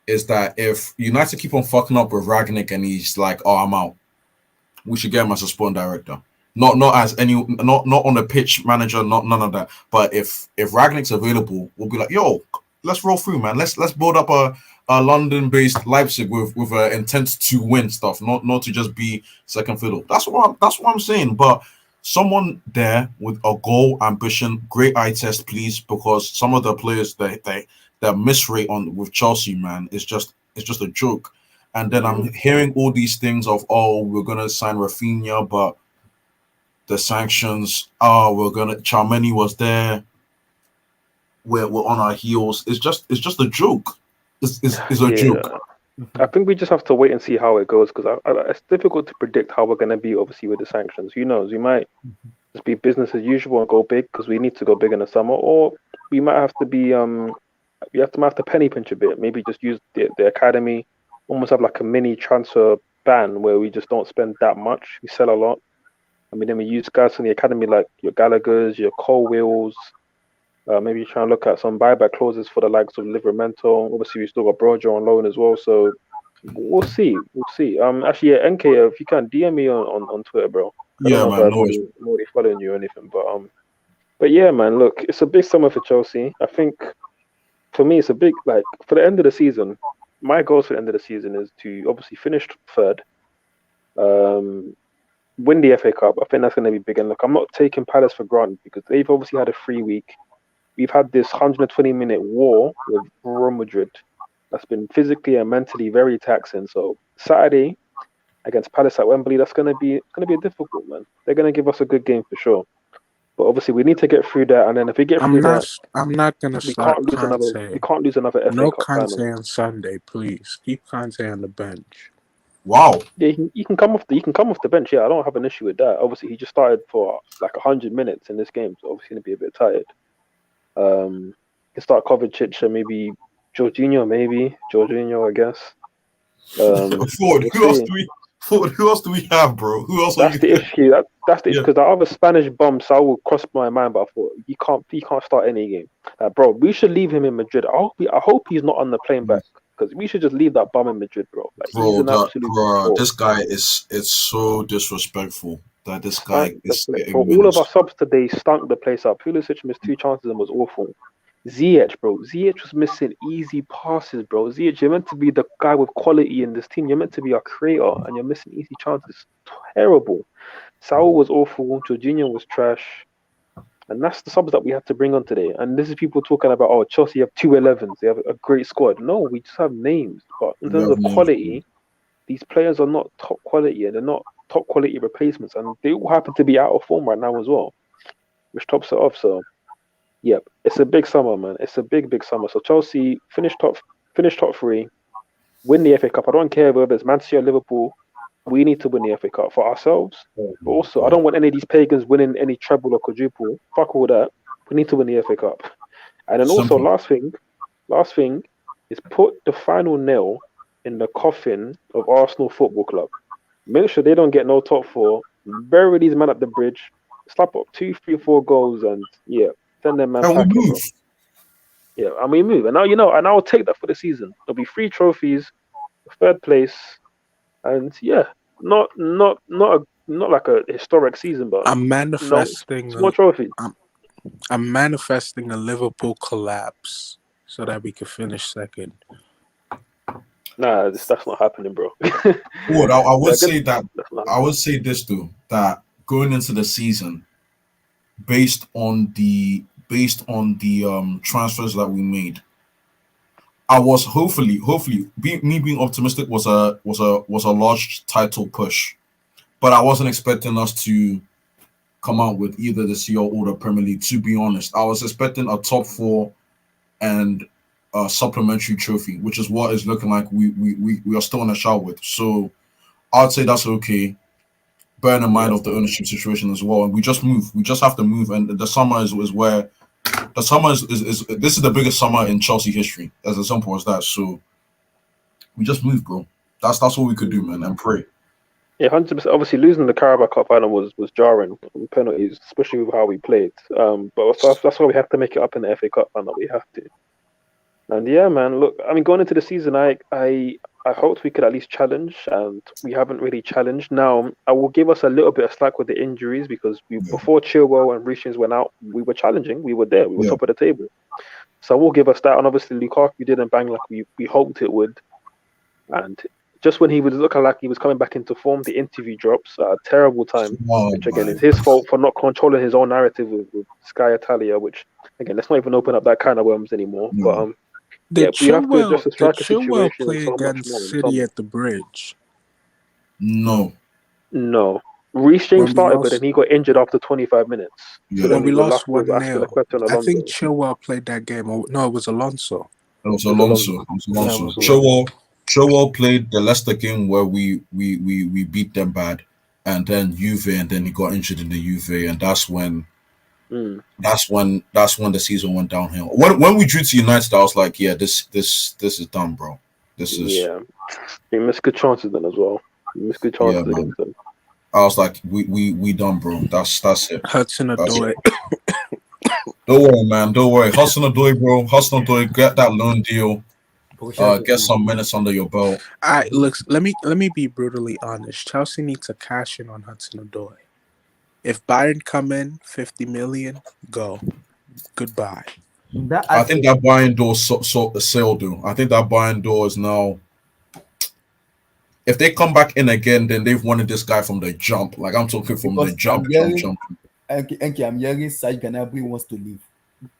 is that if United keep on fucking up with Ragnick and he's like, oh, I'm out, we should get him as a sporting director. Not on the pitch manager, none of that. But if Ragnick's available, we'll be like, yo, let's roll through, man. Let's build up a London-based Leipzig with an intent to win stuff, not to just be second fiddle. That's what I'm saying. But someone there with a goal, ambition, great eye test, please, because some of the players that miss rate on with Chelsea, man, it's just a joke. And then I'm hearing all these things of, oh, we're gonna sign Rafinha, but the sanctions, Charmeni was there, we're on our heels. It's just a joke. It's a joke. I think we just have to wait and see how it goes, because it's difficult to predict how we're going to be, obviously, with the sanctions. Who knows? We might just be business as usual and go big because we need to go big in the summer, or we might have to be we have to penny pinch a bit. Maybe just use the academy, almost have like a mini transfer ban where we just don't spend that much. We sell a lot. I mean, then we use guys from the academy like your Gallaghers, your Colwills. Maybe try and look at some buyback clauses for the likes of Livramento. Obviously, we still got Brojo on loan as well. So we'll see. Actually, yeah, NK, if you can DM me on Twitter, bro. Yeah, man. I'm already following you or anything, but yeah, man. Look, it's a big summer for Chelsea. I think for me, it's a big for the end of the season. My goals for the end of the season is to obviously finish third. Win the FA Cup. I think that's going to be big. And look, I'm not taking Palace for granted because they've obviously had a free week. We've had this 120-minute war with Real Madrid that's been physically and mentally very taxing. So Saturday against Palace at Wembley, that's going to be difficult, man. They're going to give us a good game for sure. But obviously, we need to get through that. And then if we get through that, I'm not going to start Kante. We can't lose another FA No Cup Kante final. on Sunday, please. Keep Kante on the bench. Wow. Yeah, he can come off the bench. Yeah, I don't have an issue with that. Obviously, he just started for like 100 minutes in this game, so obviously going to be a bit tired. He can start Kovacic and maybe Jorginho, I guess. Ford, who else do we have, bro? Who else? That's the issue. That's the issue, because the other Spanish bum, Saul, crossed my mind, but I thought he can't start any game. Bro, we should leave him in Madrid. I hope he's not on the plane back. Because we should just leave that bum in Madrid, bro. This guy it's so disrespectful that this guy is. All of our subs today stunk the place up. Pulisic missed 2 chances and was awful. Ziyech, bro. Ziyech was missing easy passes, bro. Ziyech, you're meant to be the guy with quality in this team. You're meant to be our creator, and you're missing easy chances. Terrible. Saul was awful. Jorginho was trash. And that's the subs that we have to bring on today. And this is people talking about, oh, Chelsea have 2 11s. They have a great squad. No, we just have names. But in terms of quality, these players are not top quality, and they're not top quality replacements, and they all happen to be out of form right now as well, which tops it off. So, yep, it's a big summer, man. It's a big summer. So Chelsea finish top 3, win the FA Cup. I don't care whether it's Manchester or Liverpool. We need to win the FA Cup for ourselves. But also, I don't want any of these pagans winning any treble or quadruple. Fuck all that. We need to win the FA Cup. And then also, last thing is put the final nail in the coffin of Arsenal Football Club. Make sure they don't get no top 4. Bury these men up the bridge. Slap up 2, 3, 4 goals, and send them man packing, bro. Yeah, and we move. And now and I'll take that for the season. There'll be 3 trophies, 3rd place, and not like a historic season, but I'm manifesting small trophy. I'm manifesting a Liverpool collapse so that we can finish second. Nah, that's not happening, bro. I would say that. I would say this though, that going into the season, based on the transfers that we made, I was hopefully me being optimistic was a large title push, but I wasn't expecting us to come out with either the CL or the Premier League. To be honest, I was expecting a top 4 and a supplementary trophy, which is what is looking like we are still in a shout with. So I'd say that's okay. Bearing in mind of the ownership situation as well, and we just move. We just have to move, and the summer is where the summer is this is the biggest summer in Chelsea history, as simple as that. So we just move, bro. That's what we could do, man, and pray. Yeah, 100%. Obviously, losing the Carabao Cup final was jarring, penalties, especially with how we played. But that's why we have to make it up in the FA Cup final. We have to. And yeah, man. Look, I mean, going into the season, I hoped we could at least challenge, and we haven't really challenged. Now, I will give us a little bit of slack with the injuries because before Chilwell and Reece James went out, we were challenging. We were there. We were top of the table. So I will give us that. And obviously, Lukaku didn't bang like we hoped it would. And just when he was looking like he was coming back into form, the interview drops at a terrible time, which again is his fault for not controlling his own narrative with Sky Italia, which again, let's not even open up that can of worms anymore. But Did we have to address the striker Chilwell situation play so against much more. City at the Bridge? No. Reece James When we started, but lost- then he got injured after 25 minutes. Yeah. So then When we were lost left with 1-0, Azpilicueta and I think Alonso. Chilwell played that game. No, it was Alonso. It was Alonso. Chilwell played the Leicester game where we beat them bad, and then Juve, and then he got injured in the Juve, and that's when the season went downhill. When we drew to United, I was like, yeah, this is done, bro. This is he missed good chances then as well. He missed good chances against them. I was like, we done, bro. That's it. Hudson-Odoi. Don't worry, man. Don't worry. Hudson-Odoi, bro. Hudson-Odoi, get that loan deal. Get some minutes under your belt. All right, look. Let me be brutally honest. Chelsea needs to cash in on Hudson-Odoi. If Bayern come in 50 million, go. Goodbye. I think that Bayern door sort the sale, dude. I think that Bayern door is now. If they come back in again, then they've wanted this guy from the jump. Like I'm talking from the jump. I'm hearing Serge Gnabry wants to leave.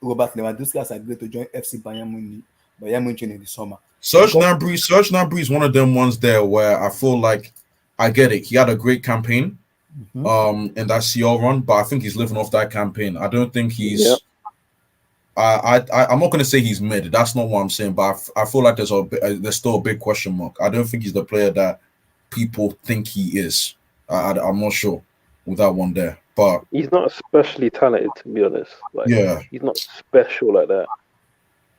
Robert Lewandowski has agreed to join FC Bayern Munich in the summer. Serge Gnabry is one of them ones there where I feel like I get it. He had a great campaign in that CL run, but I think he's living off that campaign. I don't think he's. I'm not going to say he's mid. That's not what I'm saying. But I feel like there's still a big question mark. I don't think he's the player that people think he is. I'm not sure with that one there. But he's not especially talented, to be honest. He's not special like that.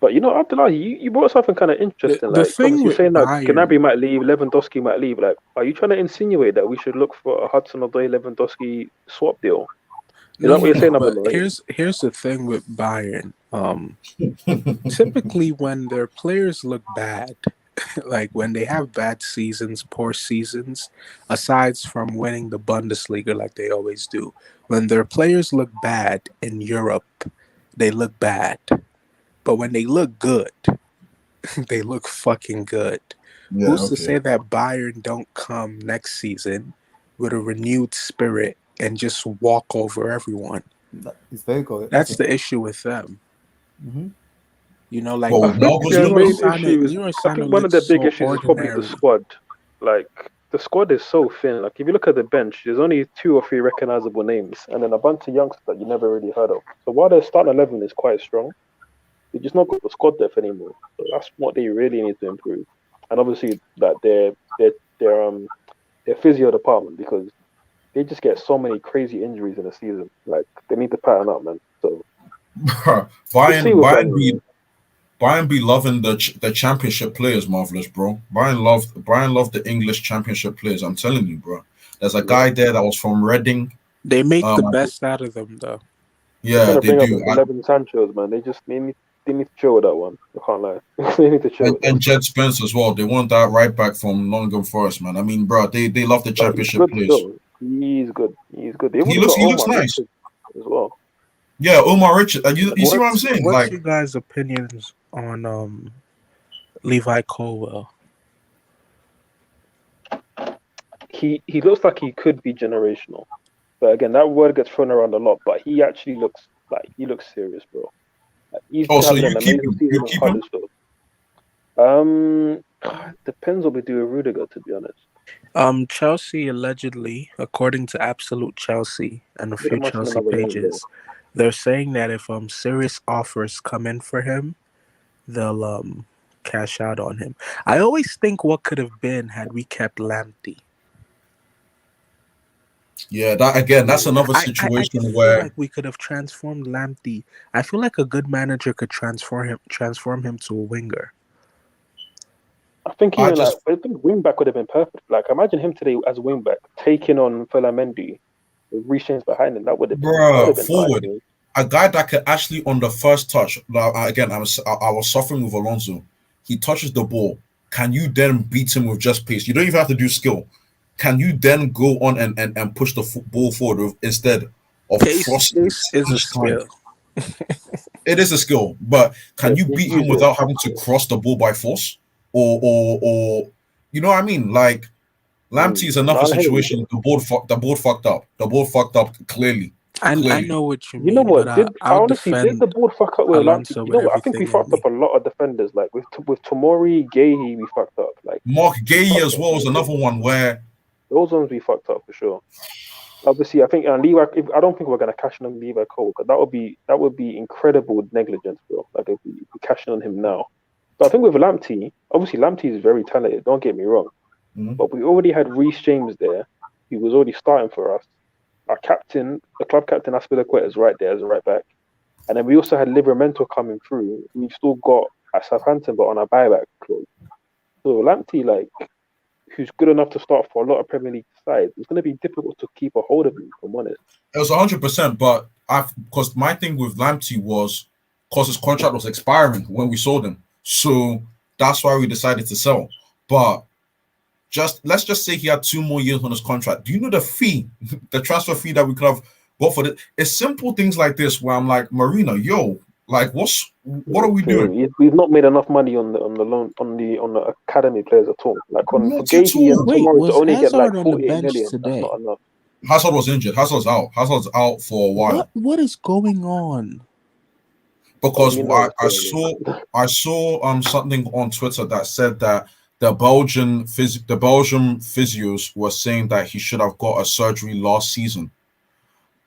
But Abdullah, you brought something kind of interesting. The thing you're with saying that Bayern, Gnabry might leave, Lewandowski might leave. Like, are you trying to insinuate that we should look for a Hudson-Odoi Lewandowski swap deal? Is that what you're saying, Abdullah? Here's the thing with Bayern. Typically, when their players look bad, like when they have bad seasons, poor seasons, aside from winning the Bundesliga like they always do, when their players look bad in Europe, they look bad. But when they look good, they look fucking good. Yeah, Who's to say that Bayern don't come next season with a renewed spirit and just walk over everyone? It's very correct. That's the issue with them. Mm-hmm. Like I think one of the big issues is probably the squad. like the squad is so thin. Like if you look at the bench, there's only 2 or 3 recognizable names, and then a bunch of youngsters that you never really heard of. So while their starting 11 is quite strong, they just not got the squad depth anymore. So that's what they really need to improve. And obviously that their physio department, because they just get so many crazy injuries in a season. Like they need to pattern up, man. So Bayern be loving the championship players, Marvelous, bro. Bayern loved the English championship players. I'm telling you, bro. There's a guy there that was from Reading. They make the best out of them, though. Yeah, they do. Eleven Sancho's, man. They need to chill with that one. I can't lie. They need to chill. And Jed Spence as well. They want that right back from Nottingham Forest, man. I mean, bro, they love the championship players. Still. He's good. He's good. He looks nice as well. Yeah, Omar Richard. You see what I'm saying? What's your guys' opinions on Levi Colwell? He looks like he could be generational, but again, that word gets thrown around a lot. But he actually looks serious, bro. Like, he's so you keep him? Depends what we do with Rudiger, to be honest. Chelsea allegedly, according to Absolute Chelsea and a few Chelsea pages, they're saying that if serious offers come in for him, they'll cash out on him. I always think what could have been had we kept Lamptey. Yeah, that's another situation I where feel like we could have transformed Lamptey. I feel like a good manager could transform him to a winger. I think I think wing back would have been perfect. Like imagine him today as wing back taking on Filamendi with Reece James behind him. That would have been forward. A guy that could actually on the first touch. Again, I was suffering with Alonso. He touches the ball. Can you then beat him with just pace? You don't even have to do skill. Can you then go on and push the ball forward instead of pace is a skill. It is a skill, but can you beat him without having to cross the ball by force? Or you know what I mean? Like Lamptey is another situation. The board fucked up. The board fucked up clearly. I know what you mean. You know what? But did the board fuck up with Lamptey? You know what? I think we fucked up a lot of defenders. Like with Tomori, Gahey, we fucked up. Like Mark Gahey as well is another one where those ones we fucked up for sure. Obviously, I think Levi. I don't think we're gonna cash in on Levi Cole because that would be incredible negligence, bro. Like if we cashing on him now. But I think with Lamptey, obviously Lamptey is very talented. Don't get me wrong, but we already had Reece James there. He was already starting for us. Our captain, the club captain, Aspilicueta, is right there as a right back, and then we also had Livramento coming through. We've still got at Southampton, but on a buyback clause. So Lamptey, like, who's good enough to start for a lot of Premier League sides, it's going to be difficult to keep a hold of him. If I'm honest, it was 100%. But because my thing with Lamptey was because his contract was expiring when we sold him. So that's why we decided to sell. But let's just say he had 2 more years on his contract. Do you know the fee, the transfer fee that we could have got for it? It's simple things like this where I'm like, Marina, like what are we doing? We've not made enough money on the loan on the academy players at all. Like on Gahey and Tomori to only get like 48 million. Today? That's not enough. Hazard was injured. Hazard's out for a while. What is going on? Because I saw something on Twitter that said that the Belgian physios were saying that he should have got a surgery last season,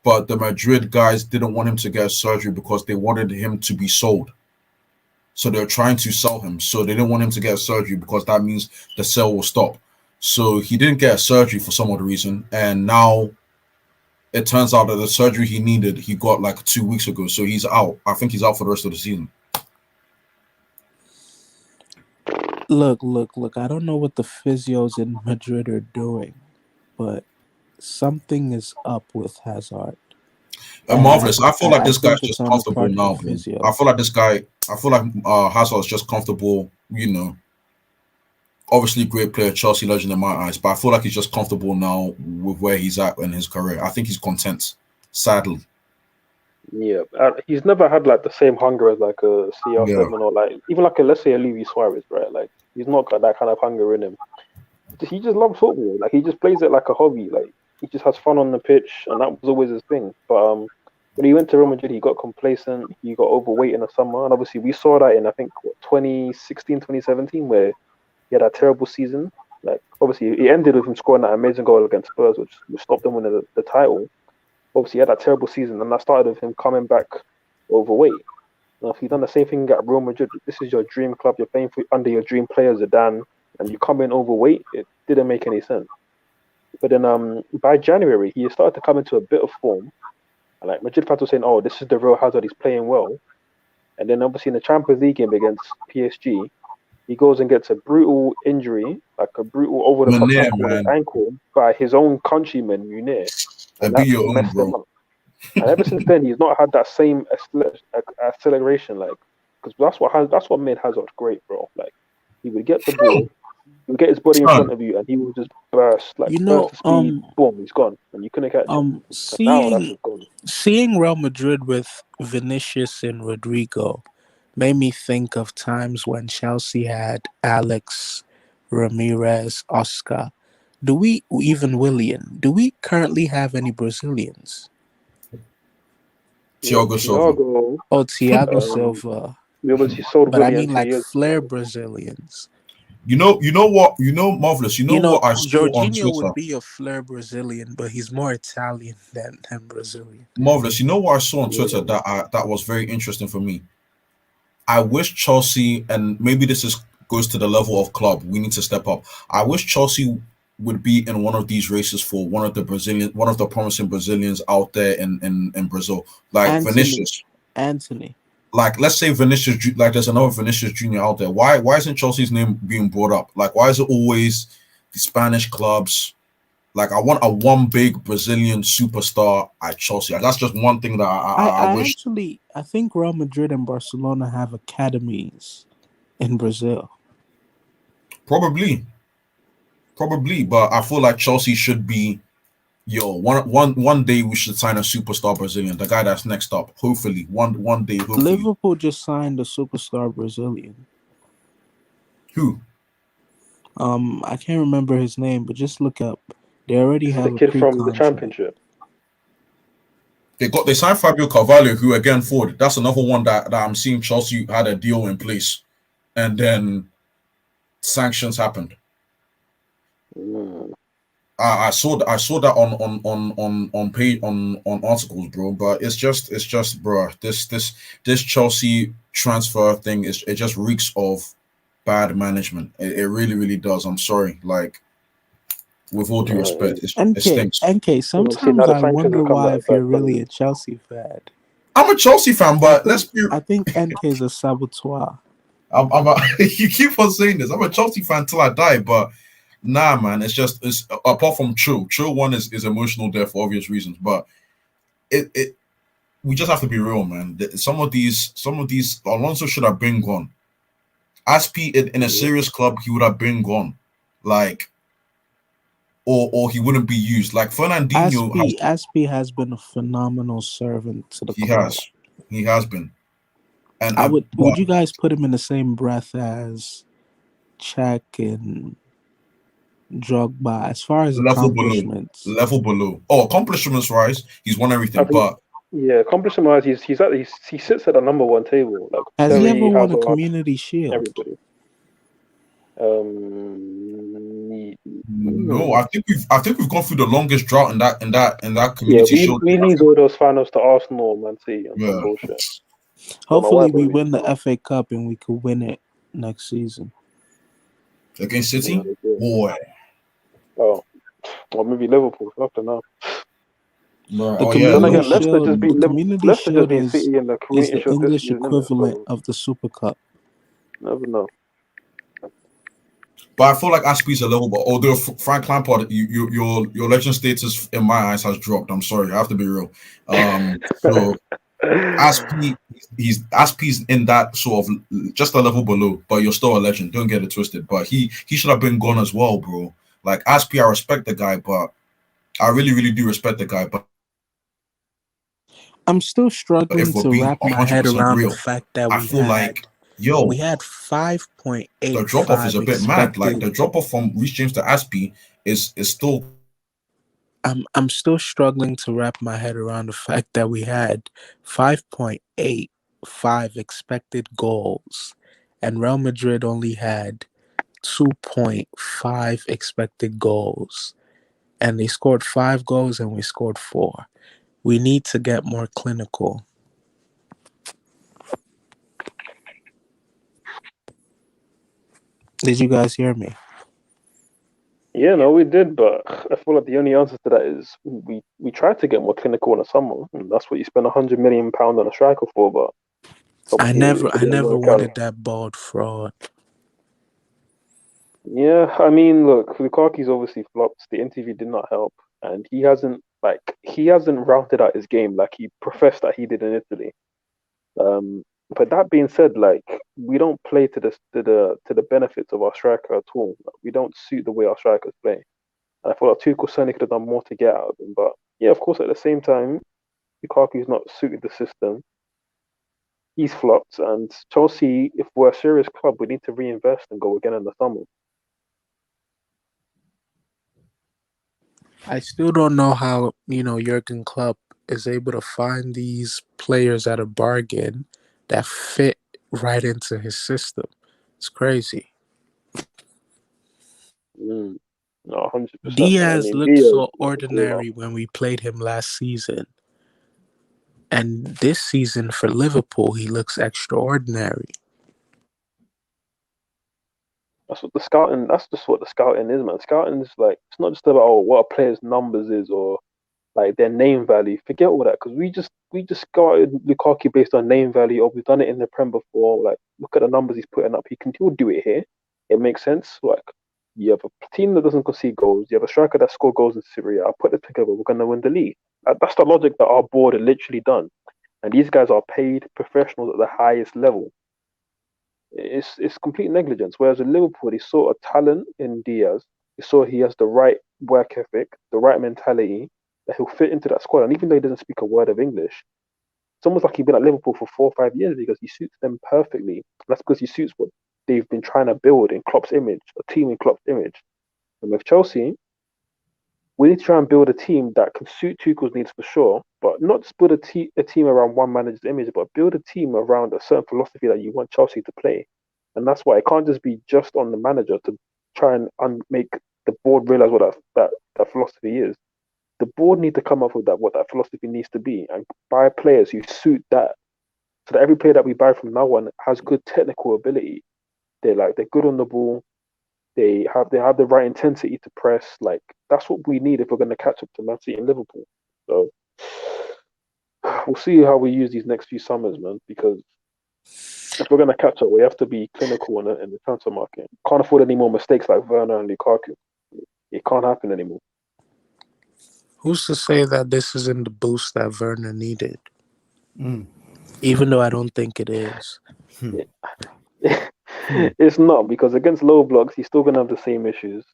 but the Madrid guys didn't want him to get a surgery because they wanted him to be sold. So they're trying to sell him. So they didn't want him to get a surgery because that means the sale will stop. So he didn't get a surgery for some other reason, and now it turns out that the surgery he needed, he got like 2 weeks ago. So he's out. I think he's out for the rest of the season. Look. I don't know what the physios in Madrid are doing, but something is up with Hazard. Marvelous. I feel like this guy's just comfortable now, bro. I feel like Hazard's just comfortable, Obviously, great player, Chelsea legend in my eyes, but I feel like he's just comfortable now with where he's at in his career. I think he's content, sadly. Yeah, he's never had like the same hunger as like a CR7 or like even like let's say a Luis Suarez, right? Like he's not got that kind of hunger in him. He just loves football. Like he just plays it like a hobby. Like he just has fun on the pitch, and that was always his thing. But when he went to Real Madrid, he got complacent. He got overweight in the summer, and obviously we saw that in I think 2016, 2017, where he had a terrible season. Like, obviously, it ended with him scoring that amazing goal against Spurs, which stopped them winning the title. Obviously, he had that terrible season, and that started with him coming back overweight. Now, if you've done the same thing at Real Madrid, this is your dream club. You're playing under your dream player, Zidane, and you come in overweight. It didn't make any sense. But then by January, he started to come into a bit of form. And like Madrid fans were saying, "Oh, this is the real Hazard. He's playing well." And then obviously in the Champions League game against PSG, he goes and gets a brutal injury, like a brutal over-the-top tackle on his ankle by his own countryman, Munir. And that messed him up. And ever since then, he's not had that same acceleration, like, because that's what made Hazard great, bro. Like, he would get the ball, he would get his body in front of you, and he would just burst, like, burst speed, boom, he's gone, and you couldn't catch him. Seeing Real Madrid with Vinicius and Rodrigo made me think of times when Chelsea had Alex, Ramirez, Oscar. Willian? Do we currently have any Brazilians? Thiago Silva. Oh, Thiago Silva. But I mean, like flair Brazilians. You know what? Marvelous. What I saw on Jorginho Twitter. would be a flair Brazilian, but he's more Italian than Brazilian. Marvelous. You know what I saw on Twitter that was very interesting for me. I wish Chelsea, and maybe this goes to the level of club, we need to step up. I wish Chelsea would be in one of these races for one of the promising Brazilians out there in Brazil, like Vinicius. Anthony. Like, let's say Vinicius, like there's another Vinicius Jr. out there. Why isn't Chelsea's name being brought up? Like, why is it always the Spanish clubs? Like, I want a one big Brazilian superstar at Chelsea. That's just one thing that I wish. Actually, I think Real Madrid and Barcelona have academies in Brazil. Probably, but I feel like Chelsea should be, one day we should sign a superstar Brazilian, the guy that's next up. Hopefully, one day. Hopefully. Liverpool just signed a superstar Brazilian. Who? I can't remember his name, but just look up. They already have the kid from the Championship. They signed Fabio Carvalho, who again forward. That's another one that I'm seeing Chelsea had a deal in place, and then sanctions happened. I saw that on articles, bro. But it's just, bro. This Chelsea transfer thing it just reeks of bad management. It really, really does. I'm sorry, like. With all due respect, it stinks. NK, sometimes I wonder why if you're really a Chelsea fan. I'm a Chelsea fan, but let's be. I think NK is a saboteur. You keep on saying this. I'm a Chelsea fan till I die, but nah, man. It's apart from Chill one is emotional there for obvious reasons, but we just have to be real, man. Some of these Alonso should have been gone. Aspi in a serious club, he would have been gone, like. Or he wouldn't be used. Like Fernandinho. Aspi has been a phenomenal servant to the club. He has been. And would you guys put him in the same breath as Czech and Drogba as far as accomplishments? Level below. Oh, accomplishments wise, he's won everything. Accomplishment wise, he sits at the number one table. Like, has he ever won a community shield? Everybody. No, I think we've gone through the longest drought in that community shield. We need all those finals to Arsenal, Man City. Bullshit. Hopefully, we win the FA Cup and we could win it next season against City. Boy. Oh, or maybe Liverpool. After now. Leicester just beat City in the community shield. The English equivalent of the Super Cup. Never know. But I feel like Aspi's a level, but although Frank Lampard, your legend status in my eyes has dropped. I'm sorry, I have to be real. So Aspi's in that sort of just a level below, but you're still a legend. Don't get it twisted. But he should have been gone as well, bro. Like Aspi, I respect the guy, but I really, really do respect the guy. But I'm still struggling to wrap my head around the fact that we had 5.8. The drop off is a bit mad. Like the drop off from Reece James to Aspi is still. I'm still struggling to wrap my head around the fact that we had 5.85 expected goals, and Real Madrid only had 2.5 expected goals. And they scored 5 goals and we scored 4. We need to get more clinical. Did you guys hear me? Yeah, no, we did, but I feel like the only answer to that is we tried to get more clinical in the summer, and that's what you spend £100 million on a striker for. But I never wanted that bald fraud. Yeah, I mean, look, Lukaku's obviously flopped. The interview did not help, and he hasn't rounded out his game like he professed that he did in Italy. But that being said, like we don't play to the benefits of our striker at all. We don't suit the way our strikers play. And I feel like Tuchel certainly could have done more to get out of him. But yeah, of course, at the same time, Lukaku's not suited the system. He's flopped, and Chelsea, if we're a serious club, we need to reinvest and go again in the summer. I still don't know how, Jurgen Klopp is able to find these players at a bargain that fit right into his system. It's crazy. No, 100%. Diaz looked so ordinary when we played him last season. And this season for Liverpool, he looks extraordinary. That's just what the scouting is, man. Scouting is like, it's not just about what a player's numbers is or like their name value. Forget all that, because we just scouted Lukaku based on name value, or we've done it in the Prem before. Like, look at the numbers he's putting up. He can still do it here. It makes sense. Like, you have a team that doesn't concede goals. You have a striker that scored goals in Syria. I'll put it together. We're going to win the league. That's the logic that our board had literally done. And these guys are paid professionals at the highest level. It's complete negligence. Whereas in Liverpool, they saw a talent in Diaz. They saw he has the right work ethic, the right mentality, that he'll fit into that squad. And even though he doesn't speak a word of English, it's almost like he's been at Liverpool for 4 or 5 years because he suits them perfectly. That's because he suits what they've been trying to build in Klopp's image, a team in Klopp's image. And with Chelsea, we need to try and build a team that can suit Tuchel's needs for sure, but not just build a team around one manager's image, but build a team around a certain philosophy that you want Chelsea to play. And that's why it can't just be just on the manager to try and make the board realize what that philosophy is. The board need to come up with what that philosophy needs to be and buy players who suit that, so that every player that we buy from now on has good technical ability. They're good on the ball. They have the right intensity to press. Like, that's what we need if we're going to catch up to Man City and Liverpool. So we'll see how we use these next few summers, man. Because if we're going to catch up, we have to be clinical in the transfer market. Can't afford any more mistakes like Werner and Lukaku. It can't happen anymore. Who's to say that this isn't the boost that Werner needed? Even though I don't think it is. It's not, because against low blocks, he's still going to have the same issues.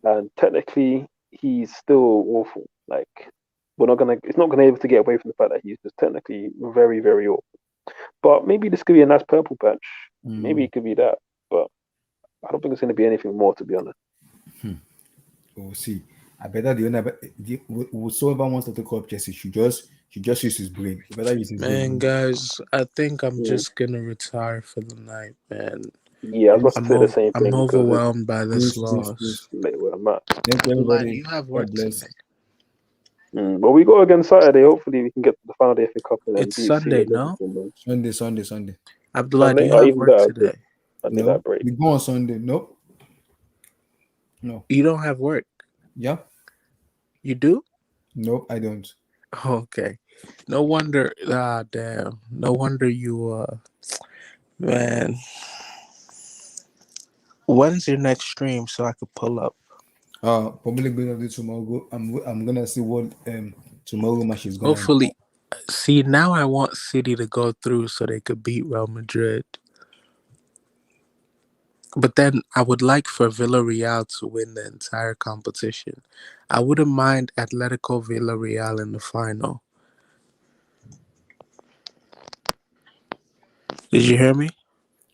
And technically, he's still awful. Like, it's not going to be able to get away from the fact that he's just technically very, very awful. But maybe this could be a nice purple patch. Maybe it could be that. But I don't think it's going to be anything more, to be honest. We'll see. I better whoever wants to take up Chelsea should just use his brain. He better use his brain. Guys, I think I'm just gonna retire for the night, man. Yeah, I was about to say the same thing. I'm overwhelmed by this loss. Thank you, everybody. You have work today. But we go again Saturday. Hopefully, we can get to the final of the FA Cup. And it's Sunday, no? Sunday. Abdullah, do you have work today? No, we go on Sunday. Nope. No. You don't have work? Yeah. You do? Nope, I don't. Okay. No wonder. Damn. No wonder you, man. When's your next stream so I could pull up? Probably gonna do tomorrow. I'm gonna see what tomorrow match is going. Hopefully. See, now I want City to go through so they could beat Real Madrid. But then I would like for Villareal to win the entire competition. I wouldn't mind Atletico Villareal in the final. Did you hear me?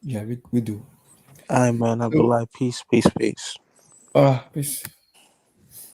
Yeah, we do. All right, man. I'll be like, peace. Peace.